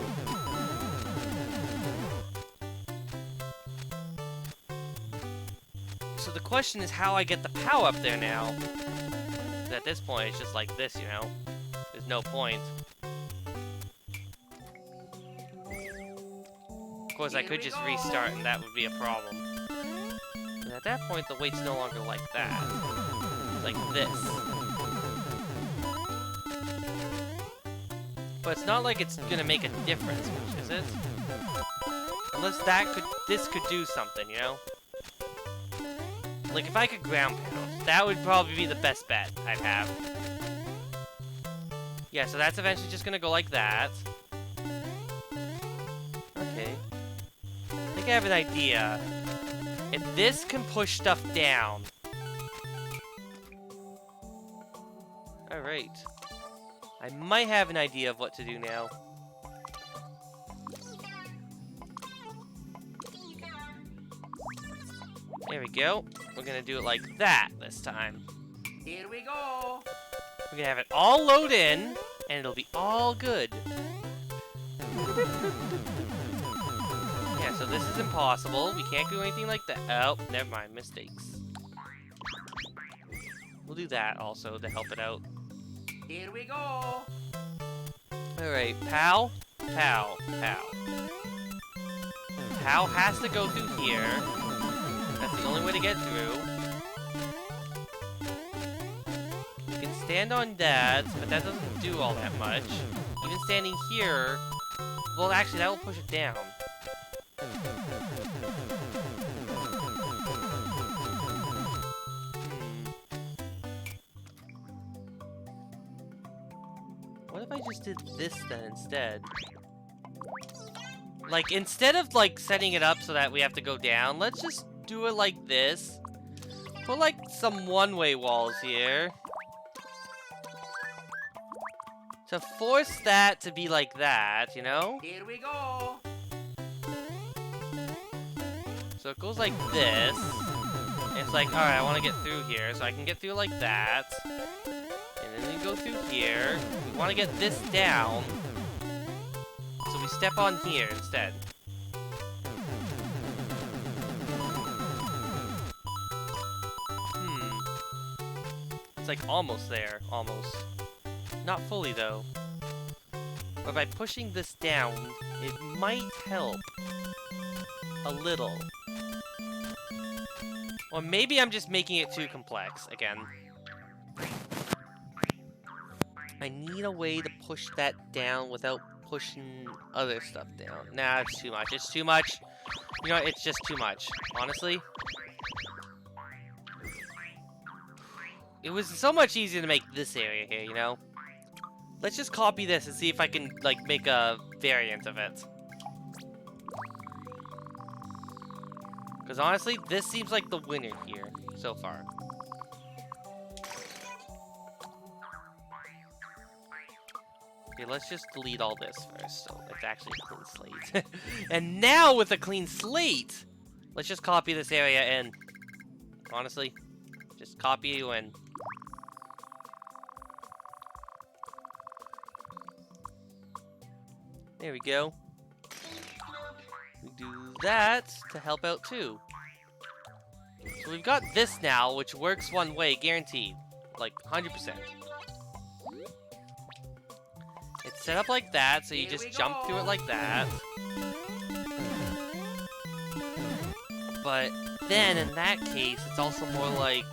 So the question is how I get the power up there now. 'Cause at this point, it's just like this, you know? There's no point. Of course, I could just restart and that would be a problem. But at that point, the weight's no longer like that. It's like this. But it's not like it's gonna make a difference, is it? Unless this could do something, you know? Like, if I could ground pound, that would probably be the best bet I'd have. Yeah, so that's eventually just gonna go like that. Okay. I think I have an idea. If this can push stuff down... Alright. I might have an idea of what to do now. There we go. We're gonna do it like that this time.
Here we go.
We're gonna have it all load in, and it'll be all good. Yeah, so this is impossible. We can't do anything like that. Oh, never mind. Mistakes. We'll do that also to help it out.
Here we go.
Alright, POW, POW, POW. POW has to go through here. That's the only way to get through. You can stand on that, but that doesn't do all that much. Even standing here... Well, actually, that will push it down. What if I just did this then instead? Like, instead of, like, setting it up so that we have to go down, let's just do it like this. Put, like, some one-way walls here. To force that to be like that, you know?
Here we go.
So it goes like this. It's like, alright, I want to get through here, so I can get through like that. And then we go through here. We want to get this down. So we step on here instead. It's like almost there, almost. Not fully though. But by pushing this down, it might help. A little. Or maybe I'm just making it too complex again. I need a way to push that down without pushing other stuff down. Nah, it's too much. It's too much. You know, it's just too much. Honestly. It was so much easier to make this area here, you know? Let's just copy this and see if I can, like, make a variant of it. Because honestly, this seems like the winner here so far. Okay, let's just delete all this first, so it's actually a clean slate. And now with a clean slate, let's just copy this area and, honestly, just copy you in. There we go. We do that to help out too. So we've got this now, which works one way, guaranteed. Like, 100%. It's set up like that, so you just jump through it like that. But then, in that case, it's also more like...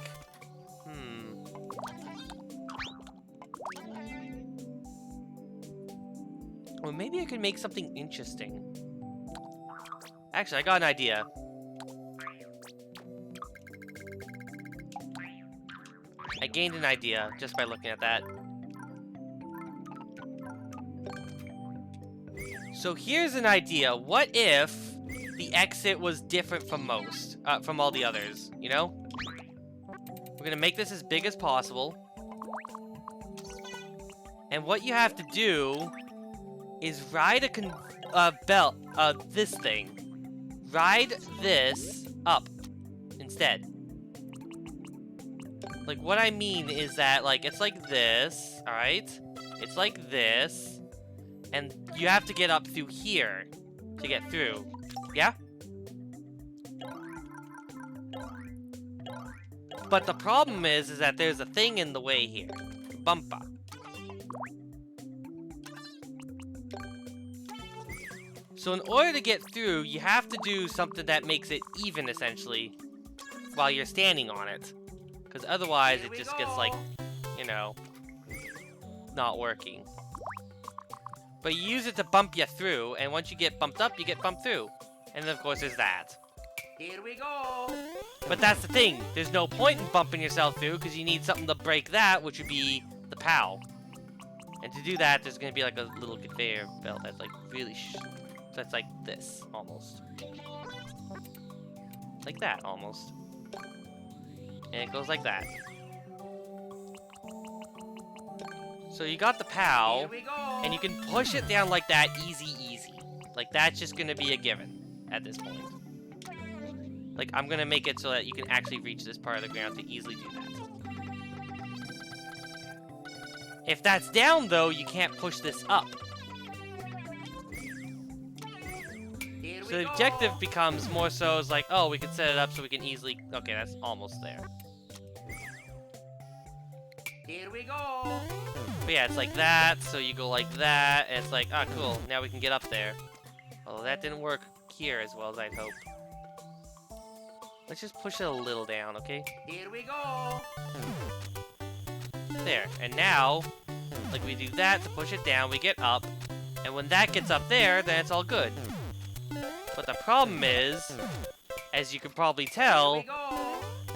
Well, maybe I could make something interesting. Actually, I got an idea. I gained an idea just by looking at that. So here's an idea. What if the exit was different from from all the others, you know? We're gonna make this as big as possible. And what you have to do is ride this thing. Ride this up instead. Like, what I mean is that, like, it's like this, alright? It's like this. And you have to get up through here to get through. Yeah? But the problem is that there's a thing in the way here. Bumper. So in order to get through, you have to do something that makes it even, essentially, while you're standing on it. Because otherwise, it just gets, like, you know, not working. But you use it to bump you through, and once you get bumped up, you get bumped through. And then, of course, there's that.
Here we go.
But that's the thing. There's no point in bumping yourself through, because you need something to break that, which would be the POW. And to do that, there's going to be, like, a little conveyor belt that's, like, really that's like this, almost. Like that, almost. And it goes like that. So you got the POW, and you can push it down like that, easy. Like, that's just gonna be a given at this point. Like, I'm gonna make it so that you can actually reach this part of the ground to easily do that. If that's down, though, you can't push this up. So the objective becomes more so as like, oh, we can set it up so we can easily... Okay, that's almost there.
Here we go.
But yeah, it's like that, so you go like that, and it's like, ah, cool, now we can get up there. Although that didn't work here as well as I'd hope. Let's just push it a little down, okay?
Here we go.
There, and now, like we do that to push it down, we get up, and when that gets up there, then it's all good. But the problem is, as you can probably tell,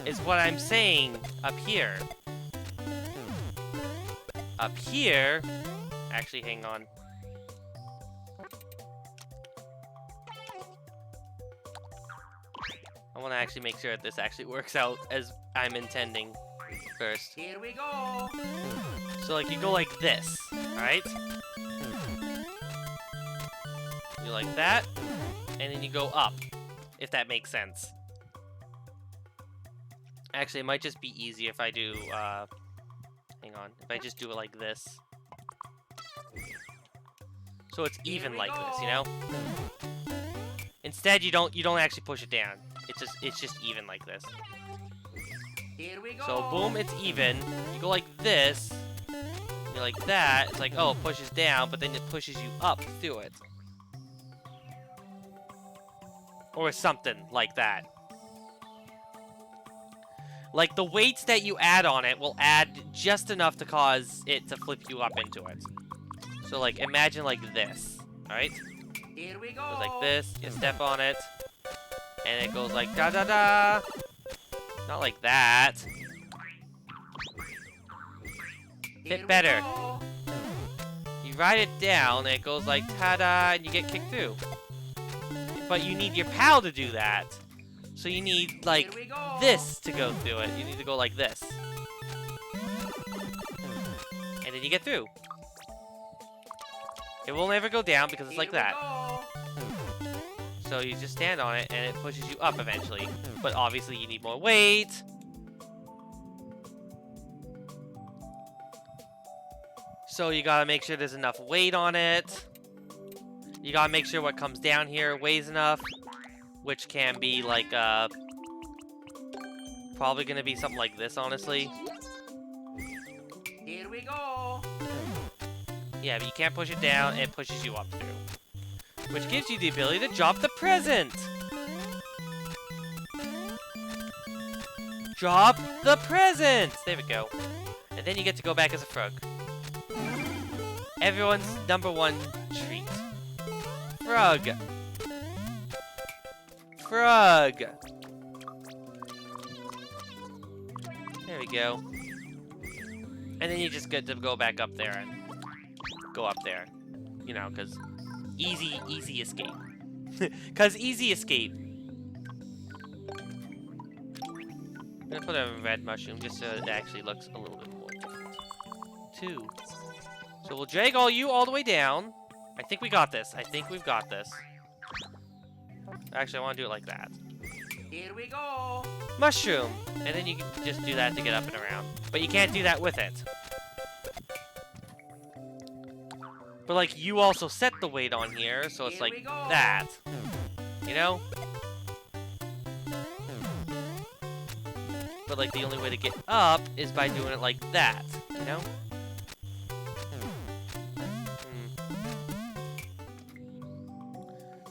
is what I'm saying up here. Up here... Actually, hang on. I want to actually make sure that this actually works out as I'm intending first.
Here we go.
So, like, you go like this, alright? You like that, and then you go up, if that makes sense. Actually, it might just be easier if I do, hang on, if I just do it like this. So it's even like this, you know? Instead, you don't actually push it down. It's just even like this.
Here we go.
So boom, it's even. You go like this. You're like that. It's like, oh, it pushes down, but then it pushes you up through it. Or something like that. Like, the weights that you add on it will add just enough to cause it to flip you up into it. So, like, imagine like this, alright?
Here we
Goes
go.
like this, you step on it, and it goes like da-da-da! Not like that.
Here
Hit
we
better.
go.
You ride it down, and it goes like ta-da, and you get kicked through. But you need your pal to do that. So you need, like,
Here we go.
this to go through it. You need to go like this. And then you get through. It will never go down because it's like
Here we
that.
go.
So you just stand on it, and it pushes you up eventually. But obviously you need more weight. So you gotta make sure there's enough weight on it. You gotta make sure what comes down here weighs enough. Which can be like, probably gonna be something like this, honestly.
Here we go.
Yeah, but you can't push it down, it pushes you up through. Which gives you the ability to drop the present! Drop the present! There we go. And then you get to go back as a frog. Everyone's #1 treat. Frog. Frog. There we go. And then you just get to go back up there and go up there. You know, because easy escape. Because easy escape. I'm gonna put a red mushroom just so it actually looks a little bit more different. 2. So we'll drag you all the way down. I think we got this. I think we've got this. Actually, I want to do it like that.
Here we go.
Mushroom! And then you can just do that to get up and around. But you can't do that with it. But, like, you also set the weight on here, so it's
Here
like
we go.
that. You know? But, like, the only way to get up is by doing it like that. You know?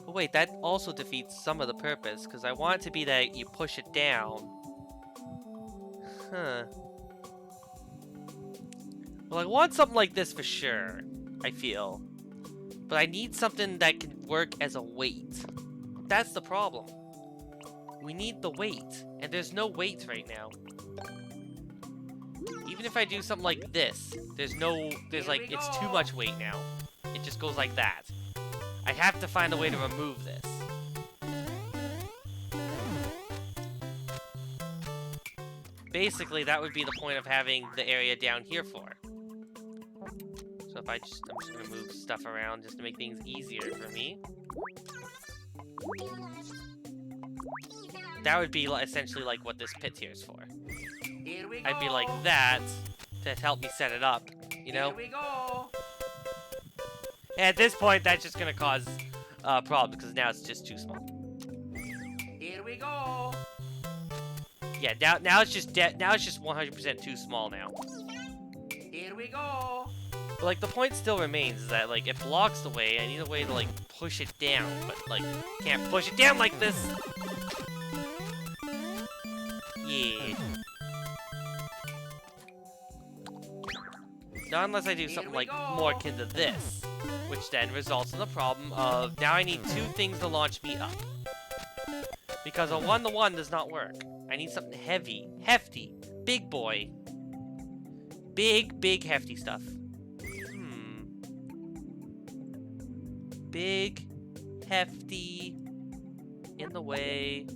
But wait, that also defeats some of the purpose, because I want it to be that you push it down. Huh. Well, I want something like this for sure, I feel. But I need something that can work as a weight. That's the problem. We need the weight, and there's no weight right now. Even if I do something like this, there's like, it's too much weight now. It just goes like that. I have to find a way to remove this. Basically, that would be the point of having the area down here for. So if I'm just gonna move stuff around just to make things easier for me. That would be essentially like what this pit here is for.
Here we go.
I'd be like that to help me set it up, you know?
Here we go.
And at this point, that's just gonna cause problems because now it's just too small.
Here we go.
Yeah, now it's just 100% too small now.
Here we go.
But like the point still remains is that like it blocks the way. I need a way to like push it down, but like can't push it down like this. Yeah. Not unless I do something like more akin to this, which then results in the problem of now I need 2 things to launch me up. Because a 1-to-1 does not work. I need something heavy, hefty, big boy. Big hefty stuff. Big, hefty, in the way,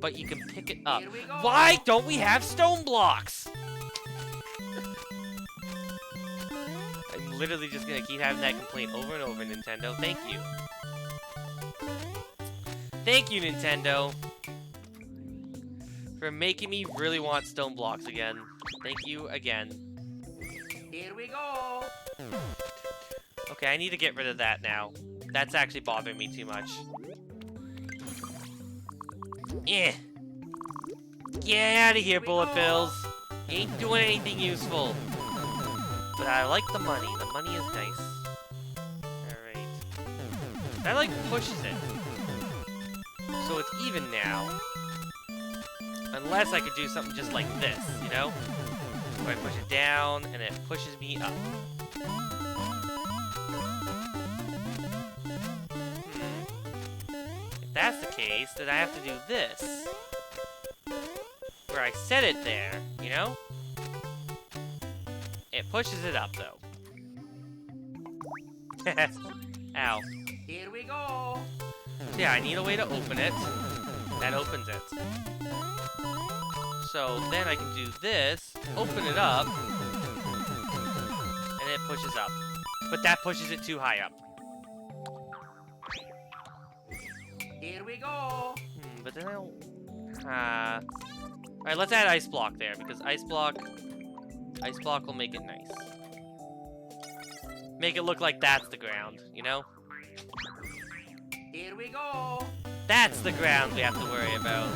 but you can pick it up.
Here we go.
Why don't we have stone blocks? I'm literally just gonna keep having that complaint over and over, Nintendo. Thank you. Thank you, Nintendo, for making me really want stone blocks again. Thank you again.
Here we go.
Okay, I need to get rid of that now. That's actually bothering me too much. Yeah. Get out of here, bullet bills. You ain't doing anything useful. But I like the money. The money is nice. Alright. That, like, pushes it. So it's even now. Unless I could do something just like this, you know? Where I push it down, and it pushes me up. If that's the case, then I have to do this. Where I set it there, you know? It pushes it up, though. Ow.
Here we go.
So yeah, I need a way to open it. That opens it. So then I can do this, open it up, and it pushes up. But that pushes it too high up.
Here we go.
But then I don't... Alright, let's add ice block there, because ice block will make it nice. Make it look like that's the ground, you know?
Here we go.
That's the ground we have to worry about.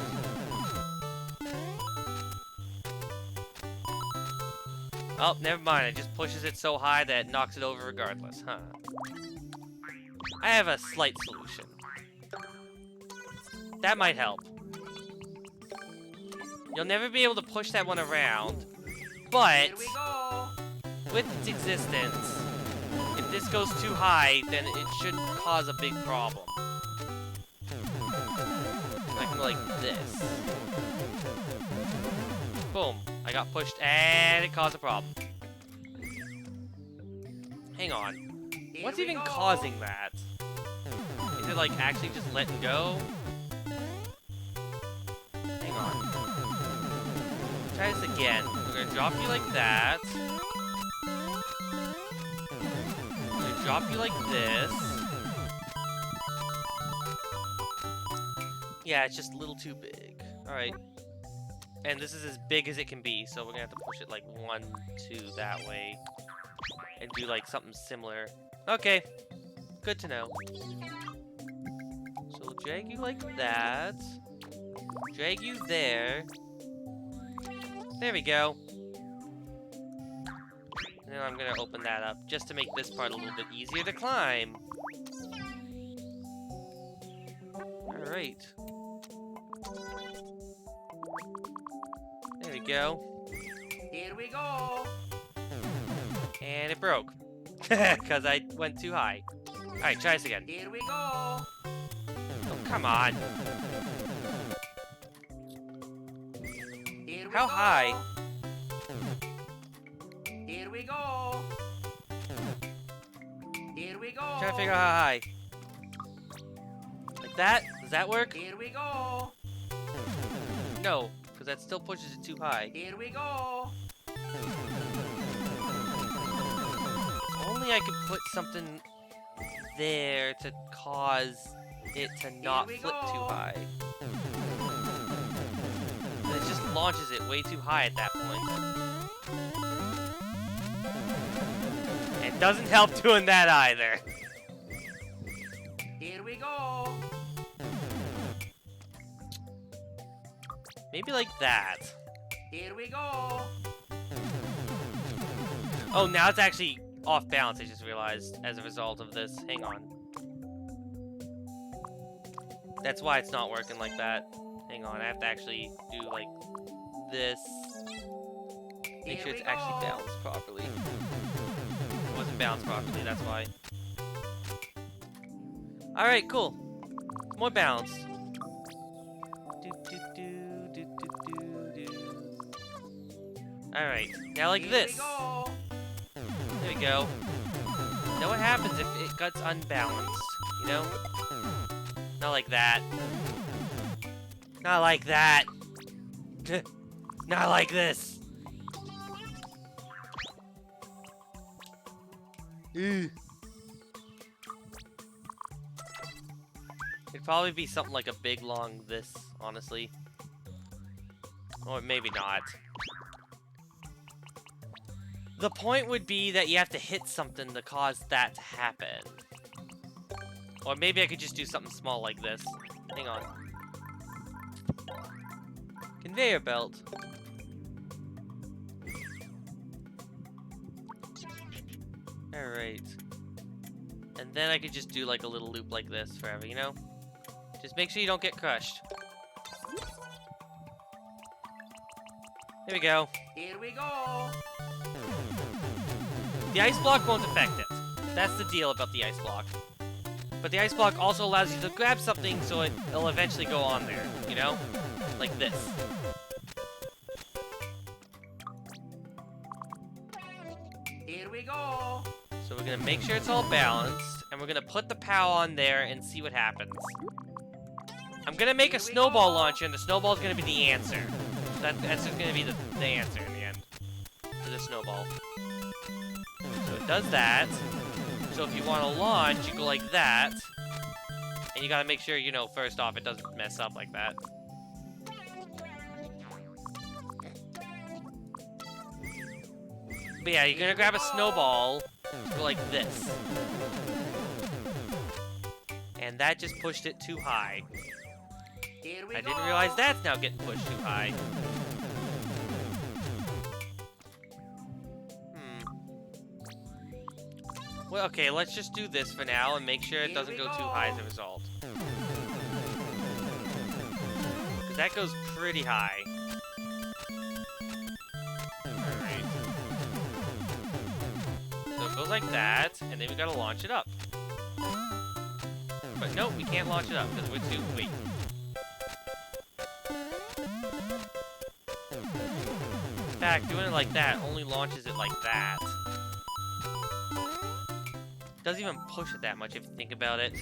Oh, never mind. It just pushes it so high that it knocks it over regardless, huh? I have a slight solution. That might help. You'll never be able to push that one around, but
Here we go.
with its existence, if this goes too high, then it shouldn't cause a big problem. I can go like this. Boom. I got pushed and it caused a problem. Hang on.
Here
What's
we
even
go.
causing that? Is it like actually just letting go? Hang on. Try this again. We're gonna drop you like that. We're gonna drop you like this. Yeah, it's just a little too big. Alright. And this is as big as it can be, so we're gonna have to push it like 1, 2 that way. And do like something similar. Okay. Good to know. So we'll drag you like that. Drag you there. There we go. And then I'm gonna open that up just to make this part a little bit easier to climb. Alright. There we go.
Here we go.
And it broke. Because I went too high. Alright, try this again.
Here we go.
Oh, come on.
Here we
How
go.
high?
Here we go. Here we go.
Trying to figure out how high. Like that? Does that work?
Here we go.
No, because that still pushes it too high.
Here we go.
Only I could put something there to cause it to not
we
flip
go.
too high. And it just launches it way too high at that point. It doesn't help doing that either.
Here we go.
Maybe like that.
Here we go.
Oh, now it's actually off balance, I just realized, as a result of this. Hang on. That's why it's not working like that. Hang on, I have to actually do, like, this. Make sure
Here
it's
we
actually
go.
balanced properly. It wasn't balanced properly, that's why. Alright, cool. More balanced. Alright, now like
Here
this.
we go.
There we go. Now what happens if it gets unbalanced, you know? Not like that. Not like that. Not like this. It'd probably be something like a big long this, honestly. Or maybe not. The point would be that you have to hit something to cause that to happen. Or maybe I could just do something small like this. Hang on. Conveyor belt. Alright. And then I could just do like a little loop like this forever, you know? Just make sure you don't get crushed. There we go.
Here we go.
The ice block won't affect it. That's the deal about the ice block. But the ice block also allows you to grab something so it'll eventually go on there, you know? Like this.
Here we go.
So we're gonna make sure it's all balanced, and we're gonna put the POW on there and see what happens. I'm gonna make a snowball launcher, and the snowball's gonna be the answer. So that's just gonna be the answer in the end. For the snowball. So it does that. So if you want to launch, you go like that. And you gotta make sure, you know, first off, it doesn't mess up like that. But yeah, you're gonna grab a snowball, go like this. And that just pushed it too high.
Here we
I
go.
didn't realize that's now getting pushed too high. Well, okay, let's just do this for now and make sure it doesn't go too high as a result. Because that goes pretty high. Alright. So it goes like that, and then we gotta launch it up. But nope, we can't launch it up because we're too... Wait. In fact, doing it like that only launches it like that. Doesn't even push it that much if you think about it.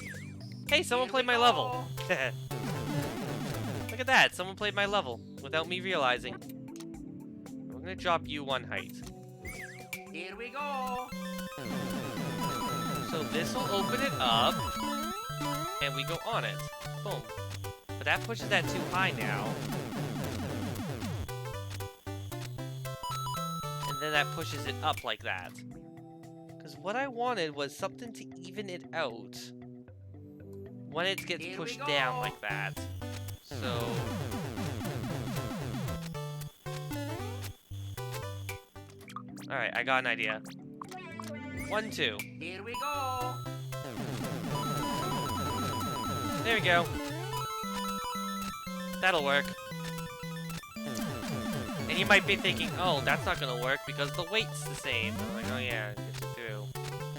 Hey, someone played my level! Look at that, someone played my level without me realizing. We're gonna drop you one height.
Here we go.
So this will open it up, and we go on it. Boom. But that pushes that too high now. And then that pushes it up like that. Because what I wanted was something to even it out when it gets
Here we
pushed
go.
down like that. So... Alright, I got an idea. 1, 2.
Here we go.
There we go. That'll work. And you might be thinking, oh, that's not gonna work because the weight's the same. I'm like, oh yeah, it gets you through.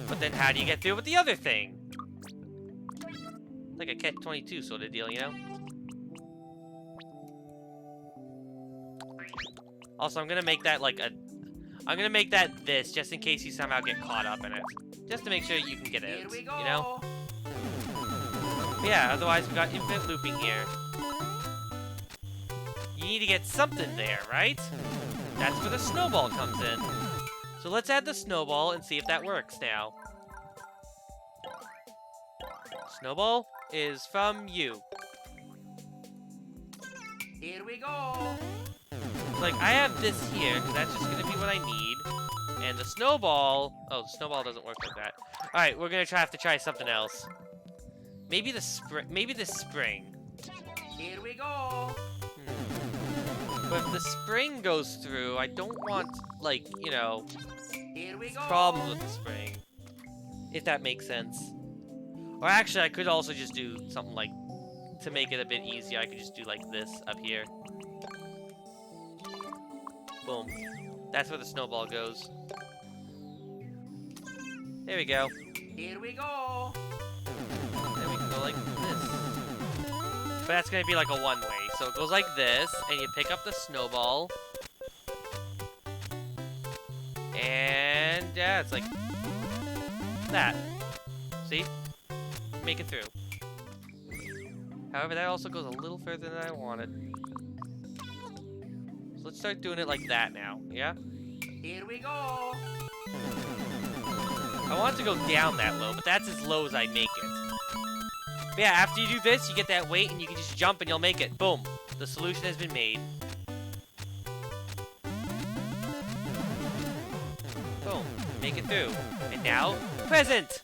But then how do you get through with the other thing? It's like a catch-22 sort of deal, you know? Also, I'm gonna make that like a... I'm gonna make that this, just in case you somehow get caught up in it. Just to make sure you can get
Here
it,
we go.
you know? But yeah, otherwise we got infinite looping here. You need to get something there, right? That's where the snowball comes in. So let's add the snowball and see if that works now. Snowball is from you.
Here we go.
Like, I have this here, because that's just going to be what I need. And the snowball... Oh, the snowball doesn't work like that. Alright, we're going to have to try something else. Maybe the spring.
Here we go.
But if the spring goes through, I don't want, like, you know,
Here we go.
problems with the spring. If that makes sense. Or actually, I could also just do something like, to make it a bit easier, I could just do like this up here. Boom. That's where the snowball goes. There we go.
Here we go.
Then we can go like this. But that's gonna be like a one-way. So it goes like this, and you pick up the snowball. And yeah, it's like that. See? Make it through. However, that also goes a little further than I wanted. So let's start doing it like that now, yeah?
Here we go.
I want it to go down that low, but that's as low as I make it. But yeah, after you do this, you get that weight, and you can just jump and you'll make it. Boom. The solution has been made. Boom. Make it through. And now, present!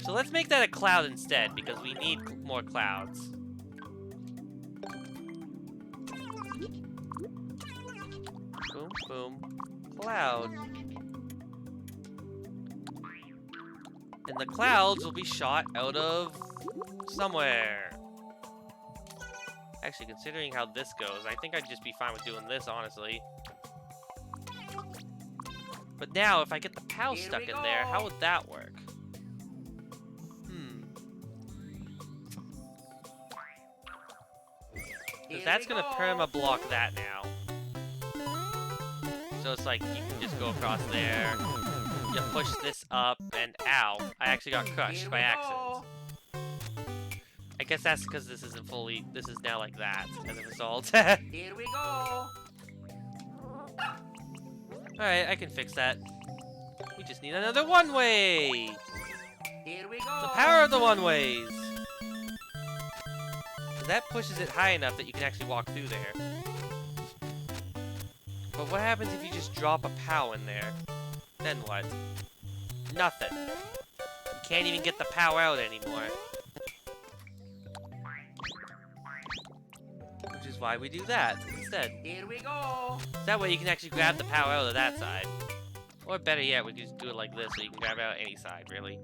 So let's make that a cloud instead, because we need more clouds. Boom, boom. Cloud. And the clouds will be shot out of somewhere. Actually, considering how this goes, I think I'd just be fine with doing this, honestly. But now, if I get the POW
Here
stuck
we
in there, how
go.
would that work? Because that's going to perma-block that now. So it's like, you can just go across there. You push this up, and ow. I actually got crushed by accident. I guess that's because this isn't fully... This is now like that, as a result.
Here we go.
Alright, I can fix that. We just need another one-way!
Here we go.
The power of the one-ways! That pushes it high enough that you can actually walk through there. But what happens if you just drop a POW in there? Then what? Nothing. You can't even get the POW out anymore. Which is why we do that instead.
Here we go.
That way you can actually grab the POW out of that side. Or better yet, we can just do it like this so you can grab it out any side, really.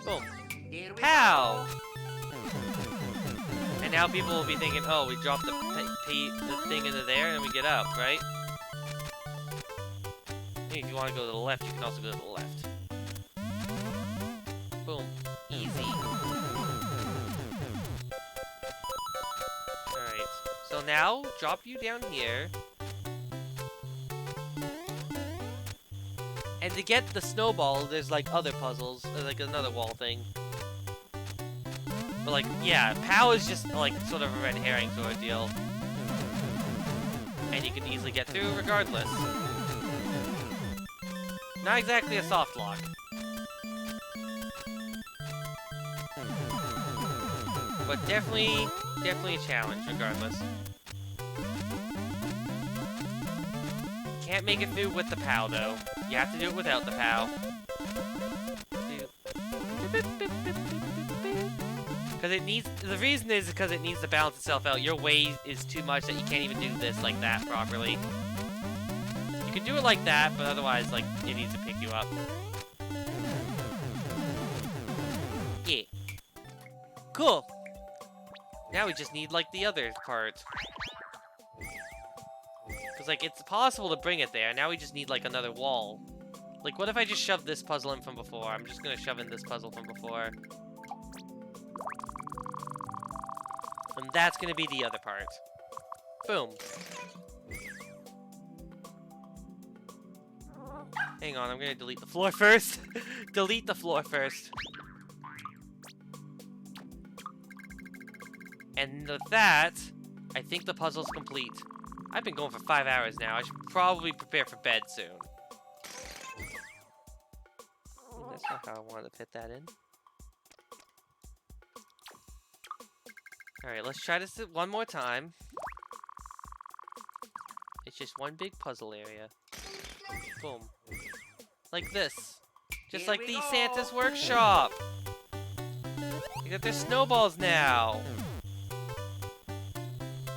Boom.
Here we
POW!
go.
And now people will be thinking, oh, we dropped the thing into there and we get up, right? And if you want to go to the left, you can also go to the left. Boom. Easy. Alright. So now, drop you down here. And to get the snowball, there's like other puzzles. There's like another wall thing. But like, yeah, POW is just like sort of a red herring sort of deal. And you can easily get through regardless. Not exactly a soft lock. But definitely a challenge regardless. Can't make it through with the POW though. You have to do it without the POW. Because it needs, the reason is because it needs to balance itself out. Your weight is too much that you can't even do this like that properly. You can do it like that, but otherwise, like, it needs to pick you up. Yeah. Cool. Now we just need, like, the other part. Because, like, it's possible to bring it there. Now we just need, like, another wall. Like, what if I just shove this puzzle in from before? I'm just gonna shove in this puzzle from before. And that's gonna be the other part. Boom. Hang on, I'm gonna delete the floor first. Delete the floor first. And with that, I think the puzzle's complete. I've been going for 5 hours now. I should probably prepare for bed soon. That's not how I wanted to fit that in. Alright, let's try this one more time. It's just one big puzzle area. Boom. Like this. Just like the Santa's Workshop! You got their snowballs now!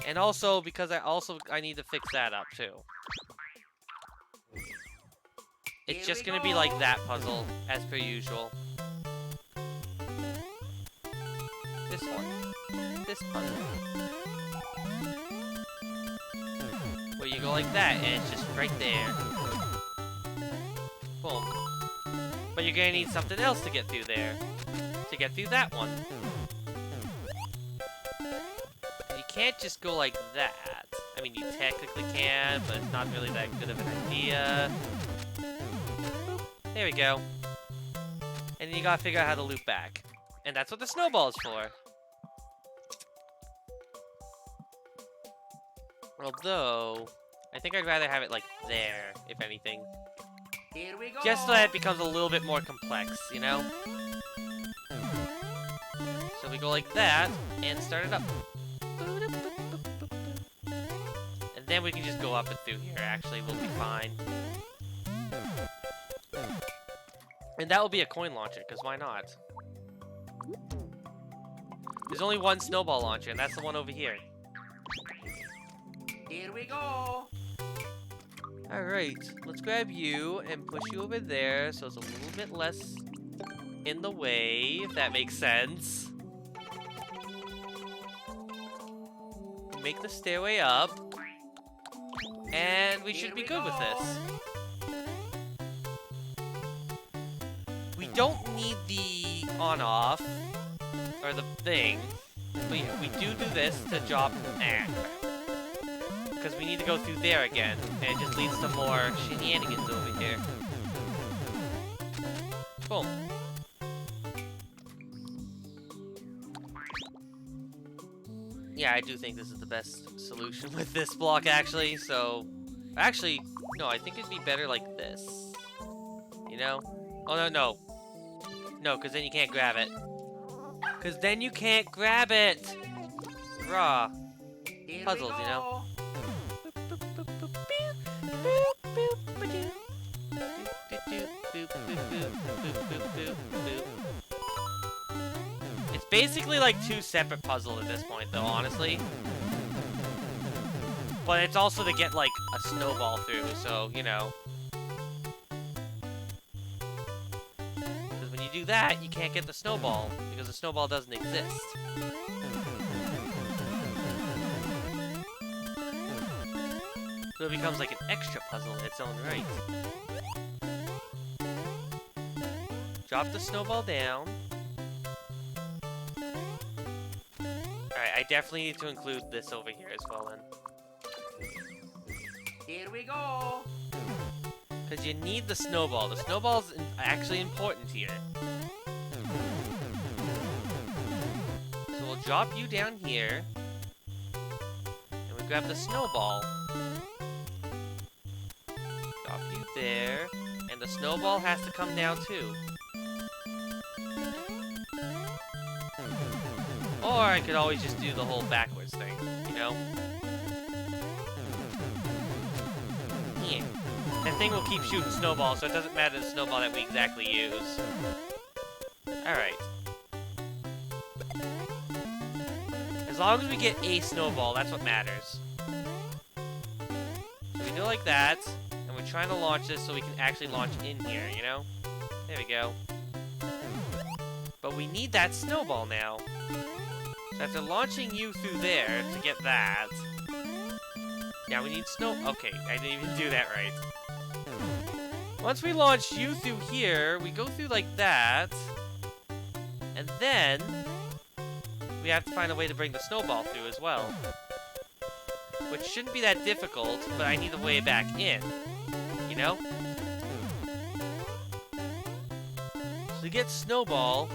And also, because I need to fix that up, too. It's just gonna be like that puzzle, as per usual. This one. This puzzle. Where you go like that, and it's just right there. Boom. But you're gonna need something else to get through there. To get through that one. You can't just go like that. I mean, you technically can, but it's not really that good of an idea. There we go. And then you gotta figure out how to loop back. And that's what the snowball is for. Although, I think I'd rather have it like there, if anything.
Here we go.
Just so that it becomes a little bit more complex, you know? So we go like that, and start it up. And then we can just go up and through here, actually, we'll be fine. And that will be a coin launcher, because why not? There's only one snowball launcher, and that's the one over here.
Here we go.
Alright, let's grab you and push you over there so it's a little bit less in the way, if that makes sense. make the stairway up. And we should be good with this. We don't need the on-off, or the thing. But yeah, we do this to drop because we need to go through there again, and it just leads to more shenanigans over here. Boom. Yeah, I do think this is the best solution with this block, actually, so... Actually, no, I think it'd be better like this. You know? Oh, no, no. No, because then you can't grab it. Because then you can't grab it! Raw. Puzzles, you know? It's basically like two separate puzzles at this point, though, honestly. But it's also to get, like, a snowball through, so, you know. Because when you do that, you can't get the snowball, because the snowball doesn't exist. So it becomes like an extra puzzle in its own right. Drop the snowball down. Alright, I definitely need to include this over here as well then.
Here we go.
Because you need the snowball. The snowball's actually important here. So we'll drop you down here. And we grab the snowball. Drop you there. And the snowball has to come down too. Or I could always just do the whole backwards thing, you know? Yeah. That thing will keep shooting snowballs, so it doesn't matter the snowball that we exactly use. Alright. As long as we get a snowball, that's what matters. So we do it like that, and we're trying to launch this so we can actually launch in here, you know? There we go. But we need that snowball now. So after launching you through there to get that... Now we need snow... Okay, I didn't even do that right. Once we launch you through here, we go through like that. And then... we have to find a way to bring the snowball through as well. Which shouldn't be that difficult, but I need a way back in. You know? So to get snowball...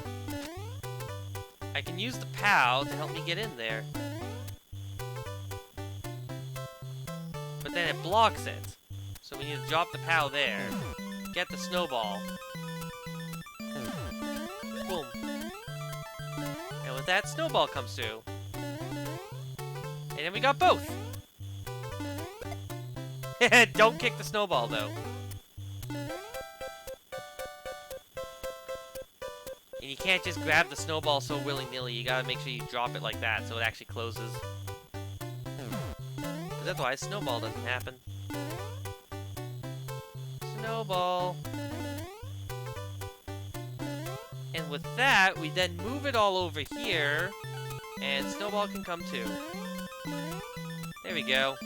I can use the POW to help me get in there. But then it blocks it. So we need to drop the POW there. Get the snowball. Boom. And with that, snowball comes through. And then we got both. Don't kick the snowball, though. And you can't just grab the snowball so willy-nilly. You gotta make sure you drop it like that so it actually closes. Because otherwise, snowball doesn't happen. Snowball. And with that, we then move it all over here. And snowball can come too. There we go.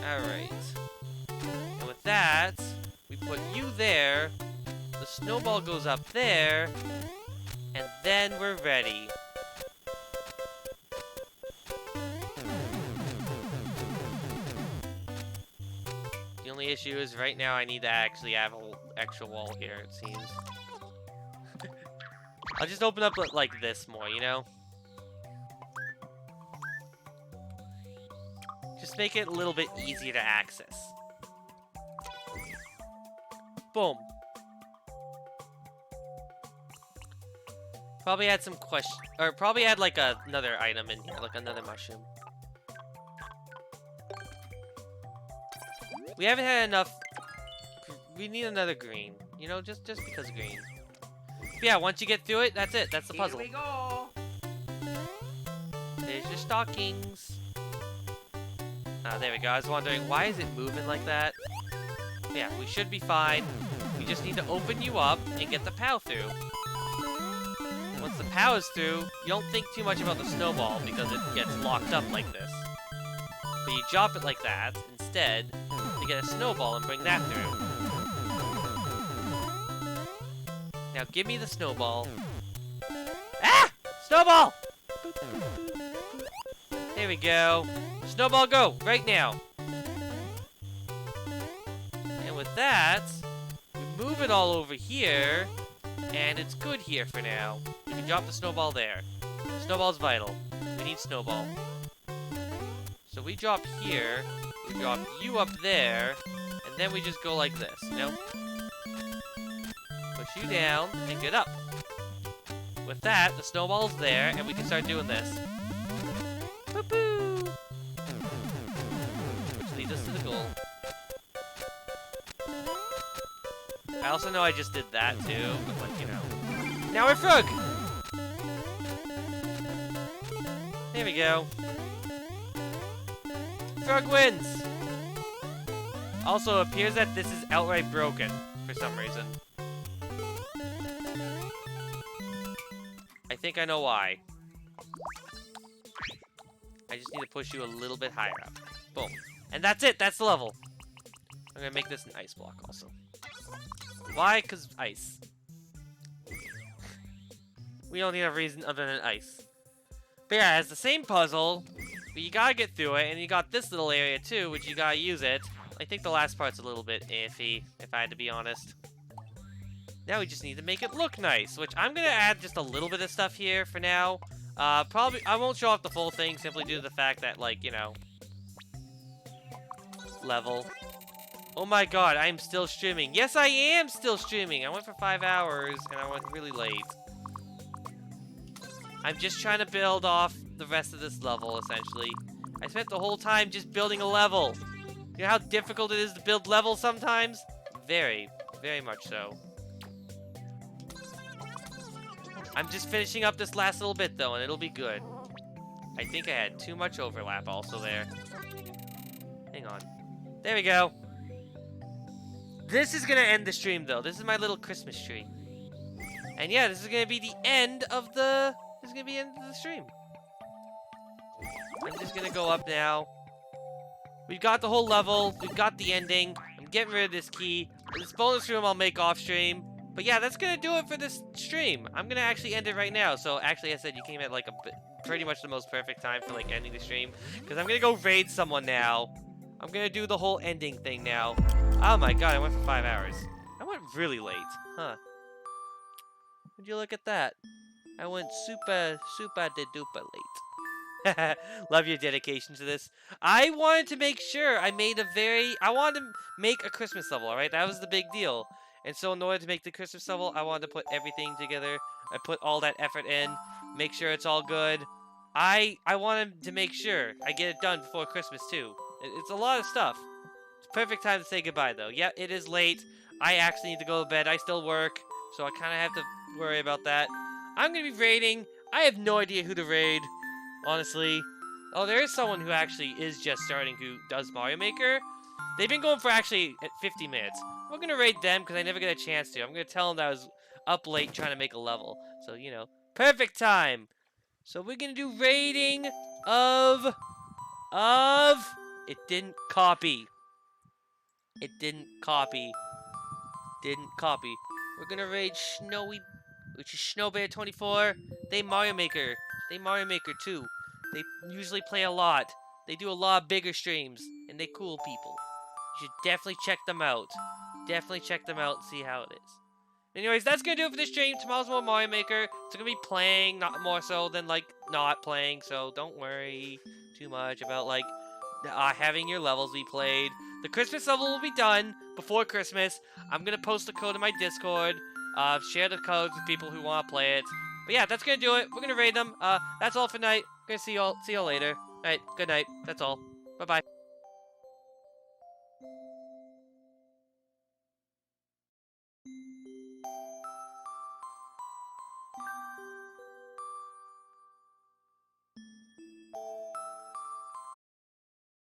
Alright. And with that... we put you there, the snowball goes up there, and then we're ready. The only issue is right now I need to actually have an extra wall here, it seems. I'll just open up like this more, you know? Just make it a little bit easier to access. Boom. Probably add some or probably add like another item in here, like another mushroom. We haven't had enough. We need another green. You know, just because green. But yeah, once you get through it, that's it. That's the puzzle.
Here we go.
There's your stockings. Ah, there we go. I was wondering, why is it moving like that? Yeah, we should be fine. We just need to open you up and get the POW through. Once the power's through, you don't think too much about the snowball because it gets locked up like this. But you drop it like that instead to get a snowball and bring that through. Now give me the snowball. Ah! Snowball! There we go. Snowball go! Right now. And with that, we move it all over here. And it's good here for now. We can drop the snowball there. Snowball's vital. We need snowball. So we drop here. We drop you up there. And then we just go like this, you know? Push you down and get up. With that, the snowball's there, and we can start doing this. Boop-boo! Which leads us to the goal. I also know I just did that too, but like, you know. Now we're Frog! There we go. Frog wins! Also, it appears that this is outright broken for some reason. I think I know why. I just need to push you a little bit higher up. Boom. And that's it! That's the level! I'm gonna make this an ice block also. Why? Because ice. We don't need a reason other than ice. But yeah, it's the same puzzle, but you gotta get through it, and you got this little area too, which you gotta use it. I think the last part's a little bit iffy, if I had to be honest. Now we just need to make it look nice, which I'm gonna add just a little bit of stuff here for now. Probably, I won't show off the full thing simply due to the fact that, like, you know, level. Oh my god, I'm still streaming. Yes, I am still streaming. I went for 5 hours, and I went really late. I'm just trying to build off the rest of this level, essentially. I spent the whole time just building a level. You know how difficult it is to build levels sometimes? Very, very much so. I'm just finishing up this last little bit, though, and it'll be good. I think I had too much overlap also there. Hang on. There we go. This is gonna end the stream, though. This is my little Christmas tree. And yeah, this is gonna be the end of the... This is gonna be the end of the stream. I'm just gonna go up now. We've got the whole level. We've got the ending. I'm getting rid of this key. This bonus room I'll make off stream. But yeah, that's gonna do it for this stream. I'm gonna actually end it right now. So actually, I said you came at like pretty much the most perfect time for like ending the stream. Because I'm gonna go raid someone now. I'm gonna do the whole ending thing now. Oh my god, I went for 5 hours. I went really late. Huh. Would you look at that? I went super de duper late. Love your dedication to this. I wanted to make sure I wanted to make a Christmas level, alright? That was the big deal. And so in order to make the Christmas level, I wanted to put everything together. I put all that effort in, make sure it's all good. I wanted to make sure I get it done before Christmas too. It's a lot of stuff. It's perfect time to say goodbye though. Yeah, it is late. I actually need to go to bed. I still work, so I kind of have to worry about that. I'm going to be raiding. I have no idea who to raid, honestly. Oh, there is someone who actually is just starting who does Mario Maker. They've been going for actually 50 minutes. We're going to raid them because I never get a chance to. I'm going to tell them that I was up late trying to make a level. So, you know, perfect time. So we're going to do raiding of... It didn't copy. It didn't copy. Didn't copy. We're going to raid Snowy... which is Snowbear24. They Mario Maker. They Mario Maker too. They usually play a lot. They do a lot of bigger streams. And they cool people. You should definitely check them out. Definitely check them out and see how it is. Anyways, that's gonna do it for this stream. Tomorrow's more Mario Maker. It's gonna be playing, not more so than, like, not playing. So don't worry too much about, like, having your levels be played. The Christmas level will be done before Christmas. I'm gonna post the code in my Discord. Share the codes with people who want to play it. But yeah, that's gonna do it. We're gonna raid them. That's all for tonight. Gonna see y'all later. Alright, good night. That's all. Bye-bye.